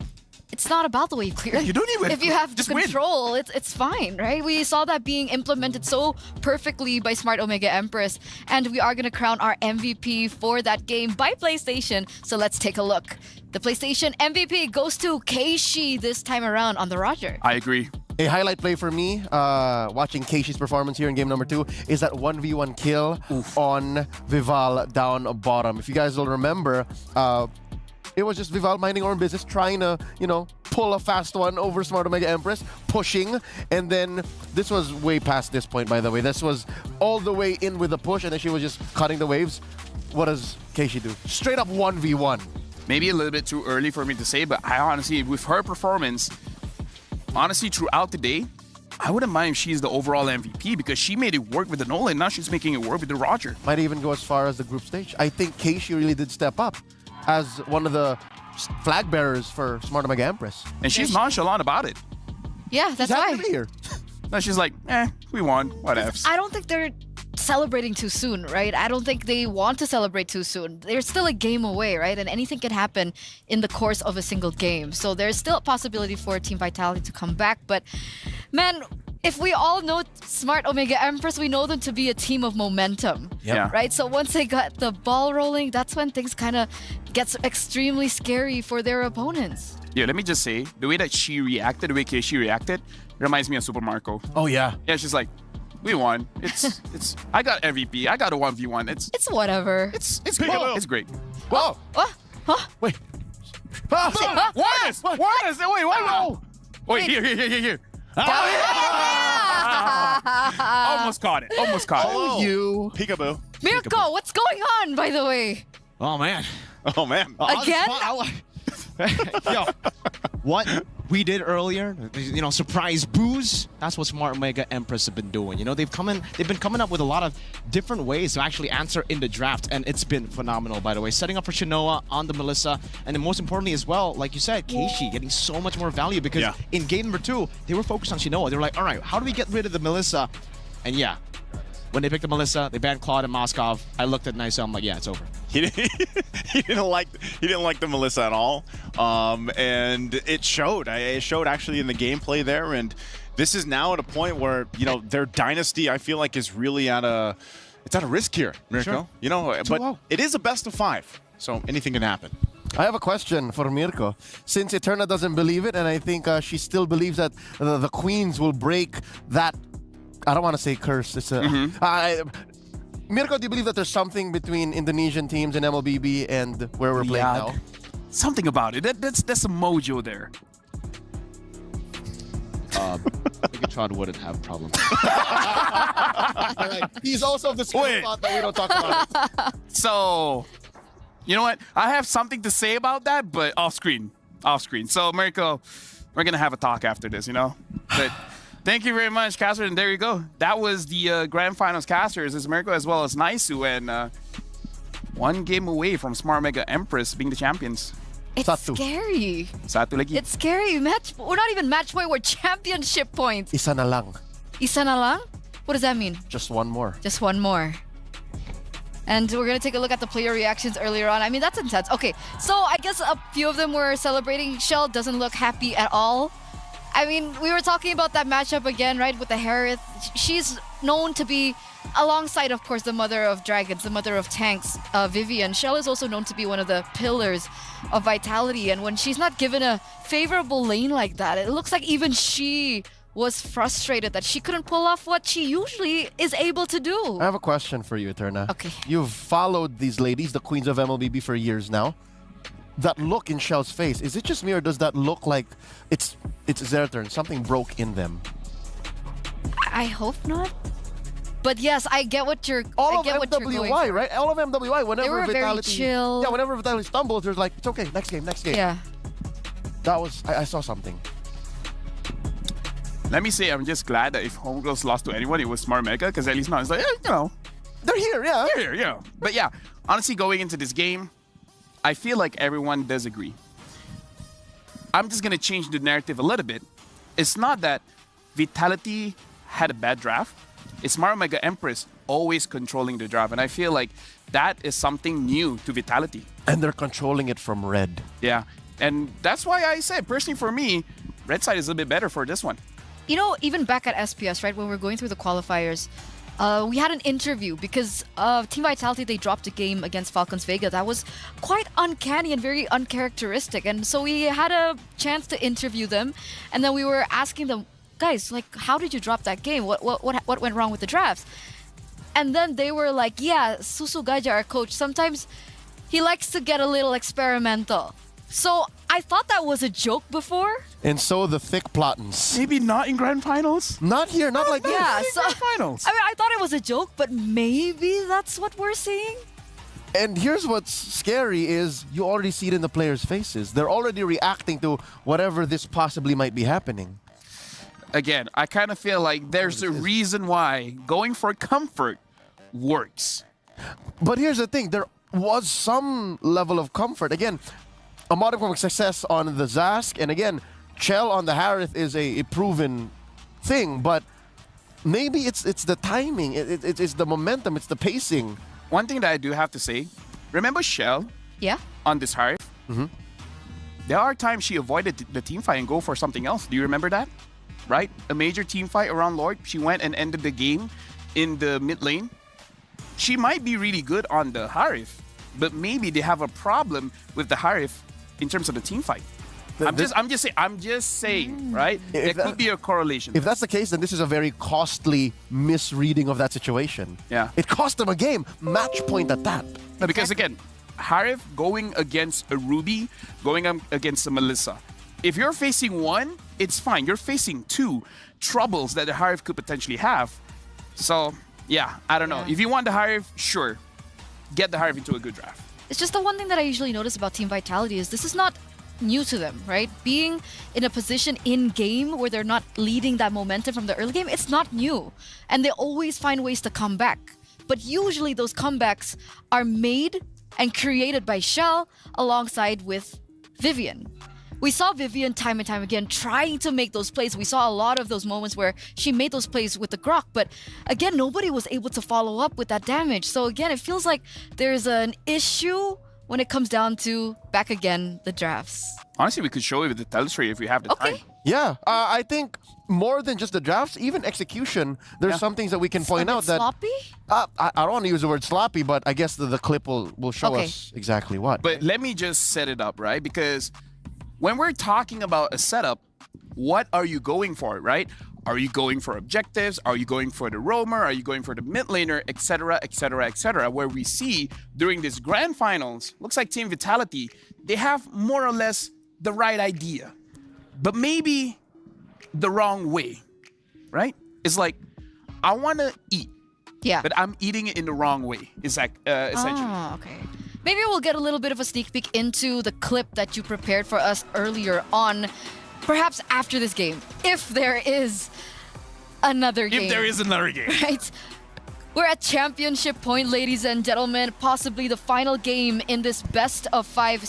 it's not about the wave clear. You don't even. If you have the control, it's fine, right? We saw that being implemented so perfectly by Smart Omega Empress, and we are going to crown our MVP for that game by PlayStation. So let's take a look. The PlayStation MVP goes to Keishi this time around on the Roger. I agree. A highlight play for me, watching Keishi's performance here in game number 2, is that 1v1 kill on Vival down bottom. If you guys will remember, it was just Vival minding her own business, trying to, pull a fast one over Smart Omega Empress, pushing, and then this was way past this point, by the way. This was all the way in with the push, and then she was just cutting the waves. What does Keishi do? Straight up 1v1. Maybe a little bit too early for me to say, but I honestly, with her performance, honestly, throughout the day, I wouldn't mind if she's the overall MVP, because she made it work with the Nolan. Now she's making it work with the Roger. Might even go as far as the group stage. I think Keishi really did step up as one of the flag bearers for Smart Omega Empress. And she's nonchalant about it. Yeah, that's happy why. to be here. No, she's like, we won, whatever. I don't think they're celebrating too soon, right? I don't think they want to celebrate too soon. There's still a game away, right? And anything can happen in the course of a single game. So there's still a possibility for Team Vitality to come back. But man, if we all know Smart Omega Empress, we know them to be a team of momentum, right? So once they got the ball rolling, that's when things kind of gets extremely scary for their opponents. Yeah, let me just say, the way that she reacted, the way Keishi reacted, reminds me of Super Marco. Oh, yeah. Yeah, she's like, we won. It's I got MVP. I got a 1v1. It's whatever. It's cool. It's great. Whoa. What? Huh? Wait. Warners! Warners! Wait, what? Wait, here. Almost caught it. Oh, you. Peekaboo. Mirko, what's going on, by the way? Oh, man. Oh, man. Again? Yo, what we did earlier, surprise boos, that's what Smart Omega Empress have been doing. They've been coming up with a lot of different ways to actually answer in the draft, and it's been phenomenal, by the way. Setting up for Shinoa on the Melissa, and then most importantly as well, like you said, Keishi getting so much more value because in game number 2, they were focused on Shinoa. They were like, all right, how do we get rid of the Melissa? And yeah, when they picked the Melissa, they banned Claude and Moskov. I looked at Nice, I'm like, yeah, it's over. He didn't like the Melissa at all, and it showed. It showed actually in the gameplay there. And this is now at a point where their dynasty, I feel like, is really at a risk here, Mirko. Sure. But it is a best of 5, so anything can happen. I have a question for Mirko. Since Eterna doesn't believe it, and I think she still believes that the Queens will break that. I don't want to say curse. It's a. Mirko, do you believe that there's something between Indonesian teams and MLBB and where we're playing now? Something about it. That's a mojo there. Megatron wouldn't have problems. All right. He's also of the school thought that we don't talk about it. So, you know what? I have something to say about that, but off screen. So, Mirko, we're going to have a talk after this, But thank you very much, Caster, and there you go. That was the Grand Finals Casters. It's Mirko as well as Naisu, and 1 game away from Smart Mega Empress being the champions. It's scary. Satu lagi. It's scary. We're not even match point, we're championship points. Isa na lang. Isa na lang? What does that mean? Just 1 more. Just 1 more. And we're going to take a look at the player reactions earlier on. I mean, that's intense. Okay, so I guess a few of them were celebrating. Shell doesn't look happy at all. I mean, we were talking about that matchup again, right, with the Harith. She's known to be, alongside, of course, the mother of dragons, the mother of tanks, Vivian. Shell is also known to be one of the pillars of Vitality. And when she's not given a favorable lane like that, it looks like even she was frustrated that she couldn't pull off what she usually is able to do. I have a question for you, Eterna. Okay. You've followed these ladies, the queens of MLBB, for years now. That look in Shell's face, is it just me, or does that look like it's their turn? Something broke in them. I hope not. But yes, I get what you're. All I get of what you're going MWI, for. right? All of MWI. Whenever They were Vitality, very chill. Yeah, whenever Vitality stumbles, there's like, it's okay. Next game. Yeah. That was. I saw something. Let me say, I'm just glad that if Homegirls lost to anyone, it was Smart Mega, because at least now it's like, they're here, yeah. They're here, But yeah, honestly, going into this game, I feel like everyone does agree. I'm just going to change the narrative a little bit. It's not that Vitality had a bad draft. It's Smart Mega Empress always controlling the draft. And I feel like that is something new to Vitality. And they're controlling it from red. Yeah. And that's why I said, personally for me, red side is a bit better for this one. Even back at SPS, right, when we were going through the qualifiers, we had an interview because Team Vitality, they dropped a game against Falcons Vega. That was quite uncanny and very uncharacteristic. And so we had a chance to interview them. And then we were asking them, guys, like, how did you drop that game? What went wrong with the drafts? And then they were like, yeah, Susu Gaja, our coach, sometimes he likes to get a little experimental. So I thought that was a joke before. And so the thick plottins. Maybe not in Grand Finals. Not here, not like this. Yeah, so Grand Finals. I mean, I thought it was a joke, but maybe that's what we're seeing. And here's what's scary is you already see it in the players' faces. They're already reacting to whatever this possibly might be happening. Again, I kind of feel like there's a reason why going for comfort works. But here's the thing. There was some level of comfort. Again, a modicum of success on the Zask, and again, Chell on the Harith is a proven thing, but maybe it's the timing, it's the momentum, it's the pacing. One thing that I do have to say, remember Shell? Yeah. On this Harith? Mm-hmm. There are times she avoided the team fight and go for something else. Do you remember that? Right? A major team fight around Lord. She went and ended the game in the mid lane. She might be really good on the Harith, but maybe they have a problem with the Harith in terms of the team fight. I'm just saying, right? There could be a correlation. If that's the case, then this is a very costly misreading of that situation. Yeah. It cost them a game, match point at that. No, because again, Harith going against a Ruby, going against a Melissa. If you're facing one, it's fine. You're facing two troubles that the Harith could potentially have. So, yeah, I don't know. If you want the Harith, sure. Get the Harith into a good draft. It's just the one thing that I usually notice about Team Vitality is this is not new to them, right? Being in a position in game where they're not leading that momentum from the early game, it's not new. And they always find ways to come back. But usually those comebacks are made and created by Shell alongside with Vivian. We saw Vivian time and time again trying to make those plays. We saw a lot of those moments where she made those plays with the Grok, but again, nobody was able to follow up with that damage. So again, it feels like there's an issue when it comes down to, back again, the drafts. Honestly, we could show you with the telemetry if we have the time. Yeah, I think more than just the drafts, even execution, there's some things that we can point out that... sloppy? I don't want to use the word sloppy, but I guess the clip will show us exactly what. But let me just set it up, right? Because when we're talking about a setup, what are you going for, right? Are you going for objectives? Are you going for the roamer? Are you going for the mid laner, etc., etc., etc.? Where we see during this grand finals, looks like Team Vitality, they have more or less the right idea, but maybe the wrong way, right? It's like, I want to eat, but I'm eating it in the wrong way. It's like, essentially. Oh, okay. Maybe we'll get a little bit of a sneak peek into the clip that you prepared for us earlier on. Perhaps after this game, if there is another game. If there is another game. Right? We're at championship point, ladies and gentlemen. Possibly the final game in this best of 5